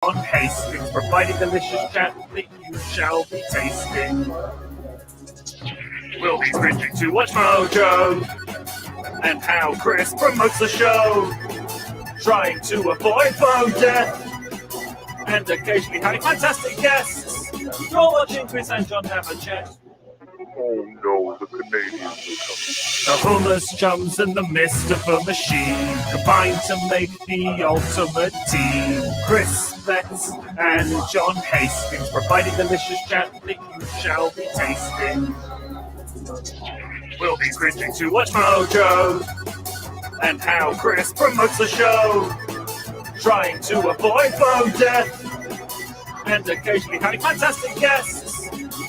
John Hastings, providing delicious chat that you shall be tasting. We'll be bridging to watch Mojo and how Chris promotes the show, trying to avoid phone death and occasionally having fantastic guests. You're watching Chris and John have a chat. Oh no, the Canadians are coming. The hummus chums and the mist of a machine combine to make the ultimate team. Chris, BETTS, and John Hastings, providing delicious chat that you shall be tasting. We'll be cringing to watch Mojo and how Chris promotes the show, trying to avoid phone death and occasionally having fantastic guests.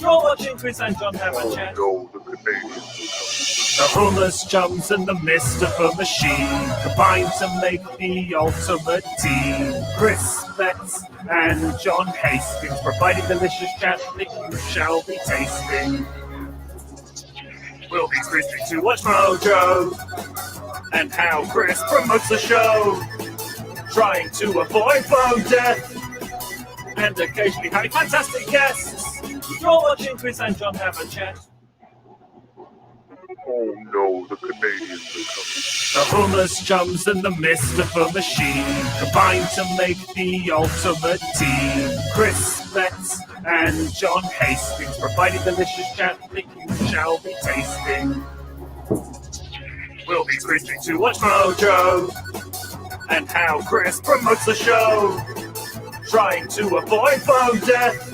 You're watching Chris and John have a chat. Oh no, the Canadians are coming. The hummus chums and the mist of a machine combine to make the ultimate team. Chris, BETTS, and John Hastings, providing delicious chat that you shall be tasting. We'll be cringing to watch Mojo and how Chris promotes the show, trying to avoid phone death and occasionally having fantastic guests. You're watching Chris and John have a chat. Oh no, the Canadians are coming. The hummus chums and the mist of a machine combine to make the ultimate team. Chris, BETTS, and John Hastings, providing delicious chat that you shall be tasting. We'll be cringing to watch Mojo and how Chris promotes the show, trying to avoid phone death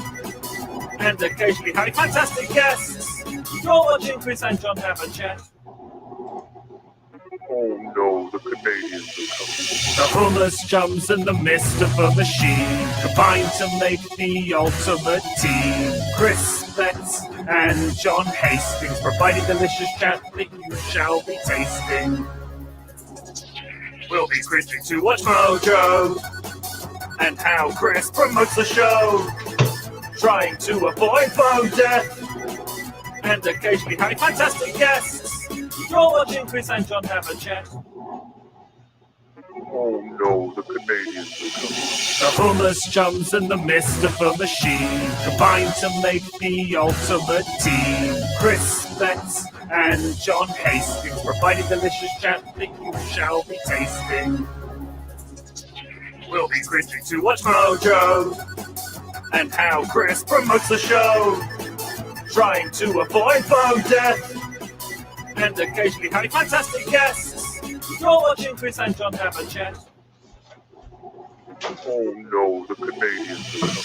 and occasionally having fantastic guests. You're watching Chris and John have a chat. Oh no, the Canadians are coming. The hummus chums and the mist of a machine combine to make the ultimate team. Chris, BETTS, and John Hastings, providing delicious chat that you shall be tasting. We'll be cringing to watch Mojo and how Chris promotes the show, trying to avoid phone death and occasionally having fantastic guests. You're watching Chris and John have a chat. Oh no, the Canadians are coming. The hummus chums and the mist of a machine combine to make the ultimate team. Chris, BETTS, and John Hastings, providing delicious chat that you shall be tasting. We'll be cringing to watch Mojo and how Chris promotes the show, trying to avoid phone death and occasionally having fantastic guests. You're watching Chris and John have a chat. Oh no, the Canadians are coming.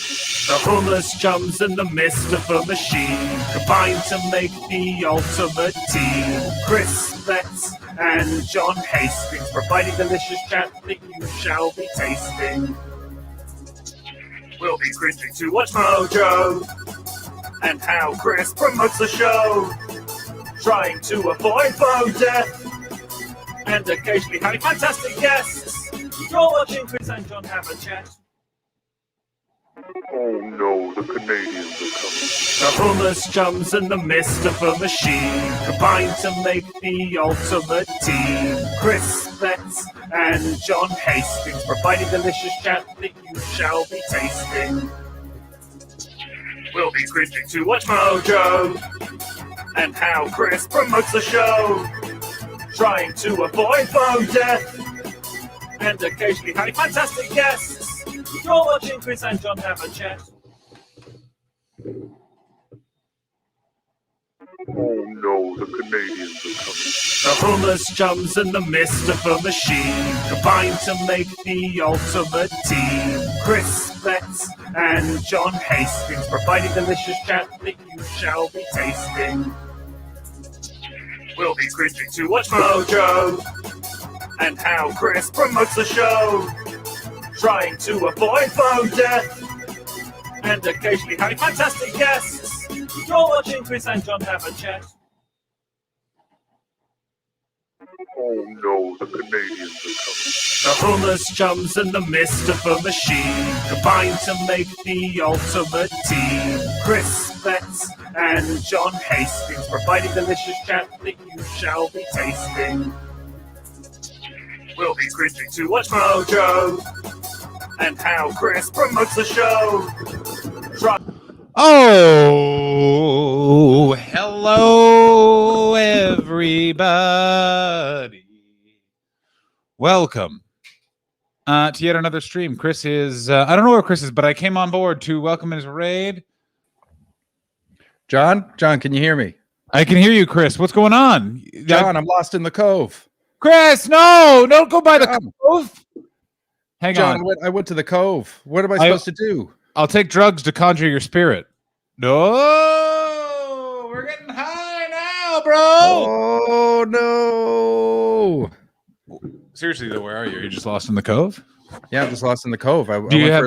The hummus chums and the mist of a machine combine to make the ultimate team. Chris, BETTS, and John Hastings, providing delicious chat that you shall be tasting. We'll be cringing to watch Mojo and how Chris promotes the show, trying to avoid phone death and occasionally having fantastic guests. You're watching Chris and John have a chat. Oh no, the Canadians are coming. The hummus chums and the mist of a machine combine to make the ultimate team. Chris, BETTS, and John Hastings, providing delicious chat that you shall be tasting. We'll be cringing to watch Mojo and how Chris promotes the show, trying to avoid phone death and occasionally having fantastic guests. You're watching Chris and John have a chat. Oh no, the Canadians are coming. The hummus chums and the mist of a machine combine to make the ultimate team. Chris, BETTS, and John Hastings, providing delicious chat that you shall be tasting. We'll be cringing to watch Mojo and how Chris promotes the show, trying to avoid phone death and occasionally having fantastic guests. You're watching Chris and John have a chat. Oh no, the Canadians are coming. The hummus chums and the mist of a machine combine to make the ultimate team. Chris, BETTS, and John Hastings, providing delicious chat that you shall be tasting. We'll be cringing to watch Mojo and how Chris promotes the show. Oh, hello, everybody. Welcome to yet another stream. Chris is, I don't know where Chris is, but I came on board to welcome his raid. John, can you hear me? I can hear you, Chris. What's going on? John, I'm lost in the cove. Chris, no, don't go by the cove. Hang John, on. I went to the cove. What am I supposed to do? I'll take drugs to conjure your spirit. No, we're getting high now, bro. Oh, no. Seriously, though, where are you? Are you just lost in the cove? Yeah, I'm just lost in the cove. Do you have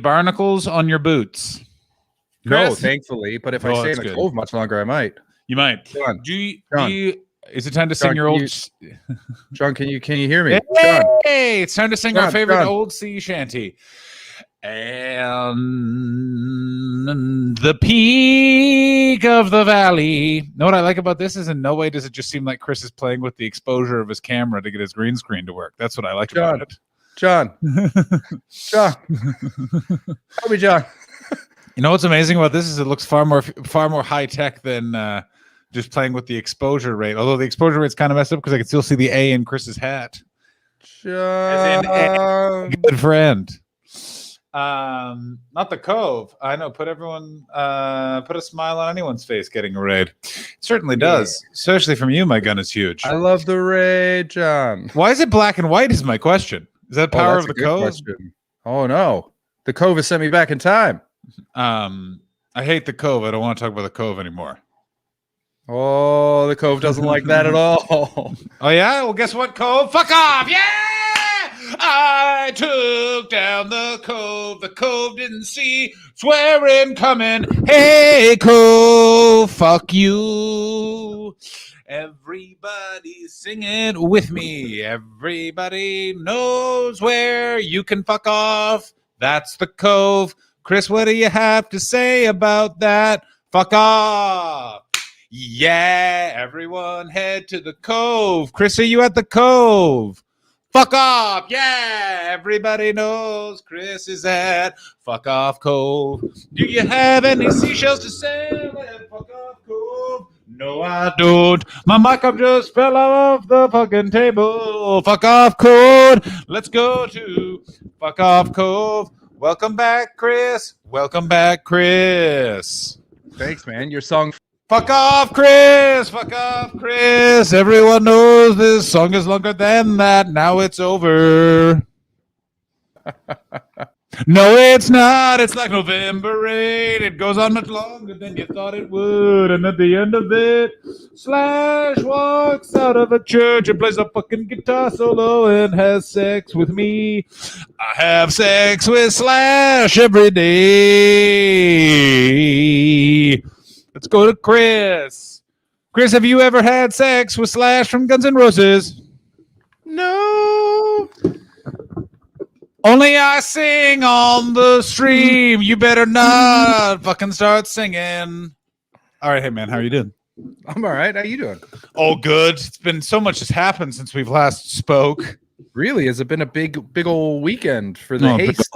barnacles on your boots? No, Chris? Thankfully. But if I stay in the cove much longer, I might. You might. John, is it time to sing your old? John, can you hear me? Hey, John. it's time to sing our favorite old sea shanty. And the peak of the valley. Know what I like about this is in no way does it just seem like Chris is playing with the exposure of his camera to get his green screen to work. That's what I like about it. John. Help me, John. You know what's amazing about this is it looks far more high tech than just playing with the exposure rate. Although the exposure rate's kind of messed up because I can still see the A in Chris's hat. John. As in a good friend. Not the cove. I know. Put a smile on anyone's face getting a raid. It certainly does, especially from you. My gun is huge. I love the raid, John. Why is it black and white? Is my question. Is that power of the cove? Question. Oh no, the cove has sent me back in time. I hate the cove. I don't want to talk about the cove anymore. Oh, the cove doesn't like that at all. Oh yeah. Well, guess what, cove? Fuck off. Yeah. I took down the cove. The cove didn't see swearing coming. Hey, cove, fuck you. Everybody sing it with me. Everybody knows where you can fuck off. That's the cove. Chris, what do you have to say about that? Fuck off. Yeah, everyone head to the cove. Chris, are you at the cove? Fuck off! Yeah! Everybody knows Chris is at Fuck Off Cove. Do you have any seashells to sell at Fuck Off Cove? No, I don't. My mic-up just fell off the fucking table. Fuck Off Cove. Let's go to Fuck Off Cove. Welcome back, Chris. Welcome back, Chris. Thanks, man. Your song... Fuck off, Chris! Fuck off, Chris! Everyone knows this song is longer than that. Now it's over. No, it's not. It's like November rain. It goes on much longer than you thought it would. And at the end of it, Slash walks out of a church and plays a fucking guitar solo and has sex with me. I have sex with Slash every day. Let's go to Chris. Chris, have you ever had sex with Slash from Guns N' Roses? No. Only I sing on the stream. You better not fucking start singing. All right, hey man, how are you doing? I'm all right. How you doing? Oh, good. It's been so much has happened since we've last spoke. Really? Has it been a big old weekend for the haste?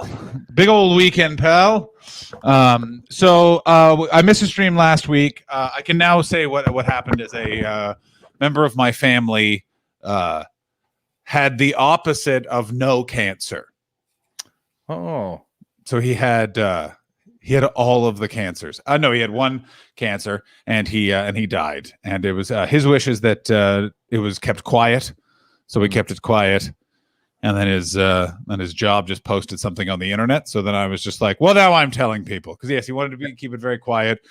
Big old weekend, pal. So I missed a stream last week. I can now say what happened is a member of my family had the opposite of no cancer. Oh, so he had all of the cancers. No, he had one cancer, and he died. And it was his wishes that it was kept quiet, so we kept it quiet. And then his job just posted something on the internet. So then I was just like, well, now I'm telling people because yes, he wanted to keep it very quiet.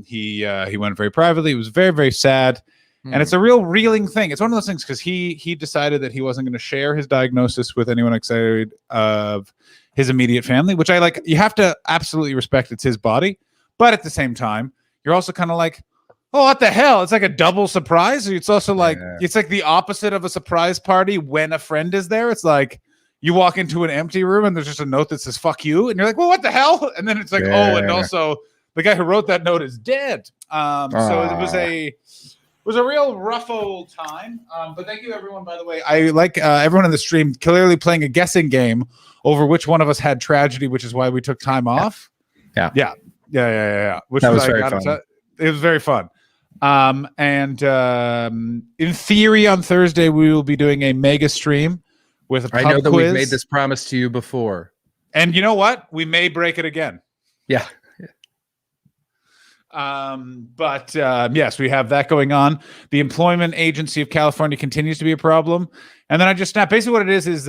He went very privately. It was very, very sad. And it's a real reeling thing. It's one of those things because he decided that he wasn't going to share his diagnosis with anyone outside of his immediate family, which I like. You have to absolutely respect. It's his body. But at the same time, you're also kind of like, oh, what the hell? It's like a double surprise. It's also like, It's like the opposite of a surprise party when a friend is there. It's like you walk into an empty room and there's just a note that says, fuck you. And you're like, well, what the hell? And then it's like, oh, and also the guy who wrote that note is dead. So it was a real rough old time. But thank you, everyone. By the way, I like everyone in the stream clearly playing a guessing game over which one of us had tragedy, which is why we took time off. Yeah. Which That was very fun. It was very fun. And in theory, on Thursday we will be doing a mega stream with a pub I know that quiz. we've made this promise to you before. And you know what? We may break it again. Yeah. But yes, we have that going on. The Employment Agency of California continues to be a problem. And then I just snapped. Basically what it is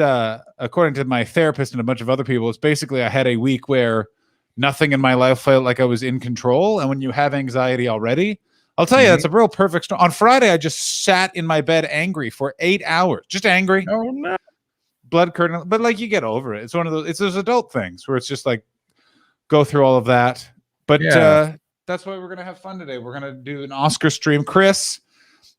according to my therapist and a bunch of other people, it's basically I had a week where nothing in my life felt like I was in control. And when you have anxiety already, I'll tell you, that's a real perfect storm. On Friday, I just sat in my bed angry for 8 hours. Just angry. Oh, no. Blood curdling. But like you get over it. It's one of those, it's those adult things where it's just like go through all of that. But that's why we're going to have fun today. We're going to do an Oscar stream. Chris,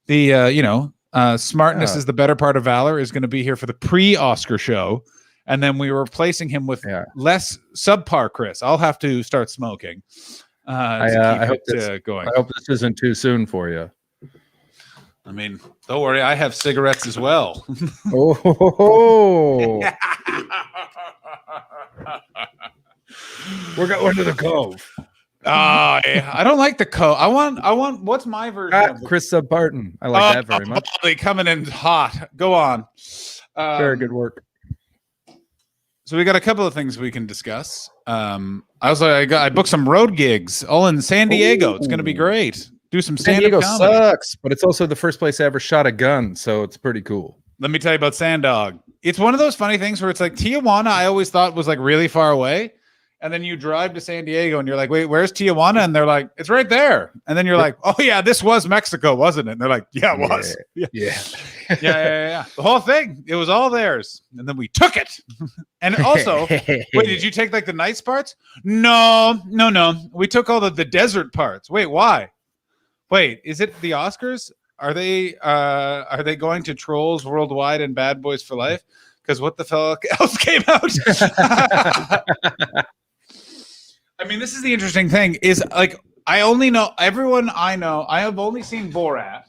the, smartness is the better part of valor, is going to be here for the pre-Oscar show. And then we were replacing him with less subpar Chris. I'll have to start smoking. I hope going. I hope this isn't too soon for you. I mean, don't worry. I have cigarettes as well. Oh, we're going to the Cove. I don't like the Cove. I want. What's my version? Of Chris Subbarton. I like that very much. Coming in hot. Go on. Very good work. So we got a couple of things we can discuss. I booked some road gigs all in San Diego. It's going to be great. Do some San stand-up Diego comedy. sucks, but it's also the first place I ever shot a gun, so it's pretty cool. Let me tell you about Sandog. It's one of those funny things where it's like Tijuana, I always thought was like really far away. And then you drive to San Diego and you're like, wait, where's Tijuana? And they're like, it's right there. And then you're like, oh yeah, this was Mexico, wasn't it? And they're like, yeah, it was. Yeah. The whole thing, it was all theirs. And then we took it. And also, wait, did you take like the nice parts? No. We took all the desert parts. Wait, why? Wait, is it the Oscars? Are they going to Trolls Worldwide and Bad Boys for Life? Because what the fuck else came out? I mean, this is the interesting thing is like I only know everyone I know. I have only seen Borat.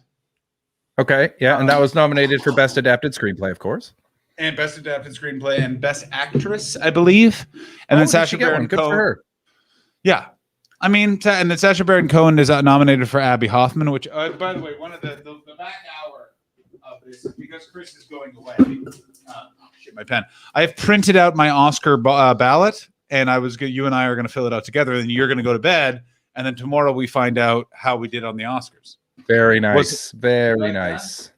Okay, yeah, and that was nominated for Best Adapted Screenplay, of course. And Best Adapted Screenplay and Best Actress, I believe. And then Sacha Baron Cohen. Good for her. Yeah. I mean, and then Sacha Baron Cohen is nominated for Abby Hoffman, which, by the way, one of the back hour of this, because Chris is going away. Shit, my pen. I have printed out my Oscar ballot, and you and I are going to fill it out together, and you're going to go to bed, and then tomorrow we find out how we did on the Oscars. Very nice. Very nice.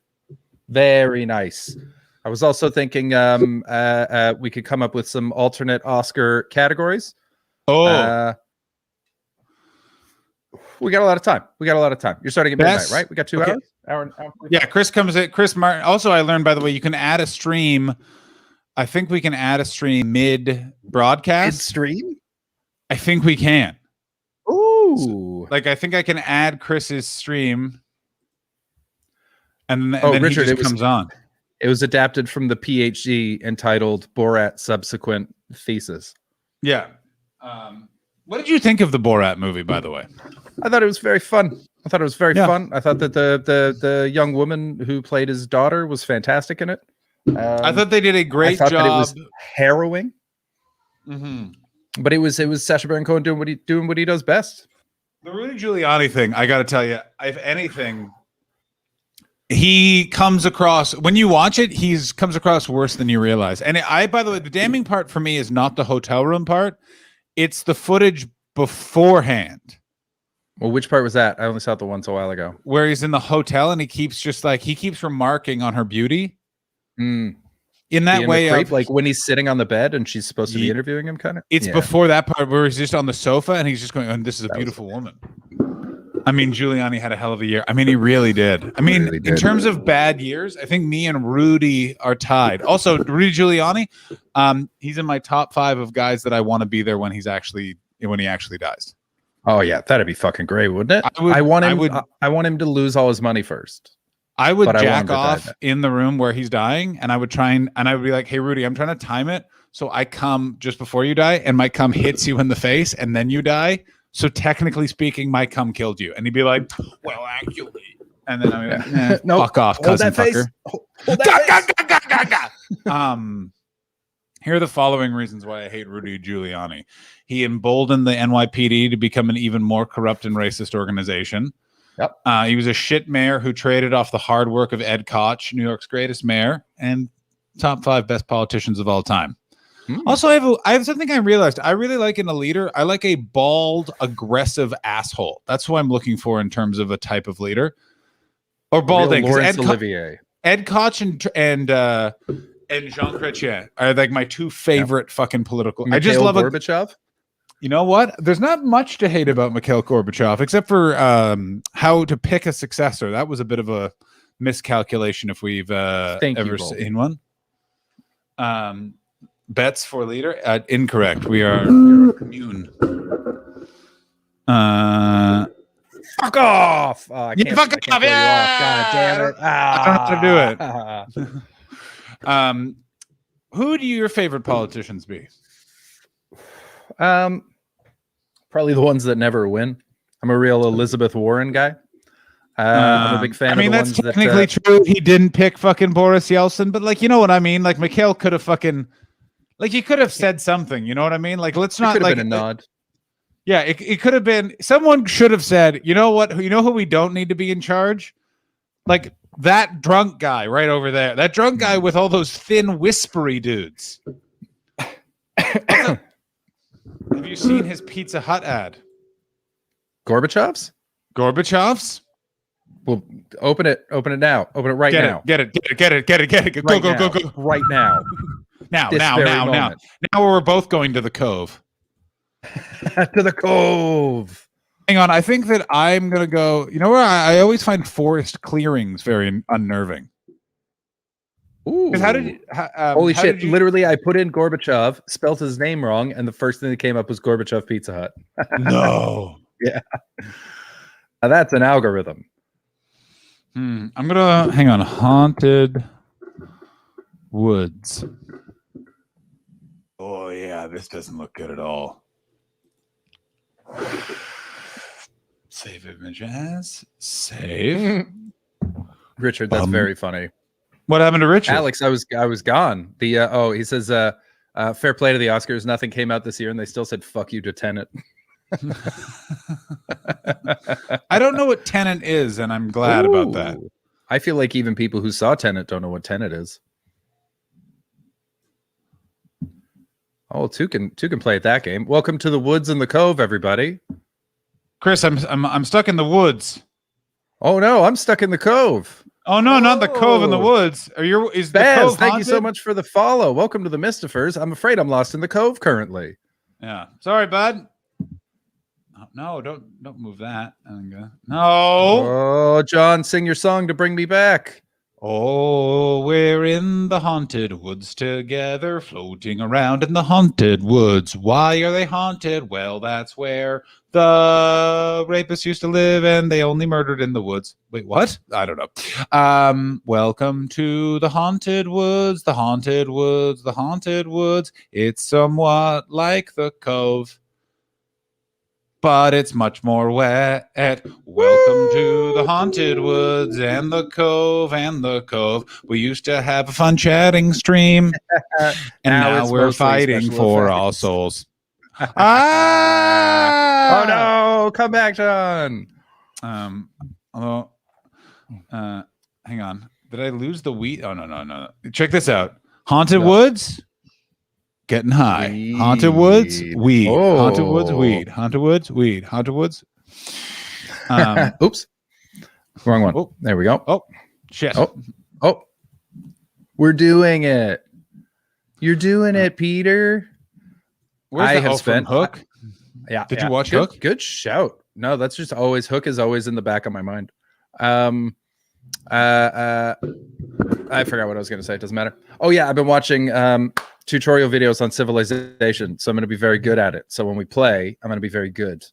Very nice. I was also thinking we could come up with some alternate Oscar categories. We got a lot of time. You're starting at midnight, right? We got 2 hours? Hour yeah, Chris comes in. Chris Martin. Also, I learned, by the way, you can add a stream. I think we can add a stream mid-broadcast. Mid-stream? I think we can. Ooh. Like, I think I can add Chris's stream. And then Richard, he just comes on. It was adapted from the PhD entitled Borat Subsequent Thesis. Yeah. What did you think of the Borat movie, by the way? I thought it was very fun. I thought that the young woman who played his daughter was fantastic in it. I thought they did a great job. That it was harrowing. Mm-hmm. But it was Sacha Baron Cohen doing what he does best. The Rudy Giuliani thing, I got to tell you, if anything, he comes across, when you watch it, comes across worse than you realize. And by the way, the damning part for me is not the hotel room part. It's the footage beforehand. Well, which part was that? I only saw it the once a while ago. Where he's in the hotel and he keeps remarking on her beauty. In that way, like when he's sitting on the bed and she's supposed to be interviewing him, kind of. It's before that part where he's just on the sofa and he's just going, "This is a beautiful woman." I mean, Giuliani had a hell of a year. I mean, he really did. I mean, in terms of bad years, I think me and Rudy are tied. Also, Rudy Giuliani, he's in my top 5 of guys that I want to be there when he actually dies. Oh yeah, that'd be fucking great, wouldn't it? I want him to lose all his money first. I would jack off in the room where he's dying, and I would be like, "Hey, Rudy, I'm trying to time it so I come just before you die, and my cum hits you in the face, and then you die. So technically speaking, my cum killed you." And he'd be like, "Well, actually, And then I'm gonna Nope. fuck off, Hold cousin that face. fucker. Hold that face. Here are the following reasons why I hate Rudy Giuliani. He emboldened the NYPD to become an even more corrupt and racist organization. Yep. He was a shit mayor who traded off the hard work of Ed Koch, New York's greatest mayor, and top 5 best politicians of all time. Also, I have something I realized. I really like in a leader. I like a bald, aggressive asshole. That's who I'm looking for in terms of a type of leader. Or balding. Laurence Olivier. Ed Koch and Jean Chrétien are like my 2 favorite fucking political. I just love Gorbachev. You know what? There's not much to hate about Mikhail Gorbachev, except for how to pick a successor. That was a bit of a miscalculation if we've ever seen one. Betts for leader? Incorrect. We are commune. Fuck off! Oh, I can't, Fuck I can't off! throw you Yeah! off. God damn it! I don't know how to do it. Who do your favorite politicians be? Probably the ones that never win. I'm a real Elizabeth Warren guy. I'm a big fan. I mean, of the that's ones technically true. He didn't pick fucking Boris Yeltsin, but like, you know what I mean? Like, Mikhail could have fucking, like, he could have said something. You know what I mean? Like, let's not could have like been a nod. Yeah, it could have been. Someone should have said, you know what? You know who we don't need to be in charge? Like that drunk guy right over there. That drunk guy with all those thin, whispery dudes. Have you seen his Pizza Hut ad? Gorbachev's? Well, open it now. Open it right now. Get it. Go. Right now. Now we're both going to the Cove. To the Cove. Hang on, I think that I'm gonna go. You know where I always find forest clearings very unnerving. Ooh! How did you, holy shit! Literally, I put in Gorbachev, spelt his name wrong, and the first thing that came up was Gorbachev Pizza Hut. No. Yeah. Now that's an algorithm. I'm gonna hang on. Haunted Woods. Oh yeah, this doesn't look good at all. Save image as save. Richard, that's very funny. What happened to Richard? Alex, I was gone. The he says fair play to the Oscars. Nothing came out this year, and they still said "fuck you" to Tenet. I don't know what Tenet is, and I'm glad about that. I feel like even people who saw Tenet don't know what Tenet is. Oh, two can play at that game. Welcome to the woods and the Cove, everybody. Chris, I'm stuck in the woods. Oh no, I'm stuck in the Cove. Oh no, not the Cove in the woods. Is the Baz, Cove thank haunted? you so much for the follow. Welcome to the Mystifers. I'm afraid I'm lost in the Cove currently. Yeah, sorry, bud. No, don't move that. No. Oh, John, sing your song to bring me back. Oh, we're in the haunted woods together, floating around in the haunted woods. Why are they haunted? Well, that's where the rapists used to live, and they only murdered in the woods. Wait, what? I don't know. Welcome to the haunted woods, the haunted woods, the haunted woods. It's somewhat like the Cove, but it's much more wet. Welcome to the haunted woods and the Cove and the Cove. We used to have a fun chatting stream, and now we're fighting for all souls. Oh no! Come back, John. Hang on. Did I lose the wheat? Oh no. Check this out. Haunted woods. Getting high. Weed. Haunted woods, weed. Oh. Haunted woods, weed. Haunted woods, weed. Haunted woods. Oops. Wrong one. Oh. There we go. Oh, shit. Oh. We're doing it. You're doing it, Peter. Where's I the have spent Hook? Yeah. Did you watch good, Hook? Good shout. No, that's just always Hook is always in the back of my mind. I forgot what I was going to say. It doesn't matter. Oh yeah, I've been watching tutorial videos on Civilization, so I'm going to be very good at it. So when we play, I'm going to be very good.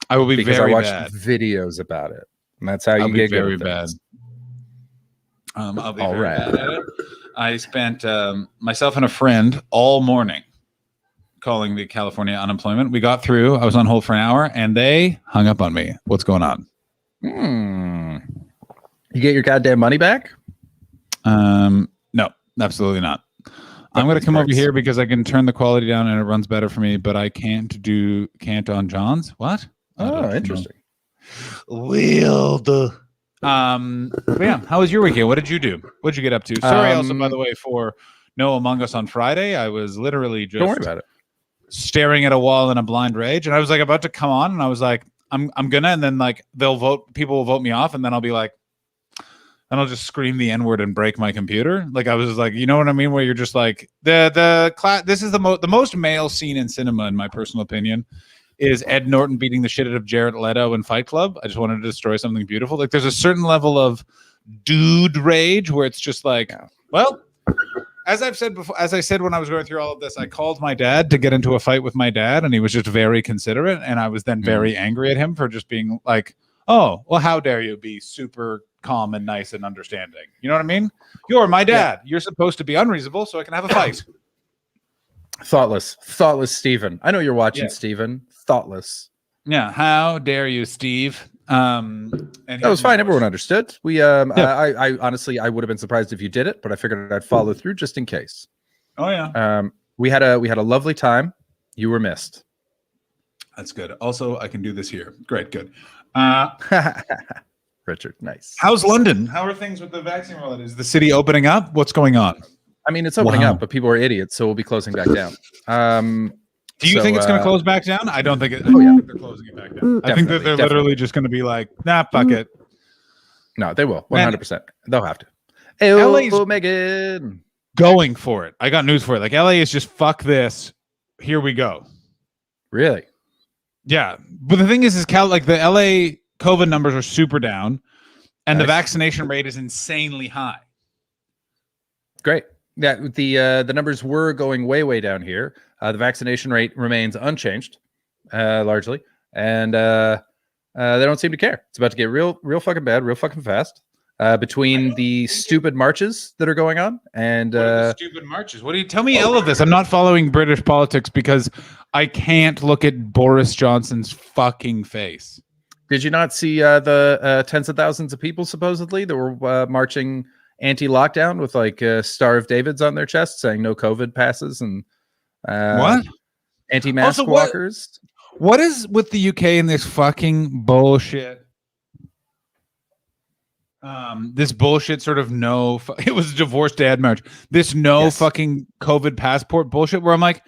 I will be because very I watched bad. videos about it, and that's how you I'll get be very good at bad. things. I'll be All very right. bad at it. I spent myself and a friend all morning calling the California unemployment. We got through. I was on hold for an hour, and they hung up on me. What's going on? You get your goddamn money back? No, absolutely not. I'm going to come over here because I can turn the quality down and it runs better for me, but I can't on John's. What? Oh, interesting. Weird. But yeah, how was your weekend? What did you do? What did you get up to? Sorry, also, by the way, for no Among Us on Friday. I was literally just Don't worry about it. staring at a wall in a blind rage, and I was like about to come on, and I was like, I'm gonna, and then like people will vote me off, and then I'll be like, and I'll just scream the N-word and break my computer. Like I was just like, you know what I mean? Where you're just like this is the most male scene in cinema, in my personal opinion, is Ed Norton beating the shit out of Jared Leto in Fight Club. I just wanted to destroy something beautiful. Like there's a certain level of dude rage where it's just like, well, as I've said before, as I said when I was going through all of this, I called my dad to get into a fight with my dad, and he was just very considerate, and I was then very angry at him for just being like, oh, well, how dare you be super calm and nice and understanding? You know what I mean? You're my dad. You're supposed to be unreasonable so I can have a fight. Thoughtless Stephen. I know you're watching, Stephen. Thoughtless. Yeah. How dare you, Steve? And that was fine. Everyone understood. We I honestly I would have been surprised if you did it, but I figured I'd follow through just in case. Oh yeah. We had a lovely time. You were missed. That's good. Also, I can do this here. Great, good. Richard, nice. How's London? How are things with the vaccine rollout? Is the city opening up? What's going on? I mean, it's opening up, but people are idiots, so we'll be closing back down. Do you think it's going to close back down? I don't think it. I think they're closing it back down. I think that they're literally just going to be like, nah, fuck it. No, they will. 100%. They'll have to. Hey, LA's Megan. Going for it. I got news for it. Like LA is just fuck this. Here we go. Really? Yeah. But the thing is like the LA COVID numbers are super down, and the vaccination rate is insanely high. Great. Yeah, the numbers were going way down here. The vaccination rate remains unchanged, largely, and they don't seem to care. It's about to get real fucking bad, real fucking fast. Between the stupid marches that are going on and stupid marches. What do you tell me all of this? I'm not following British politics because I can't look at Boris Johnson's fucking face. Did you not see the tens of thousands of people supposedly that were marching anti-lockdown with like Star of Davids on their chest saying no COVID passes and what anti-mask walkers? What is with the UK and this fucking bullshit? This bullshit sort of it was a divorced dad march. This fucking COVID passport bullshit where I'm like,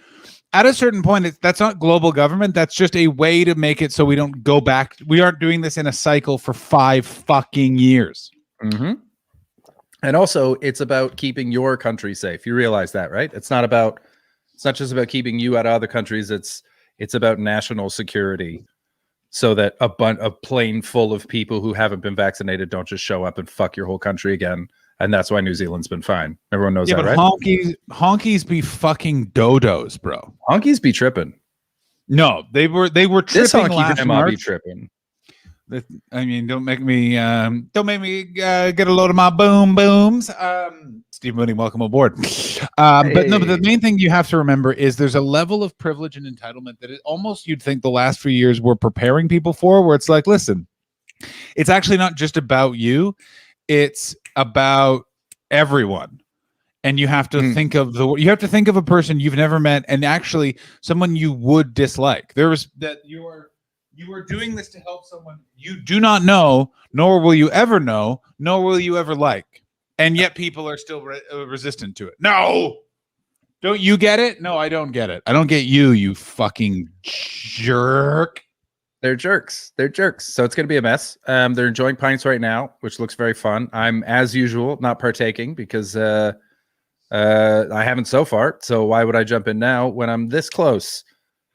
at a certain point, that's not global government. That's just a way to make it so we don't go back. We aren't doing this in a cycle for 5 fucking years. Mm-hmm. And also, it's about keeping your country safe. You realize that, right? It's not just about keeping you out of other countries. It's about national security, so that a plane full of people who haven't been vaccinated don't just show up and fuck your whole country again. And that's why New Zealand's been fine. Everyone knows that, right? Honkies be fucking dodos, bro. Honkies be tripping. No, they were tripping. This honky March. Be tripping. I mean, don't make me get a load of my booms. Steve Mooney, welcome aboard. But the main thing you have to remember is there's a level of privilege and entitlement that almost you'd think the last few years we're preparing people for, where it's like, listen, it's actually not just about you. It's about everyone. And you have to think of a person you've never met and actually someone you would dislike. You are doing this to help someone you do not know, nor will you ever know, nor will you ever like. And yet people are still resistant to it. No! Don't you get it? No, I don't get it. I don't get you fucking jerk. They're jerks. So it's going to be a mess. They're enjoying pints right now, which looks very fun. I'm, as usual, not partaking because I haven't so far. So why would I jump in now when I'm this close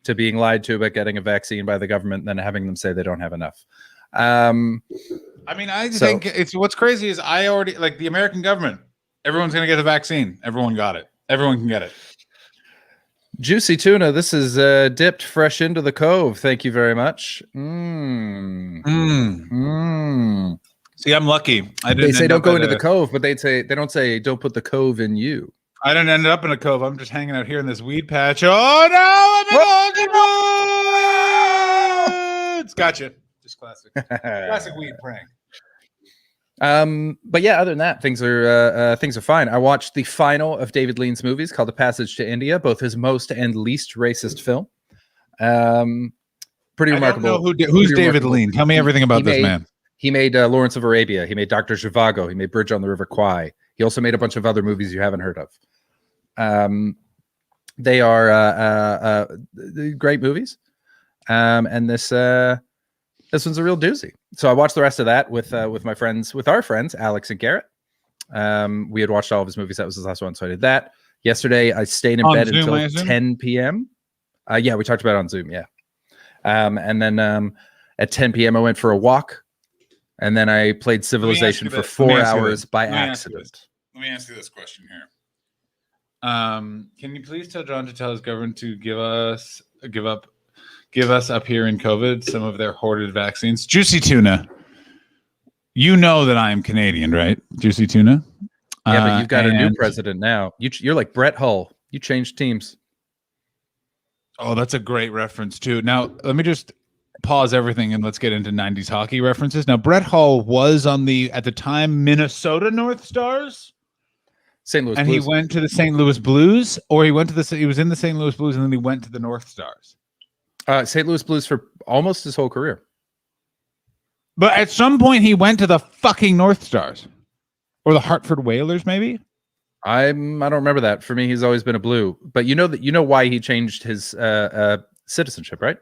to being lied to about getting a vaccine by the government and then having them say they don't have enough? I mean, I think it's what's crazy is I already like the American government. Everyone's going to get the vaccine. Everyone got it. Everyone can get it. Juicy tuna. This is dipped fresh into the cove. Thank you very much. See, I'm lucky. They say don't go into the cove, but they don't say don't put the cove in you. I didn't end up in a cove. I'm just hanging out here in this weed patch. Oh no! I'm in It's gotcha. Just classic weed prank. But yeah, other than that, things are fine. I watched the final of David Lean's movies called The Passage to India, both his most and least racist film. Pretty remarkable. I don't know who's David Lean. Tell me everything about this man. He made Lawrence of Arabia. He made Dr. Zhivago. He made Bridge on the River Kwai. He also made a bunch of other movies you haven't heard of. They are great movies. And this one's a real doozy. So I watched the rest of that with our friends, Alex and Garrett. We had watched all of his movies. That was his last one. So I did that. Yesterday, I stayed in bed until 10 p.m. Yeah, we talked about it on Zoom. Yeah. And then at 10 p.m., I went for a walk. And then I played Civilization for 4 hours by accident. Let me ask you this question here. Can you please tell John to tell his government to give us up here in COVID some of their hoarded vaccines? Juicy Tuna. You know that I am Canadian, right? Juicy Tuna. Yeah, but you've got a new president now. You're like Brett Hull. You changed teams. Oh, that's a great reference too. Now, let me just pause everything and let's get into 90s hockey references. Now, Brett Hull was on at the time, Minnesota North Stars. St. Louis and Blues. He went to the St. Louis Blues, or he was in the St. Louis Blues and then he went to the North Stars. St. Louis Blues for almost his whole career. But at some point he went to the fucking North Stars. Or the Hartford Whalers, maybe? I don't remember that. For me, he's always been a Blue. But you know why he changed his citizenship, right?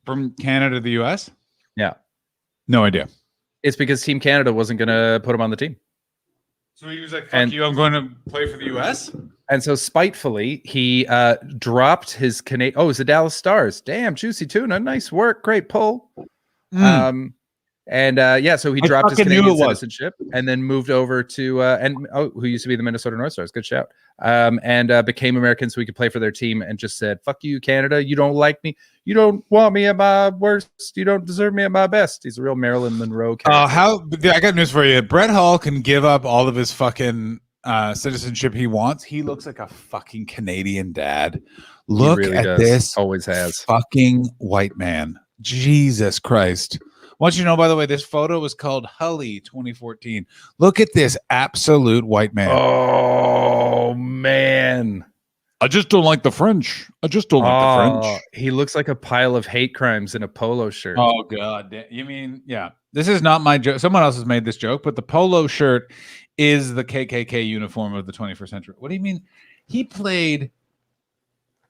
From Canada to the US? Yeah. No idea. It's because Team Canada wasn't going to put him on the team. So he was like, fuck you, I'm going to play for the US? And so spitefully, he dropped his Canadian... Oh, it's the Dallas Stars. Damn, Juicy Tuna. Nice work. Great pull. So he dropped his Canadian citizenship and then moved over to who used to be the Minnesota North Stars. Good shout. And became American so he could play for their team and just said, fuck you, Canada. You don't like me. You don't want me at my worst. You don't deserve me at my best. He's a real Marilyn Monroe character. I got news for you. Brett Hull can give up all of his fucking citizenship he wants. He looks like a fucking Canadian dad. Look really at this. Always has. Fucking white man. Jesus Christ. Want you to know, by the way, this photo was called Hully 2014. Look at this absolute white man. Oh, man. I just don't like the French. The French. He looks like a pile of hate crimes in a polo shirt. Oh, God. You mean, yeah. This is not my joke. Someone else has made this joke, but the polo shirt is the KKK uniform of the 21st century. What do you mean? He played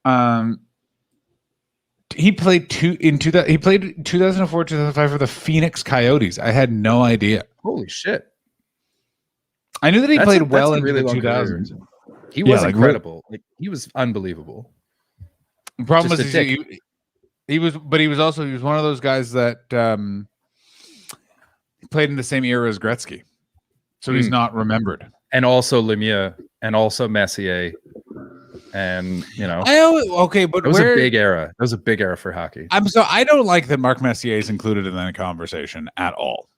2004, 2005 for the Phoenix Coyotes. I had no idea. Holy shit. I knew that he played well in the 2000s. He was incredible. He was unbelievable. The problem was he was one of those guys that played in the same era as Gretzky. So he's not remembered. And also Lemieux and also Messier. And but it was a big era. It was a big era for hockey. I don't like that Mark Messier is included in that conversation at all.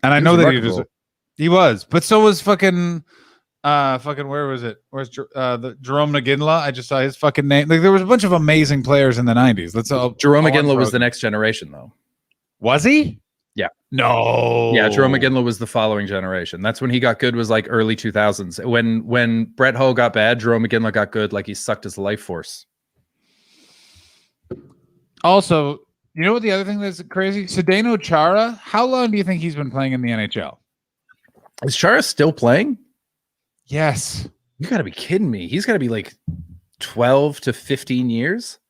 And I know that he was, but so was fucking where was it? Where's the Jerome Naginla? I just saw his fucking name. Like there was a bunch of amazing players in the 90s. Jerome Naginla was the next generation, though. Was he? Yeah. No. Yeah, Jerome Naginla was the following generation. That's when he got good, was like early 2000s. When Brett Hull got bad, Jerome Naginla got good, like he sucked his life force. Also, you know what the other thing that's crazy? Zdeno Chara, how long do you think he's been playing in the NHL? Is Chara still playing? Yes. You got to be kidding me. He's got to be like 12 to 15 years.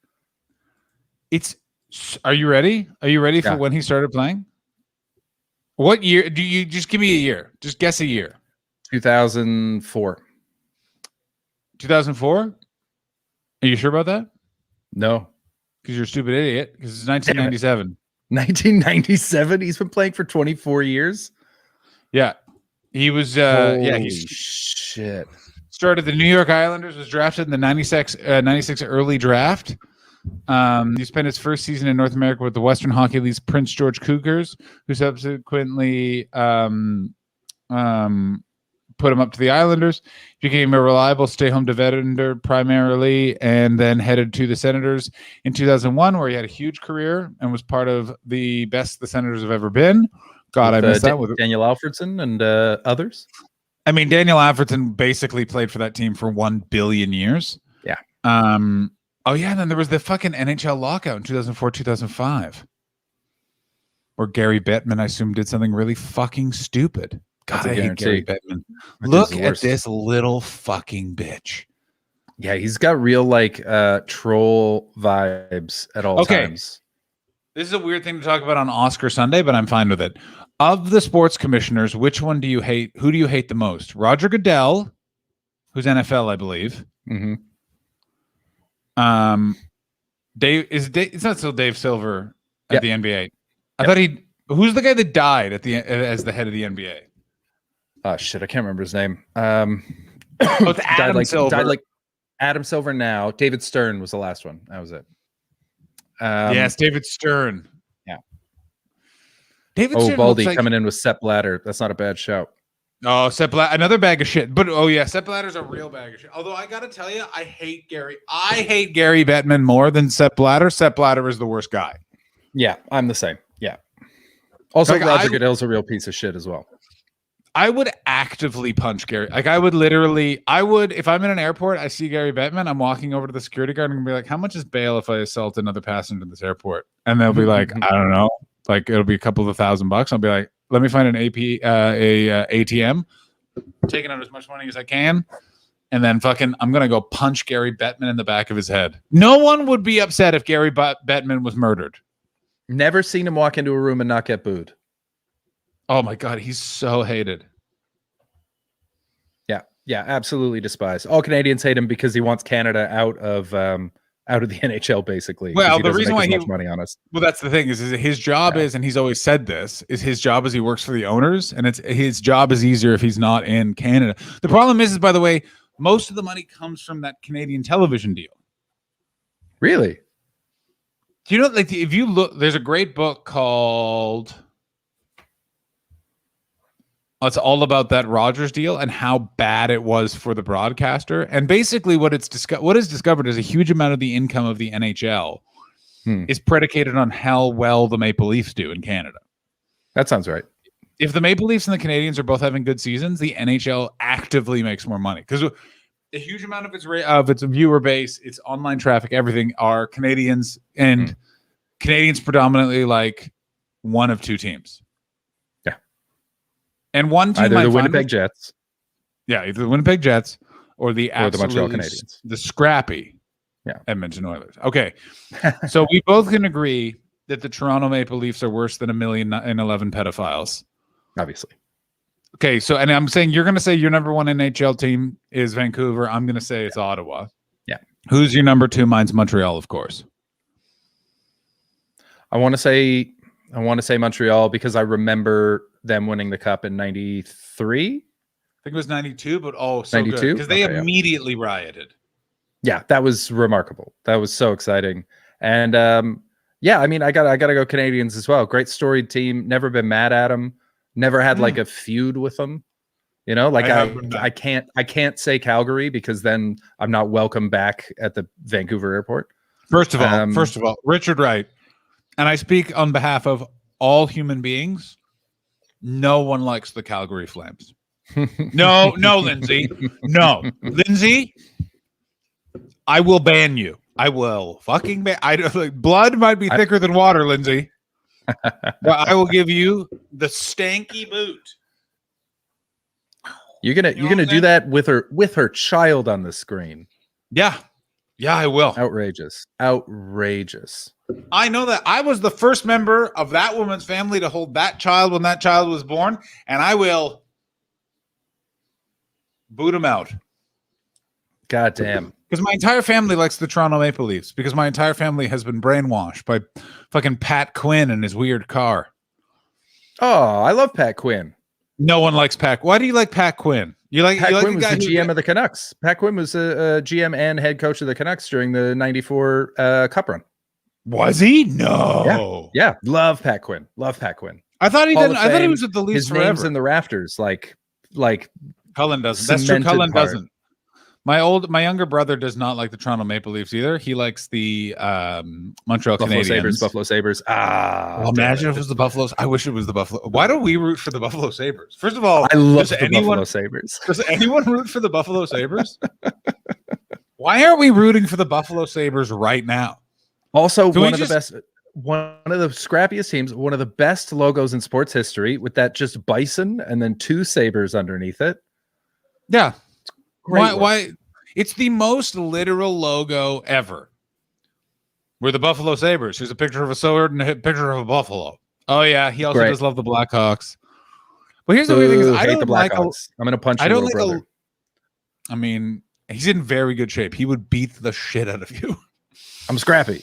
Are you ready? Are you ready for when he started playing? What year? Do you just give me a year? Just guess a year. 2004. 2004? Are you sure about that? No. Because you're a stupid idiot. Because it's 1997. 1997? He's been playing for 24 years? Yeah. He was shit. Started the New York Islanders, was drafted in the 96 early draft. He spent his first season in North America with the Western Hockey League's Prince George Cougars, who subsequently put him up to the Islanders. Became a reliable stay-home defender primarily, and then headed to the Senators in 2001, where he had a huge career and was part of the best the Senators have ever been. God, I missed that with Daniel Alfredson and others. I mean, Daniel Alfredson basically played for that team for 1 billion years. Yeah. Oh yeah, and then there was the fucking NHL lockout in 2004, 2005. Where Gary Bettman, I assume, did something really fucking stupid. God, I hate Gary Bettman. Look at this little fucking bitch. Yeah, he's got real troll vibes at all times. This is a weird thing to talk about on Oscar Sunday, but I'm fine with it. Of the sports commissioners, which one do you hate? Who do you hate the most? Roger Goodell, who's NFL, I believe. Mm-hmm. It's not still Dave Silver at the NBA. I thought who's the guy that died as the head of the NBA? Oh shit, I can't remember his name. It's Adam Silver. Died like Adam Silver now. David Stern was the last one. That was it. Yes, David Stern. Yeah. David Stern Baldy coming in with Sepp Blatter. That's not a bad shout. Oh, Sepp Blatter, another bag of shit. But Sepp Blatter's a real bag of shit. Although I gotta tell you, I hate Gary Bettman more than Sepp Blatter. Sepp Blatter is the worst guy. Yeah, I'm the same. Yeah. Also, Roger Goodell's a real piece of shit as well. I would actively punch Gary. Like I would, if I'm in an airport, I see Gary Bettman, I'm walking over to the security guard and be like, how much is bail if I assault another passenger in this airport? And they'll be like, I don't know. Like it'll be a couple of $1,000. I'll be like, let me find an ATM, taking out as much money as I can. And then I'm going to go punch Gary Bettman in the back of his head. No one would be upset if Gary Bettman was murdered. Never seen him walk into a room and not get booed. Oh my God, he's so hated. Yeah, absolutely despised. All Canadians hate him because he wants Canada out of the NHL, basically. Well, the reason why he much money on us. Well, that's the thing is his job is, and he's always said this, is his job is he works for the owners, and his job is easier if he's not in Canada. The problem is, by the way, most of the money comes from that Canadian television deal. Really? Do you know, like, if you look, there's a great book called it's all about that Rogers deal and how bad it was for the broadcaster. And basically what is discovered is a huge amount of the income of the NHL is predicated on how well the Maple Leafs do in Canada. That sounds right. If the Maple Leafs and the Canadians are both having good seasons, the NHL actively makes more money because a huge amount of its viewer base, its online traffic, everything are Canadians, and Canadians predominantly like one of two teams. And one team, either the Winnipeg Jets. Yeah, either the Winnipeg Jets or the Montreal Canadiens. The scrappy Edmonton Oilers. Okay. So we both can agree that the Toronto Maple Leafs are worse than 1,011 pedophiles. Obviously. Okay, so and I'm saying you're going to say your number one NHL team is Vancouver. I'm going to say it's Ottawa. Yeah. Who's your number two? Mine's Montreal, of course. I want to say Montreal because I remember them winning the cup in 93. I think it was 92, but so 92? good because they immediately rioted. Yeah, that was remarkable. That was so exciting. And I mean, I gotta go Canadians as well. Great storied team. Never been mad at them. Never had like a feud with them. You know, like I can't say Calgary because then I'm not welcome back at the Vancouver airport. First of all, Richard Wright, and I speak on behalf of all human beings. No one likes the Calgary Flames. No, Lindsay. No, Lindsay. I will ban you. I will fucking ban. Blood might be thicker than water, Lindsay. But I will give you the stanky boot. You're gonna do that with her child on the screen. Yeah, I will. Outrageous. I know that I was the first member of that woman's family to hold that child when that child was born, and I will boot him out. God damn. Because my entire family likes the Toronto Maple Leafs because my entire family has been brainwashed by fucking Pat Quinn and his weird car. Oh, I love Pat Quinn. No one likes Pat. Why do you like Pat Quinn? Pat Quinn was the GM of the Canucks. Pat Quinn was a GM and head coach of the Canucks during the 94 Cup run. Was he? No. Yeah. Love Pat Quinn. I thought he didn't. I thought he was at the Leafs his forever. Name's in the rafters, like Cullen doesn't. That's true. Cullen doesn't. My younger brother does not like the Toronto Maple Leafs either. He likes the Montreal Buffalo Canadiens. Sabres. Buffalo Sabres. Well, imagine if it was the Buffaloes. I wish it was the Buffalo. Why don't we root for the Buffalo Sabres? First of all, I love the Buffalo Sabres. Does anyone root for the Buffalo Sabres? Why aren't we rooting for the Buffalo Sabres right now? Also, one of the scrappiest teams, one of the best logos in sports history, with that just bison and then 2 sabers underneath it. Yeah. Great Why? It's the most literal logo ever. We're the Buffalo Sabres. Here's a picture of a sword and a picture of a buffalo. Oh yeah, he also does love the Blackhawks. But here's the weird thing: is I don't like. I'm going to punch. I don't like. Brother. I mean, he's in very good shape. He would beat the shit out of you. I'm scrappy.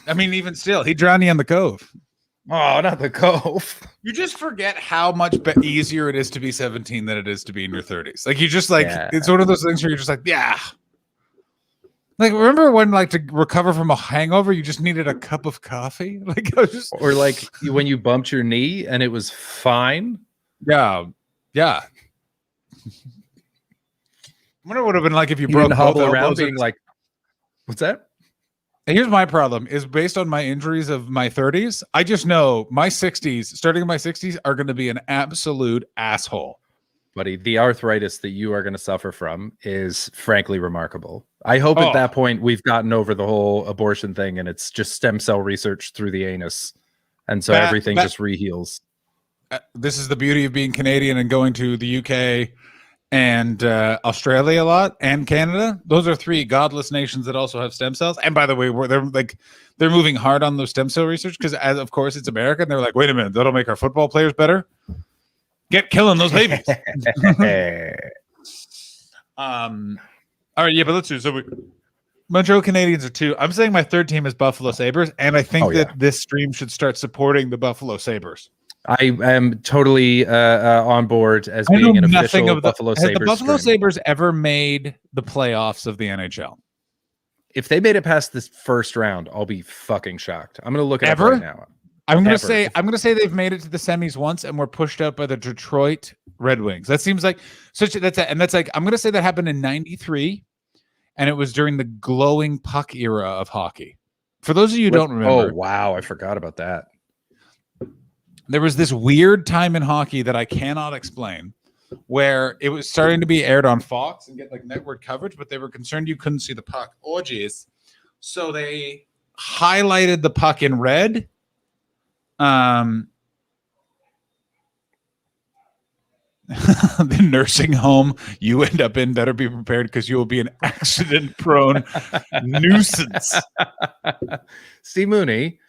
I mean, even still, he'd drown you on the Cove. Oh, not the Cove. You just forget how much easier it is to be 17 than it is to be in your 30s. Like you just it's one of those things where you're just like, yeah. Like remember when like to recover from a hangover, you just needed a cup of coffee? Like or like when you bumped your knee and it was fine. Yeah. Yeah. I wonder what it would have been like if you broke didn't hobble around being like, what's that? And here's my problem is based on my injuries of my 30s. I just know my 60s, starting in my 60s, are going to be an absolute asshole. Buddy, the arthritis that you are going to suffer from is frankly remarkable. I hope at that point we've gotten over the whole abortion thing and it's just stem cell research through the anus. And so everything just reheals. This is the beauty of being Canadian and going to the UK and Australia a lot and Canada. Those are 3 godless nations that also have stem cells. And by the way, they're moving hard on those stem cell research because, as of course, it's America. And they're like, wait a minute, that'll make our football players better. Get killing those babies. All right, yeah, but let's do so. Montreal Canadiens are 2. I'm saying my 3rd team is Buffalo Sabres, and I think that this stream should start supporting the Buffalo Sabres. I am totally on board as being an official Buffalo Sabres. Has the Buffalo Sabres ever made the playoffs of the NHL? If they made it past this first round, I'll be fucking shocked. I'm going to look at it right now. I'm going to say they've made it to the semis once and were pushed out by the Detroit Red Wings. That seems like I'm going to say that happened in 93 and it was during the glowing puck era of hockey. For those of you who don't remember. Oh, wow, I forgot about that. There was this weird time in hockey that I cannot explain where it was starting to be aired on Fox and get like network coverage, but they were concerned you couldn't see the puck. Oh, geez. So they highlighted the puck in red. The nursing home you end up in better be prepared because you will be an accident-prone nuisance. Steve Mooney.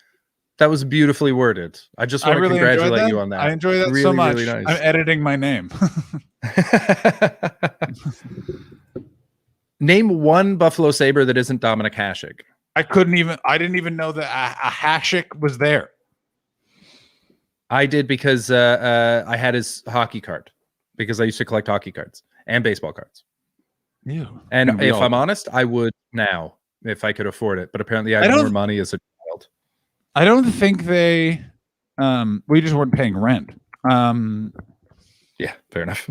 That was beautifully worded. I just want to congratulate you on that. I enjoy that so much. Really nice. I'm editing my name. Name one Buffalo Sabre that isn't Dominic Hasek. I didn't even know that a Hasek was there. I did because I had his hockey card because I used to collect hockey cards and baseball cards. Yeah. And if I'm honest, I would now if I could afford it. But apparently I had more money as a child. I don't think they we just weren't paying rent. Yeah, fair enough.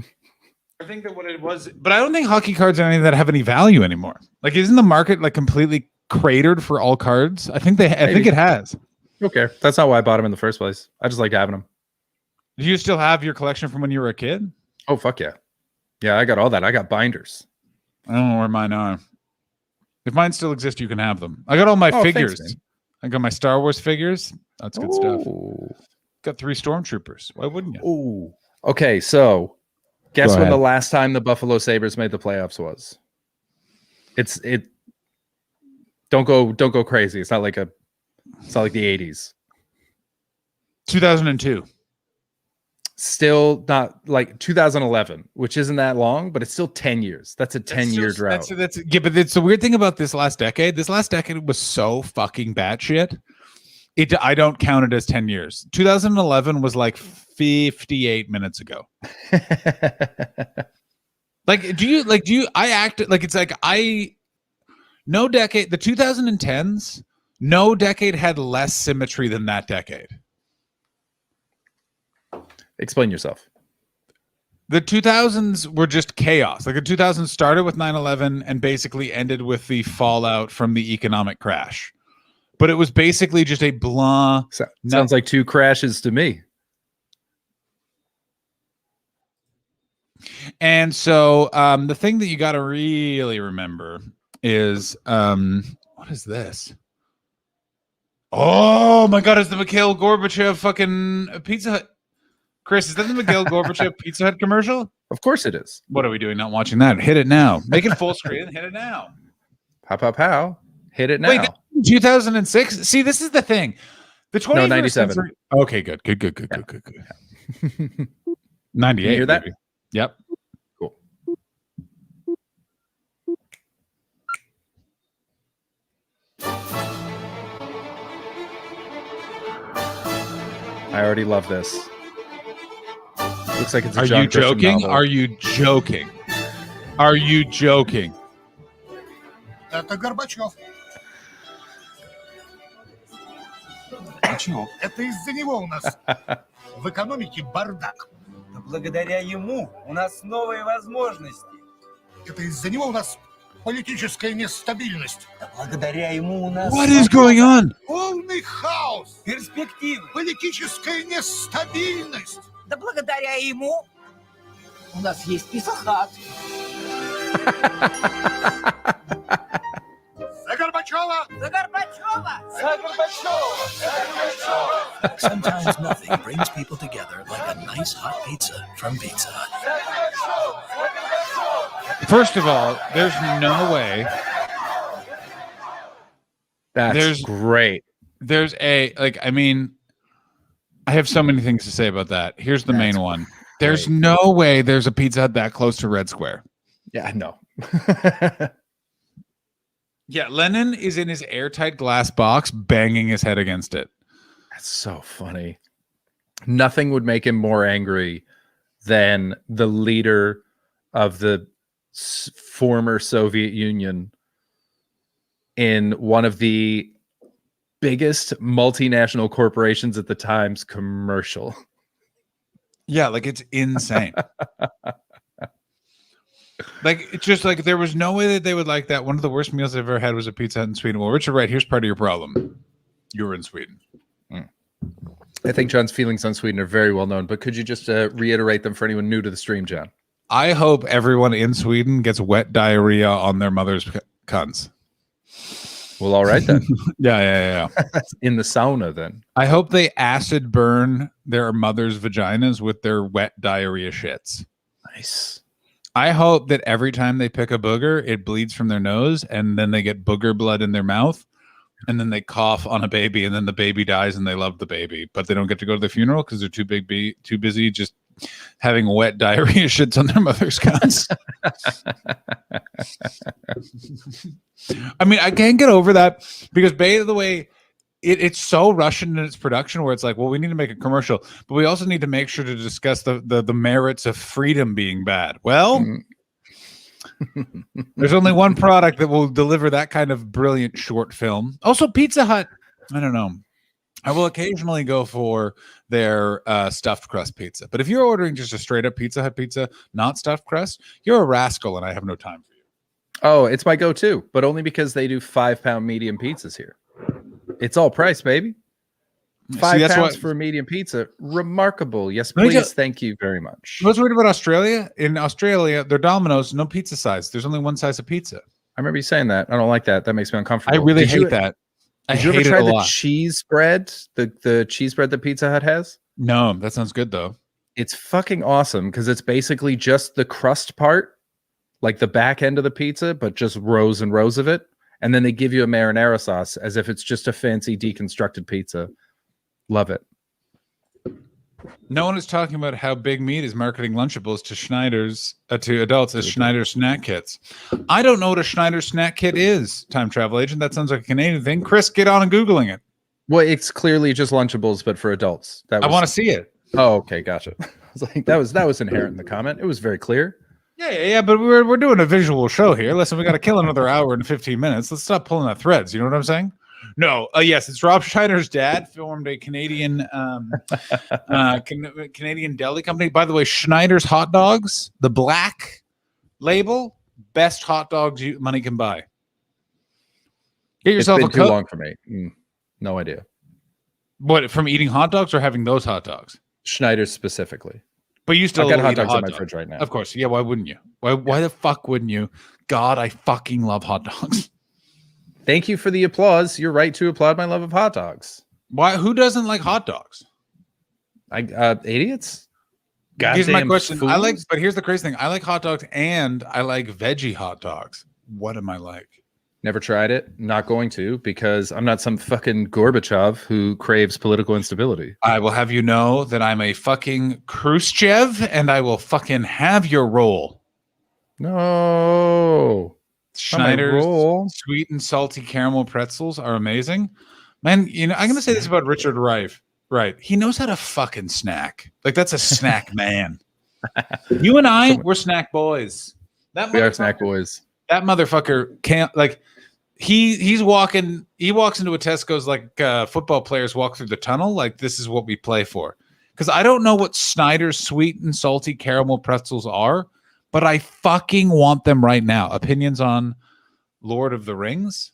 I think that what it was, but I don't think hockey cards are anything that have any value anymore. Like, isn't the market like completely cratered for all cards? I think it has. Okay, that's not why I bought them in the first place. I just liked having them. Do you still have your collection from when you were a kid? Oh fuck yeah, yeah! I got all that. I got binders. I don't know where mine are. If mine still exist, you can have them. I got all my figures. Thanks, I got my Star Wars figures. That's good stuff. Got 3 stormtroopers. Why wouldn't you? Ooh. Okay, so guess when the last time the Buffalo Sabres made the playoffs was? It. Don't go crazy. It's not like the 80s. 2002. Still not like 2011, which isn't that long, but it's still 10 years. That's a 10-year drought. But it's the weird thing about this last decade. This last decade was so fucking batshit. I don't count it as 10 years. 2011 was like 58 minutes ago. No decade, the 2010s, no decade had less symmetry than that decade. Explain yourself. The 2000s were just chaos. Like the 2000s started with 9/11 and basically ended with the fallout from the economic crash. But it was basically just a blah. Sounds like two crashes to me. And so the thing that you got to really remember is what is this? Oh my God! Is the Mikhail Gorbachev fucking Pizza Hut? Chris, is that the Mikhail Gorbachev Pizza Hut commercial? Of course it is. What are we doing? Not watching that? Hit it now. Make it full screen. Hit it now. Pow pow pow! Hit it now. Wait, 2006. See, this is the thing. The 21st 97. century. Okay, good. 98. You hear that? Maybe. Yep. Cool. I already love this. Looks like it's a Are John you Grisham joking? novel. Are you joking? Are you joking? Это Горбачев. Почему? Это из-за него у нас в экономике бардак. Да благодаря ему у нас новые возможности. Это из-за него у нас политическая нестабильность. Да благодаря ему у нас What is going on? Полный хаос. перспективы. Политическая нестабильность. Да благодаря ему у нас есть писахат. За Горбачева! За Горбачева! За Горбачева! За Горбачева! Sometimes nothing brings people together like a nice hot pizza from Pizza Hut. First of all, there's no way. That's great. There's I mean, I have so many things to say about that. Here's the main one. There's no way there's a Pizza Hut that close to Red Square. Yeah, I know. Yeah, Lennon is in his airtight glass box banging his head against it. That's so funny. Nothing would make him more angry than the leader of the former Soviet Union in one of the biggest multinational corporations at the time's commercial. Yeah, like it's insane. Like it's just like there was no way that they would like that. One of the worst meals I've ever had was a Pizza Hut in Sweden. Well, Richard, right, here's part of your problem. You were in Sweden. I think John's feelings on Sweden are very well known, but could you just reiterate them for anyone new to the stream, John? I hope everyone in Sweden gets wet diarrhea on their mother's cunts. Well, all right then. Yeah. In the sauna then. I hope they acid burn their mother's vaginas with their wet diarrhea shits. Nice. I hope that every time they pick a booger, it bleeds from their nose, and then they get booger blood in their mouth, and then they cough on a baby, and then the baby dies, and they love the baby, but they don't get to go to the funeral because they're too busy just having wet diarrhea shits on their mother's cunts. I mean, I can't get over that because, by the way, it's so Russian in its production where it's like, well, we need to make a commercial, but we also need to make sure to discuss the merits of freedom being bad. Well, there's only one product that will deliver that kind of brilliant short film. Also, Pizza Hut. I don't know. I will occasionally go for their stuffed crust pizza. But if you're ordering just a straight up Pizza Hut pizza, not stuffed crust, you're a rascal and I have no time for you. Oh, it's my go-to, but only because they do 5-pound medium pizzas here. It's all price, baby. 5 pounds for a medium pizza. Remarkable. Yes, please. Thank you very much. What's weird about Australia? In Australia, their Domino's, no pizza size. There's only one size of pizza. I remember you saying that. I don't like that. That makes me uncomfortable. I really hate that. Did you ever try the cheese bread? The cheese bread that Pizza Hut has? No, that sounds good though. It's fucking awesome because it's basically just the crust part, like the back end of the pizza, but just rows and rows of it. And then they give you a marinara sauce as if it's just a fancy deconstructed pizza. Love it. No one is talking about how Big Meat is marketing Lunchables to Schneider's to adults as Schneider snack kits. I don't know what a Schneider snack kit is. Time travel agent. That sounds like a Canadian thing. Chris, get on and Googling it. Well, it's clearly just Lunchables, but for adults. I want to see it. Oh, okay, gotcha. I was like, that was inherent in the comment. It was very clear. Yeah, but we're doing a visual show here. Listen, we got to kill another hour and 15 minutes. Let's stop pulling at threads. You know what I'm saying? No. Yes, it's Rob Schneider's dad formed a Canadian Canadian deli company. By the way, Schneider's hot dogs, the black label, best hot dogs money can buy. Get yourself It's been a too long for me. No idea. What, from eating hot dogs or having those hot dogs? Schneider's specifically. But you still I've got hot eat a dogs in my dog. fridge right now. Of course. Yeah, why wouldn't you? Why the fuck wouldn't you? God, I fucking love hot dogs. Thank you for the applause. You're right to applaud my love of hot dogs. Why? Who doesn't like hot dogs? Idiots. Here's my Goddamn question. fools. But here's the crazy thing. I like hot dogs and I like veggie hot dogs. What am I like? Never tried it. Not going to, because I'm not some fucking Gorbachev who craves political instability. I will have you know that I'm a fucking Khrushchev and I will fucking have your roll. No. Schneider's roll. sweet and salty caramel pretzels are amazing. Man, you know, I'm going to say this about Richard Reif. Right. He knows how to fucking snack. Like, that's a snack man. You and I, we're snack boys. We are snack boys. That motherfucker can't, like, he walks into a Tesco's like football players walk through the tunnel. Like, this is what we play for. Because I don't know what Schneider's sweet and salty caramel pretzels are, but I fucking want them right now. Opinions on Lord of the Rings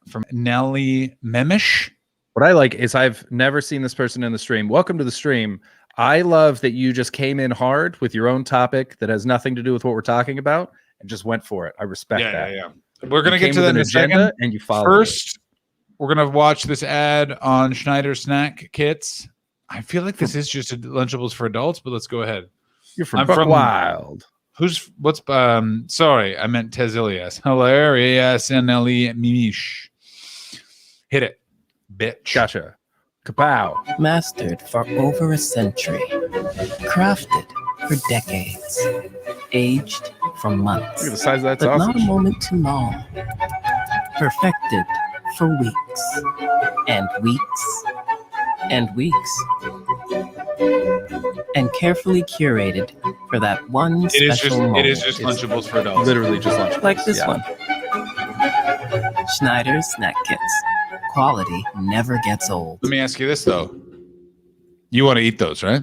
from Nelly Memish. What I like is I've never seen this person in the stream. Welcome to the stream. I love that you just came in hard with your own topic that has nothing to do with what we're talking about and just went for it. I respect that. Yeah. We're going to get to that in a second. And you follow First, we're going to watch this ad on Schneider snack kits. I feel like this is just Lunchables for adults, but let's go ahead. You're from Buck Wild. Sorry, I meant Tezilias. Hilarious NLE Mish. Hit it, bitch. Gotcha. Kapow. Mastered for over a century. Crafted for decades. Aged for months. Look at the size of that but sausage. not a moment too long. Perfected for weeks. And weeks. And weeks. And carefully curated for that one special moment. It is just Lunchables for adults. Literally just Lunchables. Like this one. Schneider's Snack Kits. Quality never gets old. Let me ask you this, though. You want to eat those, right?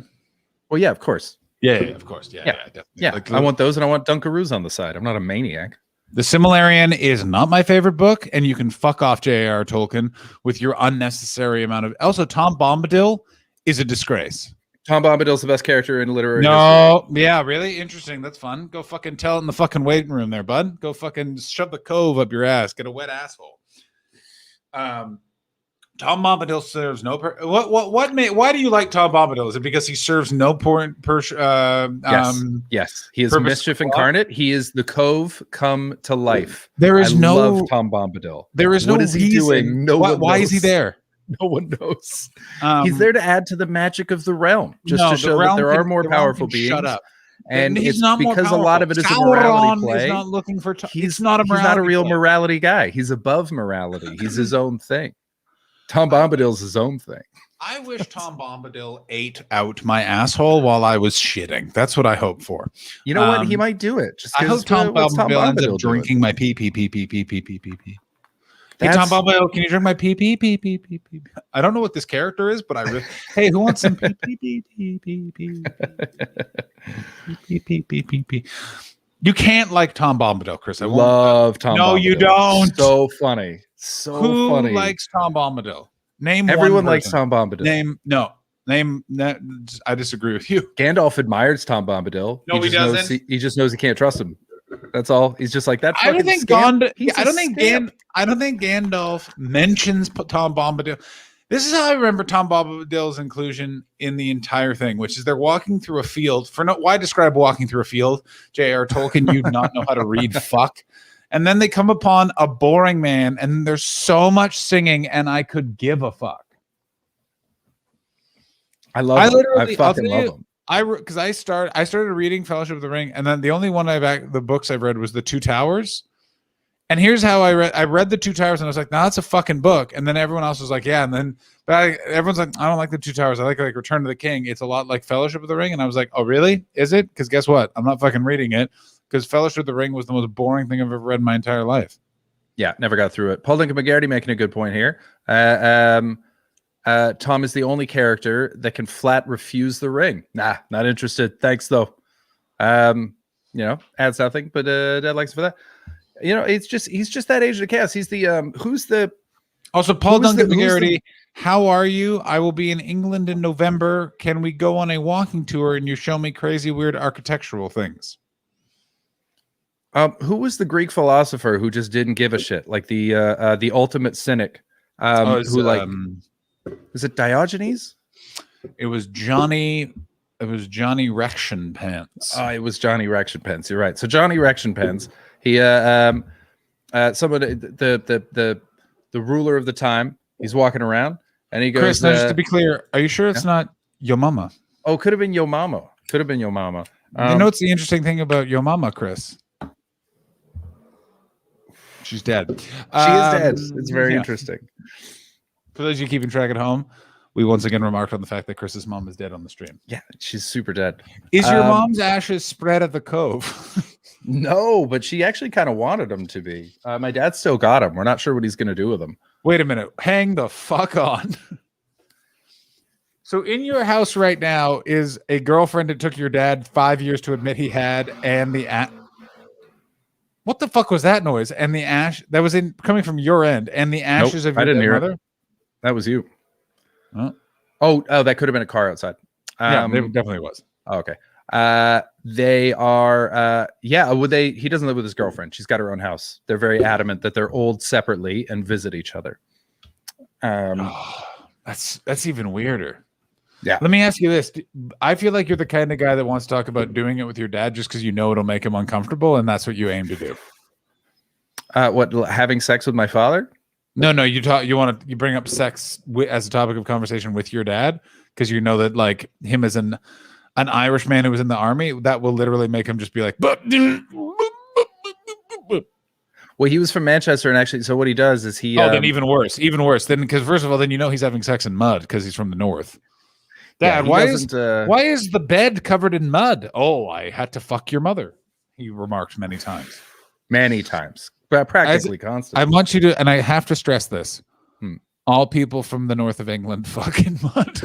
Well, yeah, of course. Yeah, of course. Yeah, definitely. Yeah, Like, I want those and I want Dunkaroos on the side. I'm not a maniac. The Silmarillion is not my favorite book, and you can fuck off J.R.R. Tolkien with your unnecessary amount of... Also, Tom Bombadil is a disgrace. Tom Bombadil's the best character in literary history. Yeah, really? Interesting. That's fun. Go fucking tell it in the fucking waiting room there, bud. Go fucking shove the cove up your ass. Get a wet asshole. Tom Bombadil serves no... Why do you like Tom Bombadil? Is it because he serves no yes. He is mischief incarnate. He is the cove come to life. I love Tom Bombadil. There is what is he doing? Why is he there? No one knows. He's there to add to the magic of the realm, to show that there are more powerful beings. Shut up. And he's it's not because a lot of it is Sauron a morality play. Is not looking for he's not a real morality guy. He's above morality. He's his own thing. Tom Bombadil's his own thing. I wish Tom Bombadil ate out my asshole while I was shitting. That's what I hope for. You know what? He might do it. Just I hope Tom Bombadil ends up drinking my pee. Hey, Tom Bombadil, can you drink my pee? I don't know what this character is, but I really... Hey, who wants some pee? You can't like Tom Bombadil, Chris. I love Tom Bombadil. No, you don't. So funny. So who funny. Who likes Tom Bombadil? Name Everyone one likes Tom Bombadil. Name. I disagree with you. Gandalf admires Tom Bombadil. No, he doesn't. He just knows he can't trust him. That's all. He's just like that. I don't think Gandalf mentions Tom Bombadil. This is how I remember Tom Bombadil's inclusion in the entire thing, which is they're walking through a field. Why describe walking through a field? J.R. Tolkien, you do not know how to read. Fuck. And then they come upon a boring man, and there's so much singing, and I could give a fuck. I fucking love him. Because I started reading Fellowship of the Ring, and then the only one the books I've read was The Two Towers. And here's how I read The Two Towers, and I was like, "No, that's a fucking book." And then everyone else was like, "Yeah." And then everyone's like, "I don't like The Two Towers. I like Return of the King. It's a lot like Fellowship of the Ring." And I was like, "Oh, really? Is it?" Because guess what? I'm not fucking reading it because Fellowship of the Ring was the most boring thing I've ever read in my entire life. Yeah, never got through it. Paul Lincoln McGarity making a good point here. Tom is the only character that can flat refuse the ring. Nah, not interested. Thanks though. Adds nothing, but Dad likes it for that. It's just he's just that age of the cast. He's the who's the also Paul Duncan McGarity. How are you? I will be in England in November. Can we go on a walking tour and you show me crazy, weird architectural things? Who was the Greek philosopher who just didn't give a shit? Like the ultimate cynic. Is it Diogenes? It was Johnny. It was Johnny Rection Pants. Oh, it was Johnny Rection Pants. You're right. So Johnny Rection Pants. He somebody the ruler of the time. He's walking around and he goes. Chris, now just to be clear, are you sure it's not Yo Mama? Oh, could have been Yo Mama. Could have been Yo Mama. You know what's the interesting thing about Yo Mama, Chris? She's dead. She is dead. It's very interesting. For those of you keeping track at home, we once again remarked on the fact that Chris's mom is dead on the stream. Yeah, she's super dead. Is your mom's ashes spread at the cove? No, but she actually kind of wanted them to be. My dad still got them. We're not sure what he's going to do with them. Wait a minute. Hang the fuck on. So in your house right now is a girlfriend that took your dad 5 years to admit he had, and the what the fuck was that noise? And the ash that was coming from your end, and the ashes of your I didn't hear mother? it. That was you. Huh? Oh, that could have been a car outside. Yeah, it definitely was. Okay. They are he doesn't live with his girlfriend. She's got her own house. They're very adamant that they're old separately and visit each other. That's even weirder. Yeah. Let me ask you this. I feel like you're the kind of guy that wants to talk about doing it with your dad just because you know it'll make him uncomfortable, and that's what you aim to do. What, having sex with my father? No, you bring up sex as a topic of conversation with your dad because you know that like him as an Irish man who was in the army, that will literally make him just be like, well, he was from Manchester, and actually, so what he does is he. Then even worse. Then because first of all, then you know he's having sex in mud because he's from the north. Dad, why is the bed covered in mud? Oh, I had to fuck your mother. He remarked many times. Many times. But practically constantly. I want you to, and I have to stress this. All people from the north of England fucking mud.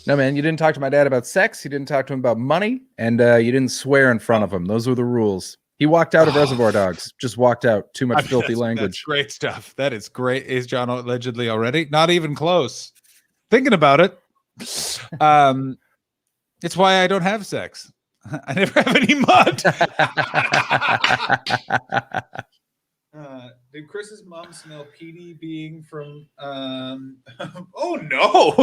No, man, you didn't talk to my dad about sex. You didn't talk to him about money. And you didn't swear in front of him. Those were the rules. He walked out of Reservoir Dogs. Just walked out. Too much filthy language. That's great stuff. That is great. Is John allegedly already? Not even close. Thinking about it. It's why I don't have sex. I never have any mud. Did Chris's mom smell Petey being from oh no.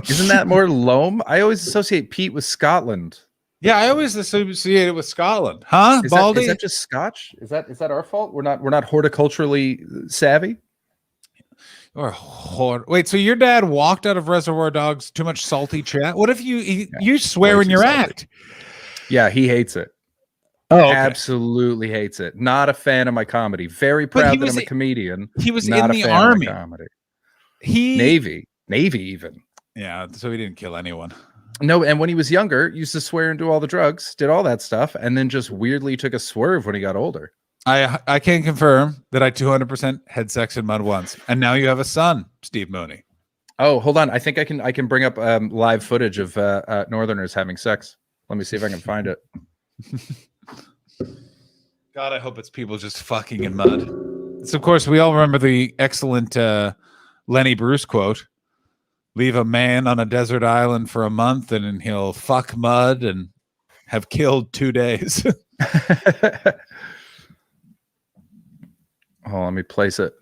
Isn't that more loam? I always associate Pete with Scotland. Yeah, I always associate it with Scotland. Huh? Baldy? Is that just Scotch? Is that our fault? We're not horticulturally savvy? Wait, so your dad walked out of Reservoir Dogs too much salty chat? What if you swear in your act? Yeah, he hates it. Oh, okay. Absolutely hates it. Not a fan of my comedy. Very proud that I'm a comedian. He was not in the army. Comedy. Navy even. Yeah, so he didn't kill anyone. No, and when he was younger, used to swear and do all the drugs, did all that stuff, and then just weirdly took a swerve when he got older. I can confirm that I 200% had sex in mud once, and now you have a son, Steve Mooney. Oh, hold on. I think I can bring up live footage of Northerners having sex. Let me see if I can find it. God, I hope it's people just fucking in mud. So, of course, we all remember the excellent Lenny Bruce quote. Leave a man on a desert island for a month and he'll fuck mud and have killed 2 days. Oh, let me place it.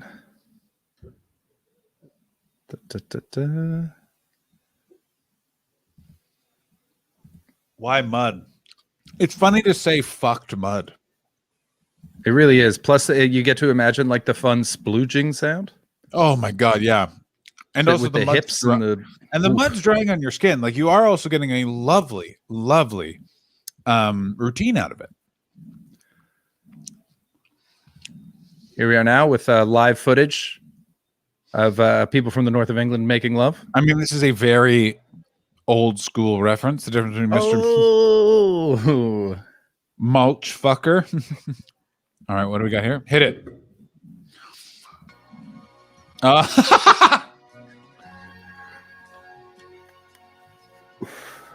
Why mud? It's funny to say fucked mud. It really is. Plus, you get to imagine like the fun splooging sound. Oh my God, yeah. And also with the hips and the mud's drying on your skin. Like you are also getting a lovely routine out of it. Here we are now with live footage of people from the north of England making love. I mean, this is a very old school reference. The difference between Mr. Oh, mulch fucker. All right, what do we got here? Hit it.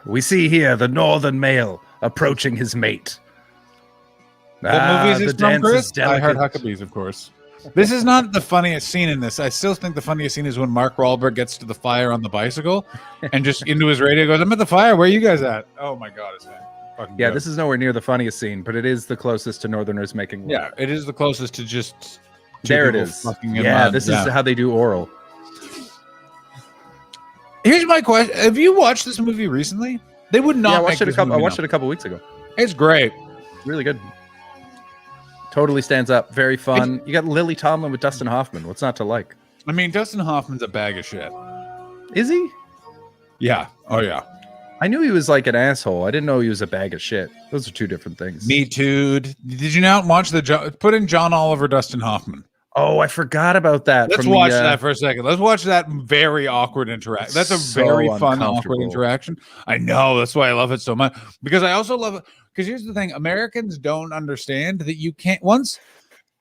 we see here the northern male approaching his mate. What movie is this the from, dance Chris? is I heard delicate. Huckabees, of course. This is not the funniest scene in this. I still think the funniest scene is when Mark Wahlberg gets to the fire on the bicycle and just into his radio goes, "I'm at the fire. Where are you guys at?" Oh my god, it's fucking Yeah, good. this is nowhere near the funniest scene, but it is the closest to Northerners making love. Yeah, it is the closest to just two There it people is. fucking in Yeah, mud. this is how they do oral. Here's my question: have you watched this movie recently? They would not. Yeah, I make watched it this I movie watched now. it a couple weeks ago. It's great. Really good. Totally stands up. Very fun. You got Lily Tomlin with Dustin Hoffman. What's not to like? I mean, Dustin Hoffman's a bag of shit. Is he? Yeah. Oh yeah. I knew he was like an asshole. I didn't know he was a bag of shit. Those are two different things. Me too. Did you not watch put in John Oliver, Dustin Hoffman? Oh, I forgot about that. Let's from watch the, that for a second. Let's watch that very awkward interaction. That's a So very fun, awkward uncomfortable. interaction. I know. That's why I love it so much. Because I also love it. Because here's the thing: Americans don't understand that you can't once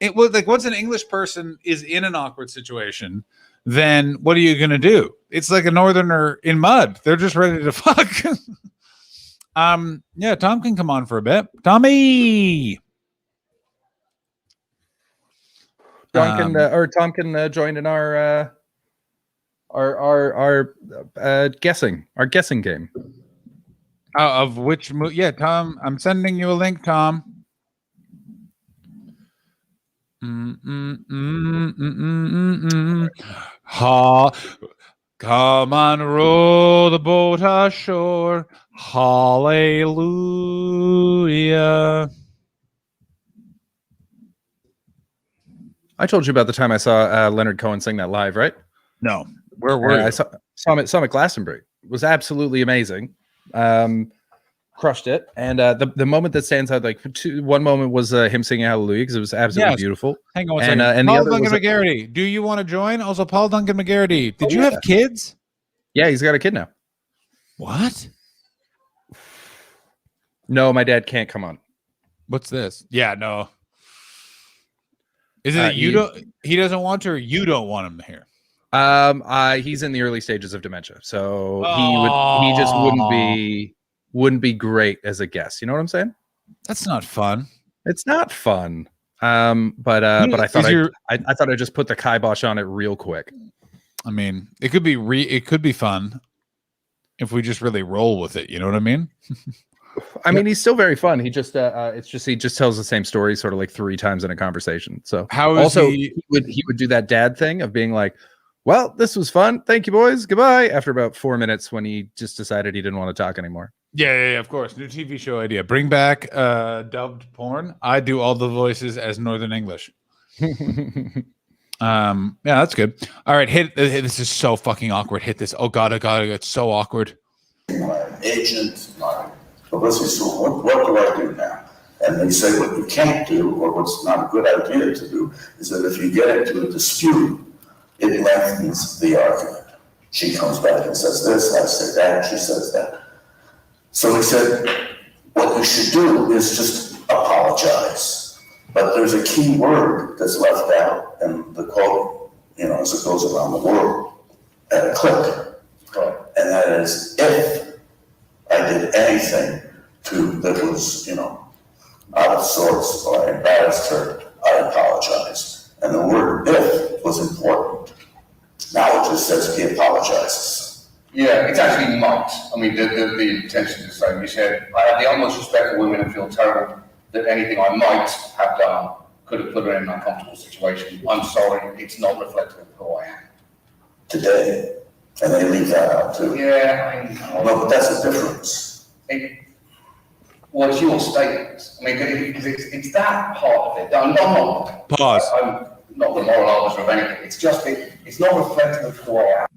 an English person is in an awkward situation, then what are you gonna do? It's like a northerner in mud. They're just ready to fuck. Yeah, Tom can come on for a bit. Tommy. Tom can join in our guessing game. Of which movie? Yeah, Tom. I'm sending you a link, Tom. Ha! Come on, row the boat ashore. Hallelujah. I told you about the time I saw Leonard Cohen sing that live, right? No, where were you? I saw him at Glastonbury. It was absolutely amazing. Crushed it. And the moment that stands out, one moment was him singing Hallelujah because it was absolutely beautiful. Hang on one And, second. and the Paul other Duncan was McGarity. Do you want to join? Also, Paul Duncan McGarity. Did you yeah. have kids? Yeah, he's got a kid now. What? No, my dad can't come on. What's this? Yeah, no. Is it that he doesn't want to, or you don't want him here? He's in the early stages of dementia, so he just wouldn't be great as a guest. You know what I'm saying? That's not fun. It's not fun. But I thought I thought I'd just put the kibosh on it real quick. I mean, it could be fun if we just really roll with it. You know what I mean? I mean, he's still very fun. He just he just tells the same story sort of like 3 times in a conversation. So he would do that dad thing of being like, "Well, this was fun. Thank you, boys. Goodbye." After about 4 minutes, when he just decided he didn't want to talk anymore. Yeah, of course. New TV show idea. Bring back dubbed porn. I do all the voices as Northern English. Yeah, that's good. All right, hit. This is so fucking awkward. Hit this. Oh god, it's so awkward. My agent, my publicity, so what do I do now? And they say what you can't do, or what's not a good idea to do, is that if you get into a dispute, it lengthens the argument. She comes back and says this, I say that, she says that. So he said, what you should do is just apologize. But there's a key word that's left out in the quote, as it goes around the world, at a click. And that is, if I did anything that was, out of sorts or I embarrassed her, I apologize. And the word if was important. Now it just says he apologizes. Yeah, it's actually might. I mean, the intention is the same. You said, I have the utmost respect for women and feel terrible that anything I might have done could have put her in an uncomfortable situation. I'm sorry, it's not reflective of who I am. Today. And they leave that out too. Yeah, I know. No, but that's the difference. It's your statement. I mean, because it's that part of it. I'm not. Pause. I'm not the moral arbiter of anything. It's just it's not reflective of who I am.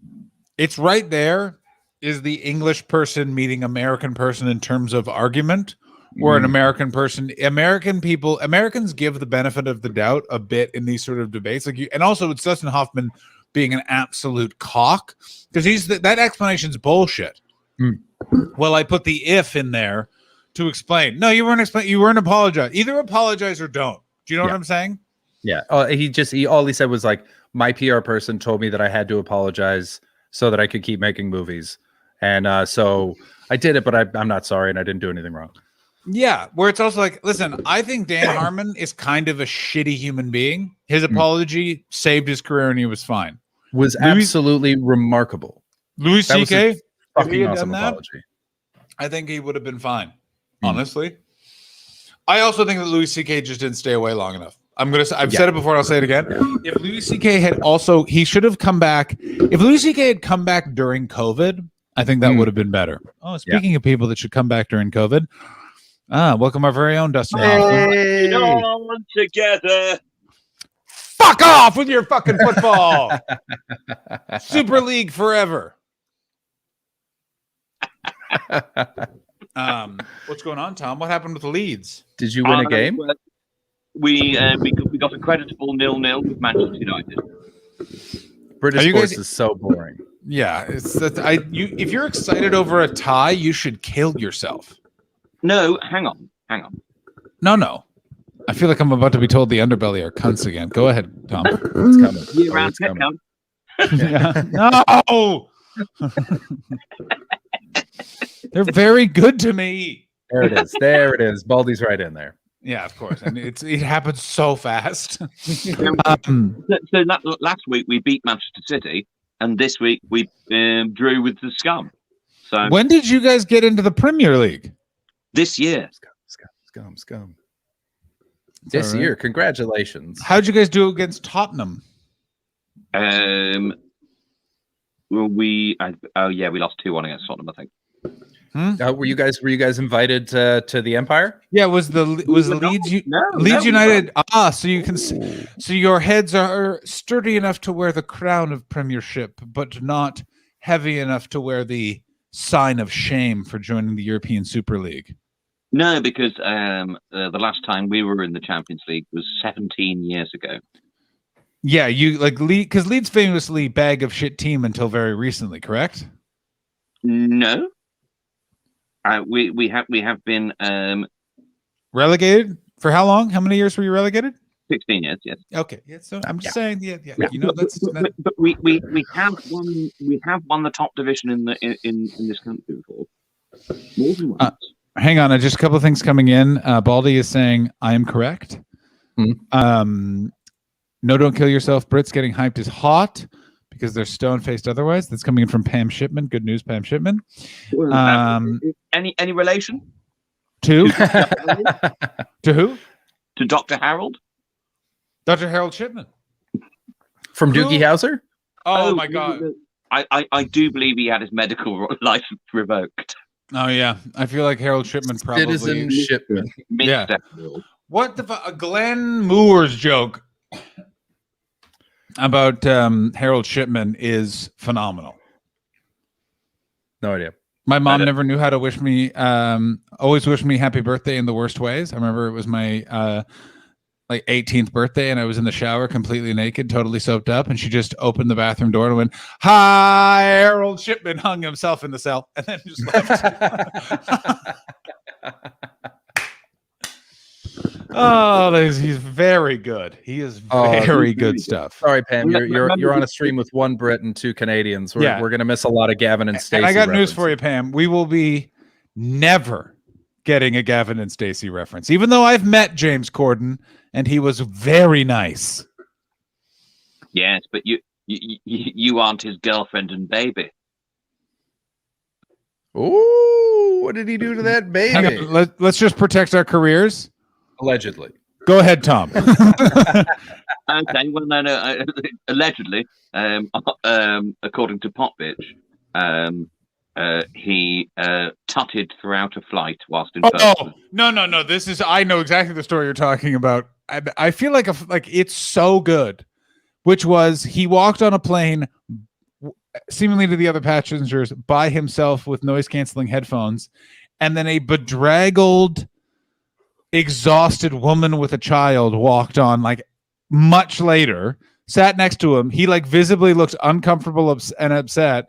It's right there. Is the English person meeting American person in terms of argument, or an American person? Americans give the benefit of the doubt a bit in these sort of debates. And also it's Dustin Hoffman being an absolute cock, because that explanation's bullshit. Well, I put the if in there to explain. No, you weren't explaining. You weren't apologize. Either apologize or don't. Do you know what I'm saying? Yeah. All he said was like, my PR person told me that I had to apologize so that I could keep making movies. And so I did it, but I'm not sorry and I didn't do anything wrong. Yeah, where it's also like, listen, I think Dan Harmon is kind of a shitty human being. His apology saved his career and he was fine. Was absolutely remarkable. Louis C.K. Fucking awesome apology. I think he would have been fine, honestly. I also think that Louis C.K. just didn't stay away long enough. I've said it before and I'll say it again. If Louis C.K. he should have come back. If Louis C.K. had come back during COVID, I think that would have been better. Oh, speaking of people that should come back during COVID, welcome our very own Dustin Hoffman. All together. Fuck off with your fucking football. Super League forever. What's going on, Tom? What happened with the Leeds? Did you win a game? We got a creditable 0-0 with Manchester United. British sports is so boring. Yeah, if you're excited over a tie, you should kill yourself. No, hang on. No. I feel like I'm about to be told the underbelly are cunts again. Go ahead, Tom. It's coming. Year-round pet count. No. They're very good to me. There it is. Baldy's right in there. Yeah, of course. And it happens so fast. So last week we beat Manchester City, and this week we drew with the scum. So when did you guys get into the Premier League? This year. Scum. This year, congratulations. How'd you guys do against Tottenham? Well, we lost 2-1 against Tottenham, I think. Were you guys invited to the Empire? Yeah, was Leeds United? So you can so your heads are sturdy enough to wear the crown of Premiership, but not heavy enough to wear the sign of shame for joining the European Super League. No, because the last time we were in the Champions League was 17 years ago. Yeah, because Leeds famously bag of shit team until very recently, correct? No. We have been relegated for how long? How many years were you relegated? 16 years. Yes. Okay. Yeah. So I'm just saying. Yeah. You know, but we have won the top division in this country before. More than once. Hang on, just a couple of things coming in. Baldy is saying I am correct. No, don't kill yourself. Brits getting hyped is hot because they're stone-faced otherwise. That's coming in from Pam Shipman. Good news, Pam Shipman. Any relation? To who? To Dr. Harold? Dr. Harold Shipman. From Doogie Howser? Oh my God. I do believe he had his medical license revoked. Oh yeah, I feel like Harold Shipman probably. Citizen Shipman. Yeah. What the fuck? Glenn Moore's joke about Harold Shipman is phenomenal. No idea. My mom never knew how to wish me. Always wished me happy birthday in the worst ways. I remember it was my 18th birthday, and I was in the shower completely naked, totally soaped up, and she just opened the bathroom door and went, "Hi, Harold Shipman," hung himself in the cell, and then just left. He's very good. He is very good stuff. Sorry, Pam, you're on a stream with one Brit and two Canadians. We're gonna miss a lot of Gavin and Stacey. And I got news for you, Pam. We will be never getting a Gavin and Stacey reference, even though I've met James Corden and he was very nice. Yes, but you aren't his girlfriend and baby. Ooh, what did he do to that baby? Let's just protect our careers. Allegedly. Go ahead, Tom. Okay, well, no, allegedly, according to Popbitch, he tutted throughout a flight whilst in person. No. I know exactly the story you're talking about. I feel like it's so good, which was he walked on a plane seemingly to the other passengers by himself with noise-canceling headphones, and then a bedraggled, exhausted woman with a child walked on much later, sat next to him. He visibly looked uncomfortable and upset,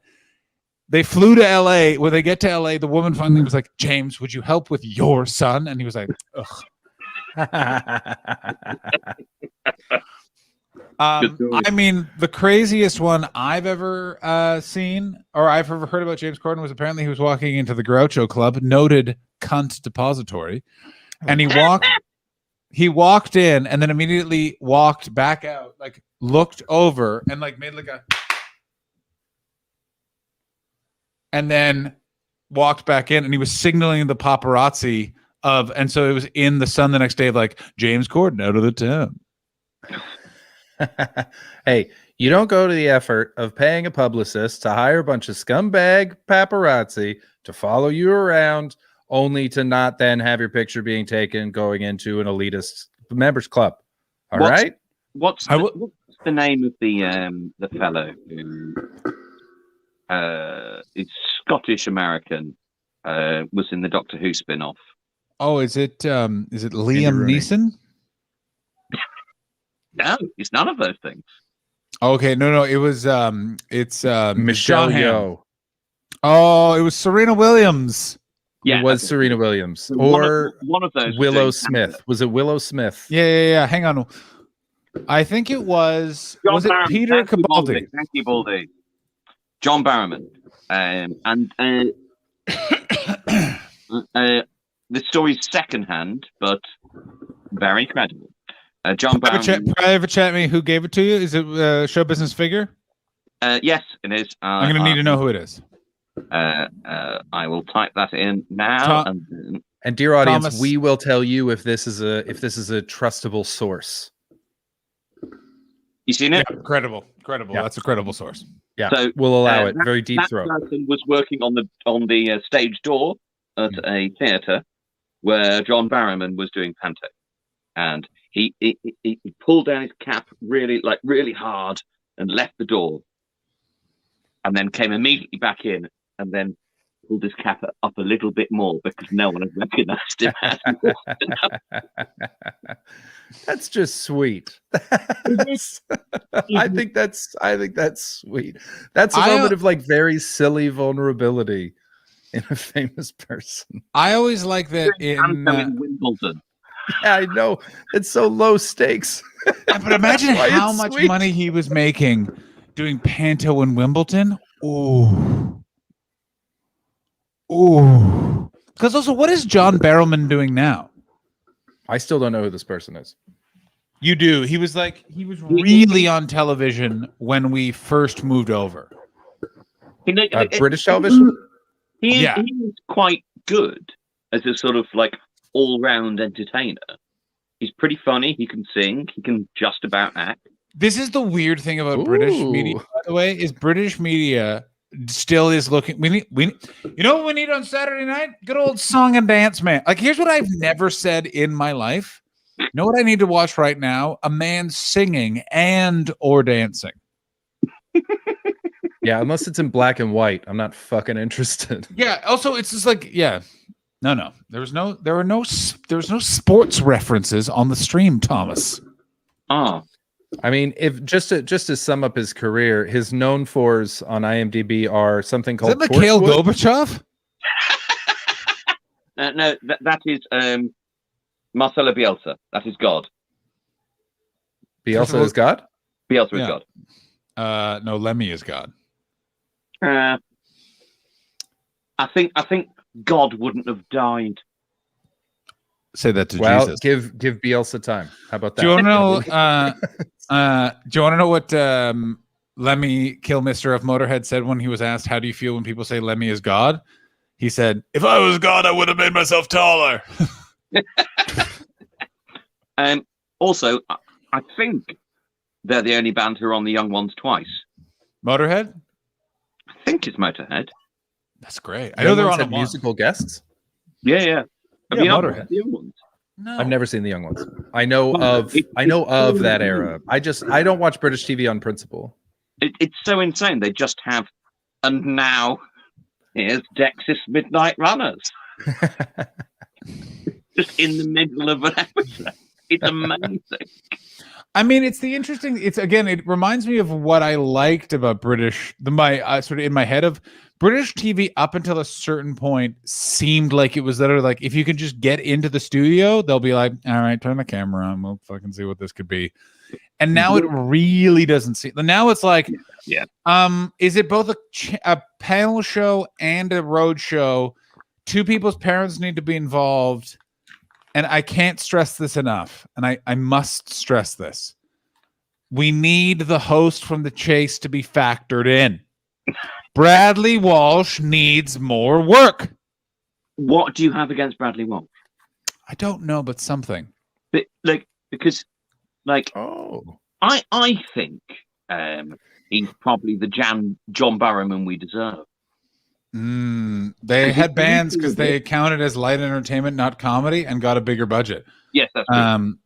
They flew to LA. When they get to LA, the woman finally was like, James, would you help with your son? And he was like, ugh. I mean, the craziest one I've ever seen or I've ever heard about James Corden was apparently he was walking into the Groucho Club, noted cunt depository, and he walked in and then immediately walked back out, like looked over and like made like a, and then walked back in, and he was signaling the paparazzi of, and so it was in the Sun the next day of like James Corden out of the town. Hey, you don't go to the effort of paying a publicist to hire a bunch of scumbag paparazzi to follow you around, only to not then have your picture being taken going into an elitist members club. All right. What's the name of the fellow who is Scottish American, was in the Doctor Who spin-off? Oh, is it Liam Neeson? No, it's none of those things. Okay, no, it was it's Michelle Yeoh. Oh, it was Serena Williams. Yeah, it was Serena Williams, or one of those. Willow Smith. Was it Willow Smith? Yeah. Hang on, I think it was. John was it Barrowman. Peter Capaldi? Thank you, Baldy. John Barrowman, and the story's secondhand, but very credible. John Barrowman. Private chat me. Who gave it to you? Is it show business figure? Yes, it is. I'm going to need to know who it is. I will type that in now. And dear audience, Thomas, we will tell you if this is a trustable source. You seen it? Yeah, credible. Yeah. That's a credible source. Yeah, so, we'll allow it. Very deep throat. That person was working on the stage door at a theatre where John Barrowman was doing panto, and he pulled down his cap really hard and left the door, and then came immediately back in and then pulled his cap up a little bit more because no one had recognized him. That's just sweet. I think that's sweet. That's a moment of like very silly vulnerability in a famous person. I always like that in Wimbledon. Yeah, I know. It's so low stakes. But imagine how much money he was making doing panto in Wimbledon. Ooh. Because also, what is John Barrowman doing now? I still don't know who this person is. You do. He was really on television when we first moved over. British television? He's quite good as a sort of like all-round entertainer. He's pretty funny. He can sing. He can just about act. This is the weird thing about British media, by the way, is British media still is looking. You know what we need on Saturday night? Good old song and dance, man. Like, here's what I've never said in my life. You know what I need to watch right now? A man singing and or dancing. Yeah, unless it's in black and white, I'm not fucking interested. Yeah. Also, it's just like, yeah. No. There was no sports references on the stream, Thomas. Oh. I mean, if just to sum up his career, his known fors on IMDb are something called. Is that Mikhail Gorbachev? No, that is Marcelo Bielsa. That is God. Bielsa is God? Bielsa is God. No, Lemmy is God. I think God wouldn't have died. Say that to Jesus. Jesus. Give Bielsa time. How about that? Do you want to know what Lemmy Kilmister of Motorhead said when he was asked, "How do you feel when people say Lemmy is God?" He said, "If I was God, I would have made myself taller." Also, I think they're the only band who are on the Young Ones twice. Motorhead? I think it's Motorhead. That's great. I know they're on a musical guests. Yeah. Motorhead. The Young Ones? No. I've never seen the Young Ones. I know of that era. I don't watch British TV on principle. It's so insane. They just have, and now here's Dexys Midnight Runners. Just in the middle of an episode. It's amazing. I mean, it's again, it reminds me of what I liked about British, sort of in my head of British TV up until a certain point seemed like it was literally like, if you can just get into the studio, they'll be like, all right, turn the camera on. We'll fucking see what this could be. And now it really doesn't seem, now it's like, is it both a panel show and a road show? Two people's parents need to be involved. And I can't stress this enough. And I must stress this. We need the host from The Chase to be factored in. Bradley Walsh needs more work. What do you have against Bradley Walsh? I don't know, but something. But I think he's probably the John Barrowman we deserve. They had bands because they counted as light entertainment, not comedy, and got a bigger budget. Yes, that's true.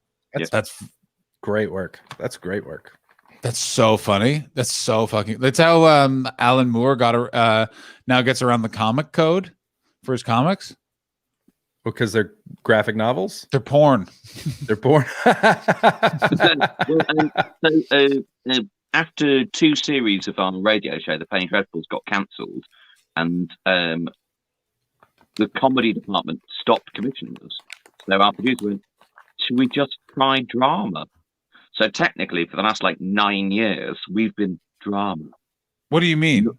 That's great work. That's great work. That's so funny. That's so fucking. That's how Alan Moore now gets around the comic code for his comics. Because they're graphic novels. They're porn. They're porn. After 2 series of our radio show, The Penny Dreadfuls got cancelled, and the comedy department stopped commissioning us. So our producer went, should we just try drama? So technically, for the last 9 years, we've been drama. What do you mean?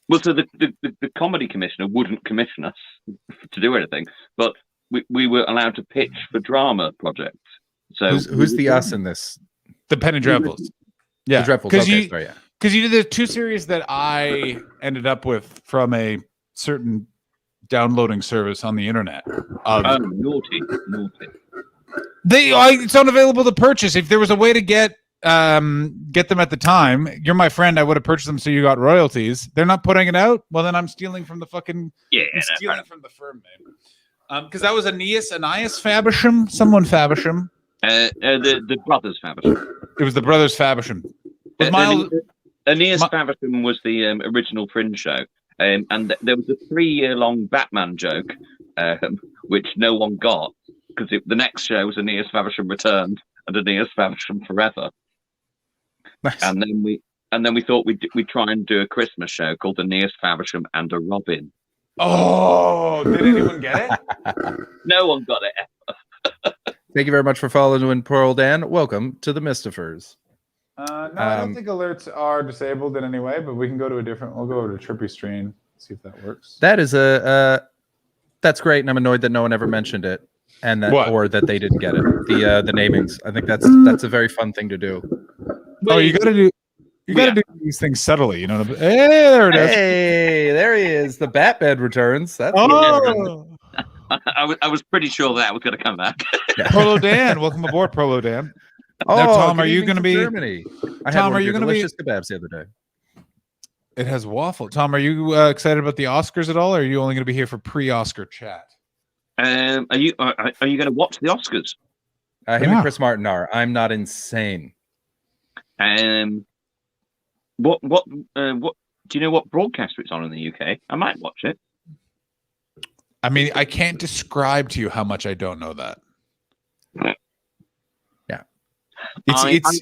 Well, so the comedy commissioner wouldn't commission us to do anything, but we were allowed to pitch for drama projects. So who's the us in this? The Penny Dreadfuls. Yeah, the Dreadfuls. Okay, because you did the 2 series that I ended up with from a certain downloading service on the internet. Naughty. It's unavailable to purchase. If there was a way to get them at the time, you're my friend, I would have purchased them so you got royalties. They're not putting it out. Well, then I'm stealing from the fucking stealing from the firm name. Because that was Aeneas Faversham, someone Faversham. The brothers Faversham. It was the brothers Faversham. Aeneas Faversham was the original Fringe show, and there was a 3-year-long Batman joke, which no one got because the next show was Aeneas Faversham Returned and Aeneas Faversham Forever. Nice. And then we thought we'd try and do a Christmas show called Aeneas Faversham and a Robin. Oh, did anyone get it? No one got it. Thank you very much for following Pearl Dan. Welcome to the Mystifers. No, I don't think alerts are disabled in any way, but we can go to we'll go over to Trippy Stream, see if that works. That is that's great, and I'm annoyed that no one ever mentioned it, and or that they didn't get it. The namings. I think that's a very fun thing to do. Oh, you gotta do these things subtly, you know. Hey, there it is. Hey, there he is. The Batman returns. That's I was pretty sure that was going to come back. Prolo Dan, welcome aboard, Prolo Dan. Oh, now, Tom, are you going to be Germany? Tom, are you going to be delicious kebabs the other day? It has waffle. Tom, are you excited about the Oscars at all, or are you only going to be here for pre-Oscar chat? Are you going to watch the Oscars? Him and Chris Martin are. I'm not insane. What do you know? What broadcaster it's on in the UK? I might watch it. I mean, I can't describe to you how much I don't know that. Yeah,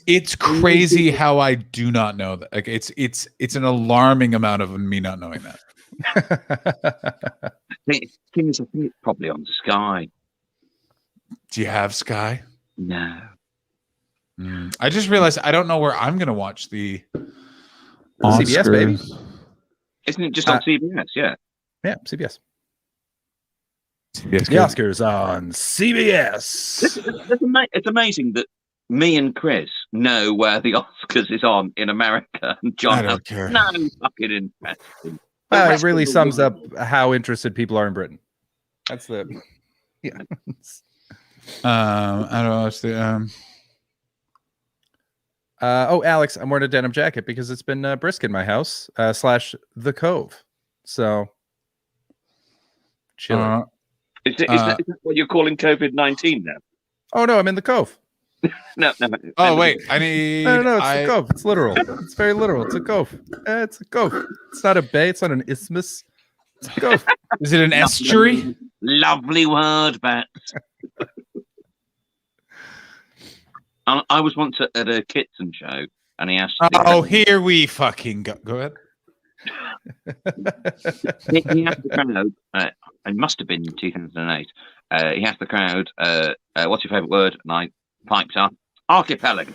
it's crazy how I do not know that. Like it's an alarming amount of me not knowing that. I think it's probably on Sky. Do you have Sky? No. I just realized I don't know where I'm going to watch the Oscars. CBS, baby. Isn't it just on CBS? Yeah. Yeah, CBS. CBS the Oscars on CBS. It's amazing that me and Chris know where the Oscars is on in America, and John has no fucking interest. It really sums up how interested people are in Britain. That's the I don't know. It's the Alex, I'm wearing a denim jacket because it's been brisk in my house / the Cove. So chilling. Is that what you're calling COVID-19 now? Oh no, I'm in the Cove. No. Oh wait, I need. No, it's the Cove. It's literal. It's very literal. It's a Cove. It's a Cove. It's not a bay. It's not an isthmus. It's a Cove. Is it an estuary? Lovely word, Betts. I was once at a Kitson show, and he asked. Oh, here we fucking go. Go ahead. He asked the crowd. It must have been 2008. He asked the crowd, "What's your favourite word?" And I piped up, "Archipelago."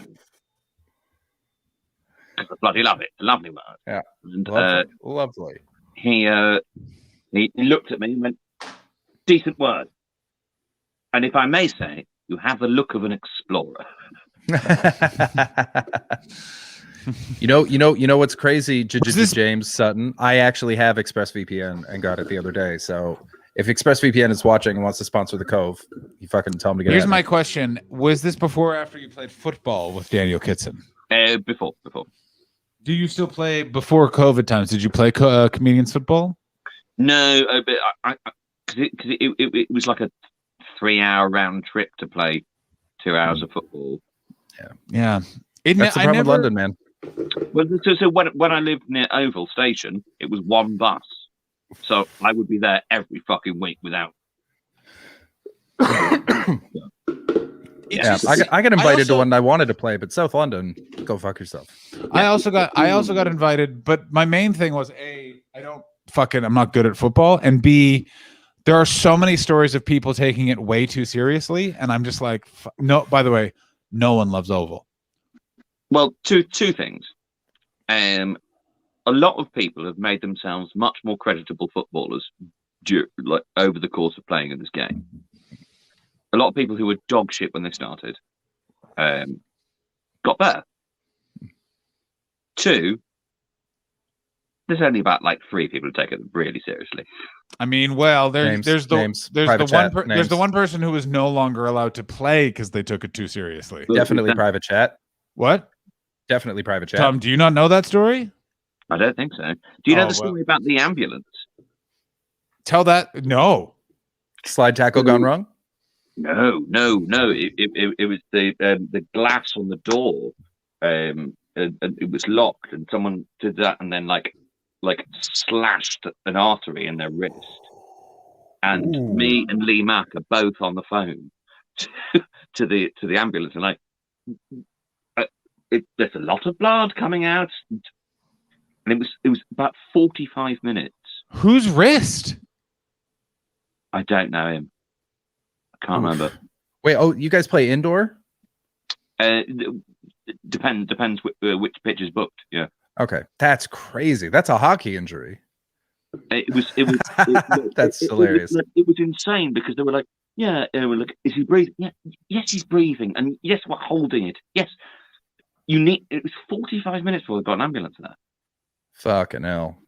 I bloody love it. A lovely word. Yeah, and, lovely. He looked at me and went, "Decent word. And if I may say, you have the look of an explorer." You know what's crazy, James Sutton? I actually have ExpressVPN and got it the other day. So if ExpressVPN is watching and wants to sponsor the Cove, you fucking tell them to get. Here's my question: was this before or after you played football with Daniel Kitson? Before. Do you still play before COVID times? Did you play comedians football? No, but because it was like a 3-hour round trip to play 2 hours of football. Yeah. That's the problem with London, man. Well, so when I lived near Oval Station, it was one bus, so I would be there every fucking week without. Yeah, I got invited to one I wanted to play, but South London, go fuck yourself. I also got invited, but my main thing was I'm not good at football, and B, there are so many stories of people taking it way too seriously, and I'm just like, no. By the way, no one loves Oval. Well, two things. A lot of people have made themselves much more creditable footballers over the course of playing in this game. A lot of people who were dog shit when they started got better. 2, there's only about like 3 people who take it really seriously. I mean, well, there's the one person who was no longer allowed to play because they took it too seriously. Definitely private chat. What? Definitely private chat. Tom, do you not know that story? I don't think so. Do you know the story about the ambulance? Tell that. No. Slide tackle gone wrong? No. It was the glass on the door. And it was locked, and someone did that, and then like slashed an artery in their wrist. And me and Lee Mack are both on the phone to the ambulance, and there's a lot of blood coming out, and it was about 45 minutes. Whose wrist? I don't know him. I can't remember. Wait, you guys play indoor? Depends which pitch is booked. Yeah. Okay, that's crazy. That's a hockey injury. It was. That's hilarious. It was insane because they were like, "Yeah, is he breathing? Yeah, yes, he's breathing, and yes, we're holding it. Yes, you need." It was 45 minutes before we got an ambulance there. Fucking hell.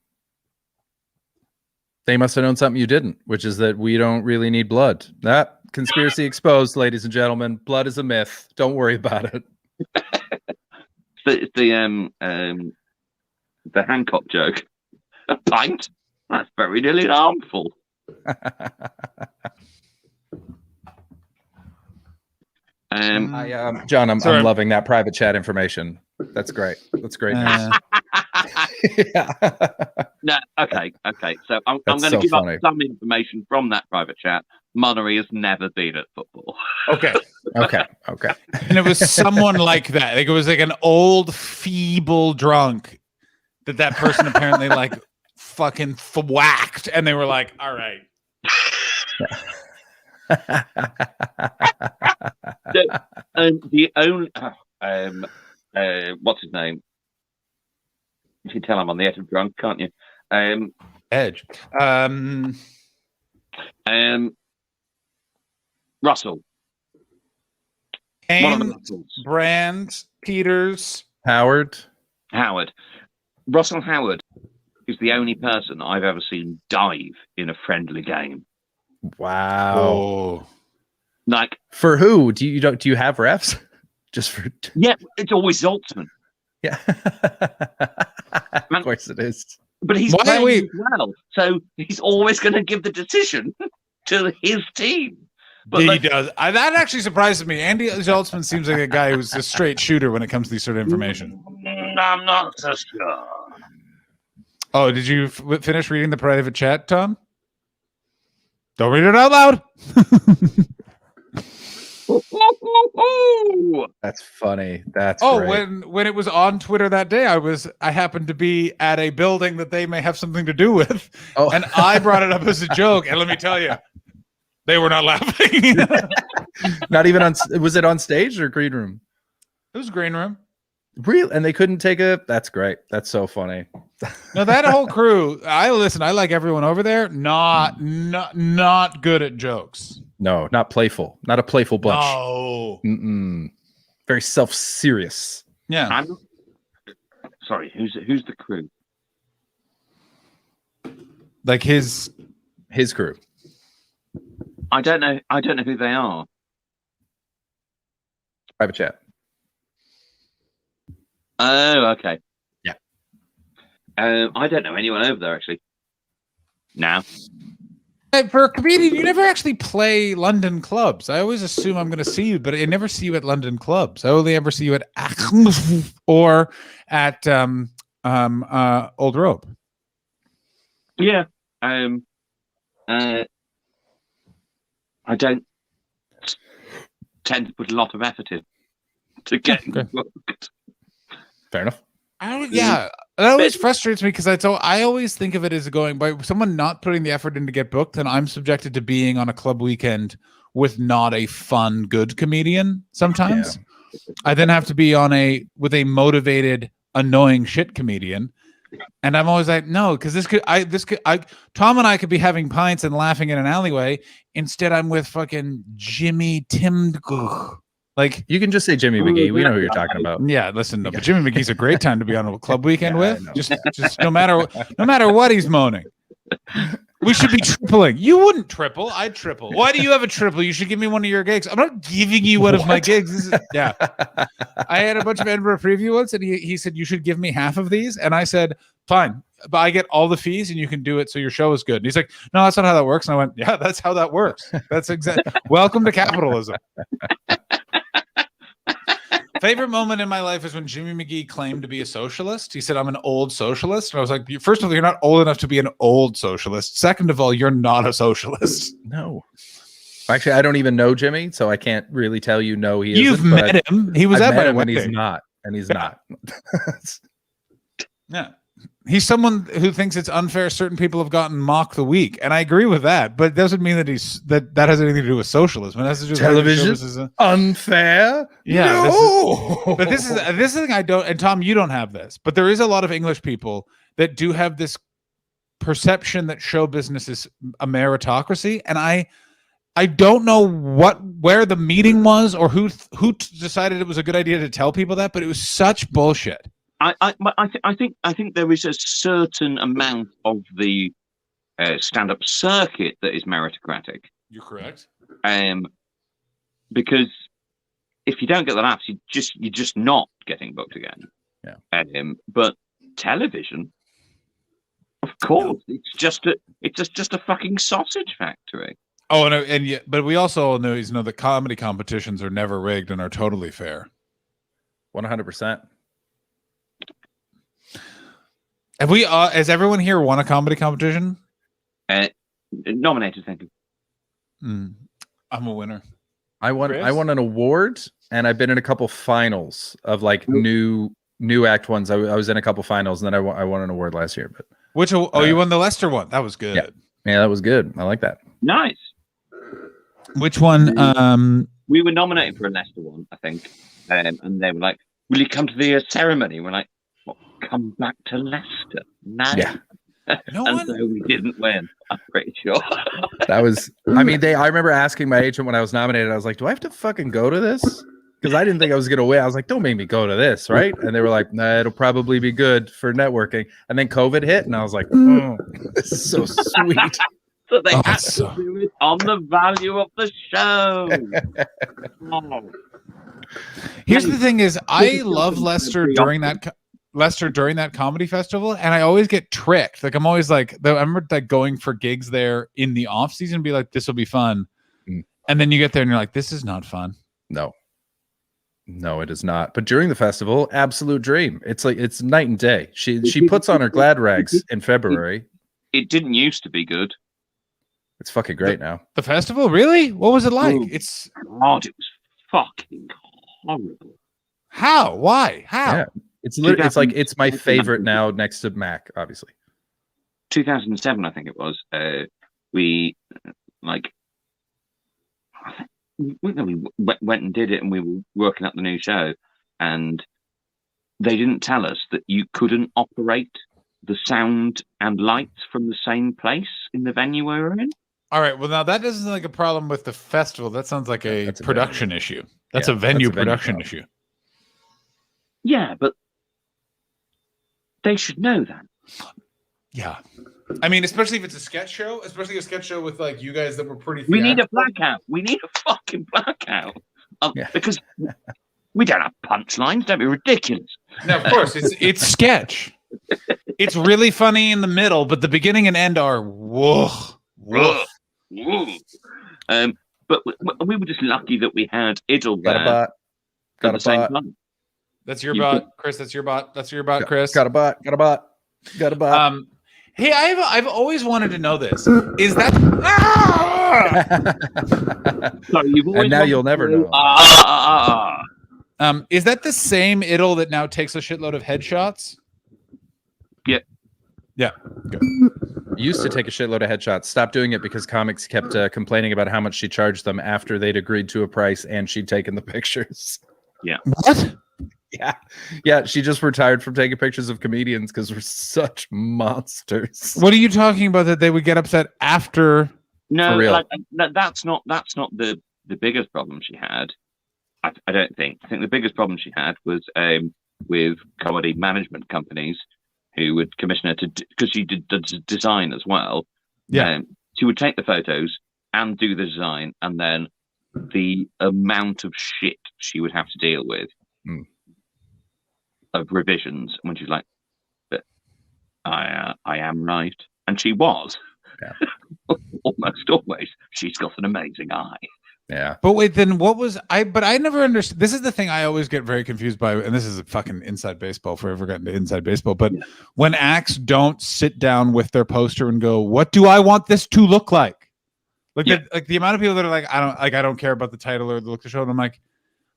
They must have known something you didn't, which is that we don't really need blood. That conspiracy exposed, ladies and gentlemen. Blood is a myth. Don't worry about it. It's the Hancock joke. A pint? That's very nearly harmful. John, I'm loving that private chat information. That's great. That's great. Yeah. No, okay. So I'm going to give up some information from that private chat. Monnery has never been at football. Okay. And it was someone like that. Like it was like an old, feeble drunk that person apparently like fucking thwacked, and they were like, "All right." The only what's his name? You can tell I'm on the edge of drunk, can't you? Edge. Russell. Kane, one of the Russells. Brand, Peters, Howard. Russell Howard is the only person I've ever seen dive in a friendly game. Wow. Oh. Like for who? Do you have refs? Just for it's always Zoltzman. Yeah. Of course it is. But he's playing as well, so he's always going to give the decision to his team. But he does. That actually surprises me. Andy Zoltzman seems like a guy who's a straight shooter when it comes to these sort of information. I'm not so sure. Oh, did you finish reading the private chat, Tom? Don't read it out loud. That's funny. That's Oh, great. when it was on Twitter that day, I happened to be at a building that they may have something to do with, Oh. and I brought it up as a joke. And let me tell you, they were not laughing. Not even on. Was it on stage or green room? It was green room. Real, and they couldn't take a. That's great. That's so funny. No, that whole crew. I like everyone over there. Not good at jokes. No, not playful. Not a playful bunch. No. Mm-mm. Very self-serious. Yeah. Sorry, who's the crew? Like his crew. I don't know who they are. Private chat. Oh, okay. Yeah. I don't know anyone over there actually. Now. For a comedian, you never actually play London clubs. I always assume I'm going to see you, but I never see you at London clubs. I only ever see you at or at Old Rope. Yeah. I don't tend to put a lot of effort in to get booked. Fair enough. Yeah, that always frustrates me because I always think of it as going by someone not putting the effort in to get booked, and I'm subjected to being on a club weekend with not a fun, good comedian. Sometimes I then have to be with a motivated, annoying shit comedian, and I'm always like, no, because Tom and I could be having pints and laughing in an alleyway. Instead, I'm with fucking Jimmy Timgugh. Like, you can just say Jimmy McGee. We know who you're talking about. Yeah, listen, but Jimmy McGee's a great time to be on a club weekend with. Just no matter what he's moaning. We should be tripling. You wouldn't triple. I'd triple. Why do you have a triple? You should give me one of your gigs. I'm not giving you one of my gigs. I had a bunch of Edinburgh preview once, and he said, you should give me half of these. And I said, fine, but I get all the fees and you can do it so your show is good. And he's like, no, that's not how that works. And I went, yeah, that's how that works. That's exactly. Welcome to capitalism. Favorite moment in my life is when Jimmy McGee claimed to be a socialist. He said, I'm an old socialist. And I was like, first of all, you're not old enough to be an old socialist. Second of all, you're not a socialist. No. Actually, I don't even know Jimmy, so I can't really tell you no, he isn't. You've met him. He was at my wedding. And he's not. And he's not. Yeah. He's someone who thinks it's unfair certain people have gotten mock the week, and I agree with that. But it doesn't mean that that has anything to do with socialism. It has to do with television unfair. Yeah, no. But this is the thing I don't. And Tom, you don't have this, but there is a lot of English people that do have this perception that show business is a meritocracy, and I don't know where the meeting was or who decided it was a good idea to tell people that, but it was such bullshit. I think there is a certain amount of the stand-up circuit that is meritocratic. You're correct. Because if you don't get the laughs, you're just not getting booked again. Yeah. But television, of course, it's just a fucking sausage factory. Oh, but we also all know that comedy competitions are never rigged and are totally fair. 100%. Have we? Has everyone here won a comedy competition? Nominated, thank you. I'm a winner. I won an award, and I've been in a couple finals of like new act ones. I was in a couple finals, and then I won an award last year. But which? You won the Leicester one. That was good. Yeah, that was good. I like that. Nice. Which one? We were nominated for a Leicester one, I think, and they were like, "Will you come to the ceremony?" We're like, "What? Come back to Leicester?" No. Yeah. So we didn't win. I'm pretty sure. That was. I mean, I remember asking my agent when I was nominated. I was like, "Do I have to fucking go to this?" Because I didn't think I was gonna win. I was like, "Don't make me go to this, right?" And they were like, "Nah, it'll probably be good for networking." And then COVID hit, and I was like, "Oh, this is so sweet." So they had to do it on the value of the show. Here's the thing: is I love Leicester during that comedy festival, and I always get tricked. Like I'm always like, I remember like going for gigs there in the off season, and be like, "This will be fun," and then you get there and you're like, "This is not fun." No, it is not. But during the festival, absolute dream. It's like it's night and day. She puts on her glad rags in February. It didn't used to be good. It's fucking great now. The festival, really? What was it like? God, it was fucking horrible. How? Why? How? Yeah. It's literally, it's like, it's my favorite now next to Mac, obviously. 2007, I think it was. We like, we went and did it, and we were working up the new show, and they didn't tell us that you couldn't operate the sound and lights from the same place in the venue we were in. All right. Well, now that doesn't sound like a problem with the festival. That sounds like a production issue. That's a venue production issue. Yeah, but they should know that. Yeah. I mean, especially if it's a sketch show, especially a sketch show with like you guys that were pretty. We need a blackout. We need a fucking blackout. Because we don't have punchlines. Don't be ridiculous. No, of course it's sketch. It's really funny in the middle, but the beginning and end are whoa. But we were just lucky that we had Idle Got a there bot. Got at the a same bot. time. That's your bot, Chris. That's your bot. That's your bot, Chris. Got a bot. Got a bot. Got a bot. Hey, I've always wanted to know this. Is that? Sorry, you've always And now you'll never know. Is that the same idol that now takes a shitload of headshots? Yeah. Yeah. Good. Used to take a shitload of headshots. Stopped doing it because comics kept complaining about how much she charged them after they'd agreed to a price and she'd taken the pictures. Yeah. What? Yeah. She just retired from taking pictures of comedians because we're such monsters. What are you talking about? That they would get upset after? No, For real. like, that's not the biggest problem she had. I don't think. I think the biggest problem she had was with comedy management companies who would commission her to, because she did the design as well. Yeah. She would take the photos and do the design, and then the amount of shit she would have to deal with of revisions when she's like, but I am right. And she was. Yeah. Almost always. She's got an amazing eye. Yeah. But wait, then what was but I never understood. This is the thing I always get very confused by, and this is a fucking inside baseball if we're ever getting to inside baseball. But when acts don't sit down with their poster and go, what do I want this to look like? Like, the amount of people that are like, I don't care about the title or the look of the show. And I'm like,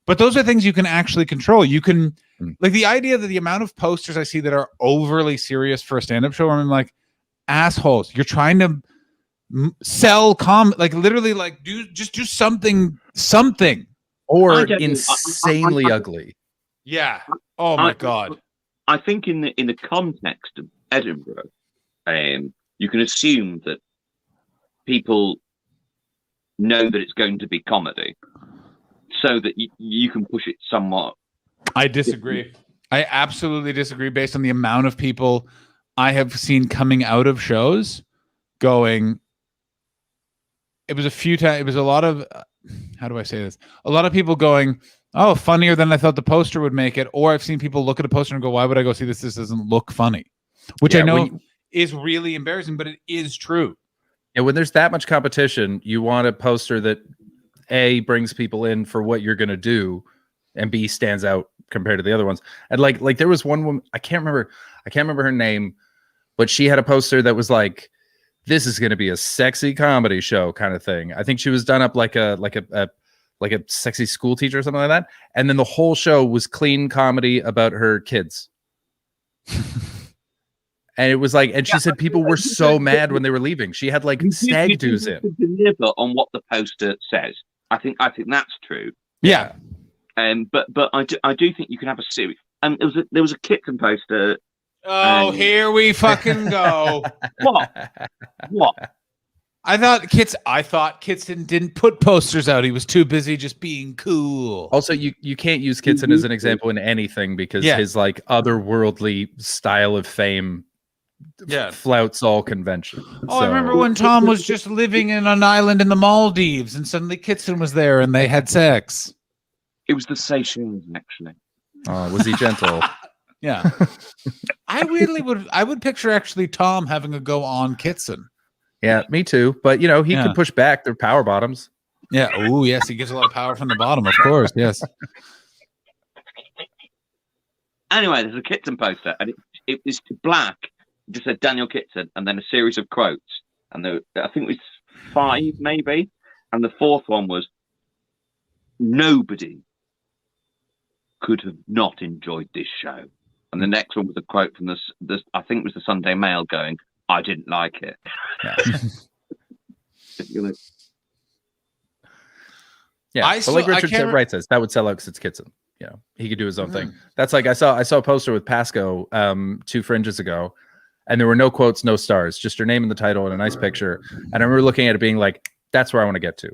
but those are things you can actually control. You can like the idea that the amount of posters I see that are overly serious for a stand-up show, where I'm like, assholes, you're trying to sell like literally like do something or insanely ugly. Yeah. Oh my god. I think in the context of Edinburgh, you can assume that people know that it's going to be comedy, so that you can push it somewhat. I disagree. I absolutely disagree based on the amount of people I have seen coming out of shows going. It was a few times. It was a lot of, how do I say this? A lot of people going, oh, funnier than I thought the poster would make it. Or I've seen people look at a poster and go, why would I go see this? This doesn't look funny, which I know is really embarrassing, but it is true. And when there's that much competition, you want a poster that A, brings people in for what you're going to do, and B, stands out compared to the other ones. And like there was one woman, I can't remember her name, but she had a poster that was like, this is going to be a sexy comedy show kind of thing. I think she was done up like a sexy school teacher or something like that. And then the whole show was clean comedy about her kids. And it was like, and she said people were so mad when they were leaving. She had like stag doos in. Deliver on what the poster says. I think that's true. Yeah. But I do think you can have a series. And there was a Kitten poster. Oh, here we fucking go. What? I thought Kitson didn't put posters out. He was too busy just being cool. Also, you can't use Kitson as an example in anything because his like otherworldly style of fame flouts all convention. Oh, I remember when Tom was just living in an island in the Maldives and suddenly Kitson was there and they had sex. It was the Seychelles, actually. Oh, was he gentle? Yeah. I would picture actually Tom having a go on Kitson. Yeah, me too. But he could push back. They're power bottoms. Yeah. Oh, yes, he gets a lot of power from the bottom, of course. Yes. Anyway, there's a Kitson poster, and it was black. It just said Daniel Kitson, and then a series of quotes. And I think it was 5, maybe. And the fourth one was, nobody could have not enjoyed this show. And the next one was a quote from the I think it was the Sunday Mail going, "I didn't like it." Yeah, but like Richard said, right says that would sell out because it's Kitson. You know, he could do his own thing. That's like I saw a poster with Pasco 2 Fringes ago, and there were no quotes, no stars, just your name in the title and a nice picture. And I remember looking at it being like, that's where I want to get to.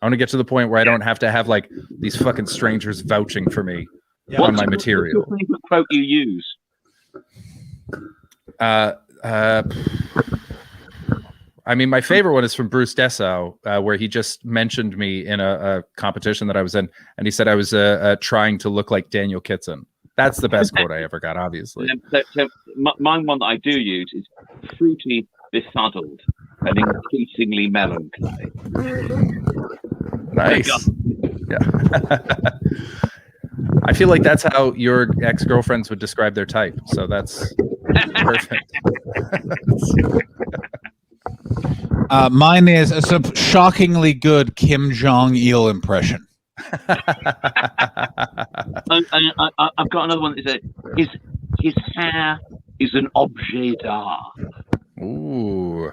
I want to get to the point where I don't have to have like these fucking strangers vouching for me on my material. What's your favorite quote you use? I mean, my favorite one is from Bruce Dessau, where he just mentioned me in a competition that I was in, and he said I was trying to look like Daniel Kitson. That's the best quote I ever got, obviously. Mine one that I do use is fruity, befuddled, and increasingly melancholy. Nice. Yeah. I feel like that's how your ex-girlfriends would describe their type, so that's perfect. Mine is a shockingly good Kim Jong-il impression. I've got another one. His hair is an objet d'art. Ooh.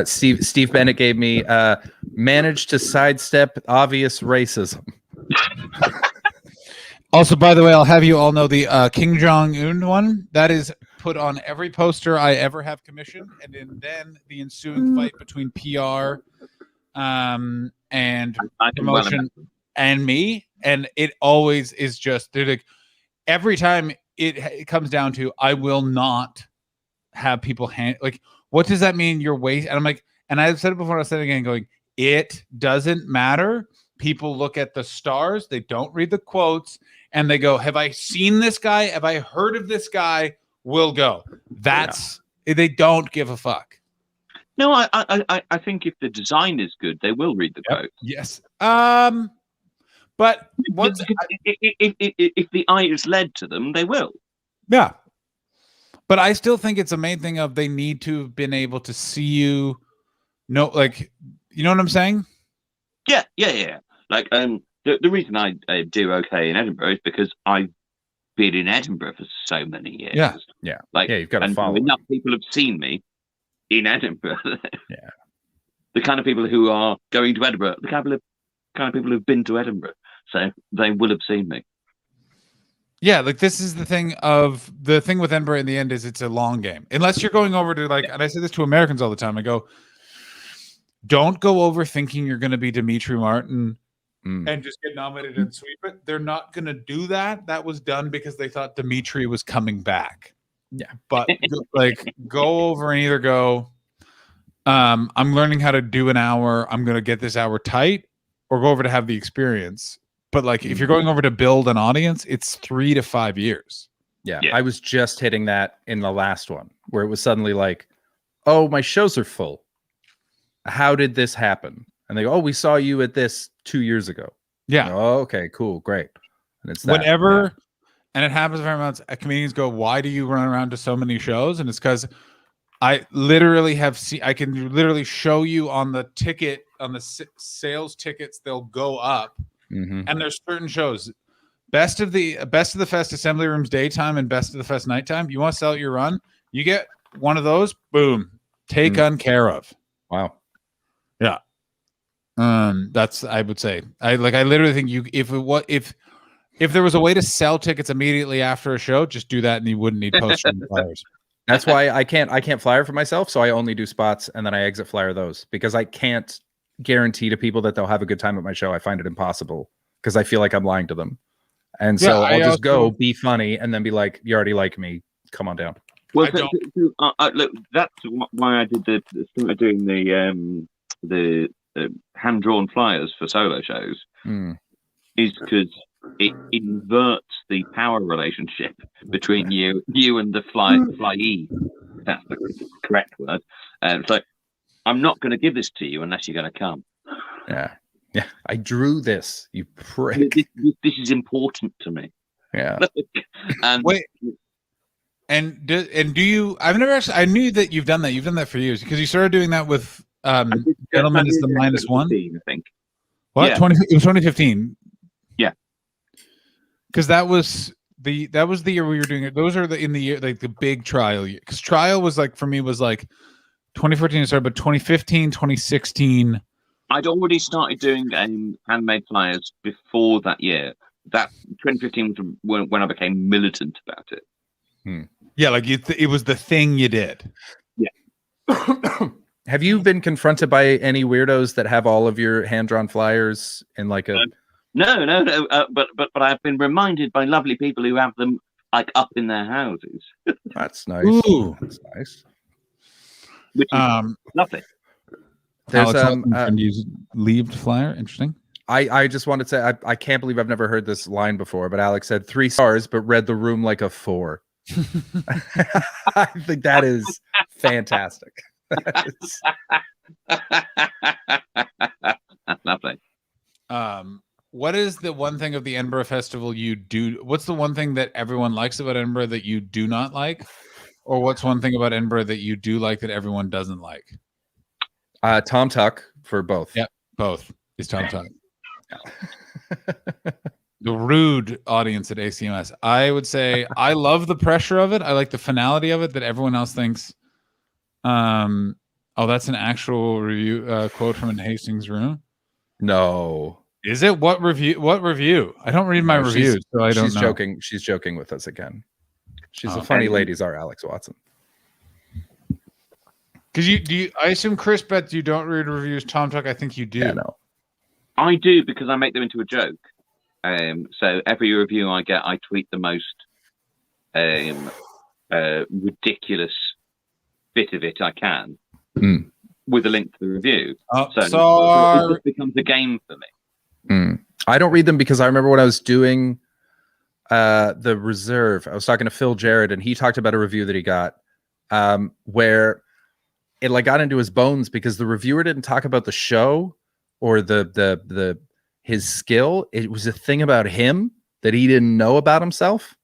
Steve Bennett gave me managed to sidestep obvious racism. Also, by the way, I'll have you all know the Kim Jong-un one. That is put on every poster I ever have commissioned, and then the ensuing fight between PR and promotion and me, and it always is just like every time it comes down to I will not have people like, what does that mean? You're wasting. And I'm like, and I've said it before, I'll say it again, going, it doesn't matter. People look at the stars, they don't read the quotes, and they go, have I seen this guy? Have I heard of this guy? We'll go. That's they don't give a fuck. No, I think if the design is good, they will read the quotes. Yes. But once if the eye is led to them, they will. Yeah. But I still think it's a main thing of they need to have been able to see you. No, like, you know what I'm saying? Yeah. Like, the reason I do okay in Edinburgh is because I've been in Edinburgh for so many years. Yeah. Like, you've got to follow. Enough people have seen me in Edinburgh. Yeah. The kind of people who are going to Edinburgh, the kind of people who've been to Edinburgh, so they will have seen me. Yeah, like this is the thing with Edinburgh in the end is it's a long game. Unless you're going over to and I say this to Americans all the time, I go, don't go over thinking you're going to be Dimitri Martin and just get nominated and sweep it. They're not going to do that. That was done because they thought Dimitri was coming back. Yeah. But like go over and either go, I'm learning how to do an hour. I'm going to get this hour tight, or go over to have the experience. But like if you're going over to build an audience, it's 3 to 5 years. Yeah. I was just hitting that in the last one where it was suddenly like, oh, my shows are full. How did this happen? And they go, oh, we saw you at this 2 years ago. Yeah. Oh, okay, cool, great. And it's that, whenever, and it happens very much. Comedians go, why do you run around to so many shows? And it's because I literally have seen. I can literally show you on the ticket, on the sales tickets, they'll go up. And there's certain shows, best of the fest assembly rooms daytime and best of the fest nighttime. You want to sell out your run, you get one of those, boom, taken care of. Wow. Yeah. That's, I would say, I literally think if there was a way to sell tickets immediately after a show, just do that and you wouldn't need posters and flyers. That's why I can't flyer for myself, so I only do spots and then I exit flyer those, because I can't guarantee to people that they'll have a good time at my show. I find it impossible because I feel like I'm lying to them. And so I'll just go be funny and then be like, you already like me, come on down. Well, look, that's why I did started doing the hand-drawn flyers for solo shows, is because it inverts the power relationship between you and the flyee. That's the correct word. So I'm not going to give this to you unless you're going to come. Yeah. I drew this, you prick. This is important to me. Yeah. And wait. And do you? I've never actually. I knew that you've done that. You've done that for years because you started doing that with Gentlemen is the -1. I think. What? Yeah. 2015. Yeah. Because that was the year we were doing it. Those are in the year like the big trial year. Because trial was like for me was like 2014 started, but 2015, 2016. I'd already started doing handmade flyers before that year. That 2015 was when I became militant about it. Yeah, like it was the thing you did. Yeah. Have you been confronted by any weirdos that have all of your hand-drawn flyers in like a? No. But I've been reminded by lovely people who have them like up in their houses. That's nice. Ooh. That's nice. Which is lovely. There's use leaved flyer. Interesting. I just wanted to say I can't believe I've never heard this line before, but Alex said 3 stars, but read the room like a 4. I think that is fantastic. That's lovely. What is the one thing of the Edinburgh Festival you do? What's the one thing that everyone likes about Edinburgh that you do not like? Or what's one thing about Edinburgh that you do like that everyone doesn't like? Tom Tuck for both. Yeah, both is Tom Tuck. The rude audience at ACMS. I would say I love the pressure of it. I like the finality of it that everyone else thinks. Oh, that's an actual review quote from an Hastings room. No. Is it? What review? What review? I don't read my reviews, so I don't know. She's joking. She's joking with us again. She's a funny lady, our Alex Watson. Because I assume Chris Betts, you don't read reviews. Tom Tuck, I think you do. Yeah, no. I do because I make them into a joke. So every review I get, I tweet the most ridiculous bit of it I can with a link to the review. So it just becomes a game for me. I don't read them because I remember when I was doing the Reserve, I was talking to Phil Jarrett, and he talked about a review that he got where it like got into his bones because the reviewer didn't talk about the show or the his skill. It was a thing about him that he didn't know about himself.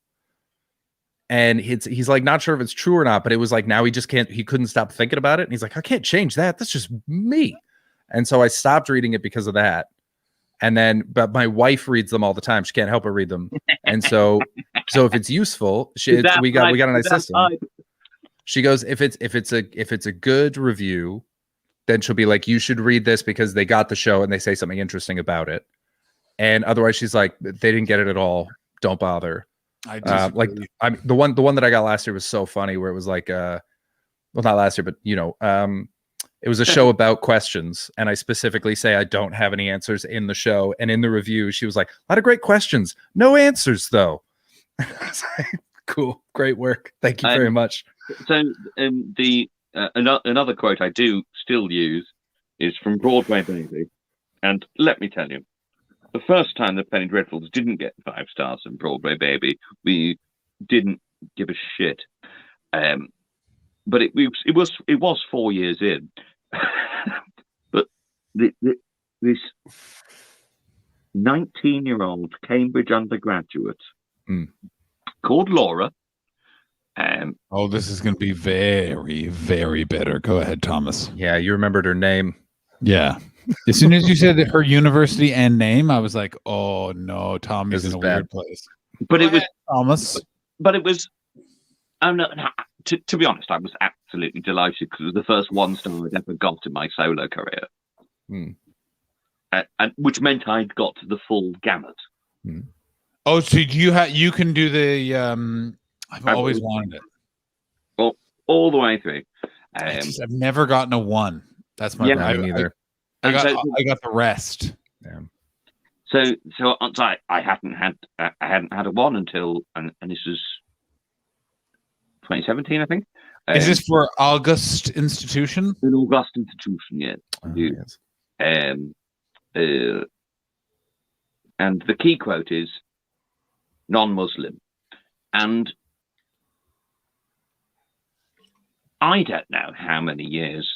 And he's like not sure if it's true or not, but it was like now he couldn't stop thinking about it. And he's like, I can't change that. That's just me. And so I stopped reading it because of that. And then, but my wife reads them all the time. She can't help but read them. And so if it's useful, we got a nice system. She goes, if it's a good review, then she'll be like, you should read this because they got the show and they say something interesting about it. And otherwise, she's like, they didn't get it at all. Don't bother. The one that I got last year was so funny, where it was like, well, not last year, but it was a show about questions, and I specifically say I don't have any answers in the show. And in the review, she was like, a lot of great questions, no answers though. I was like, cool, great work, thank you very much. So another quote I do still use is from Broadway Baby, and let me tell you, the first time the Penny Dreadfuls didn't get 5 stars from Broadway Baby, we didn't give a shit. But it was 4 years in. But this 19-year-old Cambridge undergraduate called Laura. This is going to be very, very bitter. Go ahead, Thomas. Yeah, you remembered her name. Yeah. As soon as you said her university and name, I was like, "Oh no, Tommy's in a weird place." But it was Thomas. But it was. No, to be honest, I was absolutely delighted because it was the first 1 star I'd ever got in my solo career, and which meant I'd got the full gamut. Oh, so you can do the. I've always wanted it. Well, all the way through. I've never gotten a 1. That's my problem. Either. I got the rest. Yeah. So I hadn't had a 1 until and this was 2017, I think. Is this for August Institution? An August Institution, yeah. Yes. And the key quote is non-Muslim, and I don't know how many years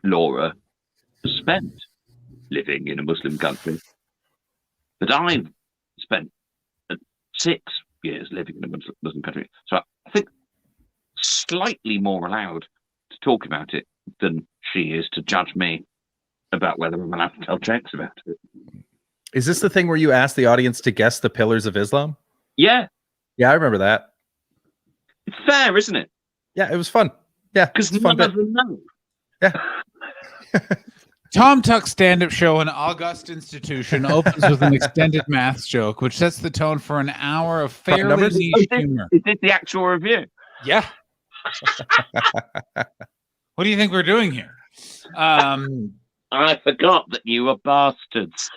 Laura spent living in a Muslim country, but I've spent 6 years living in a Muslim country, so I think slightly more allowed to talk about it than she is to judge me about whether I'm allowed to tell jokes about it. Is this the thing where you ask the audience to guess the pillars of Islam? Yeah, Yeah, I remember that. it's fair, isn't it? Yeah, it was fun. Yeah, Because it's a fun none bit. of them know. Yeah. Tom Tuck's stand-up show in August Institution opens with an extended maths joke, which sets the tone for an hour of fairly numbers? niche humor. Is this the actual review? Yeah. What do you think we're doing here? I forgot that you were bastards.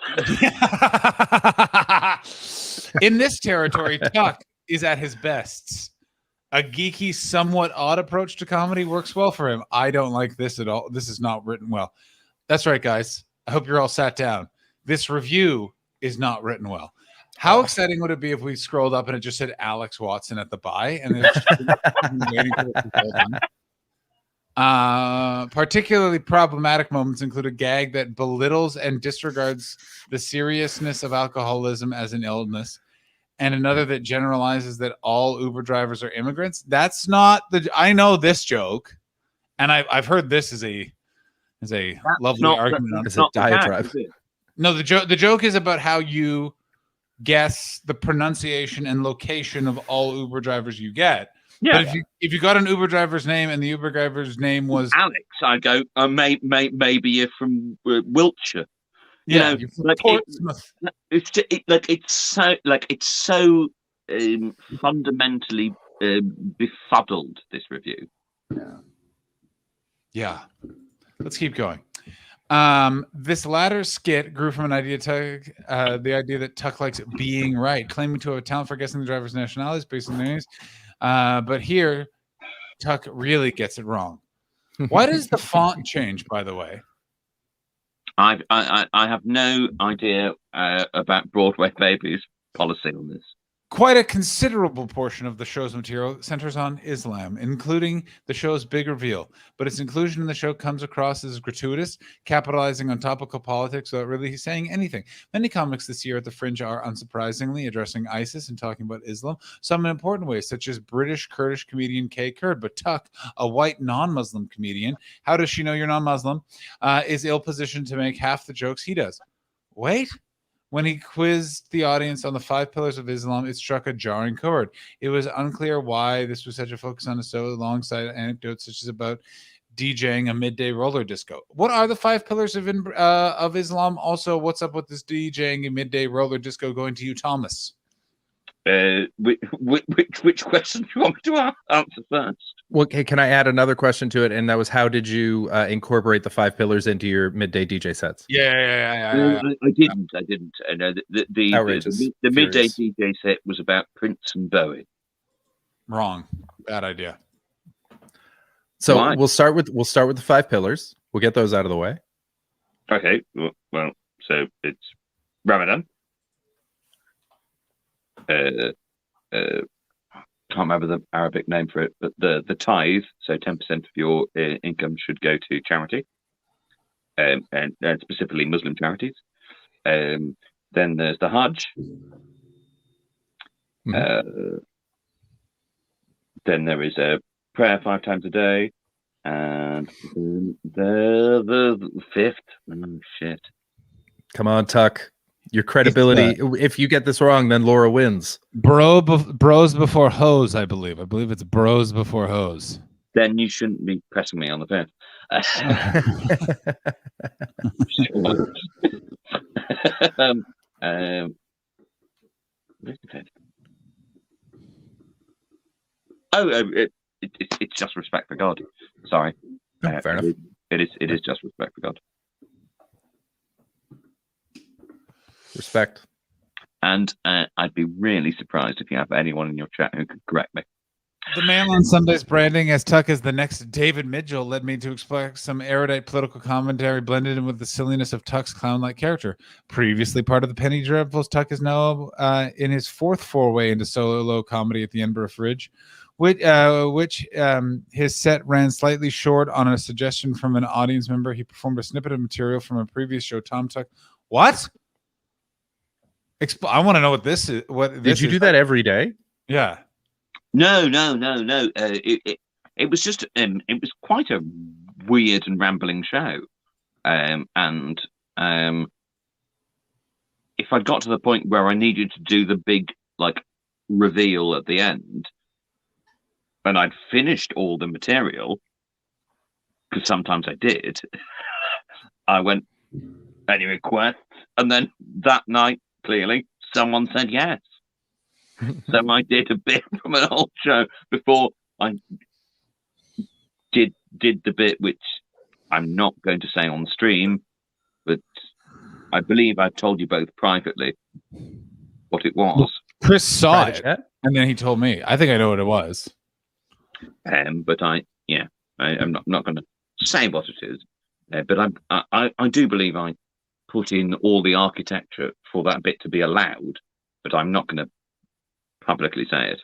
In this territory, Tuck is at his best. A geeky, somewhat odd approach to comedy works well for him. I don't like this at all. This is not written well. That's right, guys. I hope you're all sat down. This review is not written well. How exciting would it be if we scrolled up and it just said Alex Watson at the buy and it's waiting for it to go on? Particularly problematic moments include a gag that belittles and disregards the seriousness of alcoholism as an illness, and another that generalizes that all Uber drivers are immigrants. That's not the. I know this joke, and I've heard this as a lovely argument. It's a diatribe. No, the joke is about how you guess the pronunciation and location of all Uber drivers you get. Yeah. But if you got an Uber driver's name and the Uber driver's name was Alex, I go, maybe you're from Wiltshire. Yeah, You know, it's so fundamentally befuddled, this review. Yeah. Let's keep going. This latter skit grew from an idea the idea that Tuck likes being right, claiming to have a talent for guessing the driver's nationalities based on their names. But here, Tuck really gets it wrong. Why does the font change, by the way? I have no idea about Broadway Baby's policy on this. Quite a considerable portion of the show's material centers on Islam, including the show's big reveal. But its inclusion in the show comes across as gratuitous, capitalizing on topical politics without really saying anything. Many comics this year at the Fringe are, unsurprisingly, addressing ISIS and talking about Islam, some in important ways, such as British-Kurdish comedian Kay Kurd. But Tuck, a white non-Muslim comedian, how does she know you're non-Muslim, is ill-positioned to make half the jokes he does. Wait? When he quizzed the audience on the 5 pillars of Islam, it struck a jarring chord. It was unclear why this was such a focus on a show alongside anecdotes such as about DJing a midday roller disco. What are the 5 pillars of Islam? Also, what's up with this DJing a midday roller disco going to you, Thomas? Which question do you want me to answer first? Well, okay, can I add another question to it? And that was, how did you incorporate the 5 pillars into your midday DJ sets? Yeah. I didn't. The midday DJ set was about Prince and Bowie. Wrong. Bad idea. So Why? we'll start with the 5 pillars. We'll get those out of the way. Okay. Well, so it's Ramadan. Can't remember the Arabic name for it, but the tithe, so 10% of your income should go to charity, and specifically Muslim charities. Then there's the Hajj. Then there is a prayer 5 times a day, and the 5th. Oh shit! Come on, Tuck. Your credibility. If you get this wrong, then Laura wins. Bros before hoes, I believe. I believe it's bros before hoes. Then you shouldn't be pressing me on the 5th. It's just respect for God. Sorry. Fair enough. It is just respect for God. Respect. And I'd be really surprised if you have anyone in your chat who could correct me. The Mail on Sunday's branding as Tuck as the next David Mitchell led me to expect some erudite political commentary blended in with the silliness of Tuck's clown-like character. Previously part of the Penny Dreadfuls, Tuck is now in his 4th foray into solo comedy at the Edinburgh Fringe, which his set ran slightly short on a suggestion from an audience member. He performed a snippet of material from a previous show. Tom Tuck. What? I want to know what this is. Did you do that every day? Yeah. No. It was just it was quite a weird and rambling show. and if I'd got to the point where I needed to do the big like reveal at the end, and I'd finished all the material, because sometimes I did, I went, any requests? And then that night, clearly, someone said yes. So I did a bit from an old show before I did the bit which I'm not going to say on stream, but I believe I've told you both privately what it was. Chris saw Private it, chat? and then he told me. I think I know what it was. But I'm not going to say what it is. But I do believe I put in all the architecture for that bit to be allowed, but I'm not going to publicly say it.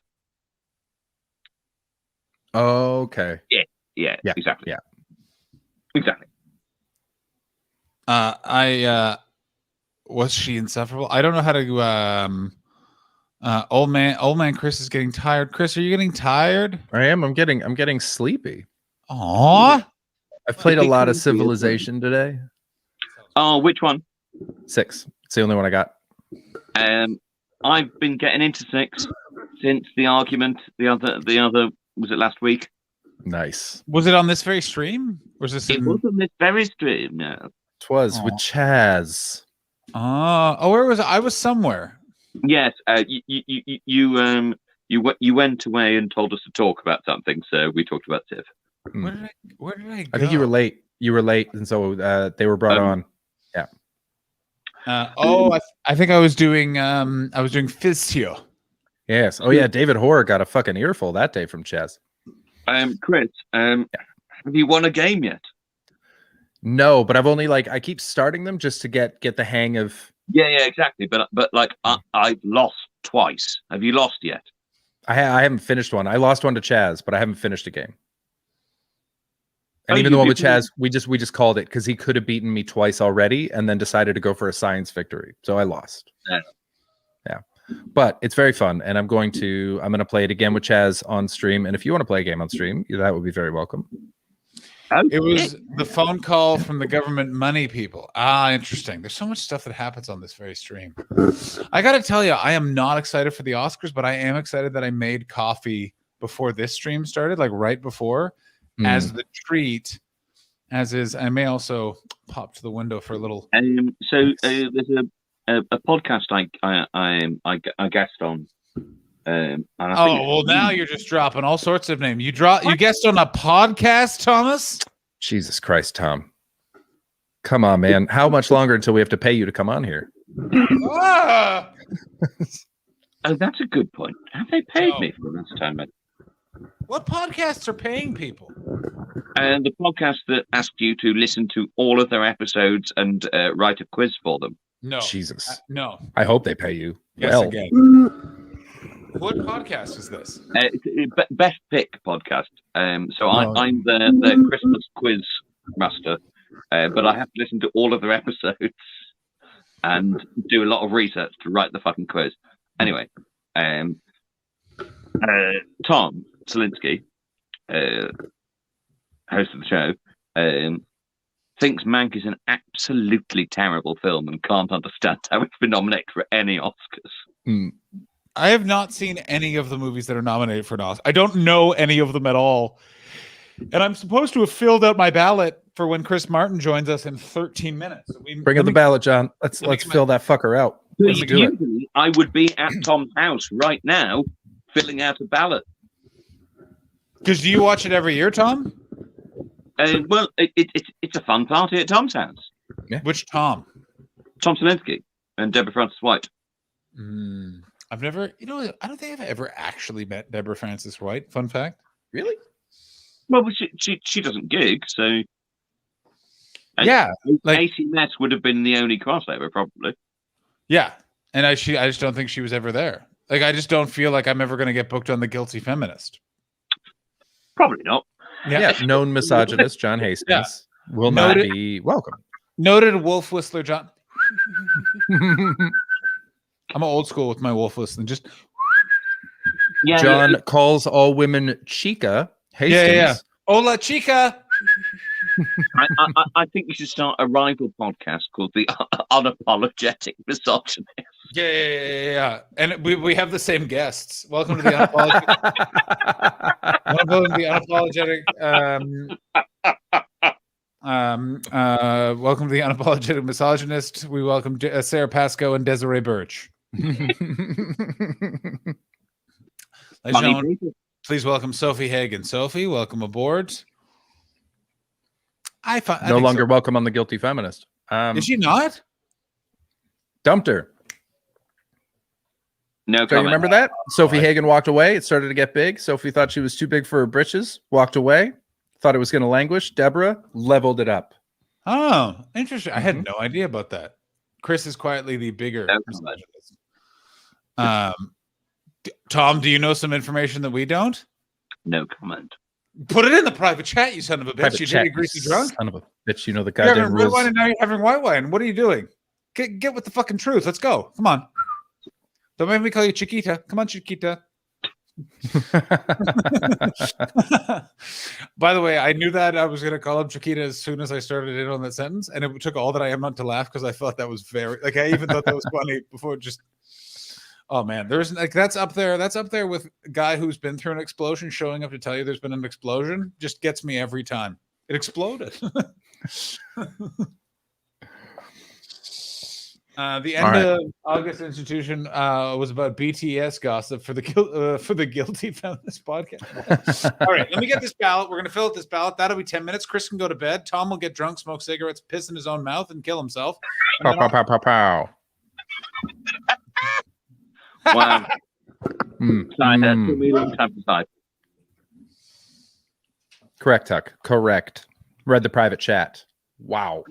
Okay. Yeah, exactly. Yeah. Exactly. Was she insufferable? I don't know how to. Old man Chris is getting tired. Chris, are you getting tired? I am. I'm getting sleepy. Aw. I've played a lot of Civilization today. Oh, which one? 6. It's the only one I got. I've been getting into 6 since the argument. The other was it last week? Nice. Was it on this very stream? Or was this? It was on this very stream. No. Twas with Chaz. Oh, where was I? I was somewhere. Yes, you went away and told us to talk about something, so we talked about Civ. Where did I go? I think you were late. You were late, and so they were brought on. Yeah. I think I was doing physio. Yes. Oh yeah, David Hoare got a fucking earful that day from Chaz. Chris, have you won a game yet? No, but I've only I keep starting them just to get the hang of. Yeah, exactly. But I've lost twice. Have you lost yet? I haven't finished one. I lost one to Chaz, but I haven't finished a game. And even the one with Chaz, we just called it because he could have beaten me twice already, and then decided to go for a science victory. So I lost. Yeah. But it's very fun, and I'm going to play it again with Chaz on stream. And if you want to play a game on stream, that would be very welcome. It was the phone call from the government money people. Interesting. There's so much stuff that happens on this very stream. I got to tell you, I am not excited for the Oscars, but I am excited that I made coffee before this stream started, like right before, as the treat. As is, I may also pop to the window for a little. So there's a podcast I guest on. Now you're just dropping all sorts of names. You guessed on a podcast, Thomas? Jesus Christ, Tom. Come on, man. How much longer until we have to pay you to come on here? Oh, that's a good point. Have they paid me for this time? What podcasts are paying people? And the podcast that asked you to listen to all of their episodes and write a quiz for them. No. Jesus. No. I hope they pay you. Yes, again. What podcast is this? Best Pick podcast. I'm the Christmas quiz master, but I have to listen to all of their episodes and do a lot of research to write the fucking quiz. Anyway, Tom Selinsky, host of the show, thinks Mank is an absolutely terrible film and can't understand how it's been nominated for any Oscars. I have not seen any of the movies that are nominated for an Oscar. I don't know any of them at all. And I'm supposed to have filled out my ballot for when Chris Martin joins us in 13 minutes. So bring in the ballot, John. Let's fill that fucker out. Usually, I would be at Tom's house right now filling out a ballot. Because do you watch it every year, Tom? Well, it's a fun party at Tom's house. Yeah. Which Tom? Tom Selinsky and Deborah Francis White. I've never, I don't think I've ever actually met Deborah Francis White. Fun fact. Really? Well, she doesn't gig, so yeah, ACMS would have been the only crossover, probably. Yeah, and I just don't think she was ever there. Like, I just don't feel like I'm ever going to get booked on The Guilty Feminist. Probably not. Yeah, known misogynist John Hastings will not be welcome. Noted wolf whistler John. I'm old school with my wolf whistling. Just John calls all women chica. Hastings. Yeah. Hola, chica. I think you should start a rival podcast called the Unapologetic Misogynist. Yeah. And we have the same guests. Welcome to the unapologetic. Welcome to the unapologetic misogynist. We welcome Sarah Pascoe and Desiree Birch. Ladies and gentlemen, please welcome Sophie Hagen. Sophie, welcome aboard. No longer welcome on The Guilty Feminist. Is she not? Dumped her. No So you comment. remember that? Sophie Hagen walked away. It started to get big. Sophie thought she was too big for her britches. Walked away. Thought it was going to languish. Deborah leveled it up. Oh, interesting. I had no idea about that. Chris is quietly the bigger misogynist. Tom, do you know some information that we don't? No comment. Put it in the private chat, you son of a bitch. Private You chat, did a greasy drunk. Son of a bitch. You know the You're goddamn having red rules. wine and now you're having white wine. What are you doing? Get with the fucking truth. Let's go. Come on. Don't make me call you Chiquita. Come on, Chiquita. By the way, I knew that I was going to call him Chiquita as soon as I started in on that sentence, and it took all that I am not to laugh because I thought that was very like I even thought that was funny before. Just oh man, there's like that's up there. That's up there with a guy who's been through an explosion showing up to tell you there's been an explosion. Just gets me every time. It exploded. The end of August Institution was about BTS gossip for the Guilty Feminist podcast. All right, let me get this ballot. We're going to fill out this ballot. That'll be 10 minutes. Chris can go to bed. Tom will get drunk, smoke cigarettes, piss in his own mouth, and kill himself. And Pow, pow, pow, pow, pow. Wow. Time to decide. Correct, Tuck. Correct. Read the private chat. Wow.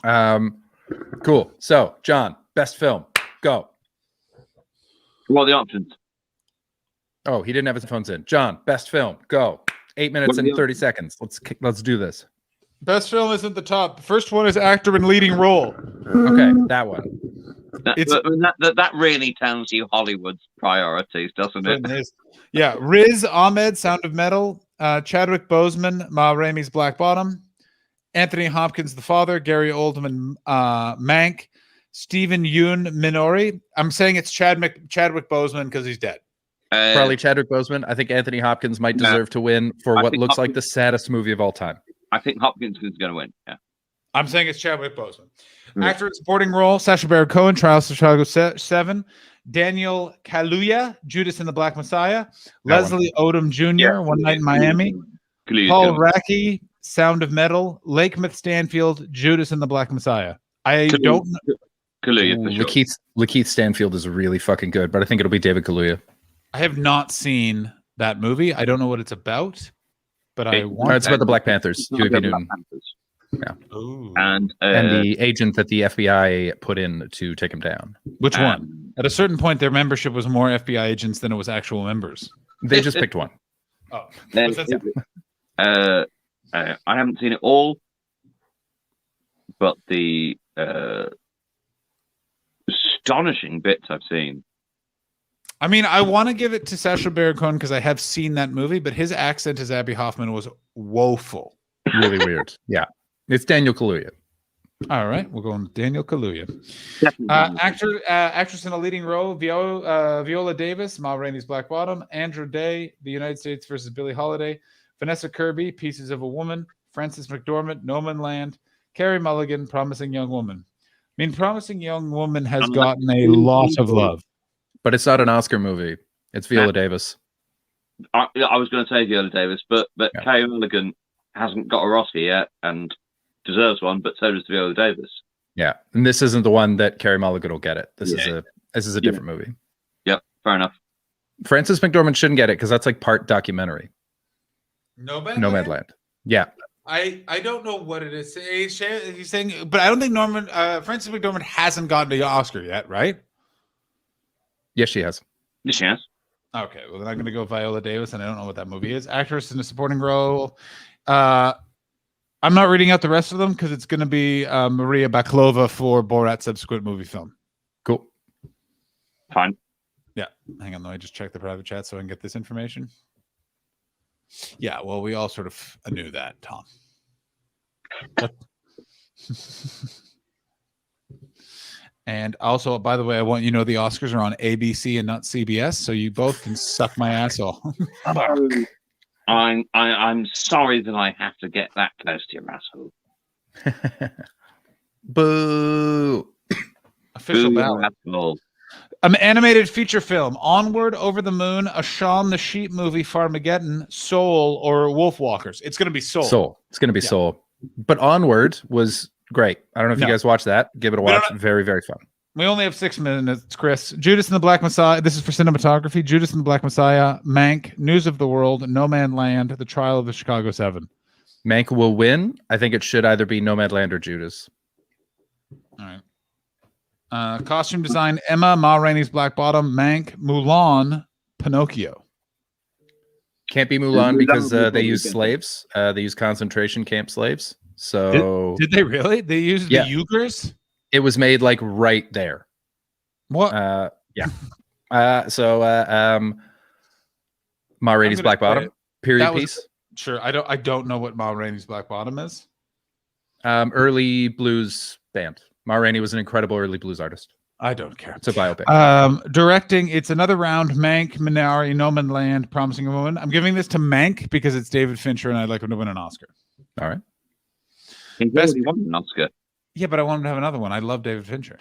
Yeah. Cool. So, John, best film. Go. What are the options? Oh, he didn't have his phones in. John, best film. Go. 8 minutes and 30 seconds. Let's do this. Best film isn't the top. The first one is actor in leading role. Okay, that one. That really tells you Hollywood's priorities, doesn't it? Yeah, Riz Ahmed, Sound of Metal, Chadwick Boseman, Ma Rainey's Black Bottom, Anthony Hopkins, the father, Gary Oldman, Mank, Stephen Yeun Minori. I'm saying it's Chadwick Boseman because he's dead. Probably Chadwick Boseman. I think Anthony Hopkins might deserve to win for what looks like the saddest movie of all time. I think Hopkins is going to win. Yeah, I'm saying it's Chadwick Boseman. Actor in supporting role: Sacha Baron Cohen, Trials of Chicago 7, Daniel Kaluuya, Judas and the Black Messiah, Leslie Odom Jr., One Night in Miami, Paul Raci, Sound of Metal, Lakeith Stanfield, Judas and the Black Messiah. I don't know. Kaluuya for sure. Lakeith Stanfield is really fucking good, but I think it'll be David Kaluuya. I have not seen that movie. I don't know what it's about, but I want. It's about the Black Panthers. Huey P. Newton. Yeah. Ooh. And the agent that the FBI put in to take him down. Which one? At a certain point, their membership was more FBI agents than it was actual members. They just picked one. Oh. I haven't seen it all, but the astonishing bits I've seen. I mean, I want to give it to Sacha Baron Cohen because I have seen that movie, but his accent as Abby Hoffman was woeful. Really weird. Yeah. It's Daniel Kaluuya. All right, we'll go on Daniel Kaluuya. Actress in a leading role: Viola Davis, Ma Rainey's Black Bottom; Andra Day, The United States versus Billie Holiday; Vanessa Kirby, Pieces of a Woman; Frances McDormand, No Man Land; Carey Mulligan, Promising Young Woman. I mean, Promising Young Woman has gotten a lot of love, but it's not an Oscar movie. It's Viola Davis. I was going to say Viola Davis, but Carey Mulligan hasn't got a Oscar yet and deserves one, but so does Viola Davis. Yeah, and this isn't the one that Carey Mulligan will get it. This is a different movie. Yep, fair enough. Frances McDormand shouldn't get it because that's like part documentary. Nomadland. Yeah. I don't know what it is. He's saying, but I don't think Frances McDormand hasn't gotten the Oscar yet, right? Yes, she has. Yes, she has. Okay, well then I'm going to go Viola Davis, and I don't know what that movie is. Actress in a supporting role. I'm not reading out the rest of them because it's going to be Maria Baklova for Borat's subsequent movie film. Cool. Fine. Yeah. Hang on, though. I just checked the private chat so I can get this information. Yeah, well, we all sort of knew that, Tom. And also, by the way, I want you to know the Oscars are on ABC and not CBS, so you both can suck my asshole. I'm sorry that I have to get that close to your asshole. Boo. Official Boo, ballot. asshole. An animated feature film: Onward, Over the Moon, A Shaun the Sheep movie, Farmageddon, Soul, or Wolfwalkers. It's going to be Soul. Soul. It's going to be Soul. But Onward was great. I don't know if you guys watched that. Give it a watch. Very, very fun. We only have 6 minutes, Chris. Judas and the Black Messiah. This is for cinematography. Judas and the Black Messiah, Mank, News of the World, No Man Land, The Trial of the Chicago 7. Mank will win. I think it should either be Nomadland or Judas. All right. Costume design: Emma, Ma Rainey's Black Bottom, Mank, Mulan, Pinocchio. Can't be Mulan because they use slaves. They use concentration camp slaves. So did they really? They used the Uyghurs? It was made like right there. What? Yeah. Ma Rainey's Black Bottom. Period piece. Sure. I don't know what Ma Rainey's Black Bottom is. Early blues band. Ma Rainey was an incredible early blues artist. I don't care. It's a biopic. Directing, it's another round. Mank, Minari, No Man Land, Promising Woman. I'm giving this to Mank because it's David Fincher and I'd like him to win an Oscar. All right. He's already won an Oscar. Yeah, but I want him to have another one. I love David Fincher.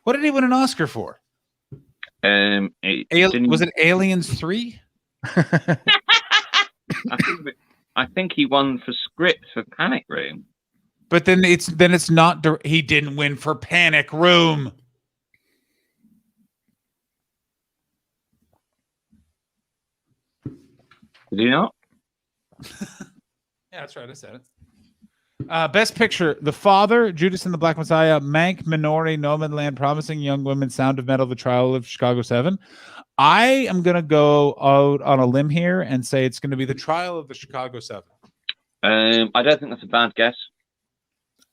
What did he win an Oscar for? Was it Aliens 3? I think he won for script for Panic Room. But then it's not. He didn't win for Panic Room. Did he not? Yeah, that's right. I said it. Best Picture: The Father, Judas and the Black Messiah, Mank, Minori, No Man Land, Promising Young Women, Sound of Metal, The Trial of Chicago 7. I am going to go out on a limb here and say it's going to be The Trial of the Chicago 7. I don't think that's a bad guess.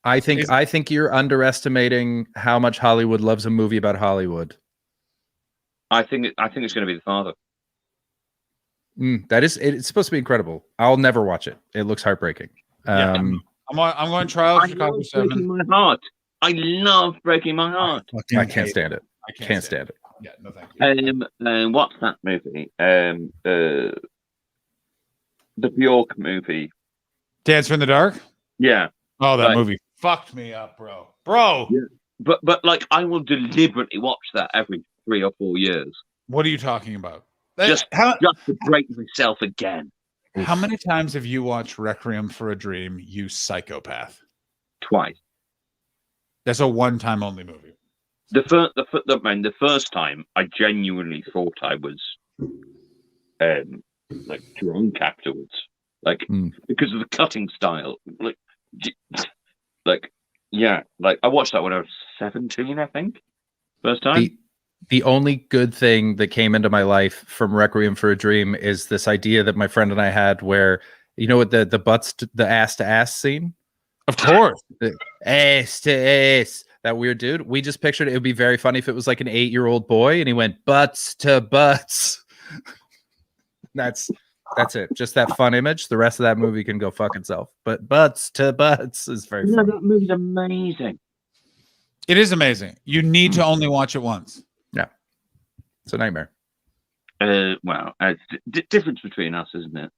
I think you're underestimating how much Hollywood loves a movie about Hollywood. I think it's going to be The Father. It's supposed to be incredible. I'll never watch it. It looks heartbreaking. I'm going Trial of Chicago 7. Breaking my heart. I love breaking my heart. I can't stand it. I can't stand it. Yeah, no thank you. What's that movie? The Bjork movie. Dancer in the Dark? Yeah. Oh, that movie fucked me up, bro. Yeah. But like I will deliberately watch that every 3 or 4 years. What are you talking about? Just to break myself again. How many times have you watched Requiem for a Dream, you psychopath? Twice. That's a one-time only movie. The first time I genuinely thought I was like drunk afterwards. Like because of the cutting style. Like I watched that when I was 17, I think. First time. The only good thing that came into my life from Requiem for a Dream is this idea that my friend and I had where, you know what, the ass to ass scene? Of course. The ass to ass. That weird dude. We just pictured it would be very funny if it was like an 8-year-old boy and he went butts to butts. That's it. Just that fun image. The rest of that movie can go fuck itself. But butts to butts is very funny. That movie's amazing. It is amazing. You need to only watch it once. Yeah. It's a nightmare. Well, difference between us, isn't it?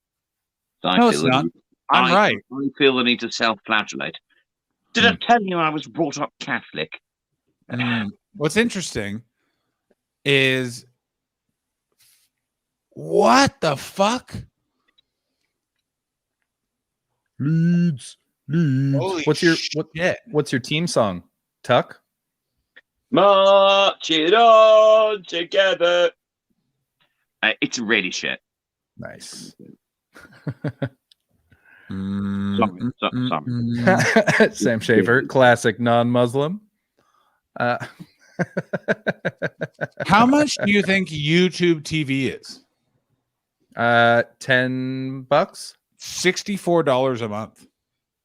So no, it's not. I'm right. I feel the need to self-flagellate. Did I tell you I was brought up Catholic? What's interesting is what the fuck? Leeds. Holy What's your team song? Tuck? March it on together. It's really shit. Nice. Sorry. Sam Shaver, classic non-Muslim. How much do you think YouTube TV is? $10, $64 a month.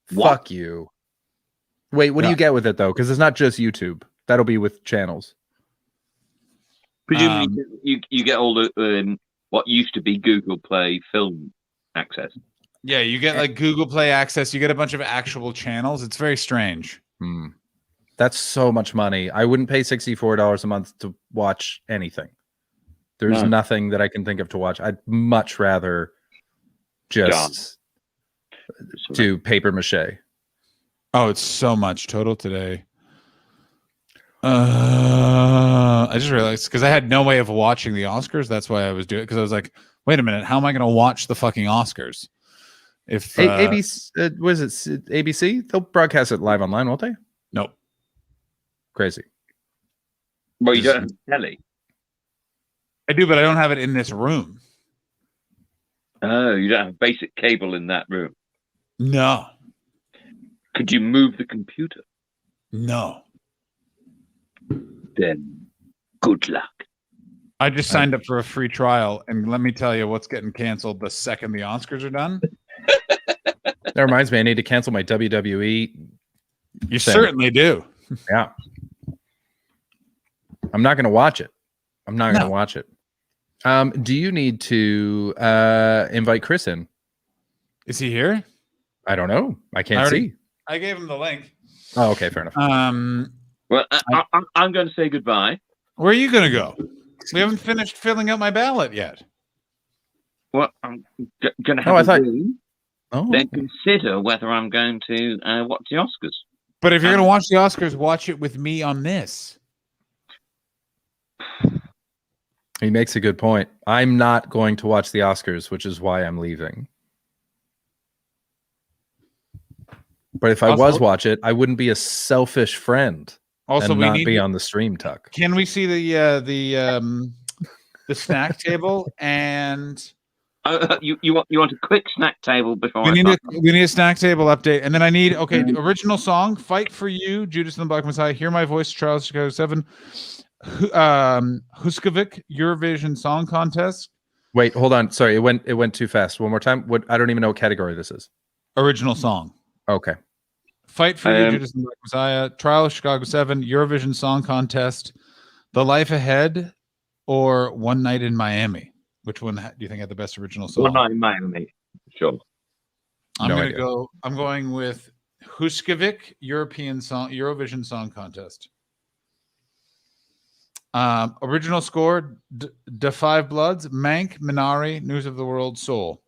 Fuck you. Wait, what do you get with it though? Because it's not just YouTube. That'll be with channels. Presumably, you get all the what used to be Google Play film access. Yeah, you get like Google Play access. You get a bunch of actual channels. It's very strange. That's so much money. I wouldn't pay $64 a month to watch anything. There's nothing that I can think of to watch. I'd much rather just do paper mache. Oh, it's so much total today. I just realized because I had no way of watching the Oscars. That's why I was doing it, because I was like, wait a minute, how am I going to watch the fucking Oscars? If ABC, was it ABC? They'll broadcast it live online, won't they? Nope. Crazy. Well, you don't have telly. I do, but I don't have it in this room. Oh, you don't have basic cable in that room. No. Could you move the computer? No. Then good luck. I just signed up for a free trial, and let me tell you what's getting canceled the second the Oscars are done. That reminds me, I need to cancel my WWE. You certainly do. Yeah. I'm not going to watch it. I'm not going to watch it. Do you need to invite Chris in? Is he here? I don't know. I can't see. I gave him the link. Oh, okay, fair enough. Well, I'm going to say goodbye. Where are you going to go? We haven't finished filling out my ballot yet. Well, I'm going to have Oh, then consider whether I'm going to watch the Oscars. But if you're going to watch the Oscars, watch it with me on this. he makes a good point. I'm not going to watch the Oscars, which is why I'm leaving. But if I was watch it, I wouldn't be a selfish friend. Also, and we not need be on the stream, Tuck. Can we see the snack table and you want a quick snack table before we need a snack table update, and then I need original song "Fight for You," Judas and the Black Messiah. Hear My Voice, Charles Chicago 7, Huskovic, Eurovision Song Contest. Wait, hold on. Sorry, it went too fast. One more time. What? I don't even know what category this is. Original song. Okay. Fight for You, Judas and the Black Messiah, Trial of Chicago 7, Eurovision Song Contest, The Life Ahead, or One Night in Miami. Which one do you think had the best original song? One Night in Miami. Sure. I'm going with Huskovic, Eurovision Song Contest. Original score: Da Five Bloods, Mank, Minari, News of the World, Soul.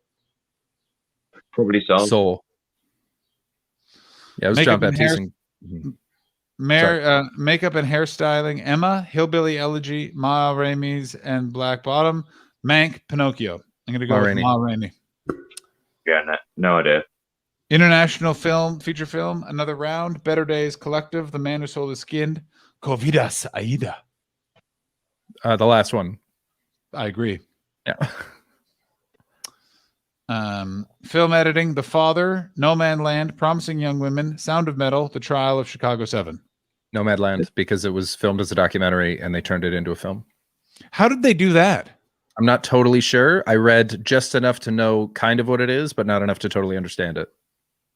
Probably Soul. Yeah, it was John Baptiste. Makeup and hairstyling: Emma, Hillbilly Elegy, Ma Rainey's, and Black Bottom. Mank, Pinocchio. I'm going to go with Ma Rainey. Yeah, no idea. International film, feature film, Another Round, Better Days Collective, The Man Who Sold His Skin, Covidas Aida. The last one. I agree. Yeah. Film editing: The Father, No Man Land, Promising Young Women, Sound of Metal, The Trial of Chicago 7. Nomadland, because it was filmed as a documentary and they turned it into a film. How did they do that? I'm not totally sure. I read just enough to know kind of what it is, but not enough to totally understand it.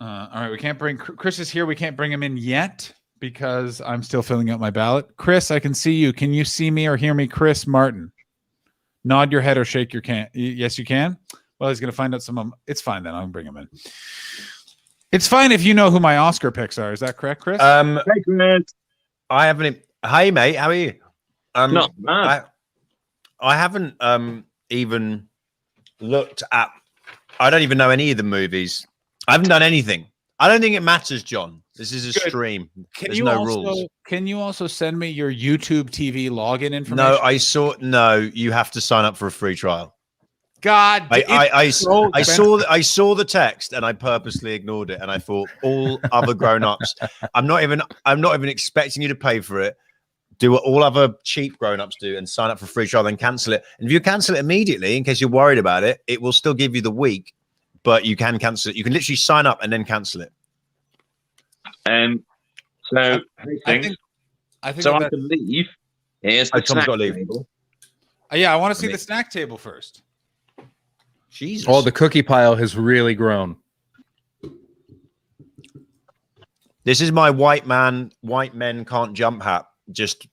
All right, we can't bring Chris is here. We can't bring him in yet because I'm still filling out my ballot. Chris, I can see you. Can you see me or hear me? Chris Martin. Nod your head or shake your can. Yes, you can. Well, he's going to find out some of them. It's fine then. I'll bring him in. It's fine if you know who my Oscar picks are. Is that correct, Chris? Hey, Chris. I haven't. Hey, mate. How are you? Not bad. I haven't even looked at. I don't even know any of the movies. I haven't done anything. I don't think it matters, John. This is a stream. There's no rules. Can you also send me your YouTube TV login information? No, you have to sign up for a free trial. God, I saw the text and I purposely ignored it, and I thought all other grown-ups. I'm not even expecting you to pay for it. Do what all other cheap grown-ups do and sign up for a free trial, then cancel it. And if you cancel it immediately, in case you're worried about it, it will still give you the week, but you can cancel it. You can literally sign up and then cancel it. So I think I can leave. Here's the snack table. Yeah, I want to see the snack table first. Jesus. Oh, the cookie pile has really grown. This is my white men can't jump hat. Just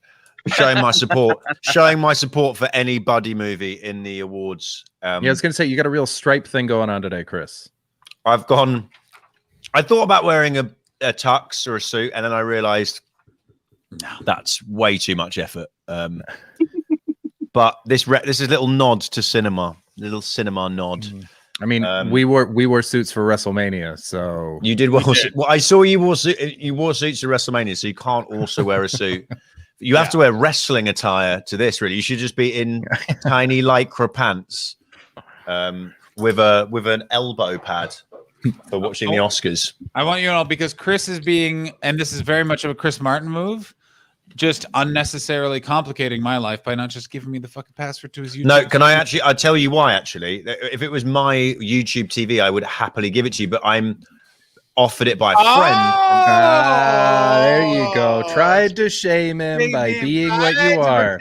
showing my support for any buddy movie in the awards. Yeah, I was going to say, you got a real stripe thing going on today, Chris. I've gone. I thought about wearing a tux or a suit, and then I realised, no, that's way too much effort. But this is a little nod to cinema, little cinema nod. I mean, we wore suits for WrestleMania, so you did well. Well, I saw you wore suits to WrestleMania, so you can't also wear a suit. You have to wear wrestling attire to this. Really, you should just be in tiny lycra pants with an elbow pad for watching the Oscars. I want you to know, because Chris is being, and this is very much of a Chris Martin move, just unnecessarily complicating my life by not just giving me the fucking password to his YouTube. No, can I actually? I'll tell you why. Actually, if it was my YouTube TV, I would happily give it to you. But I'm offered it by a friend. There you go. Tried to shame him by being what you are.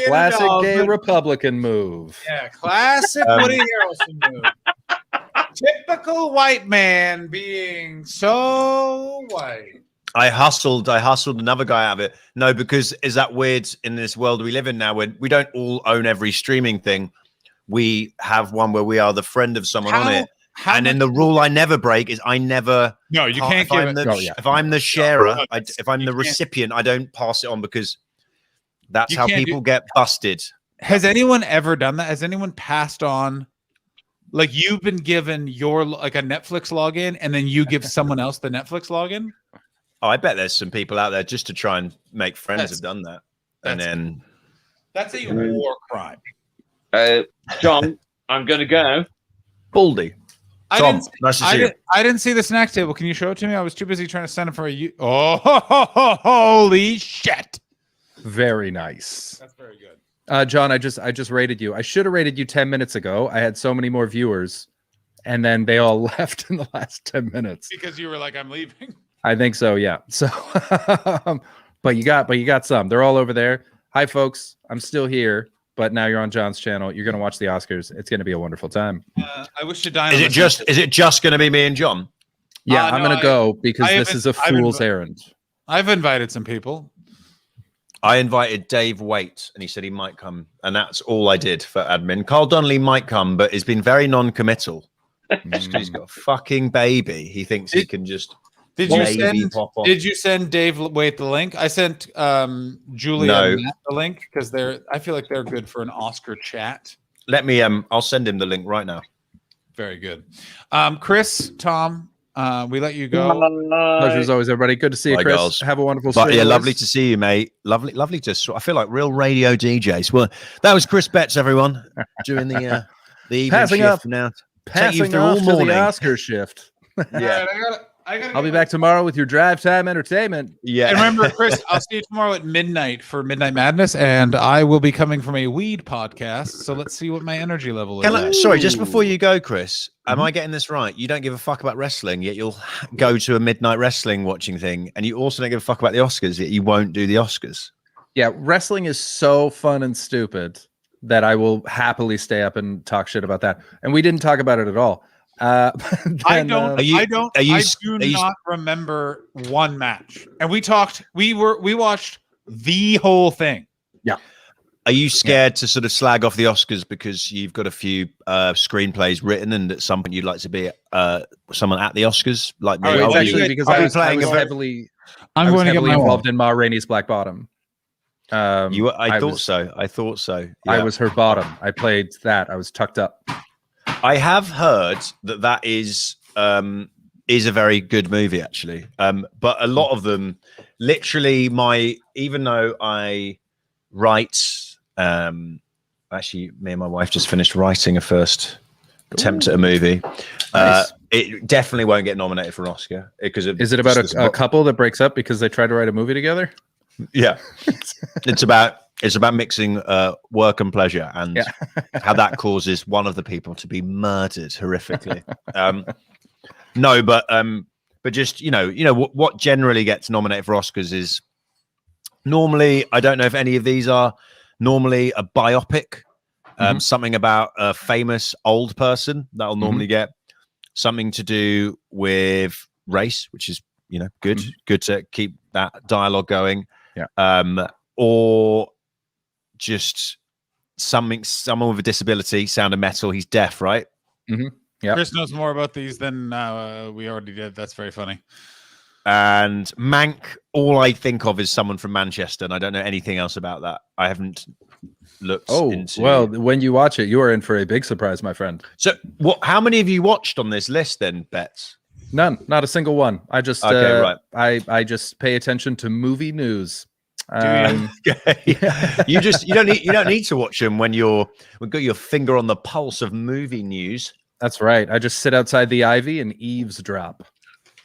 Classic gay Republican move. Yeah, classic Woody Harrelson move. Typical white man being so white. I hustled another guy out of it. No, because is that weird in this world we live in now, when we don't all own every streaming thing? We have one where we are the friend of someone on it. And then the rule I never break is I never. No, you can't give it. If I'm the sharer, if I'm the recipient, I don't pass it on, because that's how people get busted. Has anyone ever done that? Has anyone passed on? Like, you've been given your like a Netflix login, and then you give someone else the Netflix login? Oh, I bet there's some people out there just to try and make friends have done that. And then that's a war crime. John, I'm going to go. Baldy. Tom, nice to see you. I didn't see the snack table. Can you show it to me? I was too busy trying to send it for a. Oh, holy shit! Very nice. That's very good. John, I just rated you. I should have rated you 10 minutes ago. I had so many more viewers, and then they all left in the last 10 minutes because you were like, "I'm leaving." I think so. Yeah. So, but you got some. They're all over there. Hi, folks. I'm still here. But now you're on John's channel. You're going to watch the Oscars. It's going to be a wonderful time. I wish to die. Is it just going to be me and John? Yeah, I'm going to go because this is a fool's errand. I've invited some people. I invited Dave Waite, and he said he might come, and that's all I did for admin. Carl Donnelly might come, but he's been very non-committal. Just because he's got a fucking baby, he thinks he can just. Did you send Dave Waite the link? I sent Julia and Matt the link because I feel like they're good for an Oscar chat. Let me I'll send him the link right now. Very good. Chris, Tom, we let you go. Pleasure as always, everybody. Good to see you, Chris. Girls. Have a wonderful stream. Yeah, lovely to see you, mate. Lovely to I feel like real radio DJs. Well, that was Chris Betts, everyone, during the evening passing shift up now. Passing off to the Oscar shift. Yeah. I'll be back tomorrow with your drive time entertainment. Yeah. And remember, Chris, I'll see you tomorrow at midnight for Midnight Madness, and I will be coming from a weed podcast. So let's see what my energy level is. Sorry, just before you go, Chris, am I getting this right? You don't give a fuck about wrestling, yet you'll go to a midnight wrestling watching thing, and you also don't give a fuck about the Oscars, yet you won't do the Oscars. Yeah, wrestling is so fun and stupid that I will happily stay up and talk shit about that. And we didn't talk about it at all. I do not remember one match, and we watched the whole thing. Yeah. Are you scared to sort of slag off the Oscars because you've got a few screenplays written, and at some point you'd like to be someone at the Oscars, like me? It's actually because I was heavily involved in Ma Rainey's Black Bottom. I thought so. Yeah. I was her bottom. I played that. I was tucked up. I have heard that is a very good movie, actually. But a lot of them, literally, even though I write, actually, me and my wife just finished writing a first attempt at a movie. Nice. It definitely won't get nominated for an Oscar because is it about a couple that breaks up because they try to write a movie together? Yeah, it's about mixing work and pleasure, and how that causes one of the people to be murdered horrifically. No, but just what generally gets nominated for Oscars is normally, I don't know if any of these are normally a biopic, something about a famous old person that'll normally get something to do with race, which is good to keep that dialogue going. Yeah. Or just someone with a disability, Sound of Metal. He's deaf, right? Yeah. Chris knows more about these than we already did. That's very funny. And Mank, all I think of is someone from Manchester, and I don't know anything else about that. I haven't looked into. Well, when you watch it, you are in for a big surprise, my friend. So, what? How many have you watched on this list then, Betts? None, not a single one. I just right. I just pay attention to movie news. You don't need to watch them when we've got your finger on the pulse of movie news. That's right. I just sit outside the Ivy and eavesdrop.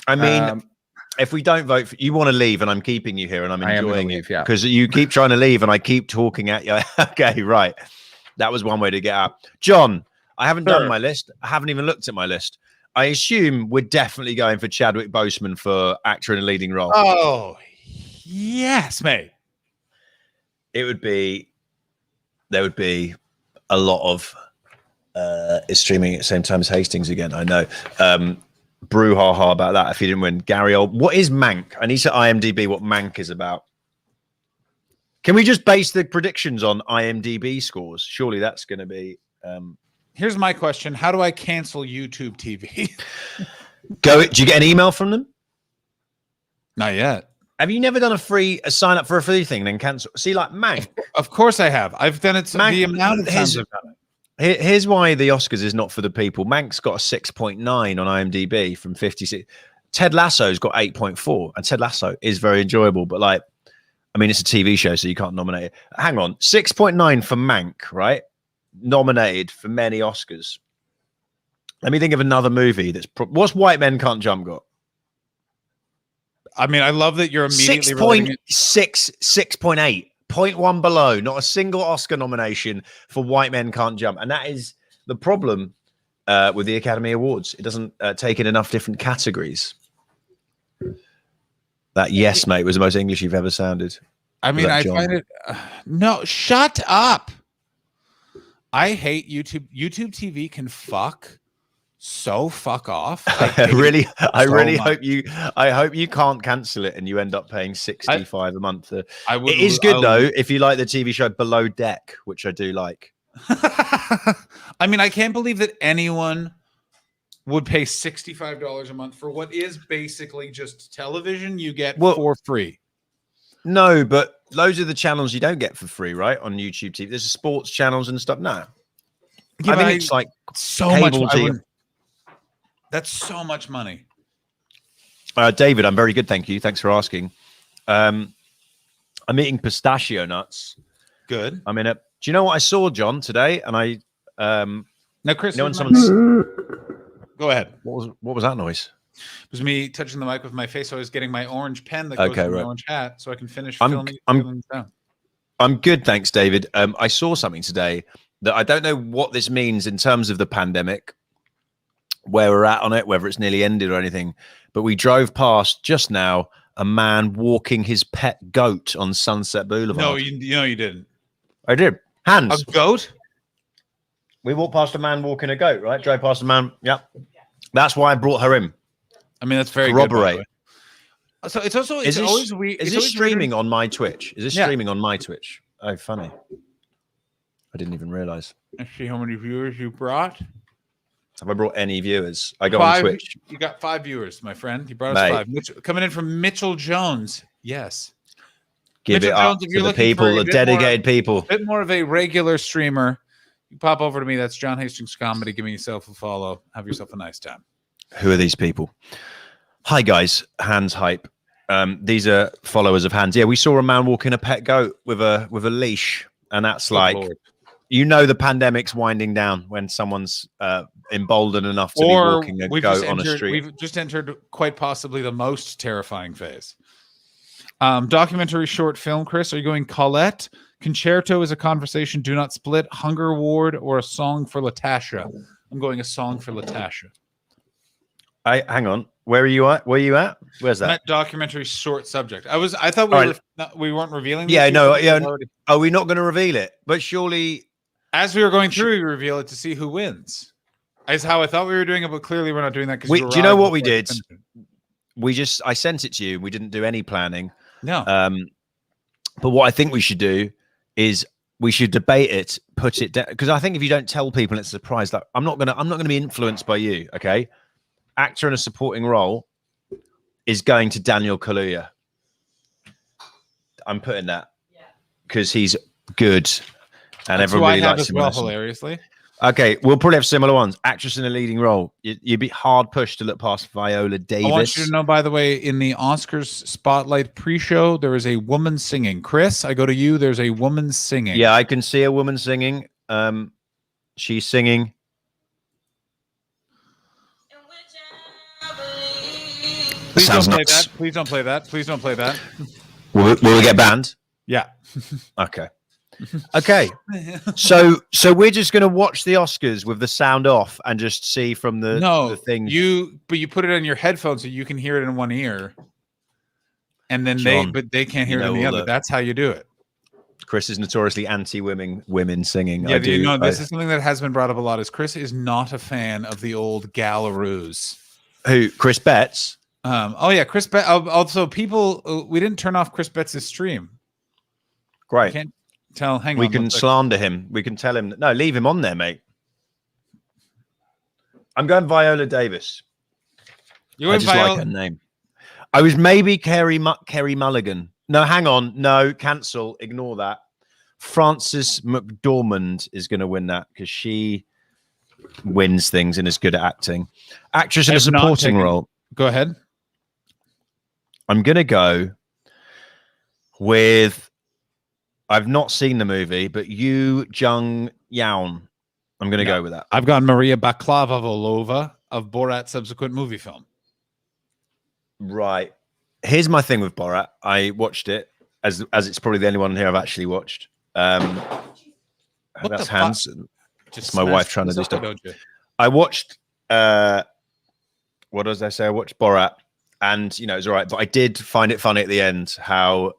I mean, if we don't vote, you want to leave, and I'm keeping you here, and I'm enjoying it because you keep trying to leave, and I keep talking at you. Okay, right. That was one way to get out. John, I haven't done my list. I haven't even looked at my list. I assume we're definitely going for Chadwick Boseman for actor in a leading role. Oh, yes, mate. There would be a lot of is streaming at the same time as Hastings again. I know. Brouhaha about that if he didn't win. Gary Old. What is Mank? I need to IMDb what Mank is about. Can we just base the predictions on IMDb scores? Surely that's going to be. Here's my question: how do I cancel YouTube TV? Do you get an email from them? Not yet. Have you never done a sign up for a free thing and then cancel? See, like Mank. Of course I have. I've done it the amount of times I've done it. Here's why the Oscars is not for the people. Mank's got a 6.9 on IMDb from 56. Ted Lasso's got 8.4, and Ted Lasso is very enjoyable. But like, I mean, it's a TV show, so you can't nominate it. Hang on, 6.9 for Mank, right? Nominated for many Oscars. Let me think of another movie that's what's White Men Can't Jump got? I mean, I love that you're immediately 6.8. 0.1 below, not a single Oscar nomination for White Men Can't Jump. And that is the problem with the Academy Awards. It doesn't take in enough different categories. That yes, mate, was the most English you've ever sounded. I mean, I find it... no, shut up. I hate YouTube. YouTube TV can fuck off. I really hope you can't cancel it and you end up paying $65 a month. It is good though if you like the TV show Below Deck, which I do like. I mean, I can't believe that anyone would pay $65 a month for what is basically just television you get for free. No, but those are the channels you don't get for free, right? On YouTube TV. There's sports channels and stuff. No. Yeah, I mean, it's like so much. That's so much money. David, I'm very good, thank you. Thanks for asking. I'm eating pistachio nuts. Good. I'm in a. Do you know what I saw, John, today? And I. Now, Chris, when someone's. Go ahead. What was that noise? It was me touching the mic with my face. So I was getting my orange pen that goes with my orange hat, so I can finish filming down. I'm good, thanks, David. I saw something today that I don't know what this means in terms of the pandemic, where we're at on it, whether it's nearly ended or anything. But we drove past just now a man walking his pet goat on Sunset Boulevard. No, you didn't. I did. Hands. A goat? We walked past a man walking a goat, right? Drove past a man. Yep. That's why I brought her in. I mean, that's very corroborate. Good, so it's also always weird. Is this streaming on my Twitch? Is this streaming on my Twitch? Oh, funny. I didn't even realize. Let's see how many viewers you brought. Have I brought any viewers? I go on Twitch. You got 5 viewers, my friend. You brought us 5. Coming in from Mitchell Jones. Yes. Give Mitchell it up Jones, to the people, the dedicated people. A bit more of a regular streamer. You pop over to me. That's John Hastings Comedy. Give me yourself a follow. Have yourself a nice time. Who are these people? Hi, guys. Hans Hype. These are followers of Hans. Yeah, we saw a man walking a pet goat with a leash. And that's you know the pandemic's winding down when someone's emboldened enough to be walking a goat on a street. We've just entered quite possibly the most terrifying phase. Documentary short film, Chris. Are you going Colette? Concerto is a conversation. Do not split. Hunger Ward or a song for Latasha? I'm going a song for Latasha. Hang on. Where are you at? Where are you at? Where's that? Documentary short subject. I thought we weren't revealing. Yeah, no, yeah. Are we not going to reveal it? But surely, as we were going through, we reveal it to see who wins. Is how I thought we were doing it, but clearly we're not doing that. Do you know what we did? I sent it to you. We didn't do any planning. No. But what I think we should do is we should debate it, put it down, because I think if you don't tell people, it's a surprise. Like I'm not gonna be influenced by you. Okay, actor in a supporting role is going to Daniel Kaluuya. I'm putting that because he's good, and That's everyone who I really have likes as him. well, hilariously. Okay, we'll probably have similar ones. Actress in a leading role. You'd be hard pushed to look past Viola Davis. I want you to know, by the way, in the Oscars Spotlight pre-show, there is a woman singing. Chris, I go to you. There's a woman singing. Yeah, I can see a woman singing. She's singing. Please Sounds don't play nuts. that. Please don't play that. Please don't play that. Will we get banned? Yeah. Okay. Okay. So we're just gonna watch the Oscars with the sound off and just see from the thing. But you put it on your headphones so you can hear it in one ear, and then John, they can't hear it in the other. That's how you do it. Chris is notoriously anti-women singing. Yeah, this is something that has been brought up a lot. Is Chris is not a fan of the old Galaroos. Who? Chris Betts. Oh yeah, Chris Betts. Also, people, we didn't turn off Chris Betts' stream. Great. I can't tell. Hang on. We can slander him. We can tell him. No, leave him on there, mate. I'm going Viola Davis. I just like her name. I was maybe Kerry Mulligan. No, hang on. No, cancel. Ignore that. Frances McDormand is going to win that because she wins things and is good at acting. Actress in a supporting role. Go ahead. I'm going to go with, I've not seen the movie, but Yu Jung Yaun. I'm going to go with that. I've got Maria Baklava-Volova of Borat's subsequent movie film. Right. Here's my thing with Borat. I watched it as it's probably the only one here I've actually watched. That's Hans. Just my wife trying to do stuff. I watched what does I say? I watched Borat, and it was all right, but I did find it funny at the end how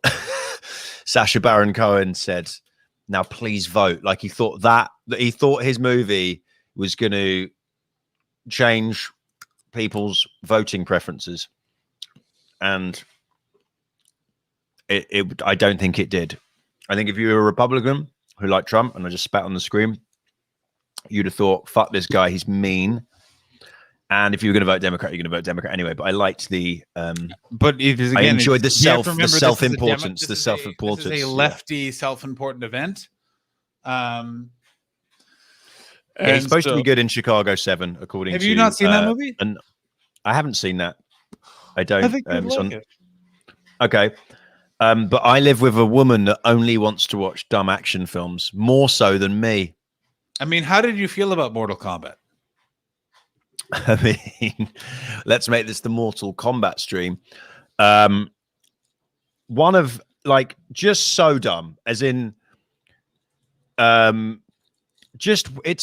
Sacha Baron Cohen said, "Now please vote." Like he thought that he thought his movie was going to change people's voting preferences, and I don't think it did. I think if you were a Republican who liked Trump, and I just spat on the screen, you'd have thought, "Fuck this guy, he's mean." And if you were going to vote Democrat, you're going to vote Democrat anyway. But I liked the, but it is, again, I enjoyed the self-importance, This is a lefty, self-important event. It's supposed to be good in Chicago 7, according to. Have you not seen that movie? And I haven't seen that. I don't. I think you'd like it. Okay. But I live with a woman that only wants to watch dumb action films, more so than me. I mean, how did you feel about Mortal Kombat? I mean, let's make this the Mortal Kombat stream. One of just so dumb, as in, it's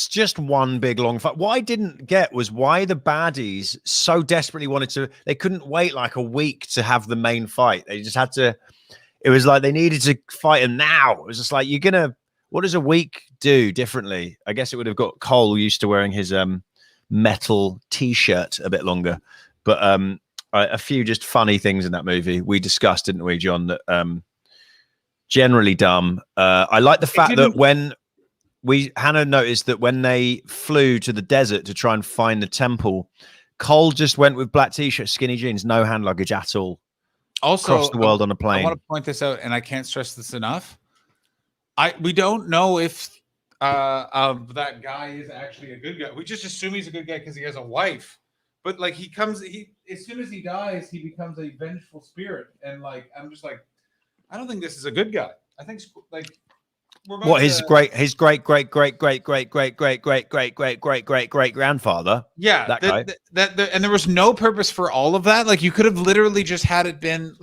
just one big long fight. What I didn't get was why the baddies so desperately wanted to. They couldn't wait like a week to have the main fight. They just had to. It was like they needed to fight him now. It was just like what does a week do differently? I guess it would have got Cole used to wearing his metal T-shirt a bit longer, but a few just funny things in that movie we discussed, didn't we, John? That generally dumb. I like the fact that when Hannah noticed that when they flew to the desert to try and find the temple, Cole just went with black T-shirt, skinny jeans, no hand luggage at all. Also, across the world on a plane. I want to point this out, and I can't stress this enough. We don't know if that guy is actually a good guy. We just assume he's a good guy because he has a wife. But as soon as he dies, he becomes a vengeful spirit. And I'm just like, I don't think this is a good guy. I think his great grandfather. Yeah, that guy. And there was no purpose for all of that. You could have literally just had it been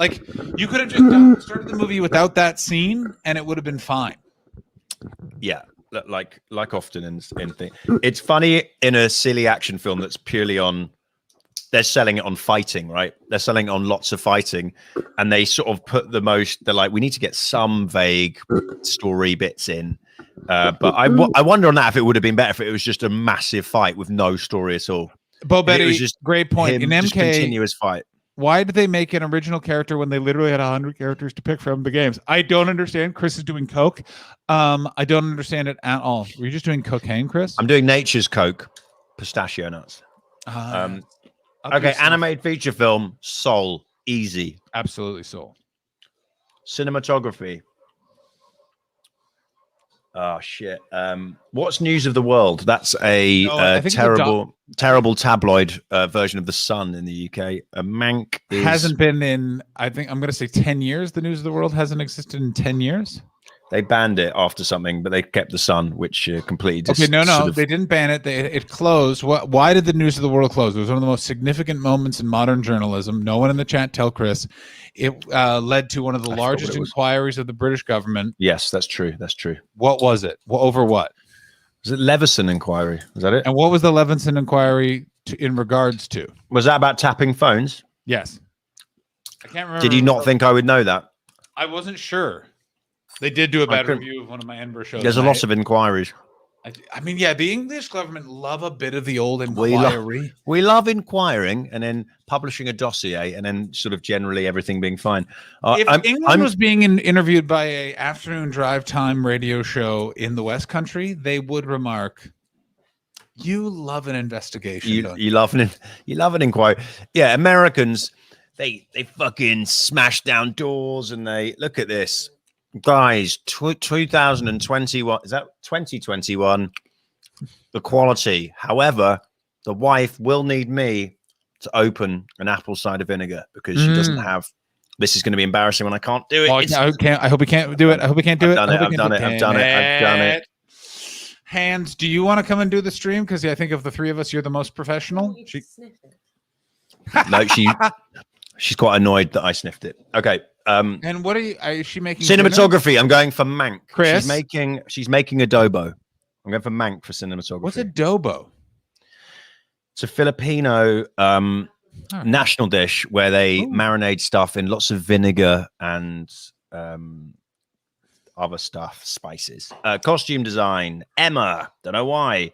you could have just started the movie without that scene, and it would have been fine. Yeah, like often in things, it's funny in a silly action film that's purely on. They're selling it on fighting, right? They're selling it on lots of fighting, and they sort of put they're like, we need to get some vague story bits in. But I wonder on that if it would have been better if it was just a massive fight with no story at all. Bo Betty, great point. In MK, continuous fight. Why did they make an original character when they literally had 100 characters to pick from the games? I don't understand. Chris is doing coke. I don't understand it at all. Were you just doing cocaine, Chris? I'm doing Nature's Coke, pistachio nuts. Okay, animated feature film, Soul, easy. Absolutely Soul. Cinematography. Oh shit. What's News of the World? That's a terrible tabloid version of The Sun in the UK. Mank hasn't been in, I think I'm going to say 10 years. The News of the World hasn't existed in 10 years. They banned it after something, but they kept The Sun, which completely they didn't ban it. It closed. Why did the News of the World close? It was one of the most significant moments in modern journalism. No one in the chat tell Chris. It led to one of the largest inquiries of the British government. Yes, that's true. That's true. What was it? Over what? Was it Leveson inquiry? Was that it? And what was the Leveson inquiry in regards to? Was that about tapping phones? Yes. I can't remember. Did you not think I would know that? I wasn't sure. They did do a bad review of one of my Edinburgh shows. There's a lot of inquiries. I mean, yeah, the English government love a bit of the old inquiry. We love inquiring and then publishing a dossier and then sort of generally everything being fine. If England was being interviewed by a afternoon drive time radio show in the West Country, they would remark, "You love an investigation. You love an inquiry." Yeah, Americans, they fucking smash down doors and they look at this. Guys, 2021, is that 2021? The quality. However, the wife will need me to open an apple cider vinegar because she doesn't have. This is going to be embarrassing when I can't do it. I hope we can't do it. I hope we can't do it. I've done it. Hands, do you want to come and do the stream? Because I think of the three of us, you're the most professional. No, she's quite annoyed that I sniffed it. Okay. And what is she making? Cinematography. Dinner? I'm going for Mank. Chris, she's making adobo. I'm going for Mank for cinematography. What's adobo? It's a Filipino national dish where they marinate stuff in lots of vinegar and other stuff, spices. Costume design. Emma. Don't know why.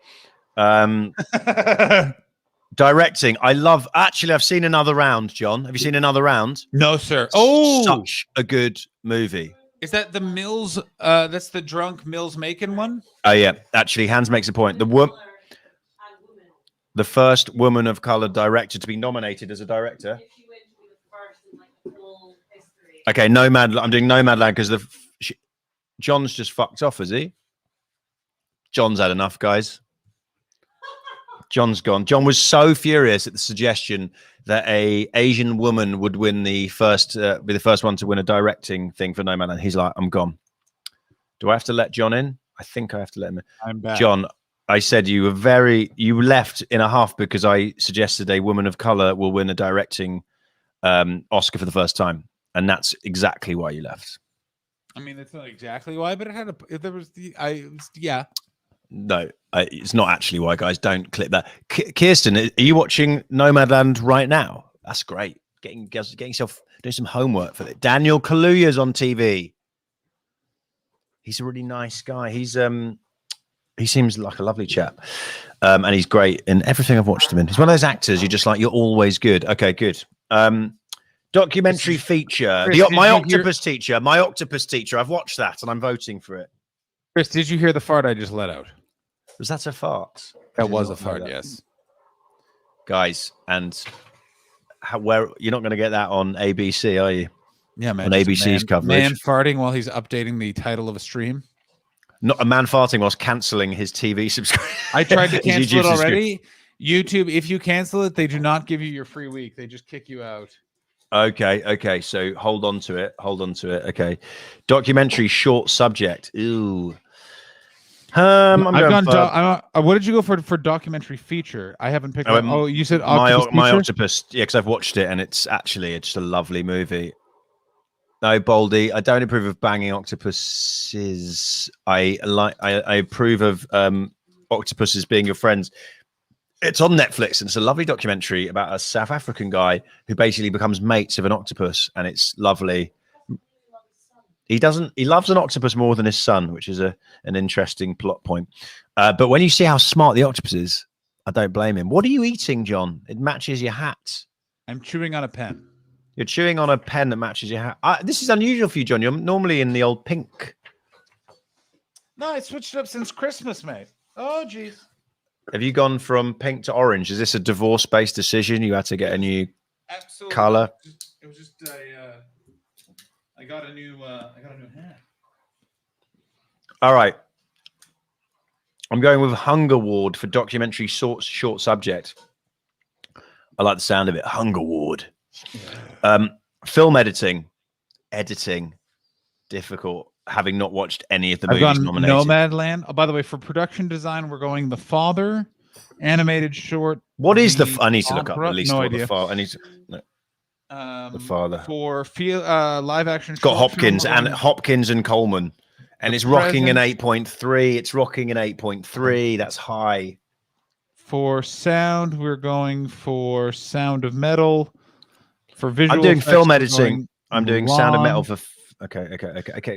Directing, I've seen Another Round, John. Have you seen Another Round? No, sir. Such a good movie. Is that the Mills? That's the drunk Mills Macon one? Oh yeah, actually, Hans makes a point. The first woman of color director to be nominated as a director. Okay, Nomadland. I'm doing Nomadland because John's just fucked off, is he? John's had enough, guys. John's gone. John was so furious at the suggestion that a Asian woman would win be the first one to win a directing thing for Nomadland. He's like, I'm gone. Do I have to let John in? I think I have to let him in. I'm back. John, I said you left in a huff because I suggested a woman of color will win a directing Oscar for the first time, and that's exactly why you left. I mean, that's not exactly why, but No, it's not actually why, guys. Don't clip that. Kirsten, are you watching Nomadland right now? That's great. Getting yourself doing some homework for it. Daniel Kaluuya's on TV. He's a really nice guy. He seems like a lovely chap, and he's great in everything I've watched him in. He's one of those actors you're always good. Okay, good. Documentary feature. Chris, My Octopus Teacher. I've watched that and I'm voting for it. Chris, did you hear the fart I just let out? Was that a fart? That was a fart, yes. Guys, and where you're not going to get that on ABC, are you? Yeah, man. On ABC's coverage. Man farting while he's updating the title of a stream. Not a man farting whilst cancelling his TV subscription. I tried to cancel it already. YouTube, if you cancel it, they do not give you your free week. They just kick you out. Okay. So hold on to it. Okay. Documentary short subject. Ooh. What did you go for documentary feature? I haven't picked up. Oh, you said Octopus My Octopus. Yeah, because I've watched it and it's just a lovely movie. No, Baldy, I don't approve of banging octopuses. I approve of octopuses being your friends. It's on Netflix and it's a lovely documentary about a South African guy who basically becomes mates with an octopus, and it's lovely. He loves an octopus more than his son, which is an interesting plot point. But when you see how smart the octopus is, I don't blame him. What are you eating, John? It matches your hat. I'm chewing on a pen. You're chewing on a pen that matches your hat. This is unusual for you, John. You're normally in the old pink. No, I switched it up since Christmas, mate. Oh, jeez. Have you gone from pink to orange? Is this a divorce-based decision? You had to get a new color? It was just I got a new hat. All right. I'm going with Hunger Ward for documentary short subject. I like the sound of it. Hunger Ward. Film editing, difficult. Having not watched any of the movies nominated. Nomadland. Oh, by the way, for production design, we're going The Father, animated short. What is I need to look up opera? at least No what idea. The Father. I need to. No. The Father. For live action. It's got short Hopkins film, and Hopkins and Coleman, and it's rocking an 8.3. It's rocking an 8.3. That's high. For sound, we're going for Sound of Metal. For visual, I'm doing effects, film we're editing. going I'm doing Sound of Metal Mulan. for. Okay.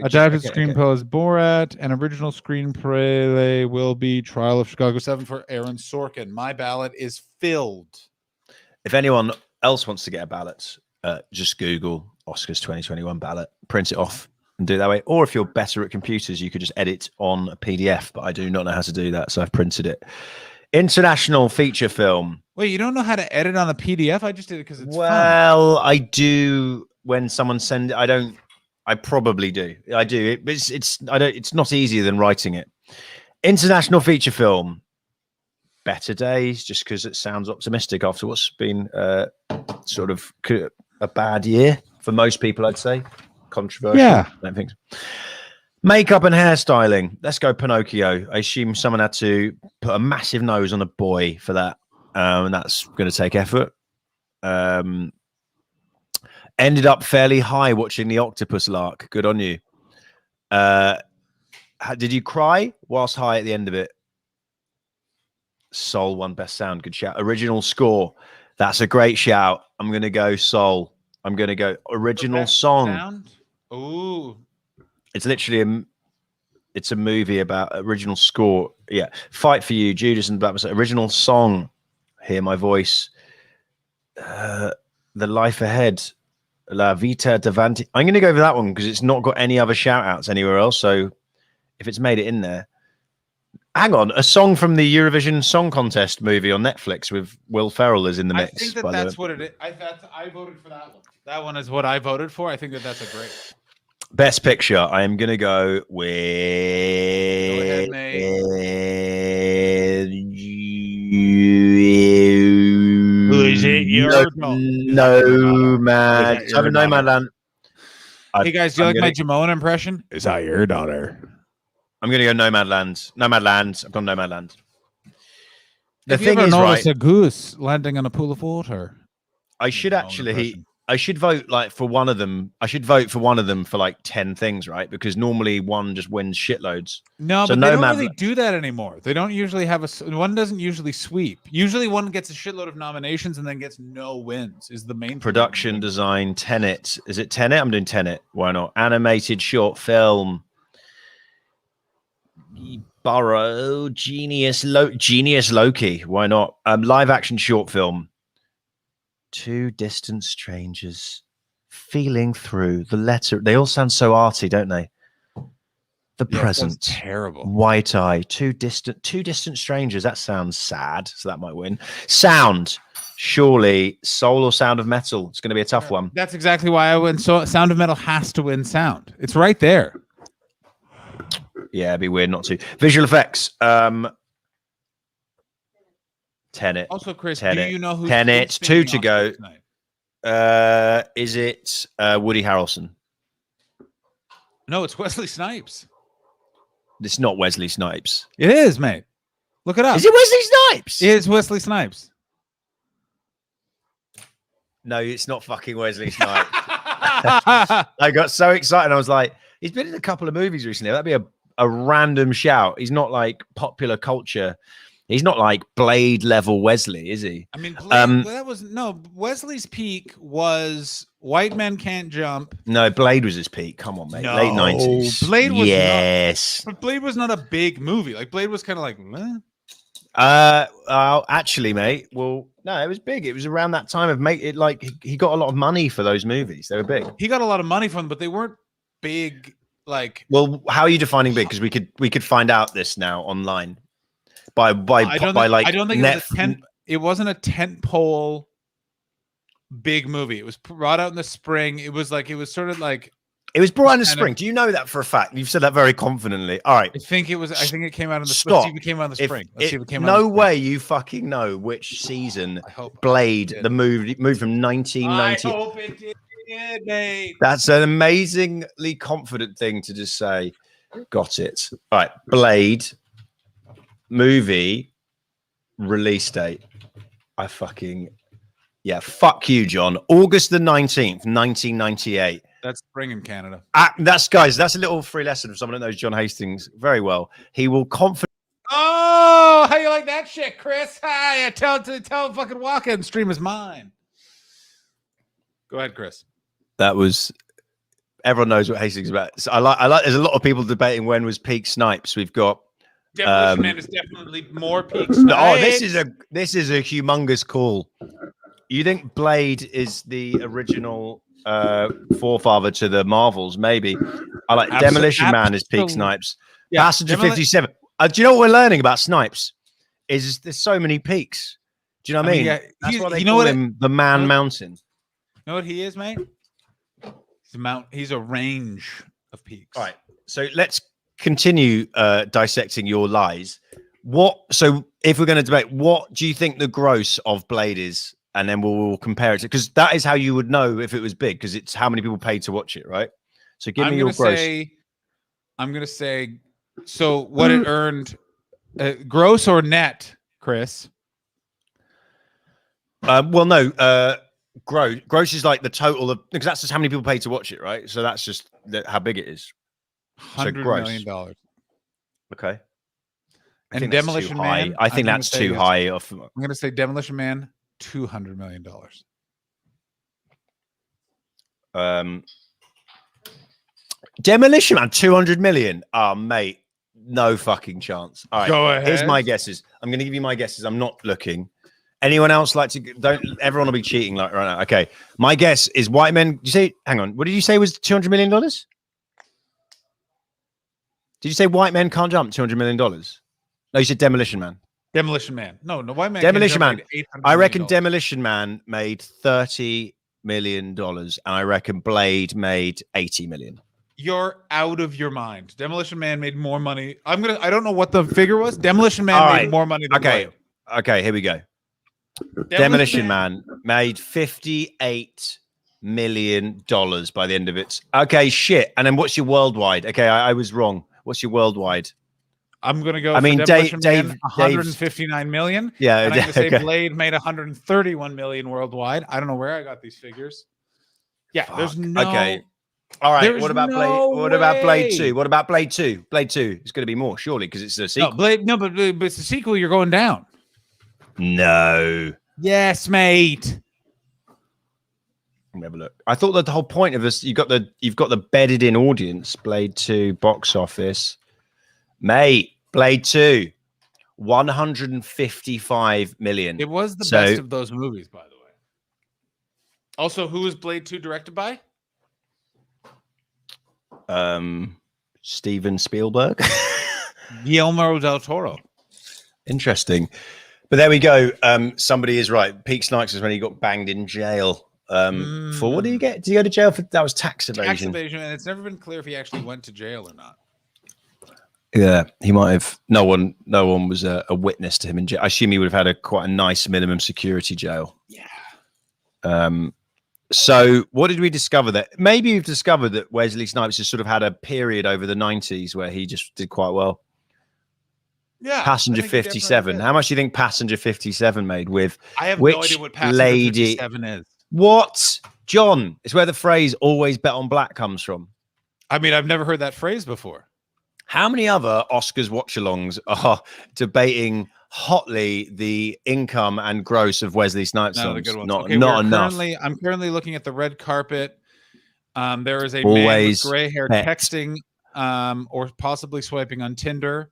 Adapted screenplay is Borat. An original screenplay will be Trial of Chicago 7 for Aaron Sorkin. My ballot is filled. If anyone else wants to get a ballot, just Google Oscars 2021 ballot, print it off and do it that way. Or if you're better at computers, you could just edit on a PDF, but I do not know how to do that, so I've printed it. International feature film. Wait, you don't know how to edit on a PDF? I just did it because it's fun. I do when someone send it. I probably do. I do. It's not easier than writing it. International feature film. Better Days, just because it sounds optimistic after what's been sort of a bad year for most people, I'd say. Controversial. Yeah. I don't think so. Makeup and hairstyling. Let's go Pinocchio. I assume someone had to put a massive nose on a boy for that. And that's going to take effort. Ended up fairly high watching the octopus lark. Good on you. Did you cry whilst high at the end of it? Soul won best sound. Good shout. Original score. That's a great shout. I'm going to go Soul. I'm going to go original song. Sound? Ooh. It's literally it's a movie about original score. Yeah. Fight for You, Judas and the Black Messiah. Original song. Hear My Voice. The Life Ahead. La Vita Davanti. I'm going to go for that one because it's not got any other shout outs anywhere else. So if it's made it in there. Hang on. A song from the Eurovision Song Contest movie on Netflix with Will Ferrell is in the mix. I think that's what it is. I voted for that one. That one is what I voted for. I think that's a great. Best Picture. I am going to go with. Go ahead, mate. Is it your Nomad? Nomadland. Hey guys, do you like my Jamon impression? Is that your daughter? I'm going to go Nomadland. Nomadland. I've gone Nomadland. The If thing you ever is, notice right? a goose landing on a pool of water. I should actually. I should vote like for one of them. I should vote for one of them for like 10 things, right? Because normally one just wins shitloads. No, so but they don't really do that anymore. They don't usually have one doesn't usually sweep. Usually one gets a shitload of nominations and then gets no wins. Is the main production design. Tenet. Is it Tenet? I'm doing Tenet. Why not? Animated short film. Burrow. Genius Loki. Why not? Live action short film. Two Distant Strangers, Feeling Through the Letter. They all sound so arty, don't they? The Present, terrible. White Eye, Two Distant Strangers. That sounds sad, so that might win. Sound, surely Soul or Sound of Metal. It's going to be a tough one. That's exactly why I win. So Sound of Metal has to win sound. It's right there. Yeah, it'd be weird not to. Visual effects. Tenet. Also, Chris, Tenet. do you know who Tenet? 2 to go. Is it Woody Harrelson? No, it's Wesley Snipes. It's not Wesley Snipes. It is, mate. Look it up. Is it Wesley Snipes? It is Wesley Snipes. No, it's not fucking Wesley Snipes. I got so excited. I was like, he's been in a couple of movies recently. That'd be a random shout. He's not like popular culture. He's not like Blade level Wesley, is he? I mean, Blade, that was Wesley's peak was White Men Can't Jump. No, Blade was his peak. Come on, mate. No, Late 90s. Blade was yes. not, but Blade was not a big movie. Like Blade was kind of like, meh. Actually, mate. Well, no, it was big. It was around that time of he got a lot of money for those movies. They were big. He got a lot of money from them, but they weren't big. Like, well, how are you defining big? Because we could find out this now online by I don't think it wasn't a tent pole big movie. It was brought out in the spring. It was sort of like. It was brought out in the spring. Do you know that for a fact? You've said that very confidently. All right. I think it came out in the spring. Let's see if it came out in the spring. Let's see if it came out. No way you fucking know which season Blade, the movie, moved from 1990. I hope it did, mate. That's an amazingly confident thing to just say. Got it. All right. Blade movie release date. Fuck you, John. August the 19th, 1998. That's spring in Canada. That's a little free lesson for someone that knows John Hastings very well. He will Oh, how you like that shit, Chris? Hi, tell fucking Walker and stream is mine. Go ahead, Chris. That was. Everyone knows what Hastings is about. So I like. There's a lot of people debating when was peak Snipes. We've got. Demolition Man is definitely more peak Snipes. Oh, this is a humongous call. You think Blade is the original forefather to the Marvels? Maybe. I like Demolition Man is peak Snipes. Yeah, Passenger 57. Do you know what we're learning about Snipes? Is there's so many peaks. Do you know what I mean? That's why they call him the Man Mountain. You know what he is, mate? He's a range of peaks. All right. So let's continue dissecting your lies. So if we're going to debate, what do you think the gross of Blade is? And then we'll compare it, because that is how you would know if it was big, because it's how many people paid to watch it, right? So give me your gross. I'm going to say, so what it earned, gross or net, Chris? Well, no, gross is like the total of, because that's just how many people paid to watch it, right? So that's just how big it is. $100 million. Okay. And Demolition Man. I think that's too high. I'm going to say Demolition Man. $200 million. Demolition Man, 200 million. Oh, mate, no fucking chance. All right, go ahead. Here's my guesses. I'm going to give you my guesses. I'm not looking. Anyone else like to? Don't. Everyone will be cheating like right now. Okay, my guess is White Men. Did you say? Hang on. What did you say was $200 million? Did you say White Men Can't Jump? $200 million? No, you said Demolition Man. Demolition Man. No, White Man. Demolition Man. I reckon Demolition Man made $30 million, and I reckon Blade made $80 million. You're out of your mind. Demolition Man made more money. I don't know what the figure was. Demolition Man made more money than Blade. Okay, here we go. Demolition Man made $58 million by the end of it. Okay, shit. And then what's your worldwide? Okay, I was wrong. What's your worldwide? I'm going to go. I mean, Dave, 159 million. Yeah, and I'm going to say Blade made 131 million worldwide. I don't know where I got these figures. Yeah, there's no. Okay, all right. What about Blade? What about Blade 2? What about Blade 2? Blade 2 is going to be more, surely, because it's a sequel. But it's a sequel. You're going down. No. Yes, mate. Let me have a look. I thought that the whole point of this, you've got the bedded in audience. Blade 2 box office. Mate, Blade 2, 155 million. It was the best of those movies, by the way. Also, who was Blade 2 directed by? Steven Spielberg. Guillermo del Toro. Interesting. But there we go. Somebody is right. Peak Snipes is when he got banged in jail. For what did he get? Did he go to jail for? That was tax evasion. Tax evasion, and it's never been clear if he actually went to jail or not. Yeah, he might have. No one was a witness to him in jail. I assume he would have had quite a nice minimum security jail. Yeah. So what did we discover? That maybe we've discovered that Wesley Snipes has sort of had a period over the 90s where he just did quite well. Yeah. Passenger 57. How much do you think Passenger 57 made with? I have no idea what Passenger 57 is. What? John, it's where the phrase "always bet on black" comes from. I mean, I've never heard that phrase before. How many other Oscars watch-alongs are debating hotly the income and gross of Wesley Snipes films? Not enough. I'm currently looking at the red carpet. There is a man with gray hair texting or possibly swiping on Tinder.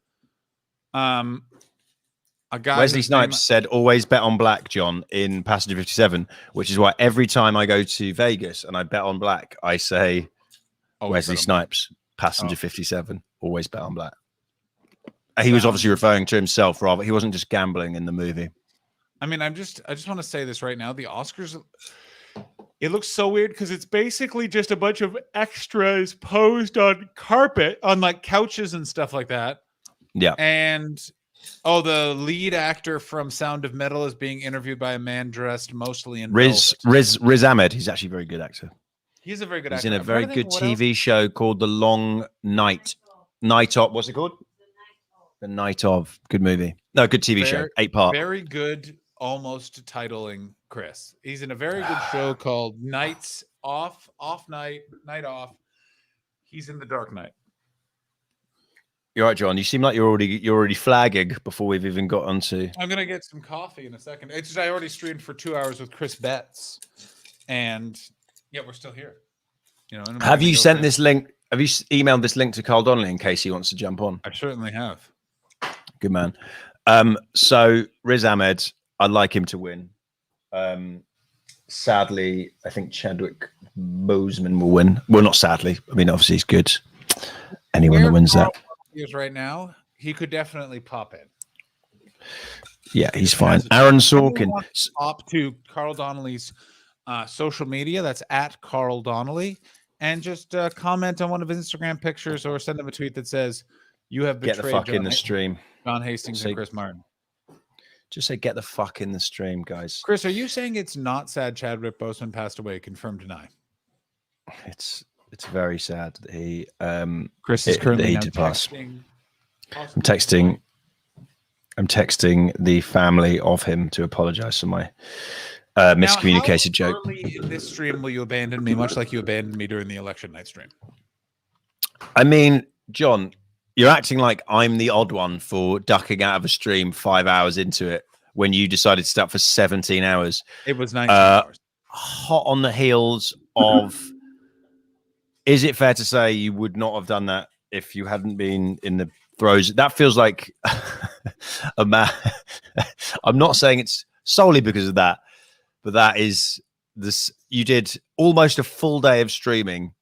A guy Wesley whose name- Snipes said, "Always bet on black, John," in Passenger 57, which is why every time I go to Vegas and I bet on black, I say Always Wesley bet on black. Snipes, Passenger Oh. 57, always bet on black. He was obviously referring to himself, rather. He wasn't just gambling in the movie. I mean, I just want to say this right now. The Oscars, it looks so weird because it's basically just a bunch of extras posed on carpet, on like couches and stuff like that. Yeah. And the lead actor from Sound of Metal is being interviewed by a man dressed mostly in Riz Ahmed. He's actually a very good actor. He's a very good He's actor. in a I'm very trying to good think what TV show called The Long Night. Night of. What's it called? The Night of. Good movie. No, good TV show. 8-part. Very good, almost titling Chris. He's in a very good show called Nights Off, Night Off. He's in The Dark Knight. You're right, John. You seem like you're already flagging before we've even got onto. I'm gonna get some coffee in a second. It's just I already streamed for 2 hours with Chris Betts, and yeah, we're still here. You know, and Have you sent this link? Have you emailed this link to Carl Donnelly in case he wants to jump on? I certainly have. Good man. So Riz Ahmed, I'd like him to win. Sadly, I think Chadwick Boseman will win. Well, not sadly. I mean, obviously he's good. Anyone that wins that. Is right now, he could definitely pop in. Yeah, he's fine. Aaron Sorkin. Up to Carl Donnelly's social media. That's at Carl Donnelly. And just comment on one of his Instagram pictures or send him a tweet that says, "You have betrayed Get the fuck in the stream. John Hastings and Chris Martin." Just say, get the fuck in the stream, guys. Chris, are you saying it's not sad Chadwick Boseman passed away? Confirm, deny. It's very sad that he Chris is currently now texting. I'm texting the family of him to apologize for my miscommunicated joke. How early in this stream will you abandon me, much like you abandoned me during the election night stream? I mean, John, you're acting like I'm the odd one for ducking out of a stream 5 hours into it when you decided to start for 17 hours. It was 19 hours. Hot on the heels of. Is it fair to say you would not have done that if you hadn't been in the throes? That feels like a man. I'm not saying it's solely because of that, but that is this. You did almost a full day of streaming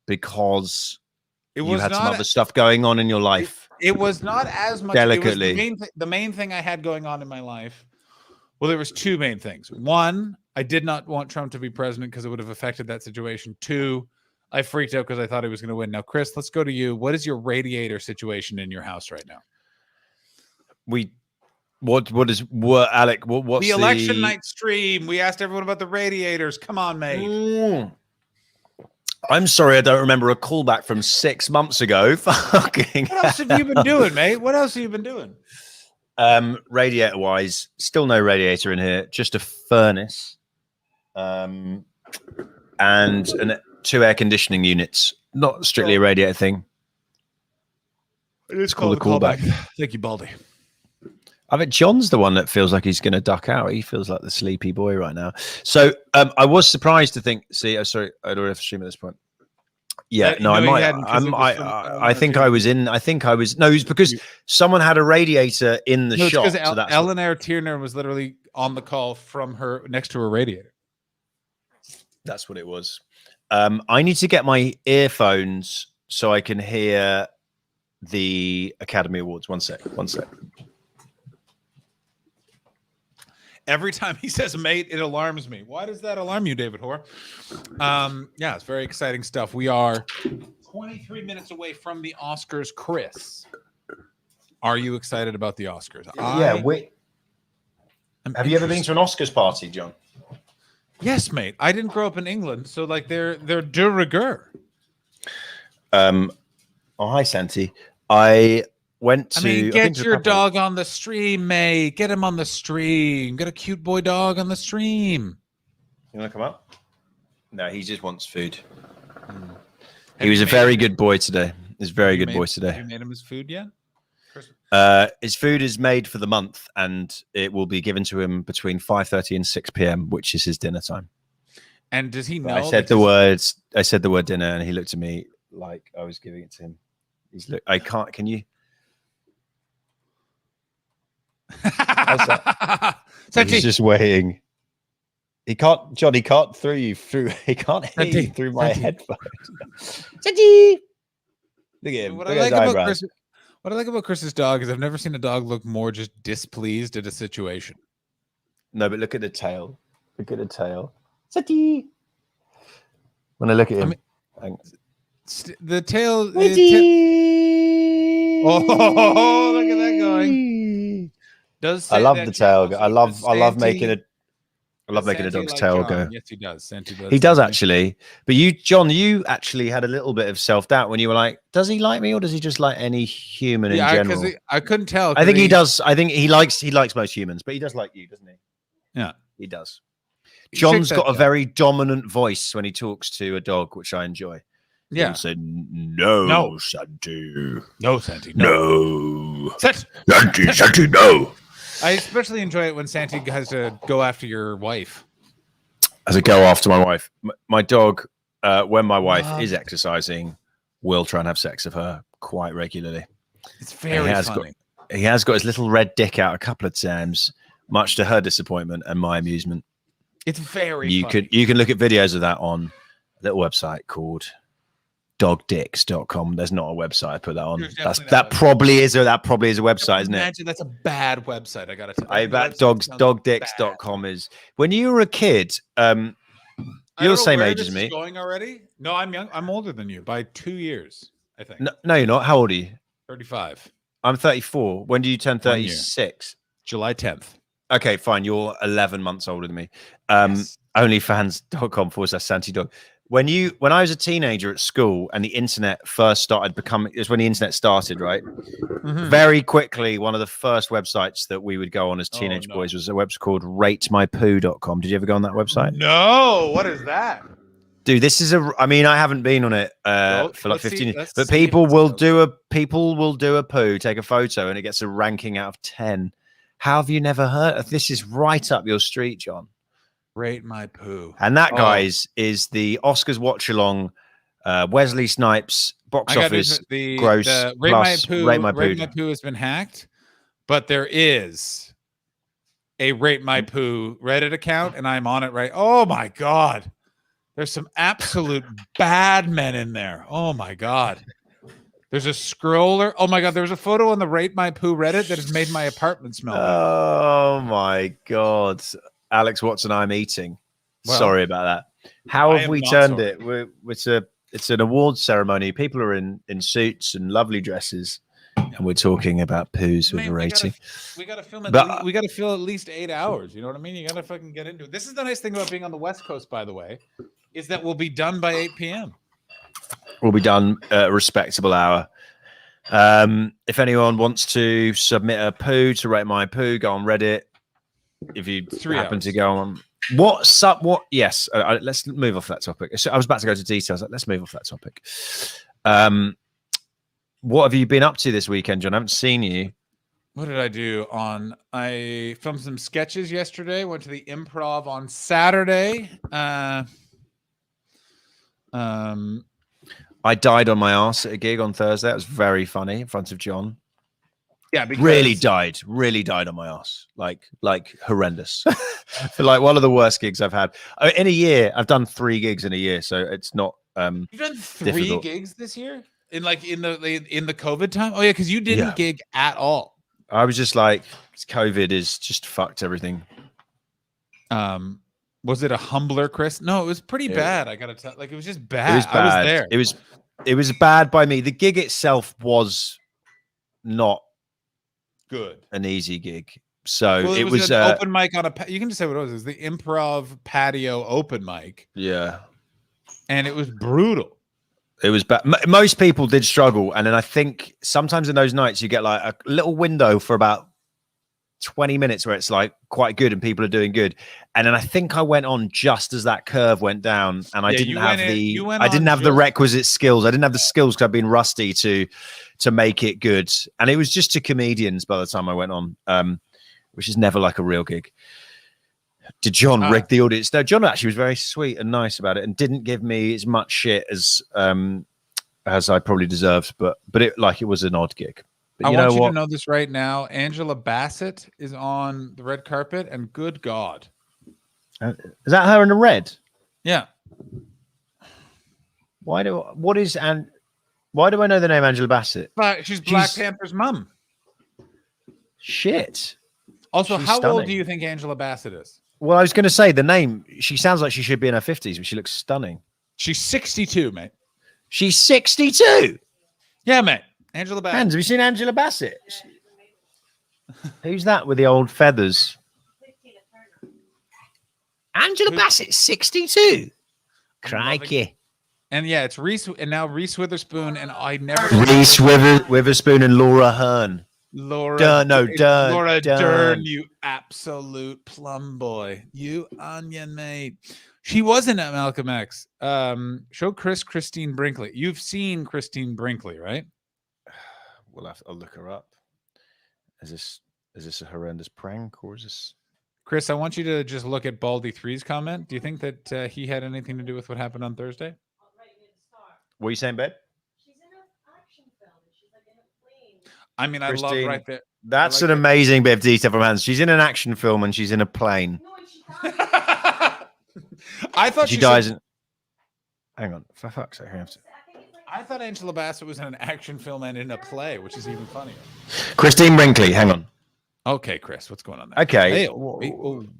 because you had some other stuff going on in your life. It was not as much. Delicately. The main thing I had going on in my life. Well, there was two main things. One, I did not want Trump to be president because it would have affected that situation. Two, I freaked out because I thought he was going to win. Now, Chris, let's go to you. What is your radiator situation in your house right now? What's the election night stream? We asked everyone about the radiators. Come on, mate. I'm sorry, I don't remember a callback from 6 months ago. Fucking. What else have you been doing, mate? What else have you been doing? Radiator wise, still no radiator in here, just a furnace, and two air conditioning units. Not strictly a radiator thing. It's called a callback. Thank you, Baldy. I bet John's the one that feels like he's going to duck out. He feels like the sleepy boy right now. So I was surprised to think. See, sorry, I don't have to stream at this point. Yeah, no, I might. I think I was in. I think I was. No, it was because someone had a radiator in the shop. Because Eleanor Tierner was literally on the call from her next to her radiator. That's what it was. I need to get my earphones so I can hear the Academy Awards. One sec. Every time he says mate, it alarms me. Why does that alarm you, David Hoare? Yeah, it's very exciting stuff. We are 23 minutes away from the Oscars. Chris, are you excited about the Oscars? Have you ever been to an Oscars party, John? Yes, mate. I didn't grow up in England, so like they're de rigueur. Oh, hi, Santi. I went to. Get your dog on the stream, mate. Get him on the stream. Get a cute boy dog on the stream. You want to come up? No, he just wants food. He was a very good boy today. He's a very good boy today. Have you made him his food yet? His food is made for the month, and it will be given to him between 5:30 and 6 p.m., which is his dinner time. And does he know? I said the words. I said the word dinner, and he looked at me like I was giving it to him. I can't. Can you? He's just waiting. He can't, John. He can't hear you through my headphones. Santi! Look at him. What Look I at his like eyebrows. what I like about Chris's dog is I've never seen a dog look more just displeased at a situation. No, but look at the tail. Look at the tail. Santi! When I look at him, The tail. Santi! Oh, look at that going. I love the tail. I love making a dog's tail go. Yes, he does. Santi does. He does actually. But you, John, you actually had a little bit of self-doubt when you were like, does he like me or does he just like any human in general? I couldn't tell. I think he does. I think he likes most humans, but he does like you, doesn't he? Yeah, he does. John's got a very dominant voice when he talks to a dog, which I enjoy. Yeah. He'll say, no, Santi. No, Santi. No. Santi, no. I especially enjoy it when Santi has to go after your wife. As I go after my wife, my dog, when my wife is exercising, will try and have sex with her quite regularly. It's very funny. He has got his little red dick out a couple of times, much to her disappointment and my amusement. It's very funny. You can look at videos of that on a little website called dogdicks.com. There's not a website I put that on. That probably is a website, isn't it? Imagine that's a bad website. I gotta tell you. I bet dogdicks.com is. When you were a kid, you're the same age as me. Going already? No, I'm young. I'm older than you by 2 years, I think. No, you're not. How old are you? 35. I'm 34. When do you turn 36? July 10th. Okay, fine. You're 11 months older than me. Onlyfans.com/Santi Dog. When I was a teenager at school and the internet first started becoming, it was when the internet started, right? Mm-hmm. Very quickly, one of the first websites that we would go on as teenage boys was a website called ratemypoo.com. Did you ever go on that website? No. What is that? Dude, this is I haven't been on it for like 15 years, but people will do a poo, take a photo, and it gets a ranking out of 10. How have you never heard of this? Is right up your street, John. Rate My Poo. And that, guys, is the Oscars watch along. Wesley Snipes box office gross. Rate My Poo has been hacked, but there is a Rate My Poo Reddit account, and I'm on it right. Oh my god, there's some absolute bad men in there. Oh my god. There's a scroller. Oh my god, there was a photo on the Rate My Poo Reddit that has made my apartment smell. Oh my god. Alex Watson, I'm eating. Well, sorry about that. How have we turned it? It's an awards ceremony. People are in suits and lovely dresses, and we're talking about poos with a rating. We gotta film it. We gotta fill at least 8 hours. You know what I mean? You gotta fucking get into it. This is the nice thing about being on the West Coast, by the way, is that we'll be done by 8 p.m. We'll be done at a respectable hour. If anyone wants to submit a poo to Rate My Poo, go on Reddit. If you happen to go on, yes, let's move off that topic. So I was about to go to details. Let's move off that topic. What have you been up to this weekend, John? I haven't seen you. What did I do? I filmed some sketches yesterday. Went to the Improv on Saturday. I died on my ass at a gig on Thursday. It was very funny in front of John. Yeah, because really died on my ass, like horrendous. For like one of the worst gigs I've had in a year. I've done 3 gigs in a year, so it's not. You've done 3 gigs this year in the COVID time. Oh yeah, because you didn't gig at all. I was just like, COVID is just fucked everything. Was it a humbler, Chris? No, it was pretty bad. I gotta tell. Like it was just bad. It was bad. I was there. It was bad by me. The gig itself was not good, an easy gig. So well, it was an open mic on you can just say what it was. It was the Improv patio open mic. Yeah, and it was brutal. It was bad. Most people did struggle, and then I think sometimes in those nights you get like a little window for about 20 minutes where it's like quite good and people are doing good, and then I think I went on just as that curve went down, and I didn't have the requisite skills. I didn't have the skills because I've been rusty to make it good, and it was just to comedians by the time I went on, which is never like a real gig. Did John rig the audience? No, John actually was very sweet and nice about it, and didn't give me as much shit as I probably deserved. But it was an odd gig. But I you want know you what? to know this right now. Angela Bassett is on the red carpet, and good God. Is that her in the red? Yeah. Why do I know the name Angela Bassett? She's Black Panther's mum. Shit. Also, She's how old stunning. do you think Angela Bassett is? Well, I was going to say the name. She sounds like she should be in her 50s, but she looks stunning. She's 62, mate. She's 62. Yeah, mate. Angela Bassett. Hans, have you seen Angela Bassett? Who's that with the old feathers? Angela Bassett, 62. Crikey. And yeah, it's Reese, and now Reese Witherspoon, and I never Reese Witherspoon and Laura Hearn. Laura Dern, Dern, you absolute plum boy, you onion mate. She wasn't at Malcolm X. Show Christine Brinkley. You've seen Christine Brinkley, right? I'll look her up. Is this a horrendous prank, or is this? Chris, I want you to just look at Baldy 3's comment. Do you think that he had anything to do with what happened on Thursday? What are you saying, babe? I mean, I love right there. That's an amazing bit of detail from Hans. She's in an action film and she's in a plane. I thought she dies. Hang on, for fuck's sake, I thought Angela Bassett was in an action film and in a play, which is even funnier. Christine Brinkley, hang on. Okay, Chris, what's going on there? Okay,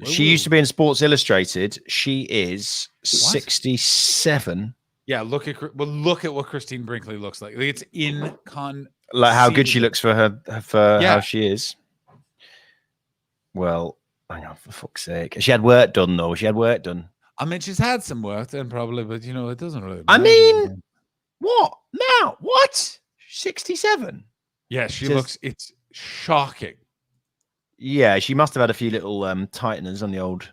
she used to be in Sports Illustrated. She is 67. Yeah, look at what Christine Brinkley looks like. It's like how good she looks for how she is. Well, hang on, for fuck's sake. She had work done, though. She had work done. I mean, she's had some work done probably, but it doesn't really matter. I mean, what? Now? What? 67? Yeah, she looks, it's shocking. Yeah, she must have had a few little tighteners on the old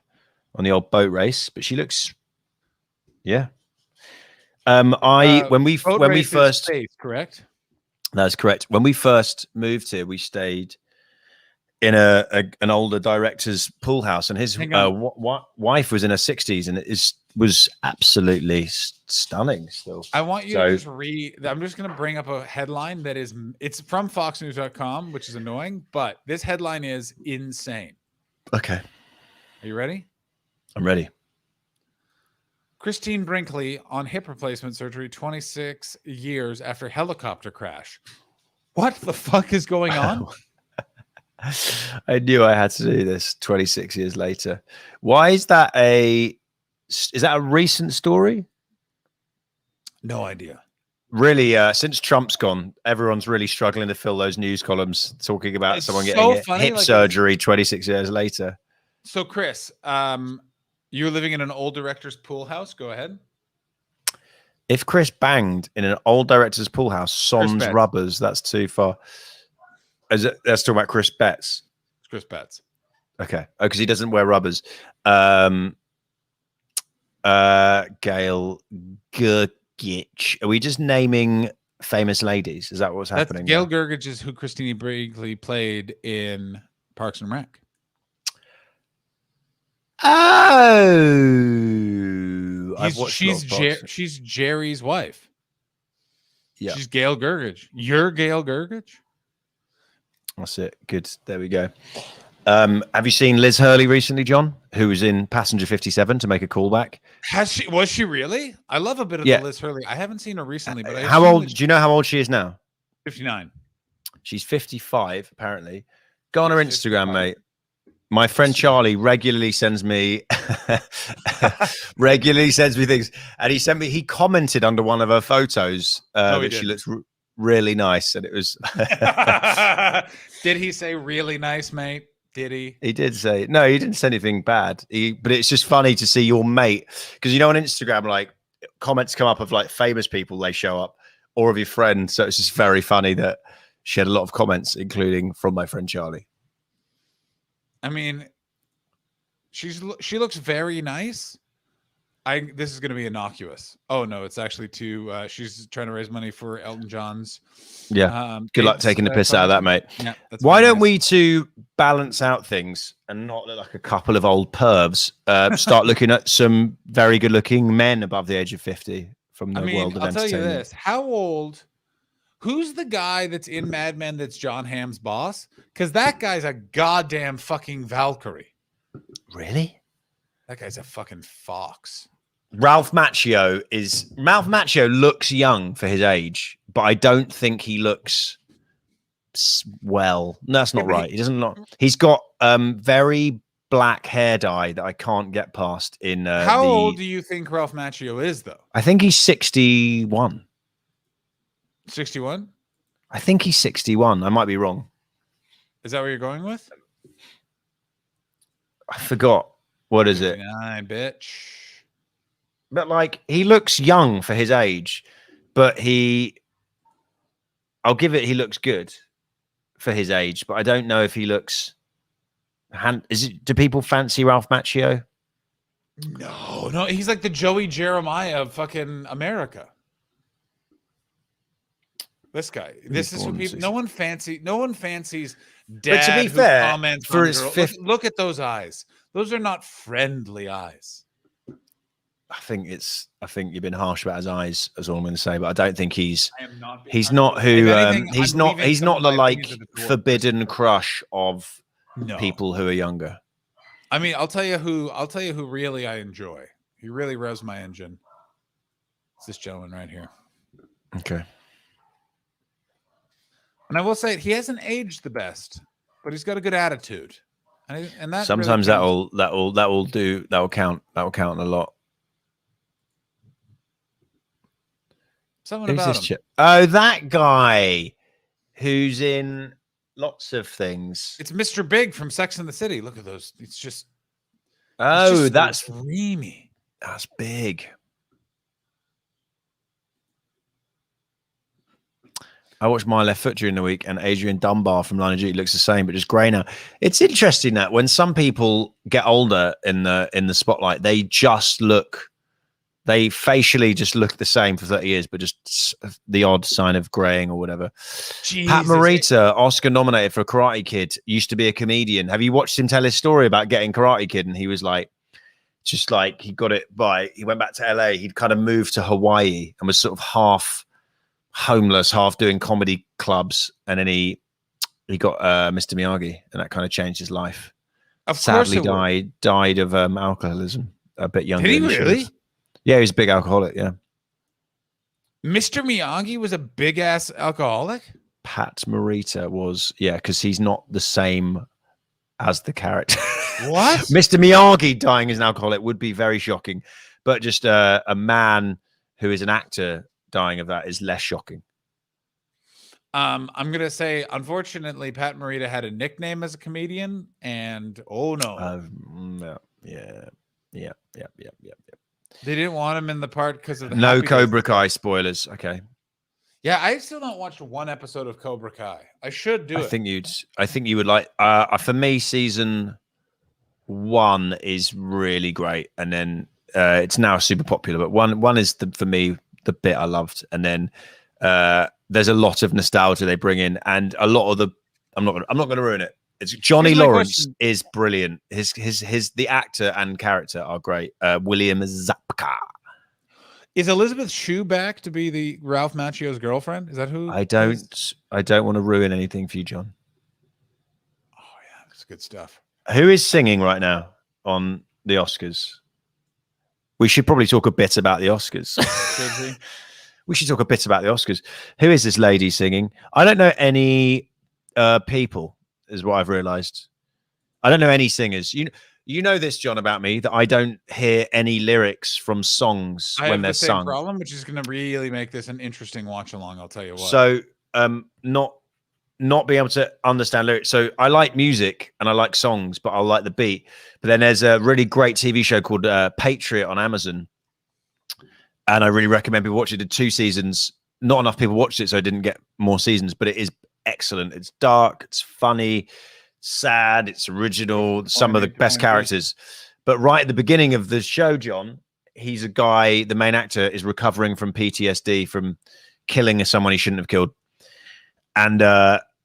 boat race, but she looks when we first space, correct? That's correct. When we first moved here, we stayed in an older director's pool house, and his wife was in her 60s, and was absolutely stunning. Still, I want you to just read. I'm just going to bring up a headline that it's from FoxNews.com, which is annoying, but this headline is insane. Okay, are you ready? I'm ready. Christine Brinkley on hip replacement surgery 26 years after helicopter crash. What the fuck is going on? I knew I had to do this 26 years later. Why is that a recent story? No idea. Really, since Trump's gone, everyone's really struggling to fill those news columns talking about someone getting hip surgery 26 years later. So, Chris, you're living in an old director's pool house. Go ahead. If Chris banged in an old director's pool house, sans rubbers, that's too far. Let's talk about Chris Betts. Chris Betts. Okay. Oh, because he doesn't wear rubbers. Gail Gergich. Are we just naming famous ladies? Is that what's happening? Gail Gergich is who Christine Brinkley played in Parks and Rec. Oh, she's Jerry's wife. Yeah, she's Gail Gergich. You're Gail Gergich. That's it. Good. There we go. Have you seen Liz Hurley recently, John? Who was in Passenger 57 to make a callback? Was she really? I love a bit of the Liz Hurley. I haven't seen her recently, but how old? Do you know how old she is now? 59. She's 55, apparently. Go on her Instagram, mate. My friend Charlie regularly sends me things, and he commented under one of her photos that she looks really nice, and it was. Did he say really nice, mate? Did he? He did say no. He didn't say anything bad. But it's just funny to see your mate, because on Instagram, like, comments come up of like famous people, they show up, or of your friend. So it's just very funny that she had a lot of comments, including from my friend Charlie. I mean, she looks very nice. This is going to be innocuous. Oh no, it's actually she's trying to raise money for Elton John's. Yeah. Good luck taking the piss out of that, mate. Yeah, why don't we, to balance out things and not look like a couple of old pervs, start looking at some very good looking men above the age of 50 from the world of entertainment? I'll tell you this. Who's the guy that's in Mad Men that's John Hamm's boss? Because that guy's a goddamn fucking Valkyrie. Really? That guy's a fucking fox. Ralph Macchio looks young for his age, but I don't think he looks well. No, that's not right. He doesn't look. He's got very black hair dye that I can't get past. How old do you think Ralph Macchio is, though? I think he's 61. 61? I think he's 61. I might be wrong. Is that what you're going with? I forgot. What is it? 59, bitch. But like, he looks young for his age, but I'll give it, he looks good for his age, but I don't know if he looks, do people fancy Ralph Macchio? No, he's like the Joey Jeremiah of fucking America. This guy. This is what people. No one fancies. Dad, but to be fair, comments for his look at those eyes. Those are not friendly eyes. I think you've been harsh about his eyes, as all I'm going to say, but I don't think he's not the like forbidden crush of people who are younger. I mean, I'll tell you who really I enjoy. He really revs my engine. It's this gentleman right here. Okay. And I will say he hasn't aged the best, but he's got a good attitude. And that sometimes really that'll count a lot. Something about him. Oh, that guy who's in lots of things. It's Mr. Big from Sex and the City. Look at those. It's just. Oh, that's dreamy. That's big. I watched My Left Foot during the week, and Adrian Dunbar from Line of Duty looks the same, but just grey now. It's interesting that when some people get older in the spotlight, they facially just look the same for 30 years, but just the odd sign of graying or whatever. Jesus. Pat Morita, Oscar nominated for Karate Kid, used to be a comedian. Have you watched him tell his story about getting Karate Kid? And he was like, just like he went back to LA. He'd kind of moved to Hawaii and was sort of half homeless, half doing comedy clubs. And then he got Mr. Miyagi, and that kind of changed his life. Sadly died of alcoholism a bit younger. Did he really? Yeah, he's a big alcoholic, yeah. Mr. Miyagi was a big-ass alcoholic? Pat Morita was, yeah, because he's not the same as the character. What? Mr. Miyagi dying as an alcoholic would be very shocking, but just a man who is an actor dying of that is less shocking. I'm going to say, unfortunately, Pat Morita had a nickname as a comedian, and oh no. Yeah. They didn't want him in the part because of the no Cobra Kai spoilers. Okay. Yeah, I still not watched one episode of Cobra Kai. I should do it. I think you would like. For me, season 1 is really great, and then it's now super popular. But one is for me the bit I loved, and then there's a lot of nostalgia they bring in, and a lot of the. I'm not going to ruin it. It's Johnny Lawrence is brilliant. The actor and character are great. William Zabka. Is Elizabeth Shue back to be the Ralph Macchio's girlfriend? Is that who? I don't want to ruin anything for you, John. Oh yeah, that's good stuff. Who is singing right now on the Oscars? We should probably talk a bit about the Oscars. We should talk a bit about the Oscars. Who is this lady singing? I don't know any people. Is what I've realized. I don't know any singers. You know this, John, about me, that I don't hear any lyrics from songs when they're sung. I have the same problem, which is going to really make this an interesting watch along. I'll tell you what. So, not being able to understand lyrics. So I like music and I like songs, but I like the beat. But then there's a really great TV show called Patriot on Amazon, and I really recommend people watch it. It did 2 seasons. Not enough people watched it, so I didn't get more seasons. But it is excellent. It's dark, it's funny, sad, it's original, some of the best characters. But right at the beginning of the show, John, he's a guy, the main actor is recovering from PTSD from killing someone he shouldn't have killed. And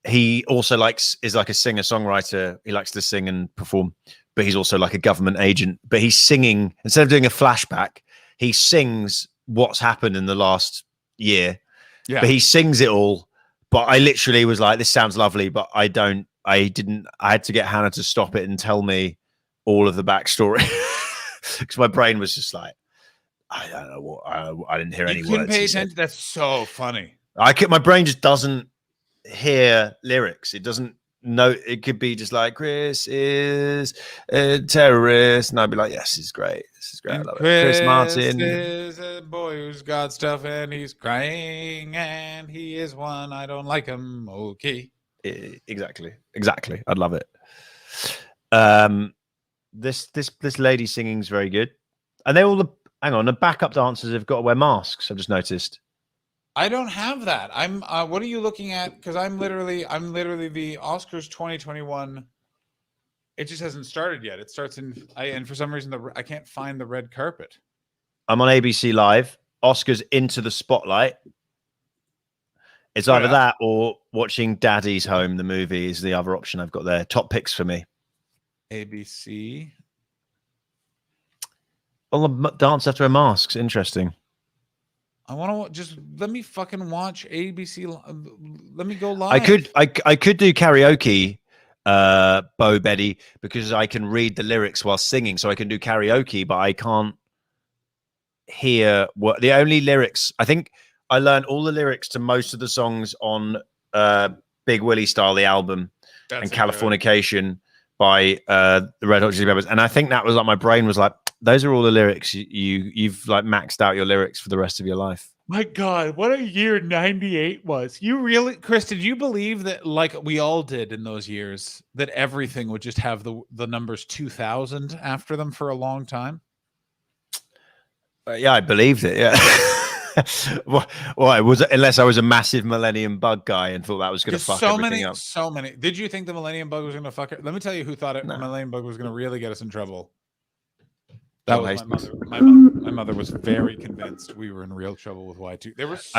he also is like a singer-songwriter. He likes to sing and perform, but he's also like a government agent. But he's singing, instead of doing a flashback, he sings what's happened in the last year. Yeah. But he sings it all but I literally was like, this sounds lovely, but I had to get Hannah to stop it and tell me all of the backstory because my brain was just like, I don't know what, I didn't hear any You couldn't words. pay attention. That's so funny. My brain just doesn't hear lyrics. It doesn't know. It could be just like, Chris is a terrorist. And I'd be like, yes, this is great. This is great. I love it. Chris Martin is a boy who's got stuff and he's crying and he is one. I don't like him. Okay. Exactly. I'd love it. This lady singing's very good. And the backup dancers have got to wear masks. I've just noticed. I don't have that. I'm what are you looking at? Because I'm literally the Oscars 2021. It just hasn't started yet. It starts and for some reason I can't find the red carpet. I'm on ABC Live. Oscars Into the Spotlight. It's either that or watching Daddy's Home, the movie, is the other option I've got there. Top picks for me. ABC. Well, the dance after a mask's interesting. I want to just let me fucking watch ABC. Let me go live. I could do karaoke, Bo Betty, because I can read the lyrics while singing, so I can do karaoke, but I can't hear what the only lyrics. I think I learned all the lyrics to most of the songs on Big Willie Style, the album, and Californication by the Red Hot Chili Peppers, and I think that was like my brain was like, those are all the lyrics. You've like maxed out your lyrics for the rest of your life. My God, what a year 98 was. You really, Chris, did you believe that, like we all did in those years, that everything would just have the numbers 2000 after them for a long time? Yeah, I believed it. Yeah. Well, it was, unless I was a massive Millennium Bug guy and thought that was going to fuck everything up. So many. Did you think the Millennium Bug was going to fuck it? Let me tell you who thought Millennium Bug was going to really get us in trouble. That was my mother. My mother was very convinced we were in real trouble with Y2. There was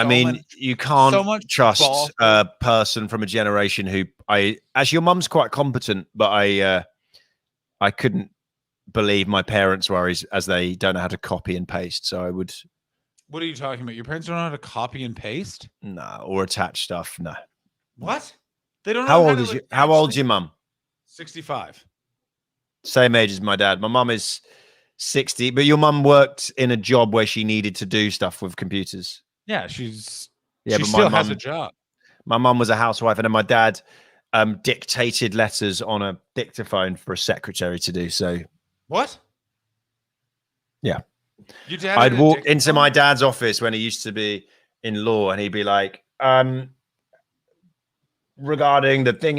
you can't trust a person from a generation who actually your mum's quite competent, but I couldn't believe my parents' worries as they don't know how to copy and paste. So I would. What are you talking about? Your parents don't know how to copy and paste? No, or attach stuff. No. What? They don't know how old is you? How old's your mum? 65. Same age as my dad. My mum is 60, but your mum worked in a job where she needed to do stuff with computers. Yeah, she still has a job. My mum was a housewife, and then my dad dictated letters on a dictaphone for a secretary to do. So what? Yeah. Your dad I'd walk into my dad's office when he used to be in law, and he'd be like, regarding the thing,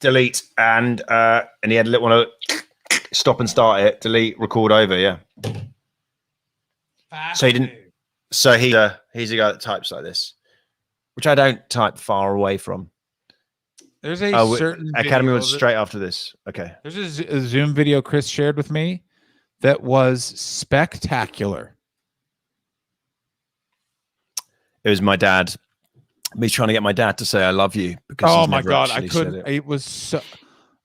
delete, and he had a little one. Stop and start it, delete, record over, yeah. So he didn't. So he's a guy that types like this, which I don't type far away from. There's a certain Academy was straight after this. Okay. There's a Zoom video Chris shared with me that was spectacular. It was my dad. Me trying to get my dad to say I love you because oh my God, I couldn't. It was so.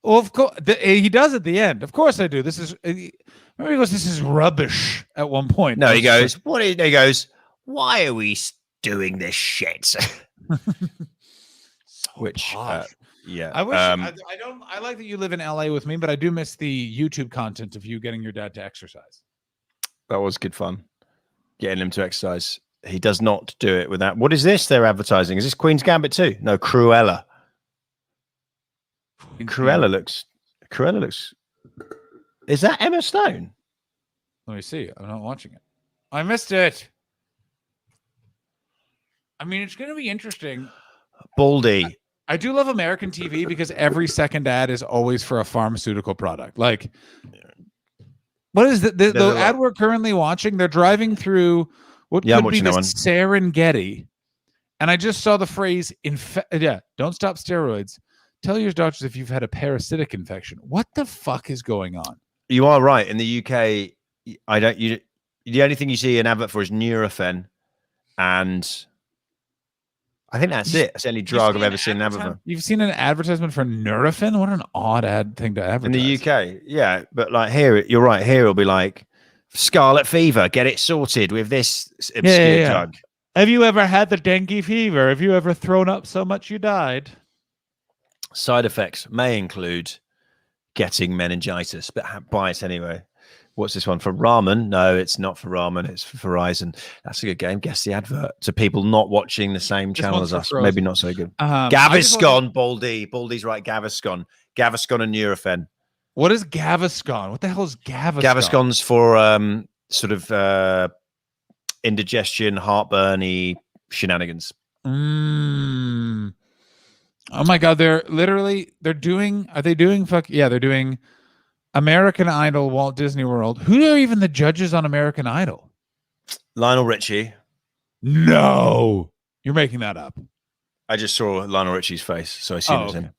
Well, of course, he does at the end. Of course I do. This is, remember he goes, this is rubbish at one point. No, he goes, he goes, why are we doing this shit? So which, yeah. I wish, I like that you live in LA with me, but I do miss the YouTube content of you getting your dad to exercise. That was good fun. Getting him to exercise. He does not do it without, what is this they're advertising? Is this Queen's Gambit too? No, Cruella. Cruella looks. Is that Emma Stone? Let me see. I'm not watching it. I missed it. I mean, it's going to be interesting. Baldy. I do love American TV because every second ad is always for a pharmaceutical product. Like, what is the ad we're currently watching? They're driving through what could be the Serengeti, and I just saw the phrase "Don't stop steroids. Tell your doctors if you've had a parasitic infection." What the fuck is going on? You are right. In the UK, the only thing you see an advert for is Nurofen, and I think that's it. That's the only drug I've ever seen an advert for. You've seen an advertisement for Nurofen? What an odd ad thing to advertise. In the UK, yeah. But like here, you're right. Here it'll be like Scarlet Fever. Get it sorted with this obscure drug. Have you ever had the dengue fever? Have you ever thrown up so much you died? Side effects may include getting meningitis, but buy it anyway. What's this one for ramen? No, it's not for ramen. It's for Verizon. That's a good game. Guess the advert to people not watching the same channel as us. Frozen. Maybe not so good. Gaviscon, Baldy. Baldy's right. Gaviscon and Nurofen. What is Gaviscon? What the hell is Gaviscon? Gaviscon's for sort of indigestion, heartburny shenanigans. Oh my God. They're doing American Idol, Walt Disney World. Who are even the judges on American Idol? Lionel Richie. No, you're making that up. I just saw Lionel Richie's face, so I assume it was him.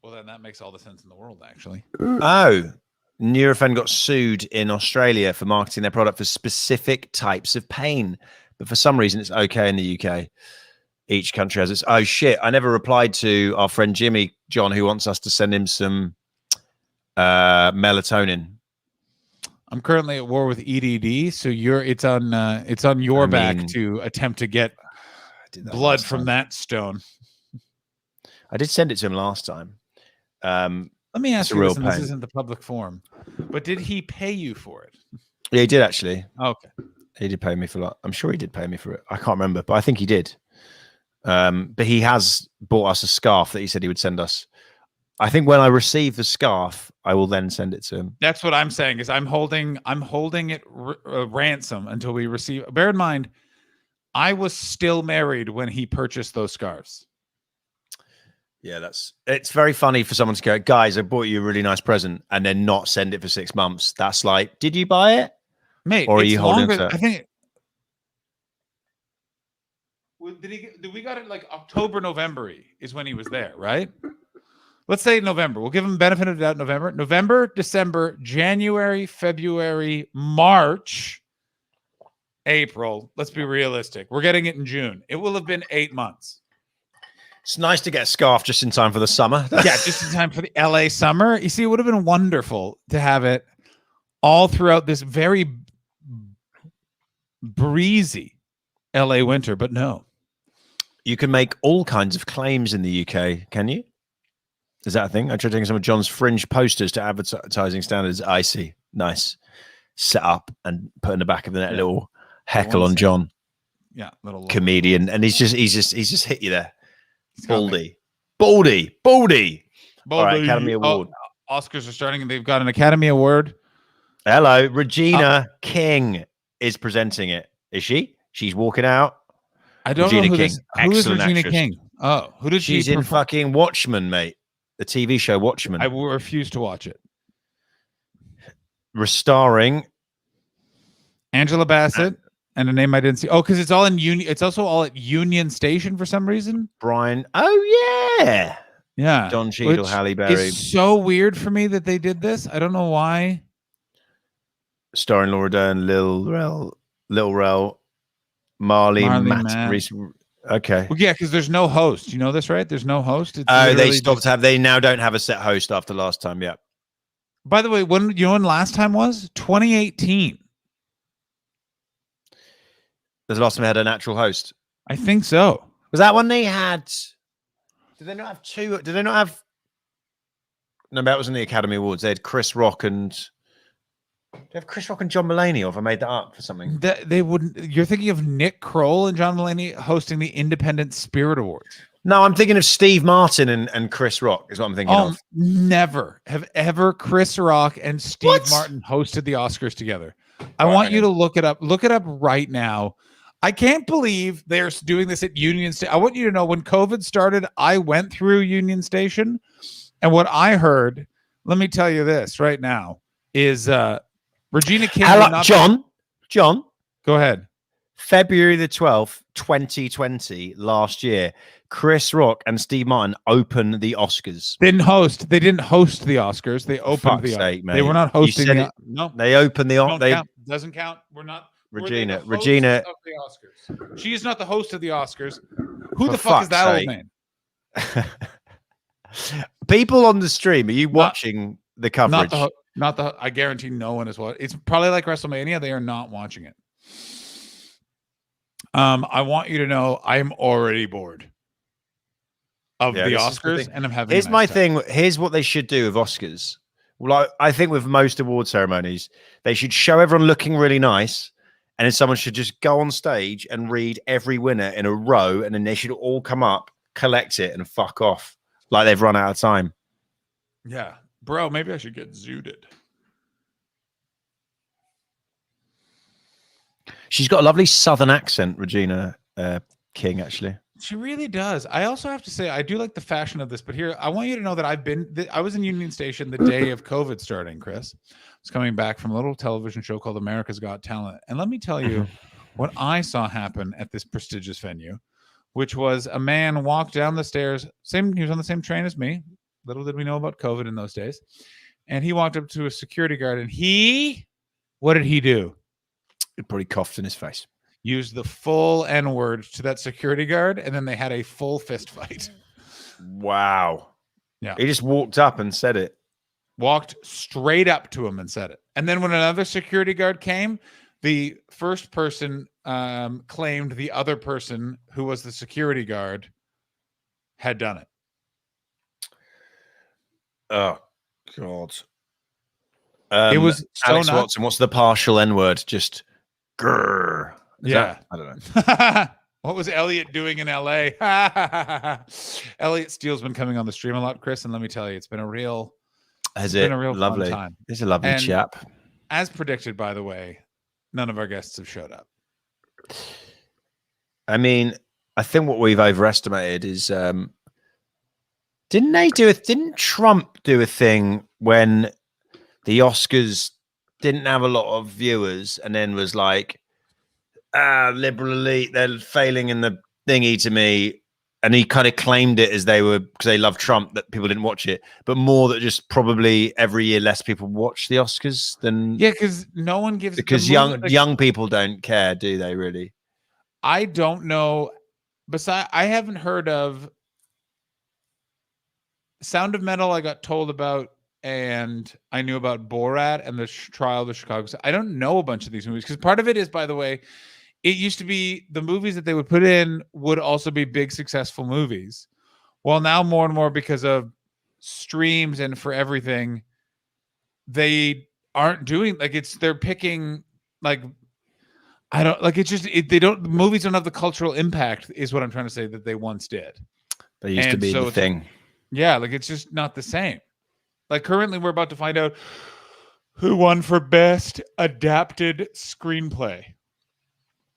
Well, then that makes all the sense in the world, actually. Oh, Nurofen got sued in Australia for marketing their product for specific types of pain, but for some reason it's okay in the UK. Each country has its. Oh shit! I never replied to our friend Jimmy John, who wants us to send him some melatonin. I'm currently at war with EDD, so it's on your back to attempt to get blood from that stone. I did send it to him last time. Let me ask you this, and this isn't the public forum, but did he pay you for it? Yeah, he did actually. Okay, he did pay me for that. I'm sure he did pay me for it. I can't remember, but I think he did. But he has bought us a scarf that he said he would send us. I think when I receive the scarf, I will then send it to him. That's what I'm saying. Is I'm holding it ransom until we receive. Bear in mind, I was still married when he purchased those scarves. Yeah, it's very funny for someone to go, guys, I bought you a really nice present, and then not send it for 6 months. That's like, did you buy it, mate? Or are you holding it? I think. Did we got it like October, November is when he was there, right? Let's say November. We'll give him benefit of the doubt. November, December, January, February, March, April. Let's be realistic. We're getting it in June. It will have been 8 months. It's nice to get a scarf just in time for the summer. Yeah, just in time for the LA summer. You see, it would have been wonderful to have it all throughout this very breezy LA winter, but no. You can make all kinds of claims in the UK, can you? Is that a thing? I tried taking some of John's fringe posters to advertising standards. I see. Nice. Set up and put in the back of the net a little heckle on John. Yeah, little comedian. And he's just hit you there. Baldy. All right, Academy Award. Oscars are starting and they've got an Academy Award. Hello. Regina King is presenting it. Is she? She's walking out. I don't Regina know King. Who is Excellent Regina actress. King? Oh, who did She's in fucking Watchmen, mate. The TV show Watchmen. I will refuse to watch it. Restoring Angela Bassett and a name I didn't see. Oh, because it's all in Union. It's also all at Union Station for some reason. Brian. Oh yeah. Yeah. Don Cheadle, Halle Berry. It's so weird for me that they did this. I don't know why. Starring Laura Dern, Lil Rel, Marley Matt. Okay. Well, yeah, because there's no host. You know this, right? There's no host. It's they stopped they now don't have a set host after last time. Yeah. By the way, when last time was 2018. There's the last time they had a natural host. I think so. Was that when they had? Did they not have two? Did they not have? No, that was in the Academy Awards. They had Chris Rock and. Do they have Chris Rock and John Mulaney, or have I made that up for something? They wouldn't. You're thinking of Nick Kroll and John Mulaney hosting the Independent Spirit Awards. No, I'm thinking of Steve Martin and Chris Rock is what I'm thinking of. Never have ever Chris Rock and Steve Martin hosted the Oscars together. I want you to look it up. Look it up right now. I can't believe they're doing this at Union Station. I want you to know when COVID started, I went through Union Station, and what I heard, let me tell you this right now, is Regina King. John, go ahead. February the 12th, 2020, last year, Chris Rock and Steve Martin opened the Oscars. They didn't host the Oscars. They opened the Oscars. They were not hosting no. They opened the Oscars. Doesn't count. We're not. Regina of the Oscars. She is not the host of the Oscars. Who the fuck is that old man? People on the stream, are you watching the coverage? Not the. I guarantee no one is watching. It's probably like WrestleMania. They are not watching it. I want you to know I'm already bored of Yeah, the this is the Oscars, thing. and I'm having. Here's a nice my time. thing. Here's what they should do with Oscars. Well, I think with most award ceremonies, they should show everyone looking really nice, and then someone should just go on stage and read every winner in a row, and then they should all come up, collect it, and fuck off like they've run out of time. Yeah, bro. Maybe I should get zooted. She's got a lovely southern accent, Regina King, actually. She really does. I also have to say, I do like the fashion of this, but here, I want you to know that I was in Union Station the day of COVID starting, Chris. I was coming back from a little television show called America's Got Talent. And let me tell you what I saw happen at this prestigious venue, which was a man walked down the stairs. He was on the same train as me. Little did we know about COVID in those days. And he walked up to a security guard and what did he do? He probably coughed in his face. Used the full N-word to that security guard, and then they had a full fist fight. Wow. Yeah. He just walked up and said it. Walked straight up to him and said it. And then when another security guard came, the first person claimed the other person who was the security guard had done it. Oh, God. It was so Alex nuts. Watson. What's the partial N-word? Just grrr. Yeah. I don't know. What was Elliot doing in LA? Elliot Steele's been coming on the stream a lot, Chris, and let me tell you, it's been a real Lovely. fun time. He's a lovely And chap. As predicted, by the way, none of our guests have showed up. I mean, I think what we've overestimated is didn't Trump do a thing when the Oscars didn't have a lot of viewers and then was like, liberal elite, they're failing in the thingy to me, and he kind of claimed it as they were because they love Trump that people didn't watch it, but more that just probably every year less people watch the Oscars than because no one gives because young people don't care, do they really? I don't know. Besides, I haven't heard of Sound of Metal. I got told about, and I knew about Borat and the trial of the Chicago. I don't know a bunch of these movies because part of it is, by the way, it used to be the movies that they would put in would also be big successful movies. Well, now more and more because of streams and for everything, they aren't doing they're picking the movies don't have the cultural impact is what I'm trying to say that they once did. They used to be the thing. Yeah, it's just not the same. Like currently we're about to find out who won for best adapted screenplay.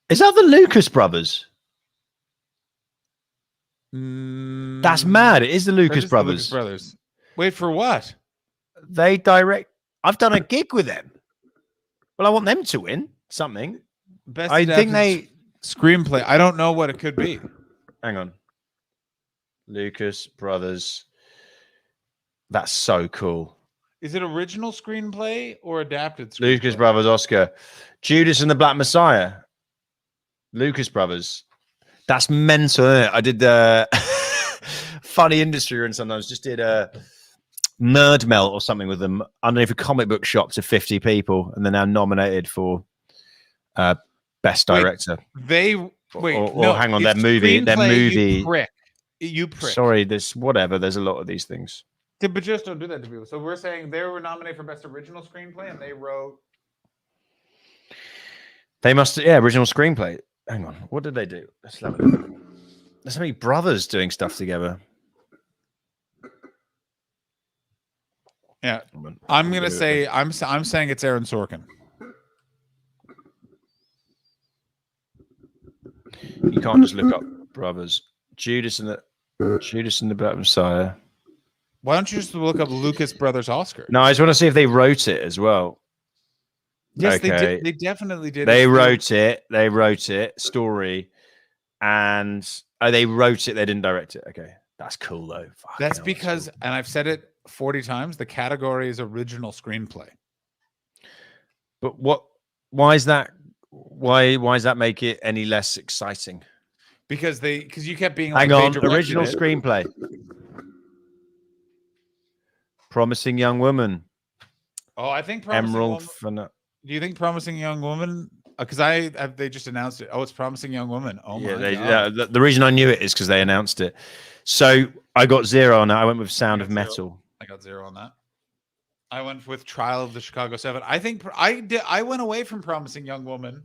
Is that the Lucas brothers? That's mad. It is the Lucas brothers. Wait, for what? They direct. I've done a gig with them. Well, I want them to win something. Best I think they screenplay. I don't know what it could be. Hang on. Lucas brothers. That's so cool. Is it original screenplay or adapted screenplay? Lucas brothers Oscar. Judas and the Black Messiah. Lucas brothers. That's mental, isn't it? I did the Funny Industry Run sometimes. Just did a Nerd Melt or something with them underneath a comic book shop to 50 people, and they're now nominated for Best Director. Hang on, their movie. You prick. Sorry, there's a lot of these things. Yeah, but just don't do that to people. So we're saying they were nominated for Best Original Screenplay, and they wrote. They must, original screenplay. Hang on, what did they do? Let's have a look. There's so many brothers doing stuff together. Yeah, I'm gonna say I'm saying it's Aaron Sorkin. You can't just look up brothers. Judas and the Black Messiah. Why don't you just look up Lucas Brothers Oscar? No, I just want to see if they wrote it as well. Yes, okay. They did. They definitely did. They wrote it. They wrote it. Story, and they wrote it. They didn't direct it. Okay, that's cool though. That's because, and I've said it 40 times. The category is original screenplay. But what? Why is that? Why does that make it any less exciting? Because you kept being. Hang on, original screenplay. Promising Young Woman. Oh, I think Promising Emerald. Do you think Promising Young Woman Because they just announced it. Oh, it's Promising Young Woman. Oh Yeah, my god. the reason I knew it is because they announced it. So I got 0 on that. I went with Sound of Metal. I got 0 on that. I went with Trial of the Chicago 7. I think I went away from Promising Young Woman.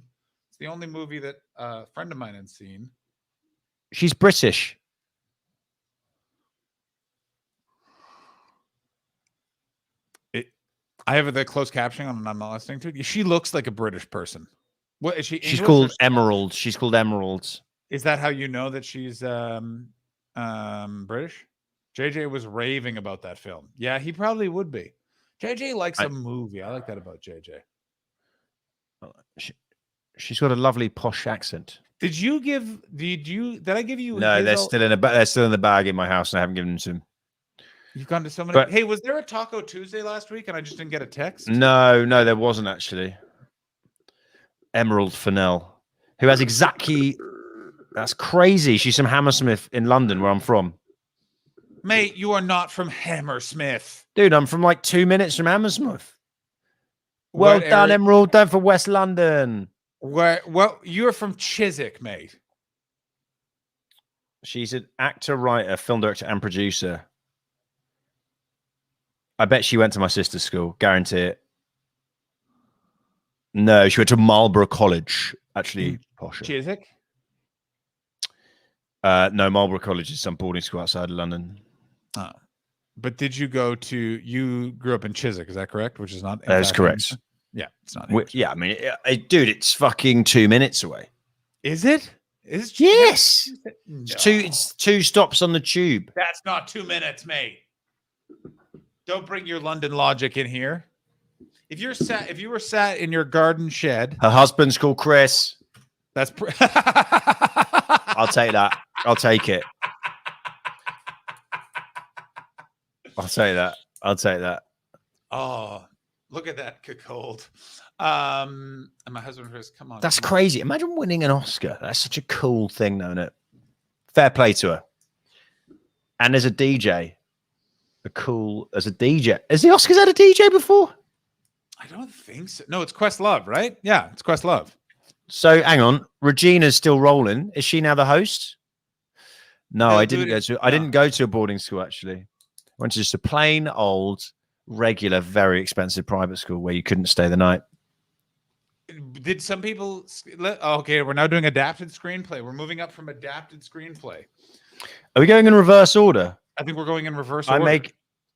It's the only movie that a friend of mine had seen. She's British. I have the closed captioning on and I'm not listening to it. She looks like a British person. What is she? She's English called or- Emerald. She's called Emerald. Is that how you know that she's British? JJ was raving about that film. Yeah, he probably would be. JJ likes a movie. I like that about JJ. She's got a lovely posh accent. Did I give you? No, they're his still in they're still in the bag in my house, and I haven't given them to him. You've gone to so many. But- Hey, was there a Taco Tuesday last week and I just didn't get a text? No, there wasn't actually. Emerald Fennell, who has exactly. That's crazy. She's from Hammersmith in London, where I'm from. Mate, you are not from Hammersmith. Dude, I'm from like 2 minutes from Hammersmith. Well done, Emerald. Done for West London. Well, you're from Chiswick, mate. She's an actor, writer, film director, and producer. I bet she went to my sister's school. Guarantee it. No, she went to Marlborough College. Actually, posh. Chiswick? No, Marlborough College is some boarding school outside of London. Oh. But did you you grew up in Chiswick, is that correct? Which is not. That is correct. Yeah, it's not. Yeah, I mean, dude, it's fucking 2 minutes away. Is it? Is it? Yes. No. It's two stops on the tube. That's not 2 minutes, mate. Don't bring your London logic in here. If you were sat in your garden shed. Her husband's called Chris. That's. I'll take that. I'll take it. I'll say that. I'll take that. Oh, look at that cold. And my husband Chris, come on. That's crazy. Imagine winning an Oscar. That's such a cool thing, though, isn't it? Fair play to her. And as a DJ, as a DJ. Has the Oscars had a DJ before? I don't think so. No, it's Questlove, right? Yeah, it's Questlove. So hang on. Regina's still rolling. Is she now the host? No, I didn't go to. I didn't go to a boarding school actually. I went to just a plain old, regular, very expensive private school where you couldn't stay the night. Did some people? Okay, we're now doing adapted screenplay. We're moving up from adapted screenplay. Are we going in reverse order? I think we're going in reverse order.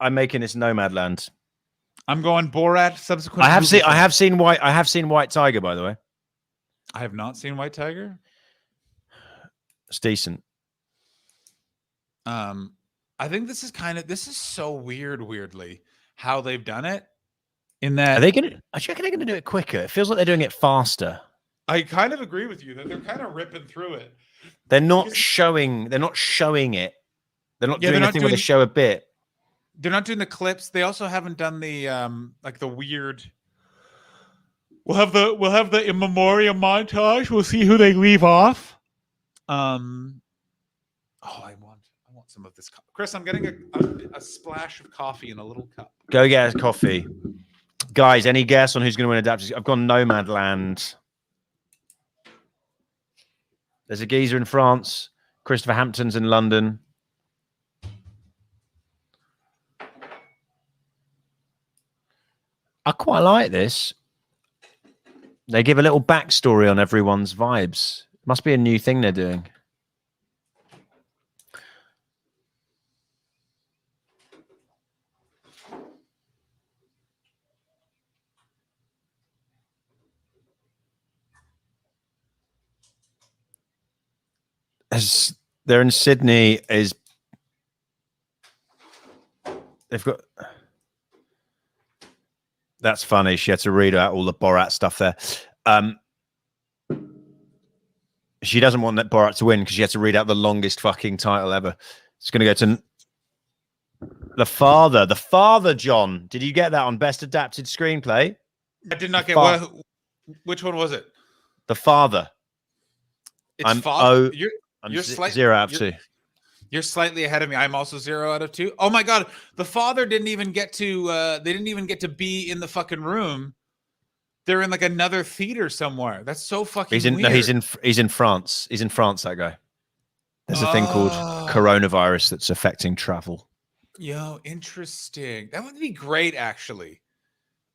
I'm making this Nomadland. I'm going Borat. Subsequent. I have seen White Tiger, by the way. I have not seen White Tiger. It's decent. I think this is so weirdly how they've done it. In that, are they going to? I reckon they're going to do it quicker. It feels like they're doing it faster. I kind of agree with you that they're kind of ripping through it. They're not showing. They're not showing it. They're not doing anything where they show a bit. They're not doing the clips. They also haven't done the like the weird. We'll have the in memoriam montage. We'll see who they leave off. I want some of this. Chris, I'm getting a splash of coffee in a little cup. Go get a coffee. Guys, any guess on who's going to win Adapted? I've gone Nomadland. There's a geezer in France. Christopher Hampton's in London. I quite like this. They give a little backstory on everyone's vibes. Must be a new thing they're doing. As they're in Sydney, they've got. That's funny. She had to read out all the Borat stuff there. She doesn't want that Borat to win because she had to read out the longest fucking title ever. It's going to go to The Father. The Father, John. Did you get that on Best Adapted Screenplay? I did not get which one was it? The Father. It's Father. You're slightly 0 out of 2. You're slightly ahead of me. I'm also 0 out of 2. Oh my god, The Father didn't even get to. They didn't even get to be in the fucking room They're in like another theater somewhere. That's so fucking He's in weird. no, he's in France. He's in France, that guy. There's a thing called Oh. coronavirus that's affecting travel. Yo, interesting. That would be great, actually.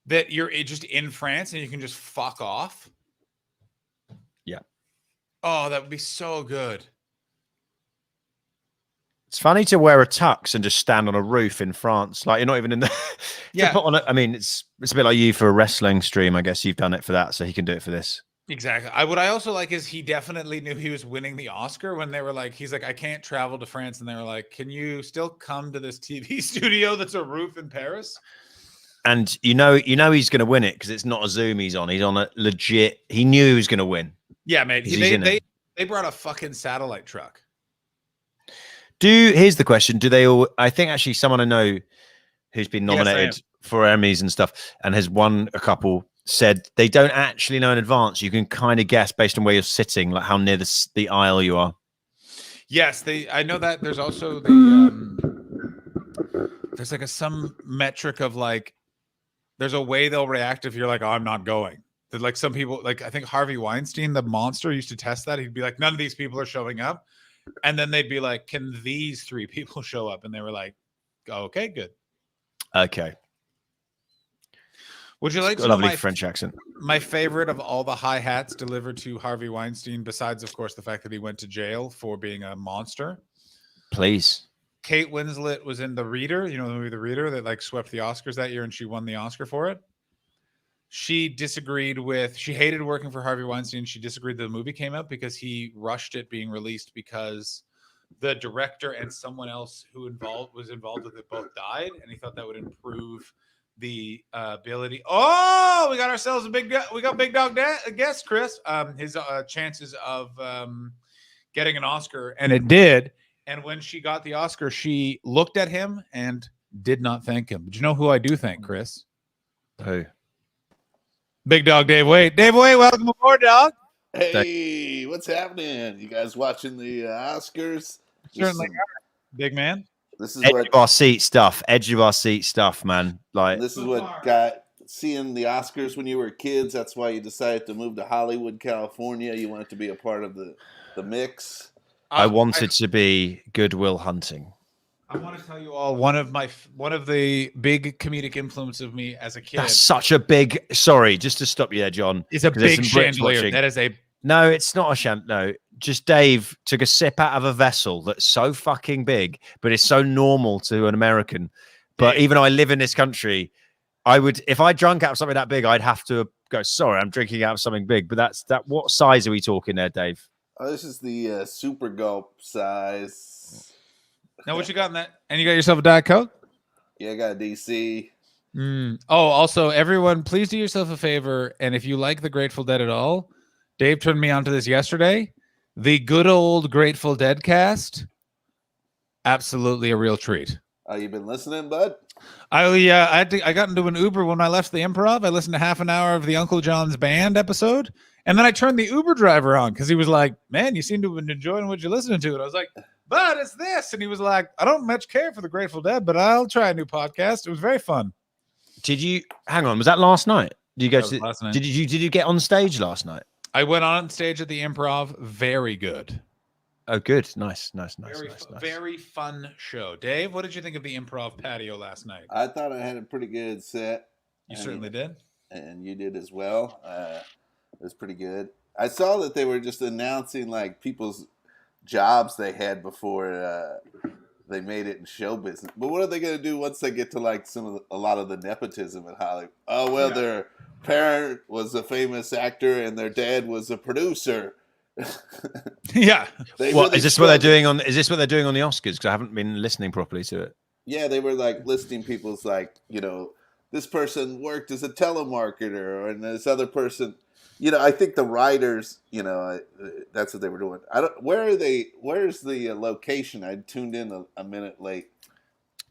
That you're just in France and you can just fuck off. Yeah. Oh, that would be so good. It's funny to wear a tux and just stand on a roof in France. Like you're not even in the. Yeah. Put on I mean, it's a bit like you for a wrestling stream. I guess you've done it for that, so he can do it for this. Exactly. What I also like is he definitely knew he was winning the Oscar when they were like, he's like, I can't travel to France. And they were like, can you still come to this TV studio that's a roof in Paris? And you know he's going to win it because it's not a Zoom he's on. He's on a legit. He knew he was going to win. Yeah, man. They brought a fucking satellite truck. Here's the question. Do they all, I think actually someone I know who's been nominated for Emmys and stuff and has won a couple said they don't actually know in advance. You can kind of guess based on where you're sitting, like how near the aisle you are. Yes, I know that. There's also there's like some metric of like, there's a way they'll react if you're like, oh, I'm not going. That like some people, like I think Harvey Weinstein, the monster, used to test that. He'd be like, none of these people are showing up. And then they'd be like, can these 3 people show up? And they were like, okay, good. Okay. Would you like a to lovely know French accent? My favorite of all the hi-hats delivered to Harvey Weinstein, besides, of course, the fact that he went to jail for being a monster. Please. Kate Winslet was in The Reader, you know, the movie The Reader that like swept the Oscars that year and she won the Oscar for it. She hated working for Harvey Weinstein. She disagreed that the movie came out because he rushed it being released because the director and someone else who was involved with it both died. And he thought that would improve the ability. Oh, we got ourselves big dog guest, Chris. His chances of getting an Oscar, and it did. And when she got the Oscar, she looked at him and did not thank him. But you know who I do thank, Chris? Who? Big dog Dave Waite. Dave Waite, welcome aboard, dog. Hey, what's happening? You guys watching the Oscars? Certainly are, big man. This is Edge what of our seat stuff. Edge of our seat stuff, man. Like this is what got seeing the Oscars when you were kids. That's why you decided to move to Hollywood, California. You wanted to be a part of the mix. I wanted to be Goodwill Hunting. I want to tell you all one of the big comedic influence of me as a kid. That's such a big. Sorry, just to stop you there, John. It's a big chandelier. That is a. No, it's not a chandelier. No, just Dave took a sip out of a vessel that's so fucking big, but it's so normal to an American. But Dave. even though I live in this country, I would, if I drank out of something that big, I'd have to go, sorry, I'm drinking out of something big. But that's that. What size are we talking there, Dave? Oh, this is the super gulp size. Now, what you got in that? And you got yourself a Diet Coke? Yeah, I got a DC. Oh, also, everyone, please do yourself a favor. And if you like the Grateful Dead at all, Dave turned me onto this yesterday. The good old Grateful Dead cast. Absolutely a real treat. Oh, you been listening, bud? I got into an Uber when I left the Improv. I listened to half an hour of the Uncle John's Band episode. And then I turned the Uber driver on because he was like, man, you seem to have been enjoying what you're listening to. And I was like, but it's this. And he was like, I don't much care for the Grateful Dead, but I'll try a new podcast. It was very fun. Did you hang on? Was that last night? Did you go to last night. Did you get on stage last night? I went on stage at the Improv. Very good. Oh, good. Nice. Very fun show. Dave, what did you think of the Improv patio last night? I thought I had a pretty good set. You certainly did. And you did as well. It was pretty good. I saw that they were just announcing like people's jobs they had before they made it in show business. But what are they going to do once they get to like a lot of the nepotism in Hollywood? Oh, well, their parent was a famous actor and their dad was a producer. Yeah. Is this what they're doing on the Oscars? Because I haven't been listening properly to it. Yeah, they were like listing people's like, you know, this person worked as a telemarketer and this other person. You know, I think the writers, you know, that's what they were doing. Where are they? Where's the location? I tuned in a minute late.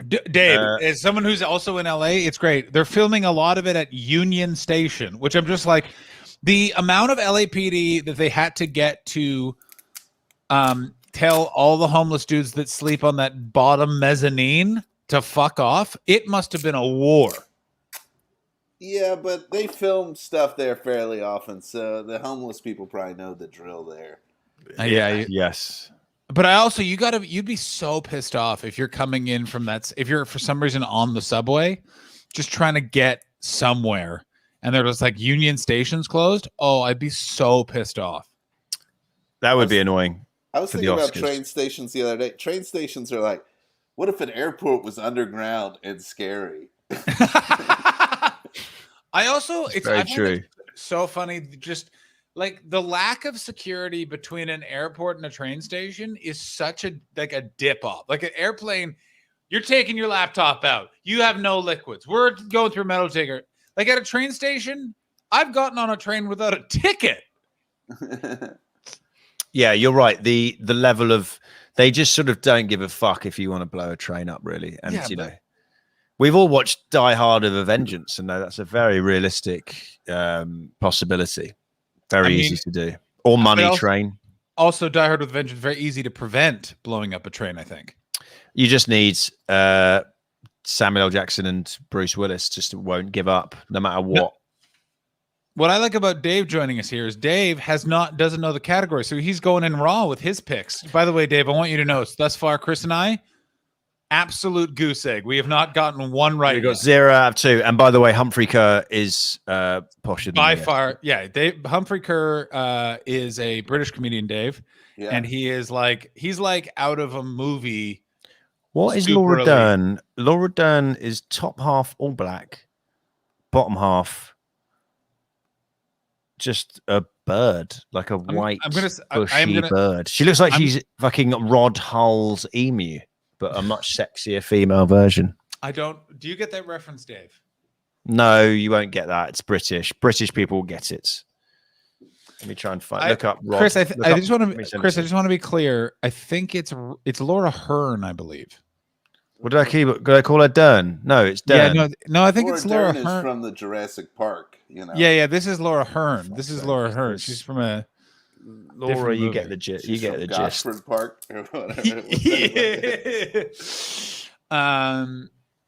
Dave, as someone who's also in LA, it's great. They're filming a lot of it at Union Station, which I'm just like, the amount of LAPD that they had to get to tell all the homeless dudes that sleep on that bottom mezzanine to fuck off. It must have been a war. Yeah, but they film stuff there fairly often, so the homeless people probably know the drill there. Yes. But you'd be so pissed off if you're coming in from if you're for some reason on the subway, just trying to get somewhere, and there was like Union Station's closed. Oh, I'd be so pissed off. That would be annoying. I was thinking about train stations the other day. Train stations are like, what if an airport was underground and scary? It's very true. So funny, just like the lack of security between an airport and a train station is such a dip off. Like an airplane, you're taking your laptop out. You have no liquids. We're going through metal ticker. Like at a train station, I've gotten on a train without a ticket. Yeah, you're right. The level of they just sort of don't give a fuck if you want to blow a train up, really. And know, we've all watched Die Hard of a Vengeance, and that's a very realistic possibility. Very easy to do. Or Money Train. Also, Die Hard with Vengeance, very easy to prevent blowing up a train, I think. You just need Samuel L. Jackson and Bruce Willis just won't give up no matter what. What I like about Dave joining us here is Dave doesn't know the category, so he's going in raw with his picks. By the way, Dave, I want you to know, thus far, Chris and I, absolute goose egg. We have not gotten one right. We got 0 out of 2. And by the way, Humphrey Kerr is posher by far. Yeah, Humphrey Kerr is a British comedian, Dave, and he's like out of a movie. What is Laura Dern? Laura Dern is top half all black, bottom half just a bird, like a white bushy bird. She looks like she's fucking Rod Hull's emu, but a much sexier female version. Do you get that reference, Dave? No, you won't get that. It's British. British people get it. Let me try and look up Rod. Chris, I just want to be clear. I think it's Laura Hearn, I believe. What did I call her Dern? No, it's Dern. Yeah, no, I think it's Laura Dern Hearn. Is from the Jurassic Park, you know. Yeah, this is Laura Hearn. This is Laura Hearn. She's from a Laura. You get the gist. You get the gist. Gosford Park or whatever.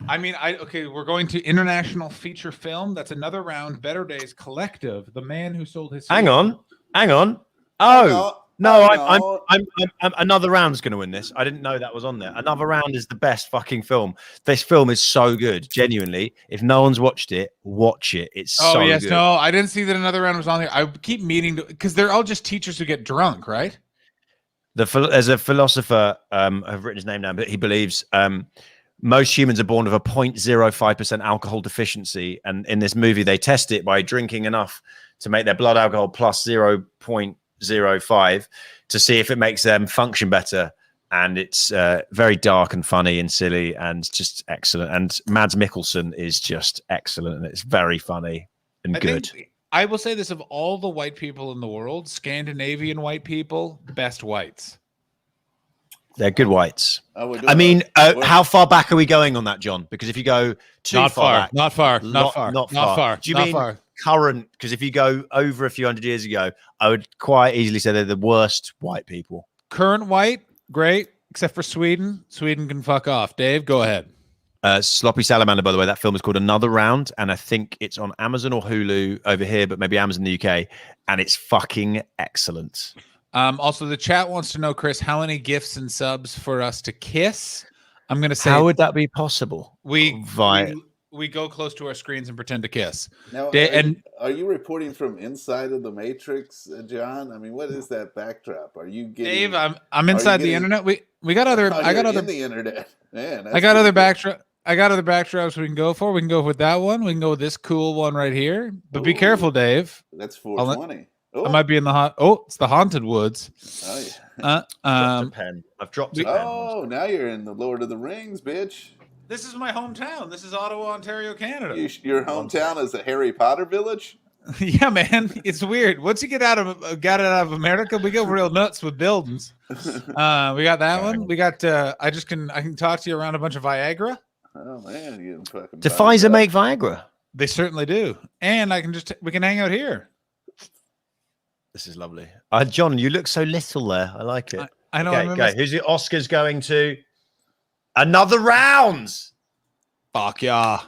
I mean, we're going to international feature film. That's another round. Better Days Collective. The man who sold his. Hang on. Oh. No, I'm another round's going to win this. I didn't know that was on there. Another Round is the best fucking film. This film is so good, genuinely. If no one's watched it, watch it. It's so good. No, I didn't see that Another Round was on here. I keep meaning to, because they're all just teachers who get drunk, right? There's a philosopher, I've written his name down, but he believes most humans are born with a 0.05% alcohol deficiency, and in this movie they test it by drinking enough to make their blood alcohol plus 0.05 to see if it makes them function better. And it's very dark and funny and silly and just excellent. And Mads Mikkelsen is just excellent, and it's very funny and good. I will say this, of all the white people in the world, Scandinavian white people, best whites. They're good whites. I mean, how far back are we going on that, John? Because if you go not far. Do you mean current? Because if you go over a few hundred years ago, I would quite easily say they're the worst white people. Current white, great, except for Sweden. Sweden can fuck off. Dave, go ahead. Sloppy Salamander, by the way, that film is called Another Round, and I think it's on Amazon or Hulu over here, but maybe Amazon in the UK, and it's fucking excellent. Also, the chat wants to know, Chris, how many gifts and subs for us to kiss? I'm going to say, how would that be possible? We go close to our screens and pretend to kiss. Now, are you reporting from inside of the Matrix, John? I mean, what is that backdrop? Are you getting? Dave, I'm inside the internet. We got other. I got other. In the internet, man. I got other backdrop. I got other backdrops we can go for. We can go with that one. We can go with this cool one right here. But be careful, Dave. That's 420. I might be in the it's the Haunted Woods. Oh yeah. I've dropped a pen. Oh, now you're in the Lord of the Rings, bitch. This is my hometown. This is Ottawa, Ontario, Canada. Your hometown is the Harry Potter village? Yeah, man. It's weird. Once you get out of America, we go real nuts with buildings. We got that one. We got I can talk to you around a bunch of Viagra. Oh man, you fucking. Do Pfizer make Viagra? They certainly do. And we can hang out here. This is lovely. John, you look so little there. I like it. I know. Okay. Who's the Oscars going to? Another Round. Fuck yeah.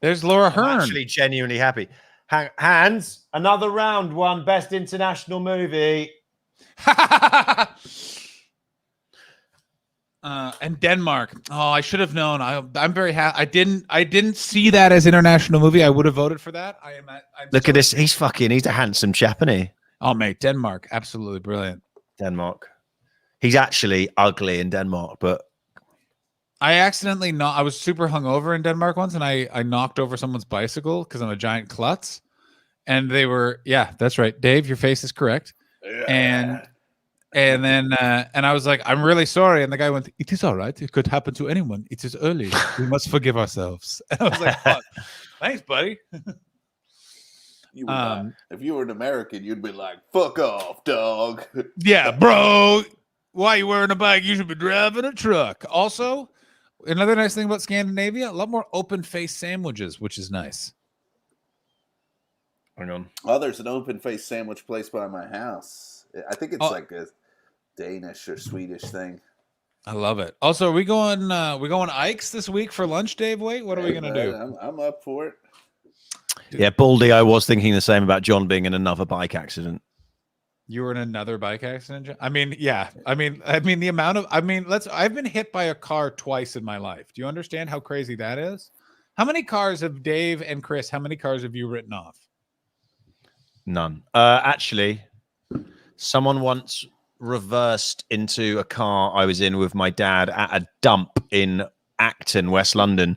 There's Laura I'm Hearn. actually genuinely happy. Hands, another round one, best international movie. And Denmark. Oh, I should have known. I'm very happy. I didn't see that as international movie. I would have voted for that. Look at this. He's a handsome chap, isn't he? Oh, mate, Denmark, absolutely brilliant. Denmark. He's actually ugly in Denmark, but I was super hungover in Denmark once, and I knocked over someone's bicycle because I'm a giant klutz. And they were, yeah, that's right, Dave. Your face is correct. Yeah. And then I was like, I'm really sorry. And the guy went, it is all right. It could happen to anyone. It is early. We must forgive ourselves. And I was like, fuck. Thanks, buddy. If you were an American, you'd be like, fuck off, dog. Yeah, bro. Why are you wearing a bike? You should be driving a truck. Also, another nice thing about Scandinavia, a lot more open-faced sandwiches, which is nice. Hang on. Oh, there's an open-faced sandwich place by my house. I think it's like a Danish or Swedish thing. I love it. Also, we going Ike's this week for lunch, Dave? Wait, what are we gonna do? I'm up for it. Yeah, Baldy, I was thinking the same about John being in another bike accident. You were in another bike accident? I mean, yeah. I mean the amount of I've been hit by a car twice in my life. Do you understand how crazy that is? How many cars have Dave and Chris, how many cars have you written off? None. Actually, someone once reversed into a car I was in with my dad at a dump in Acton, West London,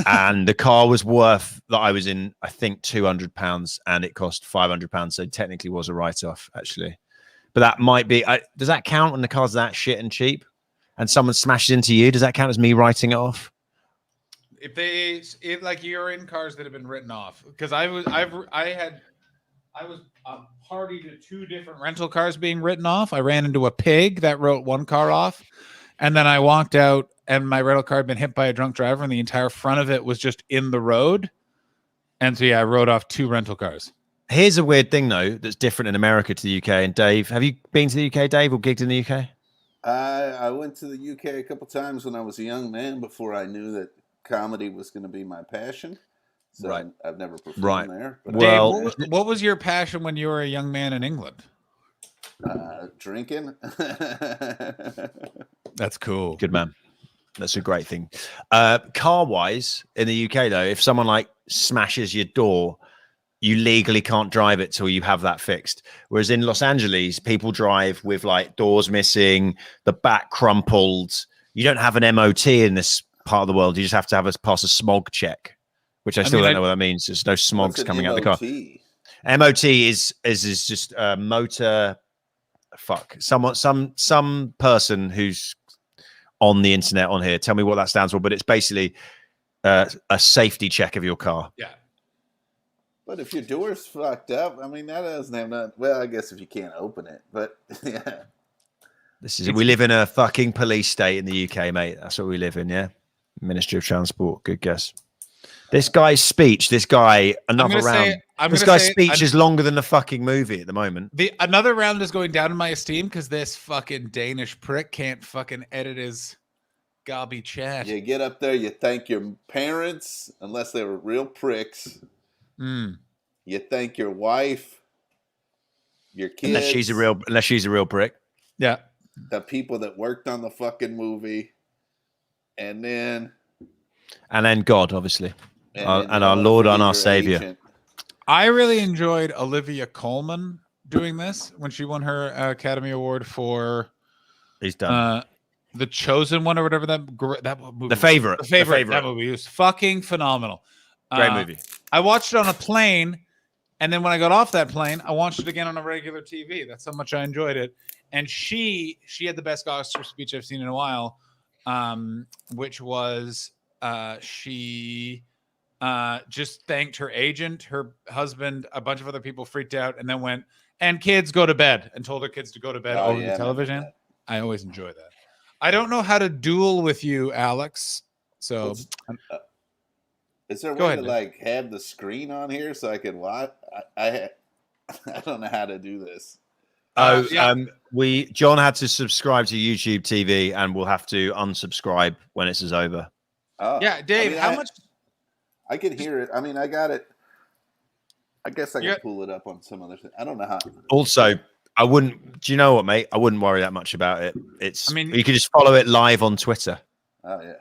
and the car was worth that I was in, I think, £200, and it cost £500. So technically was a write-off, actually. But that might be. Does that count when the car's that shit and cheap, and someone smashes into you? Does that count as me writing it off? If like you're in cars that have been written off, because I was party to 2 different rental cars being written off. I ran into a pig that wrote one car off, and then I walked out and my rental car had been hit by a drunk driver and the entire front of it was just in the road. And so, yeah, I wrote off 2 rental cars. Here's a weird thing, though, that's different in America to the UK. And Dave, have you been to the UK, Dave, or gigged in the UK? I went to the UK a couple times when I was a young man before I knew that comedy was going to be my passion. So right. I've never performed there. But well, Dave, what was your passion when you were a young man in England? Drinking. That's cool. Good man. That's a great thing. Car-wise, in the UK, though, if someone like smashes your door, you legally can't drive it till you have that fixed. Whereas in Los Angeles, people drive with like doors missing, the back crumpled. You don't have an MOT in this part of the world. You just have to pass a smog check, which I still don't know what that means. There's no smogs coming out of the car. MOT is just a motor. Fuck. Some person who's on the internet on here, tell me what that stands for. But it's basically a safety check of your car. Yeah. But if your door's fucked up, I mean, that doesn't have nothing. Well, I guess if you can't open it, but yeah. We live in a fucking police state in the UK, mate. That's what we live in, yeah. Ministry of Transport. Good guess. This guy's speech, another round. This guy's speech is longer than the fucking movie at the moment. Another round is going down in my esteem because this fucking Danish prick can't fucking edit his gobby chat. You get up there, you thank your parents, unless they were real pricks. You thank your wife, your kids. Unless she's a real prick. Yeah. The people that worked on the fucking movie. And then God, obviously. And our Lord and our Savior. Agent. I really enjoyed Olivia Colman doing this when she won her Academy Award for He's done. The Chosen One or whatever that movie. The Favorite. The Favorite. That movie was fucking phenomenal. Great movie. I watched it on a plane, and then when I got off that plane, I watched it again on a regular TV. That's how much I enjoyed it. And she had the best Oscar speech I've seen in a while, which was she just thanked her agent, her husband, a bunch of other people freaked out, and then went, and kids go to bed, and told her kids to go to bed over the television. I always enjoy that. I don't know how to duel with you, Alex. So is there a way to like have the screen on here so I can watch? I don't know how to do this. John had to subscribe to YouTube TV, and we'll have to unsubscribe when this is over. Yeah, Dave, how much? I can hear it. I mean, I got it. I guess I can Yeah. pull it up on some other thing. I don't know how. Also, I wouldn't. Do you know what, mate? I wouldn't worry that much about it. It's. I mean- you could just follow it live on Twitter. Oh yeah.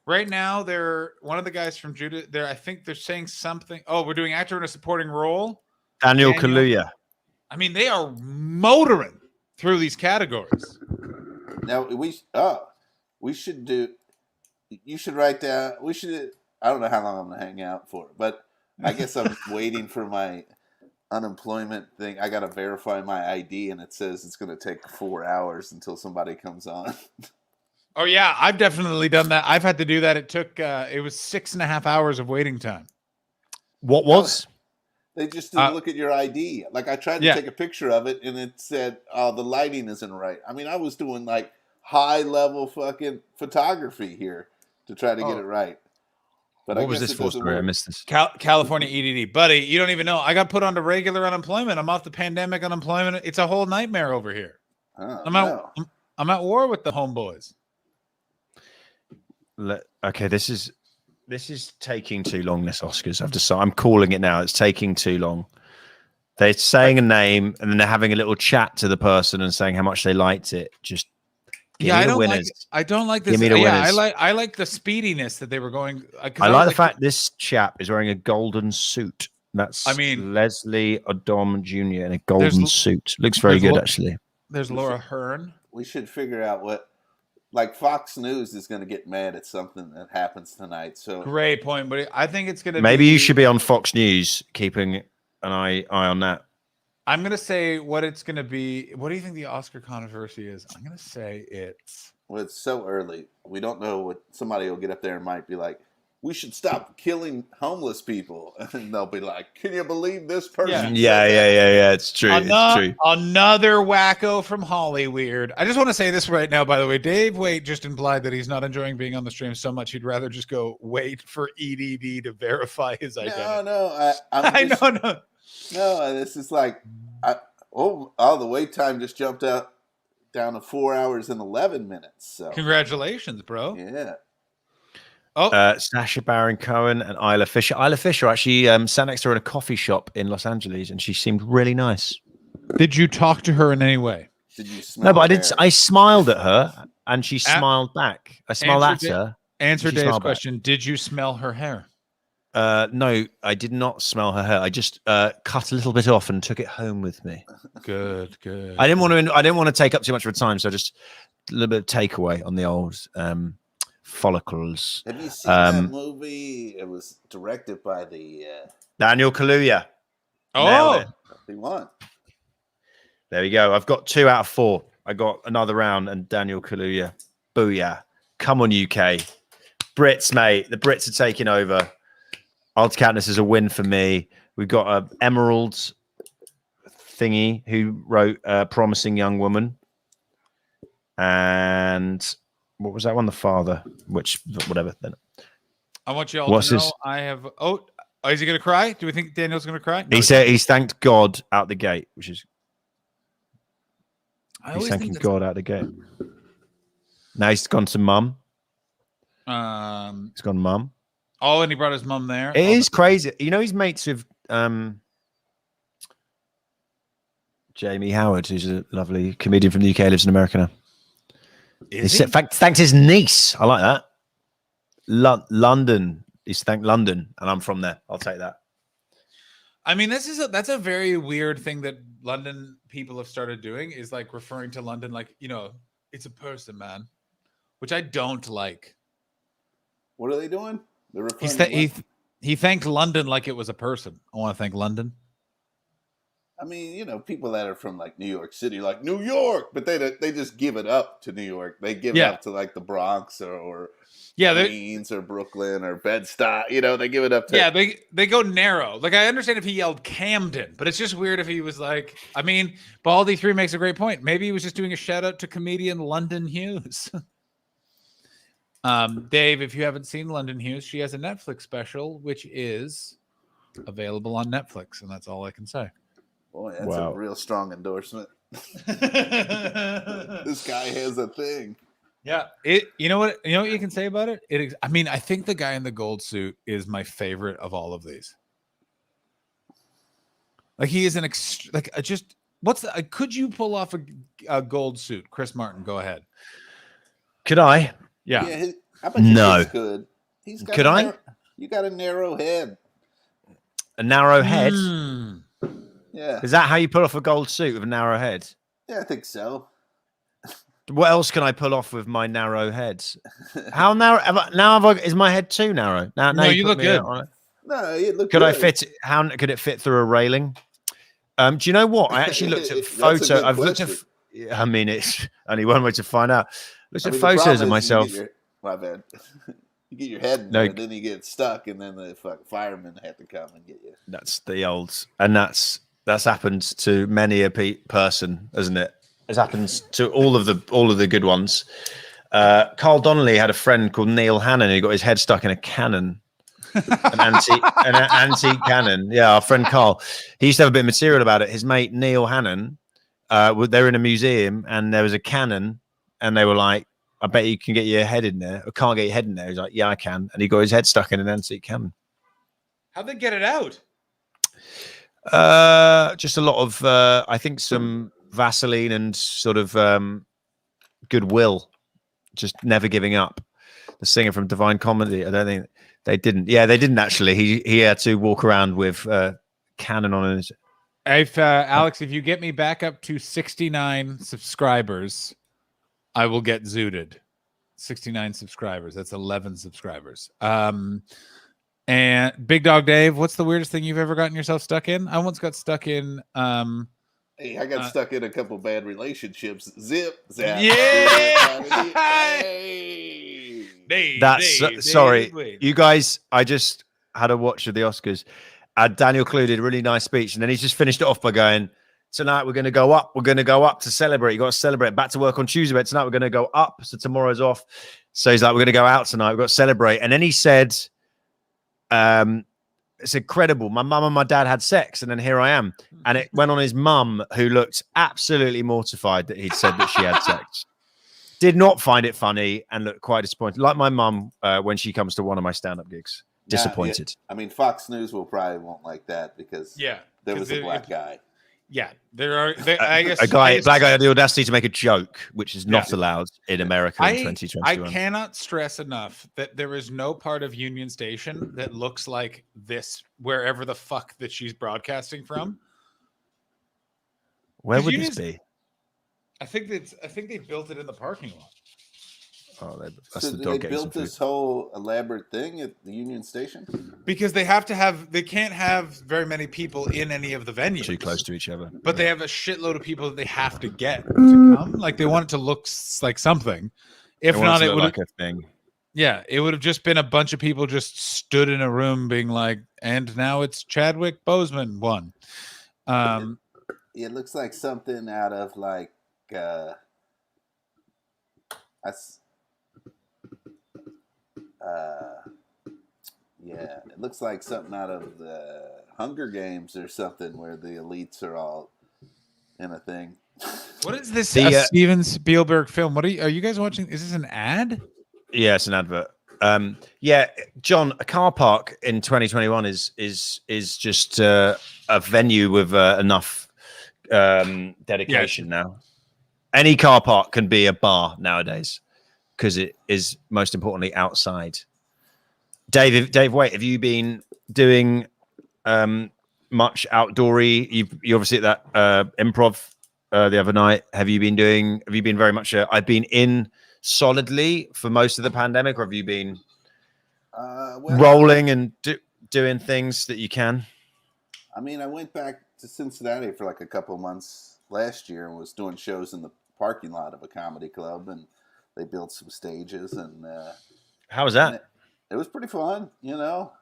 Right now, they're one of the guys from Judah. There, I think they're saying something. Oh, we're doing actor in a supporting role. Daniel Kaluuya. I mean, they are motoring through these categories. Now we should do. You should write down. We should. I don't know how long I'm gonna hang out for, but I guess I'm waiting for my unemployment thing. I gotta verify my ID, and it says it's gonna take 4 hours until somebody comes on. Oh yeah, I've definitely done that. I've had to do that. It took it was 6.5 hours of waiting time. What was? They just didn't look at your ID. Like I tried to take a picture of it, and it said, "Oh, the lighting isn't right." I mean, I was doing like high level fucking photography here to try to get it right. But What I was guess this it for? doesn't Sorry, I work. missed this. California EDD, buddy. You don't even know. I got put onto regular unemployment. I'm off the pandemic unemployment. It's a whole nightmare over here. Oh, I'm at war with the homeboys. Okay, this is taking too long. This Oscars, I've decided. I'm calling it now. It's taking too long. They're saying a name and then they're having a little chat to the person and saying how much they liked it. Just give me the winners. I don't like this. Give me the winners. I like the speediness that they were going. I like the fact this chap is wearing a golden suit. That's Leslie Odom Jr. in a golden suit. Looks very good, actually. There's Laura Hearn. We should figure out what. Like Fox News is going to get mad at something that happens tonight. So great point, but I think it's going to. Maybe you should be on Fox News, keeping an eye on that. I'm going to say what it's going to be. What do you think the Oscar controversy is? I'm going to say it's. Well, it's so early. We don't know what somebody will get up there and might be like, "We should stop killing homeless people," and they'll be like, "Can you believe this person?" Yeah. It's true. It's true. Another wacko from Hollyweird. I just want to say this right now, by the way. Dave Waite just implied that he's not enjoying being on the stream so much he'd rather just go wait for EDD to verify his identity. No, this is like, the wait time just jumped up down to 4 hours and 11 minutes. So congratulations, bro. Yeah. Sacha Baron Cohen and Isla Fisher. Isla Fisher actually sat next to her in a coffee shop in Los Angeles, and she seemed really nice. Did you talk to her in any way? Did you smell No, but I her did. hair? I smiled at her, and she smiled back. I smiled at her. Answer She Dave's smiled back. question. Did you smell her hair? No, I did not smell her hair. I just cut a little bit off and took it home with me. Good. I didn't want to take up too much of her time, so just a little bit of takeaway on the old follicles. Have you seen that movie? It was directed by the Daniel Kaluuya. Oh, he won. There we go. I've got 2 out of 4. I got Another Round and Daniel Kaluuya. Booyah. Come on, UK. Brits, mate. The Brits are taking over. I'll count this as a win for me. We've got Emerald thingy who wrote Promising Young Woman. And what was that one? The Father, whatever. Then I want you all to know I have. Oh, is he going to cry? Do we think Daniel's going to cry? No, he said he's thanked God out the gate, which is. He's thanking God out the gate. Now he's gone to mum. He's gone mum. Oh, and he brought his mum there. It is crazy. You know, he's mates with Jamie Howard, who's a lovely comedian from the UK, lives in America now. He thanked his niece. I like that. London. He's thanked London, and I'm from there. I'll take that. I mean, that's a very weird thing that London people have started doing, is like referring to London like, it's a person, man, which I don't like. What are they doing? They're he thanked London like it was a person. I want to thank London. I mean, people that are from like New York City, like New York, but they just give it up to New York. They give it up to like the Bronx or Queens or Brooklyn or Bed-Stuy. They give it up to. They go narrow. Like, I understand if he yelled Camden, but it's just weird if he was like, I mean, Baldy 3 makes a great point. Maybe he was just doing a shout out to comedian London Hughes. Dave, if you haven't seen London Hughes, she has a Netflix special, which is available on Netflix, and that's all I can say. Boy, that's a real strong endorsement. This guy has a thing. Yeah, you know what you can say about it. I mean, I think the guy in the gold suit is my favorite of all of these. Like he is could you pull off a gold suit, Chris Martin? Go ahead. Could I? Yeah. I bet you Chris could. He's got Could I? You got a narrow head. A narrow head. Yeah. Is that how you pull off a gold suit with a narrow head? Yeah, I think so. What else can I pull off with my narrow head? How narrow? Is my head too narrow? Now no, you look good. No, you look Could good. I fit? How could it fit through a railing? Do you know what? I actually looked at photos. I've looked at. I mean, it's only one way to find out. Looked at photos of myself. My bad. You get your head in there, and then you get stuck, and then the firemen have to come and get you. That's the old, and that's happened to many a person, hasn't it? It happens to all of the good ones. Carl Donnelly had a friend called Neil Hannon who got his head stuck in a cannon, an antique cannon. Yeah, our friend Carl. He used to have a bit of material about it. His mate Neil Hannon, they were in a museum and there was a cannon, and they were like, "I bet you can get your head in there." Or can't get your head in there. He's like, "Yeah, I can," and he got his head stuck in an antique cannon. How'd they get it out? Just a lot of, I think, some Vaseline and sort of goodwill, just never giving up. The singer from Divine Comedy, I don't think they didn't. Yeah, they didn't actually. He had to walk around with cannon on his. If Alex, if you get me back up to 69 subscribers, I will get zooted. 69 subscribers. That's 11 subscribers. And Big Dog Dave, what's the weirdest thing you've ever gotten yourself stuck in? I once got stuck in. Hey, I got stuck in a couple bad relationships. Zip, zap. Yeah. Hey. Sorry, you guys. I just had a watch of the Oscars. Daniel Clue did a really nice speech, and then he's just finished it off by going, "Tonight we're going to go up. We're going to go up to celebrate. You got to celebrate. Back to work on Tuesday, but tonight we're going to go up. So tomorrow's off." So he's like, "We're going to go out tonight. We've got to celebrate." And then he said, "It's incredible. My mum and my dad had sex, and then here I am." And it went on his mum, who looked absolutely mortified that he'd said that she had sex. Did not find it funny and looked quite disappointed. Like my mum when she comes to one of my stand-up gigs. Disappointed. Yeah. I mean, Fox News won't like that because there was a black guy. Yeah, there are. I guess black guy had the audacity to make a joke, which is not allowed in America in 2021. I cannot stress enough that there is no part of Union Station that looks like this, wherever the fuck that she's broadcasting from. Where would this be? I think they built it in the parking lot. Oh, that's so the dog they built this whole elaborate thing at the Union Station? Because they can't have very many people in any of the venues. Too close to each other. But they have a shitload of people that they have to get to come. Like they want it to look like something. If not, it would like a thing. Yeah, it would have just been a bunch of people just stood in a room being like, and now it's Chadwick Boseman won. It looks like something out of like it looks like something out of the Hunger Games or something where the elites are all in a thing. What is this Steven Spielberg film? Are you guys watching? Is this an ad? Yeah, it's an advert. Yeah, John, a car park in 2021 is just a venue with enough dedication now. Any car park can be a bar nowadays because it is most importantly outside. Dave, wait, have you been doing much outdoory? You obviously at that improv the other night. Have you been very much? I've been in solidly for most of the pandemic, or have you been rolling and doing things that you can? I mean, I went back to Cincinnati for like a couple of months last year and was doing shows in the parking lot of a comedy club, and they built some stages. And how was that? It was pretty fun, you know.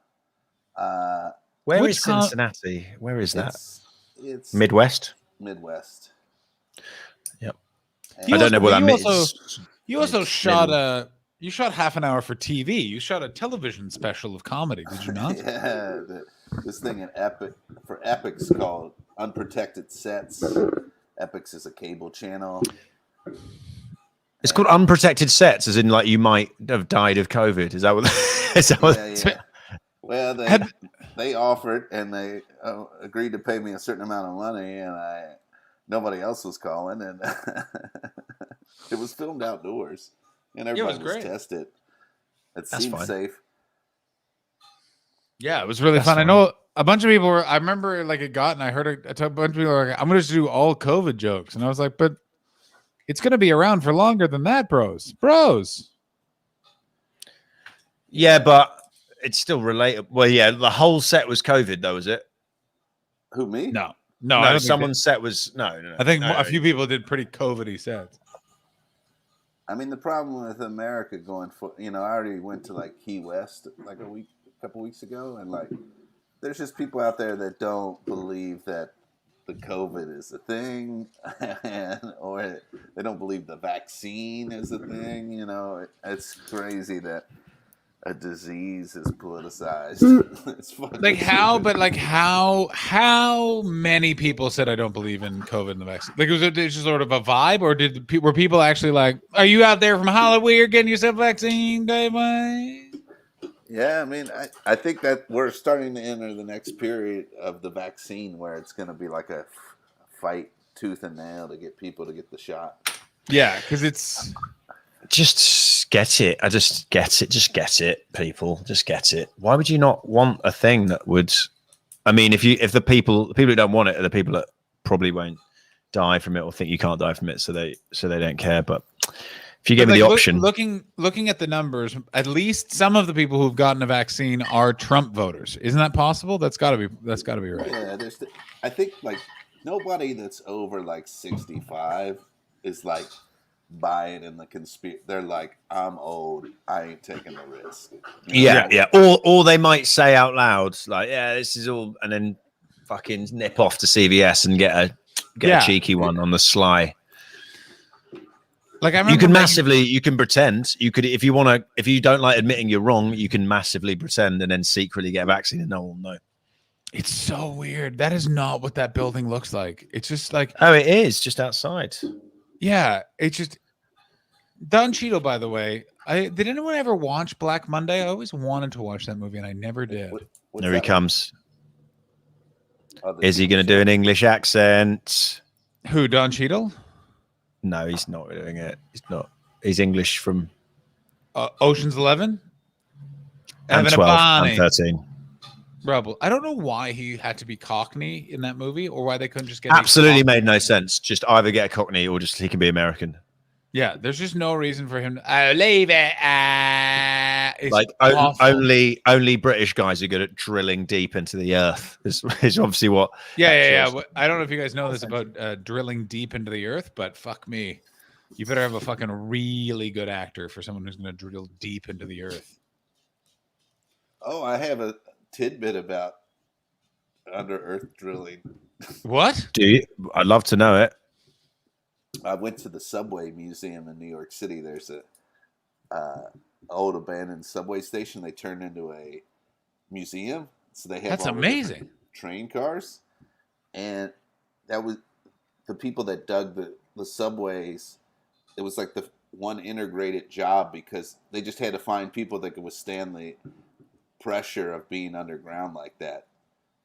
Where is Cincinnati? Where is that? It's Midwest. Midwest. Yep. I don't know what that means. You also shot you shot half an hour for TV. You shot a television special of comedy, did you not? Yeah, this thing in Epix called Unprotected Sets. Epix is a cable channel. It's called unprotected sets, as in like you might have died of COVID. Is that what? Is that what Yeah. Well, they offered and they agreed to pay me a certain amount of money, and nobody else was calling, and it was filmed outdoors, and everybody was tested. It seemed safe. Yeah, it was really fun. I know a bunch of people were. I remember like it got, and I heard a bunch of people were like, "I'm going to do all COVID jokes," and I was like, "But it's going to be around for longer than that, bros." Yeah, but it's still relatable. Well, yeah, the whole set was COVID, though, was it? Who, me? No. Someone's set was no. I think a few people did pretty COVID-y sets. I mean, the problem with America going for, I already went to like Key West like a couple weeks ago, and like, there's just people out there that don't believe that the COVID is a thing, or they don't believe the vaccine is a thing. It's crazy that a disease is politicized. It's fucking like how, but like how many people said I don't believe in COVID and the vaccine? Like was it just sort of a vibe, or were people actually like, are you out there from Hollywood getting yourself vaccine, Dave? Yeah, I mean, I think that we're starting to enter the next period of the vaccine where it's going to be like a fight tooth and nail to get people to get the shot. Yeah, because it's just get it. I just get it. Just get it, people. Just get it. Why would you not want a thing that would? I mean, if the people who don't want it are the people that probably won't die from it or think you can't die from it, so they don't care. But if you give me the option, looking at the numbers, at least some of the people who've gotten a vaccine are Trump voters. Isn't that possible? That's got to be right. Yeah, I think like nobody that's over like 65 is like buying in the conspiracy. They're like, I'm old, I ain't taking the risk. Yeah. Or they might say out loud, like, yeah, this is all, and then fucking nip off to CVS and get a cheeky one on the sly. Like I remember you can pretend. You could, if you don't like admitting you're wrong, you can massively pretend and then secretly get a vaccine and no one will know. It's so weird. That is not what that building looks like. It's just like, oh, it is just outside. Yeah, it's just Don Cheadle. By the way, did anyone ever watch Black Monday? I always wanted to watch that movie and I never did. There he comes. Is he going to do an English accent? Who, Don Cheadle? No, he's not doing it. He's not. He's English from Ocean's 11 and 12 and 13. Rebel. I don't know why he had to be Cockney in that movie, or why they couldn't just get absolutely made no sense. Just either get a Cockney or just he can be American. Yeah, there's just no reason for him to leave it. Like only British guys are good at drilling deep into the earth. Is obviously what. Yeah. I don't know if you guys know this about drilling deep into the earth, but fuck me, you better have a fucking really good actor for someone who's going to drill deep into the earth. Oh, I have a tidbit about under earth drilling. What? Do you? I'd love to know it. I went to the Subway Museum in New York City. There's a old abandoned subway station they turned into a museum. So they have that's amazing train cars, and that was the people that dug the subways. It was like the one integrated job because they just had to find people that could withstand the pressure of being underground like that.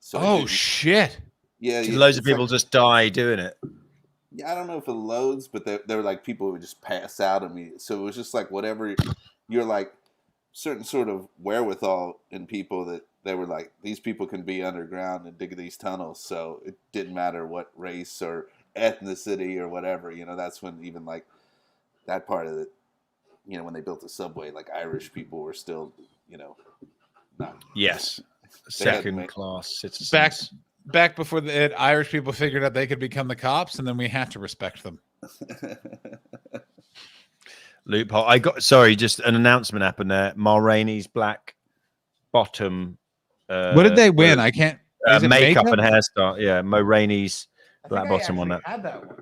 So shit! Yeah, loads of people just die doing it. Yeah, I don't know if it loads, but they were like people who would just pass out immediately. So it was just like whatever you're like, certain sort of wherewithal in people that they were like, these people can be underground and dig these tunnels. So it didn't matter what race or ethnicity or whatever. That's when even like that part of it, when they built the subway, like Irish people were still, not. Yes. Second class citizens. Back before the Irish people figured out they could become the cops, and then we had to respect them. Loophole. Just an announcement happened there. Ma Rainey's Black Bottom. What did they win? I can't. Makeup and hairstyle. Yeah, Ma Rainey's Black Bottom on that. I had that one.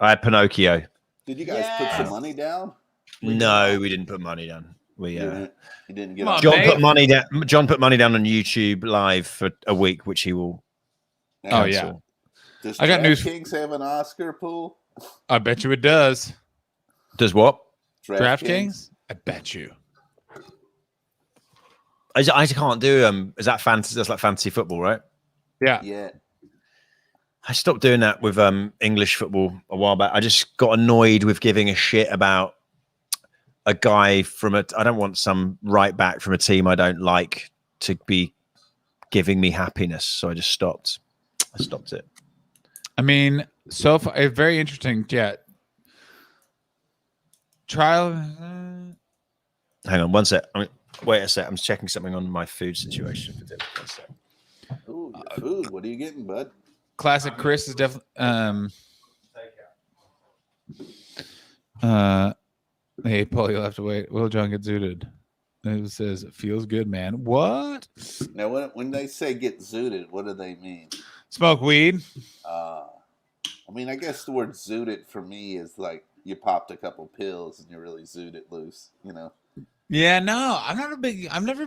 I had Pinocchio. Did you guys put some money down? No, we didn't put money down. You didn't get. John put money down. John put money down on YouTube Live for a week, which he will. Oh yeah. Does DraftKings have an Oscar pool? I bet you it does. Does what? DraftKings? I bet you. I can't do is that fantasy? That's like fantasy football, right? Yeah. Yeah. I stopped doing that with English football a while back. I just got annoyed with giving a shit about a guy from I don't want some right back from a team I don't like to be giving me happiness. So I just stopped. I stopped it. I mean, so far, very interesting. Yeah. Trial. Hang on one sec. Wait a sec. I'm checking something on my food situation for dinner. One sec. Ooh, your food. What are you getting, bud? Classic Chris is definitely. Hey, Paul, you'll have to wait. Will John get zooted? It says it feels good, man. What? Now, when they say get zooted, what do they mean? Smoke weed. I mean, I guess the word zooted for me is like you popped a couple pills and you really zooted loose, you know? Yeah, no, I've never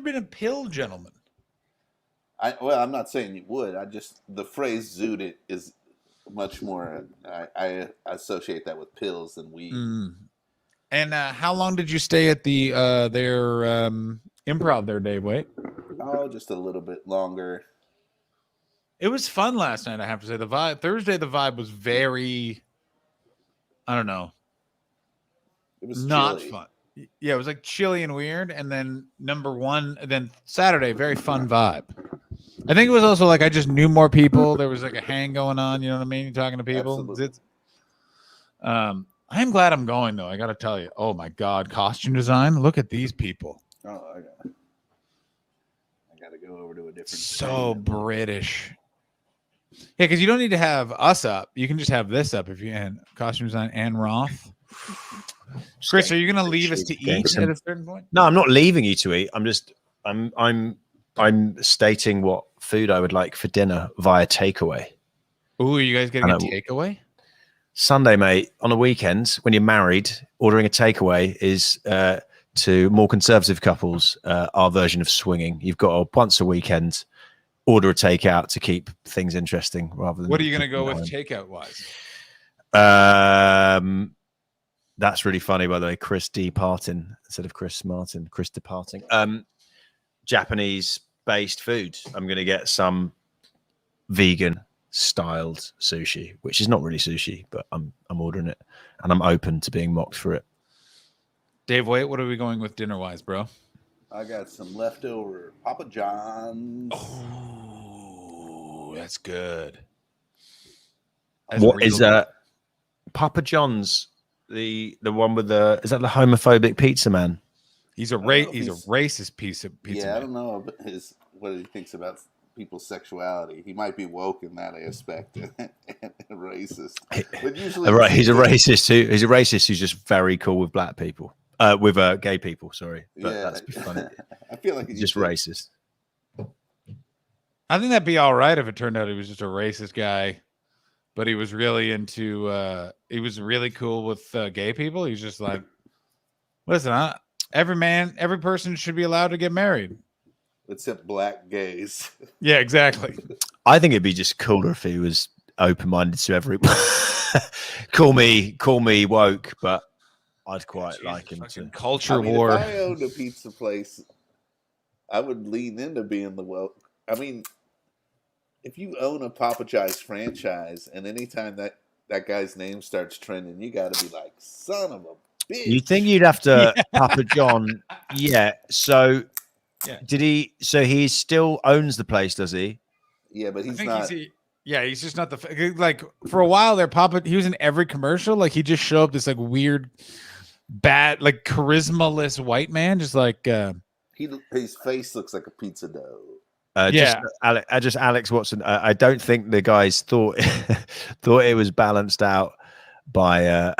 been a pill gentleman. Well, I'm not saying you would. The phrase zooted is much more, I associate that with pills than weed. And how long did you stay at the their improv there, Dave? Wait. Oh, just a little bit longer. It was fun last night, I have to say. The vibe was very, I don't know. It was not chilly. fun. Yeah, it was like chilly and weird. And then then Saturday, very fun vibe. I think it was also like I just knew more people. There was like a hang going on. You know what I mean? You're talking to people. Absolutely. I am glad I'm going though. I got to tell you. Oh my God, costume design. Look at these people. Oh, I got to go over to a different. So British. Yeah, because you don't need to have us up. You can just have this up if you can. Costume design and Roth. Chris, are you going to leave us to eat at a certain point? No, I'm not leaving you to eat. I'm stating what food I would like for dinner via takeaway. Ooh, are you guys getting a takeaway? Sunday, mate, on a weekend when you're married, ordering a takeaway is to more conservative couples our version of swinging. You've got to once a weekend order a takeout to keep things interesting rather than. What are you going to go with takeout wise? That's really funny, by the way. Chris departing instead of Chris Martin. Chris departing. Japanese-based food. I'm going to get some vegan-styled sushi, which is not really sushi, but I'm ordering it, and I'm open to being mocked for it. Dave, wait, what are we going with dinner-wise, bro? I got some leftover Papa John's. Oh, that's good. What is Papa John's? The one with is that the homophobic pizza man? He's a racist piece of pizza. Yeah, man. I don't know what he thinks about people's sexuality. He might be woke in that aspect and racist. But usually, right, he's a racist who's just very cool with black people, with gay people. Sorry, but yeah, that's funny. I feel like he's just racist. I think that'd be all right if it turned out he was just a racist guy. But he was really into, he was really cool with gay people. He's just like, listen, every person should be allowed to get married. Except black gays. Yeah, exactly. I think it'd be just cooler if he was open-minded to everyone. call me woke, but I'd quite like him to. Culture war. If I owned a pizza place, I would lean into being the woke. I mean, if you own a Papa John's franchise, and anytime that guy's name starts trending, you got to be like, son of a bitch. You think you'd have to Papa John? Yeah. So, did he? So he still owns the place, does he? Yeah, but he's not. He's just not like for a while there. He was in every commercial. Like he just showed up this like weird, bad, like charisma-less white man, just like his face looks like a pizza dough. Just Alex Watson. I don't think the guys thought it was balanced out by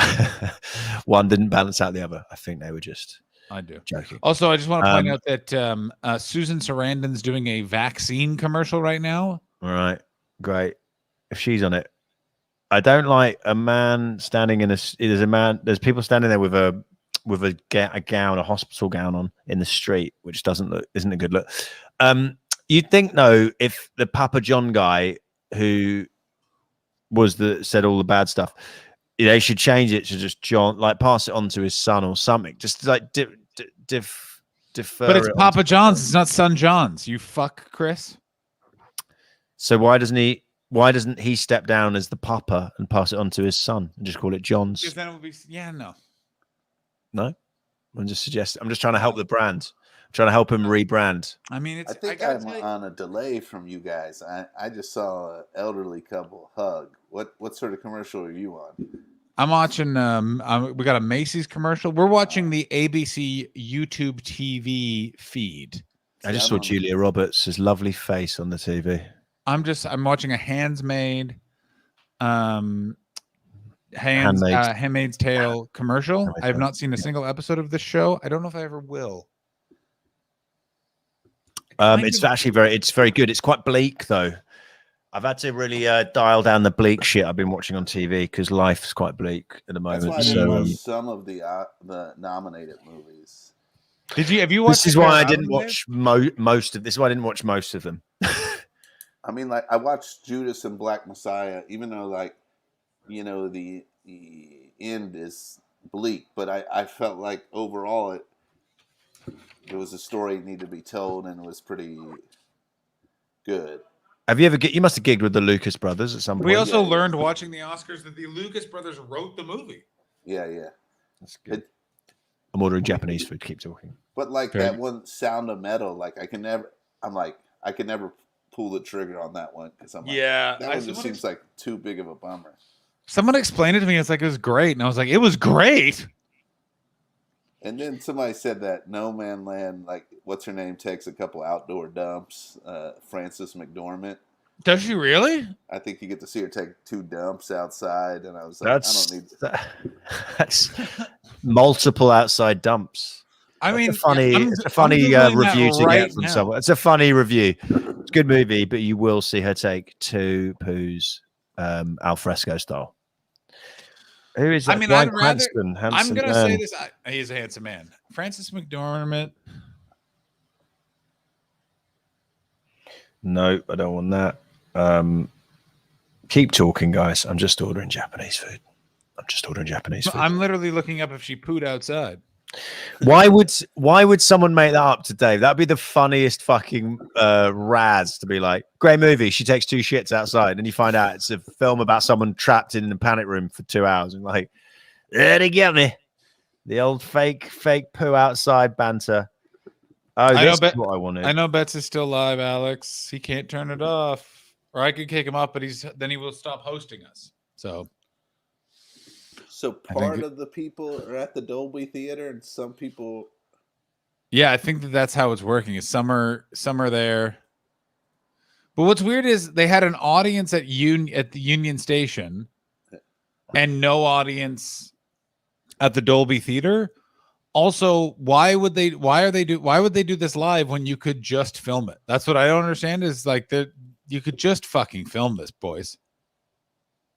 one didn't balance out the other. I think they were just. I do. Joking. Also, I just want to point out that Susan Sarandon's doing a vaccine commercial right now. All right, great. If she's on it, I don't like a man standing in There's people standing there with a gown, a hospital gown on in the street, which isn't a good look. You'd think though, if the Papa John guy who said all the bad stuff, They should change it to just John, like pass it on to his son or something. Just like defer. But it's it Papa onto- John's. It's not Son John's. You fuck, Chris. So why doesn't he? Why doesn't he step down as the papa and pass it on to his son and just call it John's? Because then it would be. Yeah, no. No, I'm just suggesting. I'm just trying to help the brand. I'm trying to help him rebrand. I mean, it's. I think gotta I'm tell you- on a delay from you guys. I just saw an elderly couple hug. What sort of commercial are you on? I'm watching. We got a Macy's commercial. We're watching the ABC YouTube TV feed. I just saw Julia Roberts' lovely face on the TV. I'm watching a Handmaid's Tale commercial. I have not seen a single episode of this show. I don't know if I ever will. It's very good. It's quite bleak though. I've had to really dial down the bleak shit I've been watching on TV because life's quite bleak at the moment. That's why I didn't watch some of the nominated movies. Have you watched? This is why I didn't watch most of. This is why I didn't watch most of them. I mean, like I watched Judas and Black Messiah, even though, like, you know, the end is bleak, but I felt like overall it was a story that needed to be told, and it was pretty good. Have you ever you must have gigged with the Lucas brothers at some point? We also learned watching the Oscars that the Lucas brothers wrote the movie. Yeah. That's good. I'm ordering Japanese food. Keep talking. But like that one, Sound of Metal, like I can never pull the trigger on that one because I'm like, that one just seems like too big of a bummer. Someone explained it to me. It's like it was great, and I was like, it was great. And then somebody said that No Man Land, like what's her name, takes a couple outdoor dumps. Frances McDormand. Does she really? I think you get to see her take 2 dumps outside, and I was like, I don't need that's multiple outside dumps. I mean, it's a funny review to get from someone. It's a funny review. It's a good movie, but you will see her take 2 poos, al fresco style. Who is that? I mean, Bryan I'd rather. Cranston, I'm handsome going to man. say this. He's a handsome man. Frances McDormand. No, I don't want that. Keep talking, guys. I'm just ordering Japanese food. I'm literally looking up if she pooed outside. Why would someone make that up to Dave? That'd be the funniest fucking razz to be like, great movie. She takes 2 shits outside, and you find out it's a film about someone trapped in a panic room for 2 hours, and like, there they get me. The old fake poo outside banter. Oh, this is what I wanted. I know Betts is still live, Alex. He can't turn it off, or I could kick him off, but then he will stop hosting us. So part of the people are at the Dolby Theater, and some people. Yeah, I think that's how it's working. Is some are there. But what's weird is they had an audience at the Union Station, and no audience at the Dolby Theater. Also, why would they do this live when you could just film it? That's what I don't understand. Is like that you could just fucking film this, boys.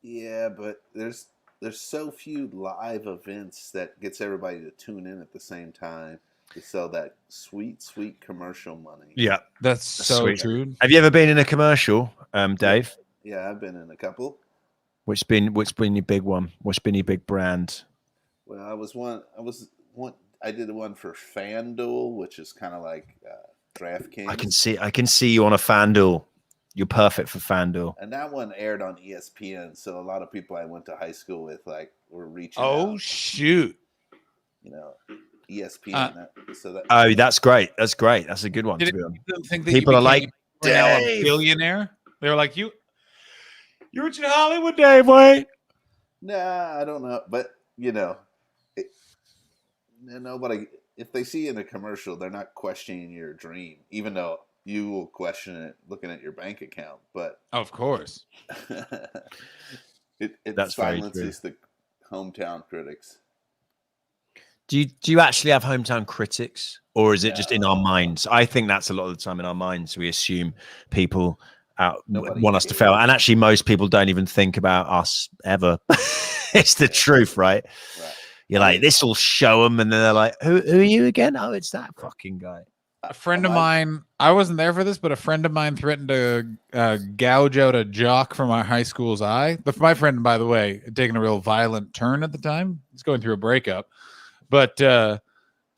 Yeah, but there's so few live events that gets everybody to tune in at the same time to sell that sweet commercial money. Yeah, that's so sweet. True. Have you ever been in a commercial, Dave? Yeah, I've been in a couple. Which been your big one? What's been your big brand? Well, I did one for FanDuel, which is kind of like DraftKings. I can see you on a FanDuel. You're perfect for FanDuel. And that one aired on ESPN, so a lot of people I went to high school with were reaching out. Shoot. You know, ESPN. That's great. That's great. That's a good one. To be honest. People are like, a billionaire. They were like, you're in Hollywood, Dave. Wait. Nah, I don't know, but you know, nobody. If they see in a commercial, they're not questioning your dream, even though you will question it looking at your bank account. But of course, it That's silences the hometown critics. Do you actually have hometown critics, or is it just in our minds? I think that's a lot of the time in our minds. We assume people want us to fail, and actually, most people don't even think about us ever. It's the truth, right? You're like, this will show them, and then they're like, who are you again? Oh, it's that fucking guy. A friend of mine, I wasn't there for this, but a friend of mine threatened to gouge out a jock from our high school's eye. But my friend, by the way, had taken a real violent turn at the time. He's going through a breakup. But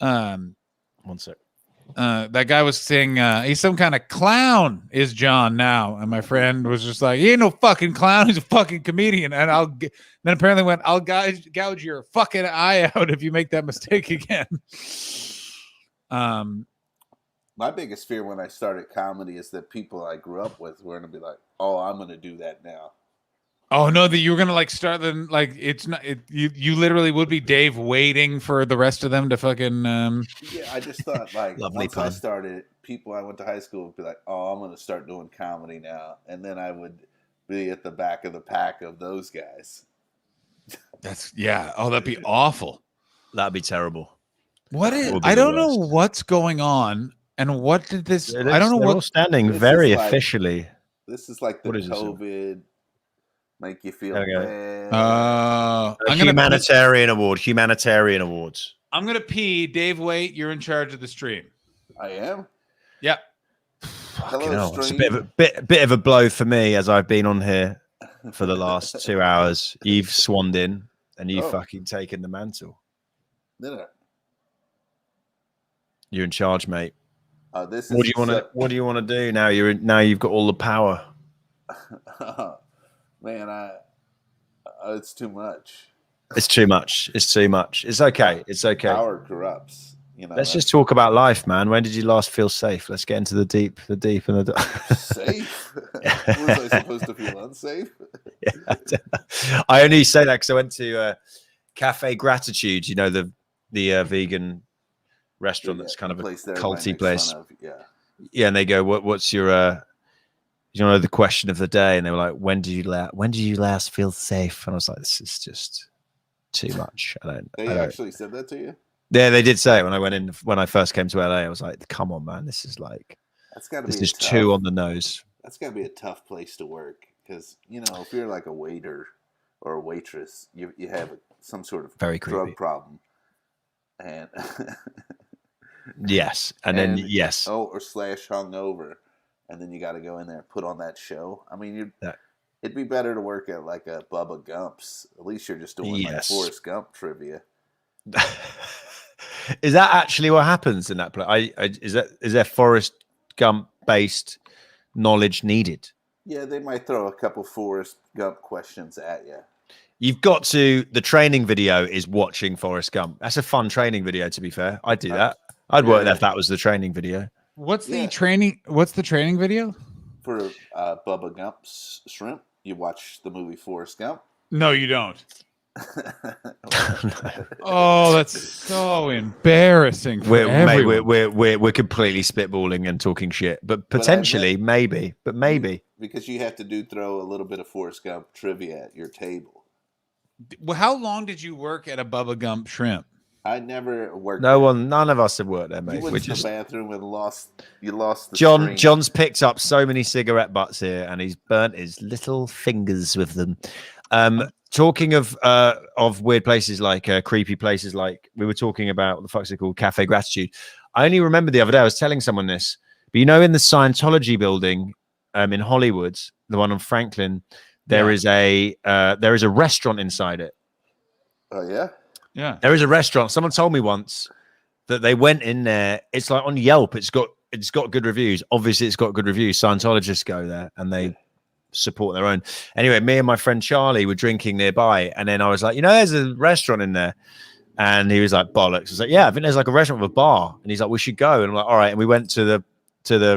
One sec. that guy was saying he's some kind of clown, is John now. And my friend was just like, he ain't no fucking clown. He's a fucking comedian. And then apparently went, I'll gouge your fucking eye out if you make that mistake again. My biggest fear when I started comedy is that people I grew up with were going to be like, oh, I'm going to do that now. Oh no, that you were gonna like start them like it's not you literally would be Dave waiting for the rest of them to fucking Yeah, I just thought like once I started, people I went to high school would be like, oh, I'm gonna start doing comedy now, and then I would be at the back of the pack of those guys. that'd be awful. That'd be terrible. What is I don't know what's going on and what did this I don't know what standing very officially. This is like the COVID make you feel bad. Humanitarian awards. I'm gonna pee. Dave, wait. You're in charge of the stream. I am. Yep. Hello, it's a bit of a blow for me as I've been on here for the last 2 hours. You've swanned in and you've fucking taken the mantle. You're in charge, mate. What do you want to do now? You've got all the power. Man, it's too much. It's too much. It's okay. It's okay. Power corrupts. Let's just talk about life, man. When did you last feel safe? Let's get into the deep and the safe. Was I supposed to feel unsafe? I only say that because I went to Cafe Gratitude. You know the vegan restaurant that's kind of a culty place. Yeah, and they go, "What's your?" You know the question of the day, and they were like, "When did you last feel safe?" And I was like, "This is just too much." They actually said that to you? Yeah, they did say it when I first came to LA. I was like, "Come on, man, this is too on the nose." That's got to be a tough place to work because if you're like a waiter or a waitress, you have some sort of drug problem, and yes, and then yes, or hungover. And then you got to go in there and put on that show. I mean, it'd be better to work at like a Bubba Gump's. At least you're just doing like Forrest Gump trivia. Is that actually what happens in that place? Is there Forrest Gump based knowledge needed? Yeah, they might throw a couple Forrest Gump questions at you. You've got to. The training video is watching Forrest Gump. That's a fun training video. To be fair, I'd do that. I'd work there if that was the training video. What's the training video? For Bubba Gump's Shrimp, you watch the movie Forrest Gump? No, you don't. Oh, that's so embarrassing for everyone. We're completely spitballing and talking shit, but potentially, maybe. Because you have to throw a little bit of Forrest Gump trivia at your table. Well, how long did you work at a Bubba Gump Shrimp? I never worked. None of us have worked there, mate. You went to the bathroom and lost the John. John's picked up so many cigarette butts here, and he's burnt his little fingers with them. Talking of weird places like creepy places, like we were talking about, what the fuck's it called? Cafe Gratitude. I only remember the other day I was telling someone this, but in the Scientology building in Hollywood, the one on Franklin, there is a restaurant inside it. Oh yeah. Yeah, there is a restaurant. Someone told me once that they went in there. It's like on Yelp. It's got good reviews. Obviously, it's got good reviews. Scientologists go there and they support their own. Anyway, me and my friend Charlie were drinking nearby, and then I was like, there's a restaurant in there, and he was like, bollocks. I was like, yeah, I think there's like a restaurant with a bar, and he's like, we should go. And I'm like, all right. And we went to the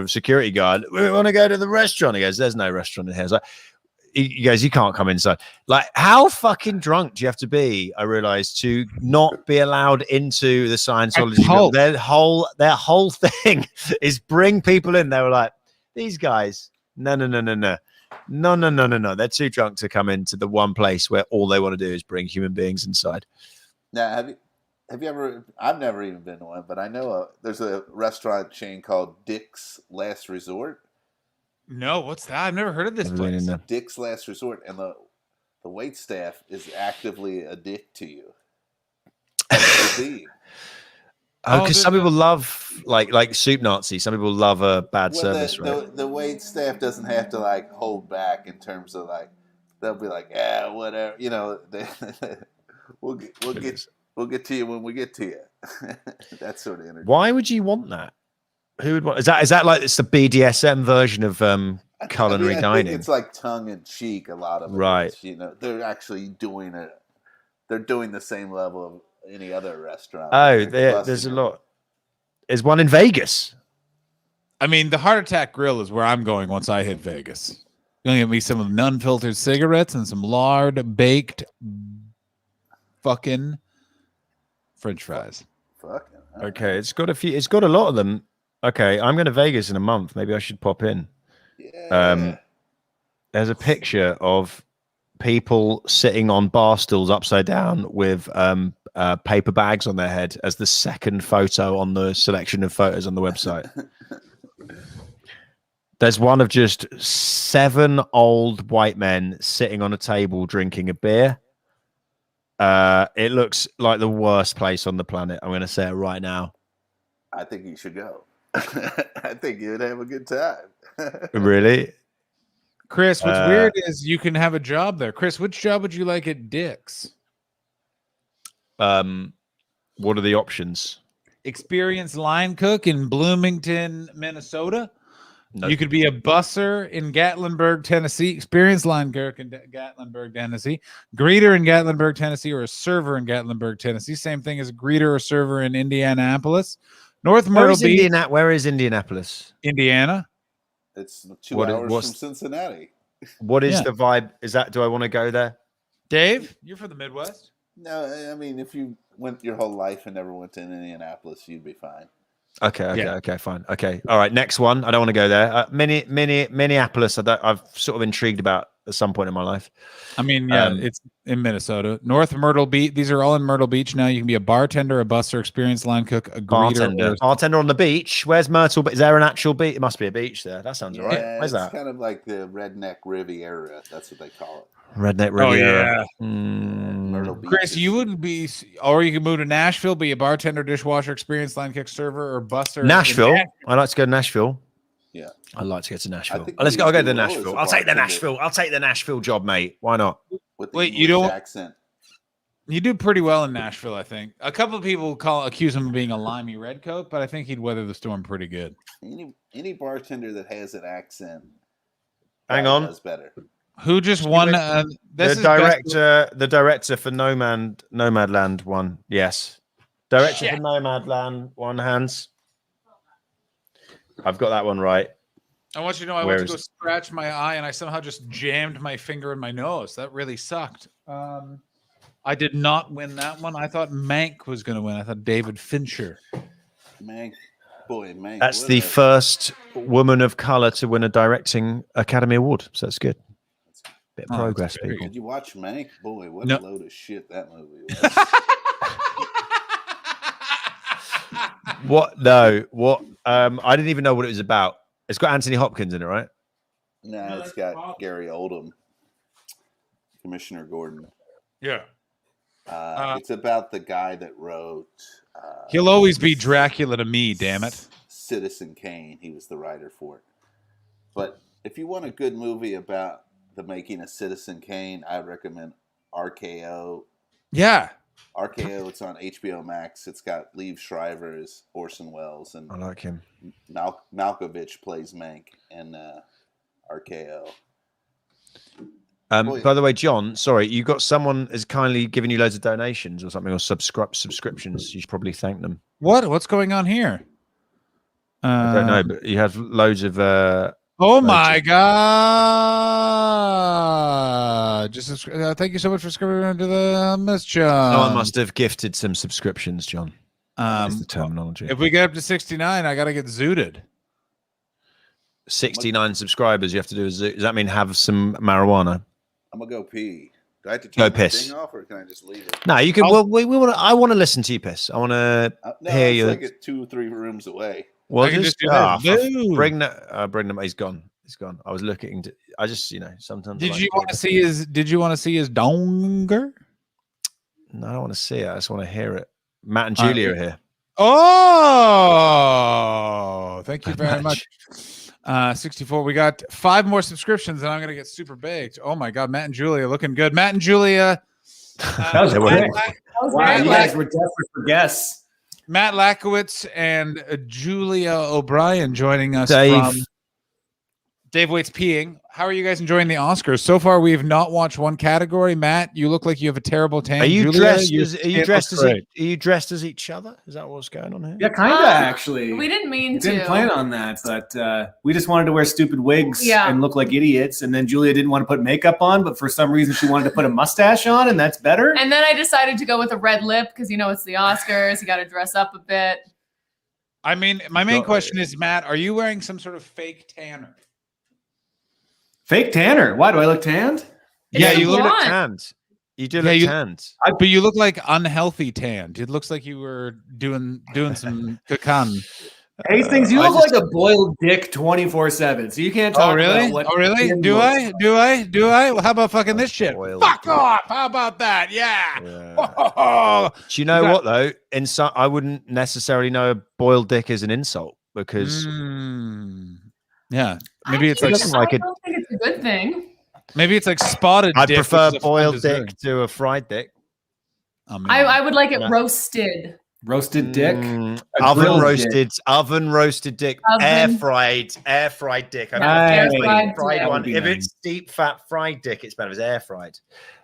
security guard. We want to go to the restaurant. He goes, there's no restaurant in here. I was like, he goes, you can't come inside. Like, how fucking drunk do you have to be? I realized to not be allowed into the Scientology. Their whole thing is bring people in. They were like, these guys, no. They're too drunk to come into the one place where all they want to do is bring human beings inside. Now, have you ever? I've never even been to one, but I know there's a restaurant chain called Dick's Last Resort. No, what's that? I've never heard of this place. Dick's Last Resort, and the wait staff is actively a dick to you. Oh, because some people love like soup Nazi. Some people love a bad Well, service, right? the wait staff doesn't have to like hold back in terms of like they'll be like, yeah, whatever, you know. We'll get to you when we get to you. That sort of energy. Why would you want that? Who would want? Is that like it's the BDSM version of culinary I dining? think it's like tongue in cheek. A lot of it right. is, you know, they're actually doing it. They're doing the same level of any other restaurant. Oh, there's a lot. There's one in Vegas. I mean, the Heart Attack Grill is where I'm going once I hit Vegas. You're gonna get me some non-filtered cigarettes and some lard-baked fucking French fries. Fucking. Okay, it's got a few. It's got a lot of them. Okay, I'm going to Vegas in a month. Maybe I should pop in. Yeah. There's a picture of people sitting on bar stools upside down with paper bags on their head as the second photo on the selection of photos on the website. There's one of just 7 old white men sitting on a table drinking a beer. It looks like the worst place on the planet. I'm going to say it right now. I think you should go. I think you'd have a good time. Really? Chris, what's weird is you can have a job there. Chris, which job would you like at Dick's? What are the options? Experienced line cook in Bloomington, Minnesota. Nope. You could be a busser in Gatlinburg, Tennessee. Experienced line cook in Gatlinburg, Tennessee. Greeter in Gatlinburg, Tennessee, or a server in Gatlinburg, Tennessee. Same thing as a greeter or server in Indianapolis. North Myrtle Beach. Where is Indianapolis? Indiana. It's 2 hours from Cincinnati. What is the vibe? Is that, do I want to go there? Dave, you're from the Midwest. No, I mean, if you went your whole life and never went to Indianapolis, you'd be fine. Okay, fine. Okay, all right. Next one. I don't want to go there. Minneapolis. I've sort of intrigued about at some point in my life. I mean, yeah, it's in Minnesota. North Myrtle Beach. These are all in Myrtle Beach now. You can be a bartender, a busser, experienced line cook, a greeter. Bartender on the beach. Where's Myrtle? Is there an actual beach? It must be a beach there. That sounds all right. Where's that? It's kind of like the Redneck Riviera. That's what they call it. Redneck Riviera. Oh, yeah. Myrtle Beach. Chris, you would be, or you could move to Nashville, be a bartender, dishwasher, experienced line cook, server, or busser. Nashville. I'd like to go to Nashville. Yeah, I'd like to get to Nashville. I'll go to Nashville. I'll take the Nashville. I'll take the Nashville job, mate. Why not? Wait, you don't accent. You do pretty well in Nashville, I think. A couple of people accuse him of being a limey redcoat, but I think he'd weather the storm pretty good. Any bartender that has an accent, hang on, does better. Who just won? The director for Nomadland won. Yes, director for Nomadland won. Hands. I've got that one right. I want you to know I went to go scratch my eye and I somehow just jammed my finger in my nose. That really sucked. I did not win that one. I thought Mank was going to win. I thought David Fincher. Mank. That's the first woman of color to win a directing Academy Award. So that's good. Bit of progress, people. Did you watch Mank? Boy, what a load of shit that movie was. What? No. What? I didn't even know what it was about. It's got Anthony Hopkins in it, right? No, it's got Gary Oldham, Commissioner Gordon. Yeah. It's about the guy that wrote. He'll always be Dracula to me, damn it. Citizen Kane. He was the writer for it. But if you want a good movie about the making of Citizen Kane, I recommend RKO. Yeah. RKO, it's on HBO Max. It's got Liev Schreiber as Orson Welles, and I like him. Malkovich plays Mank in RKO. By the way, John, sorry, you got someone has kindly given you loads of donations or something, or subscriptions. You should probably thank them. What's going on here? I don't know, but you have loads of. Oh my God! Just thank you so much for subscribing to the Miss John. Someone must have gifted some subscriptions, John. That's the terminology. If we get up to 69, I got to get zooted. 69 subscribers, you have to do a zoot. Does that mean have some marijuana? I'm gonna go pee. Do I have to go turn my piss thing off, or can I just leave it? No, you can. Well, we want. I want to listen to you piss. I want to hear you. Like it's 2 or 3 rooms away. Well, just do that. Bring them. He's gone. He's gone. I was looking to. I just, sometimes. Did you want to see his? Did you want to see his donger? No, I don't want to see it. I just want to hear it. Matt and Julia are here. Oh, thank you Good very match. much. 64. We got 5 more subscriptions, and I'm gonna get super baked. Oh my god, Matt and Julia looking good. Matt and Julia. That was quick. Wow, you guys were desperate for guests. Matt Lakowitz and Julia O'Brien joining us Dave. from Dave Waits Peeing. How are you guys enjoying the Oscars? So far, we have not watched one category. Matt, you look like you have a terrible tan. Are you Julia, dressed? your Are you skin dressed looks as? great. Are you dressed as each other? Is that what's going on here? Yeah, kind of actually. We didn't mean We didn't to. plan on that, but we just wanted to wear stupid wigs Yeah. and look like idiots. And then Julia didn't want to put makeup on, but for some reason she wanted to put a mustache on, and that's better. And then I decided to go with a red lip because it's the Oscars. You got to dress up a bit. I mean, my main question is, Matt, are you wearing some sort of fake tanner? Fake tanner. Why do I look tanned? Yeah, you look blonde. tanned. You do look tanned. But you look like unhealthy tanned. It looks like you were doing some cocaine. Hastings, you look like a boiled dick 24/7. So you can't talk Oh really? about what. Oh really? skin Do looks I? like. Do I? Do I? Well, how about fucking this shit? Boiled Fuck dick. off! How about that? Yeah. Do you know what though? I wouldn't necessarily know a boiled dick is an insult because yeah, maybe it's I like don't think it's a good thing. maybe it's like spotted. I dick, prefer which is a fun boiled dessert. dick to a fried dick. I would like it Yeah. roasted. Roasted dick. Oven grilled dick. roasted dick, Oven. air fried dick. I Nice. mean, Air fried fried dick. one. That would be If nice. it's deep fat fried dick, it's better if it's air fried.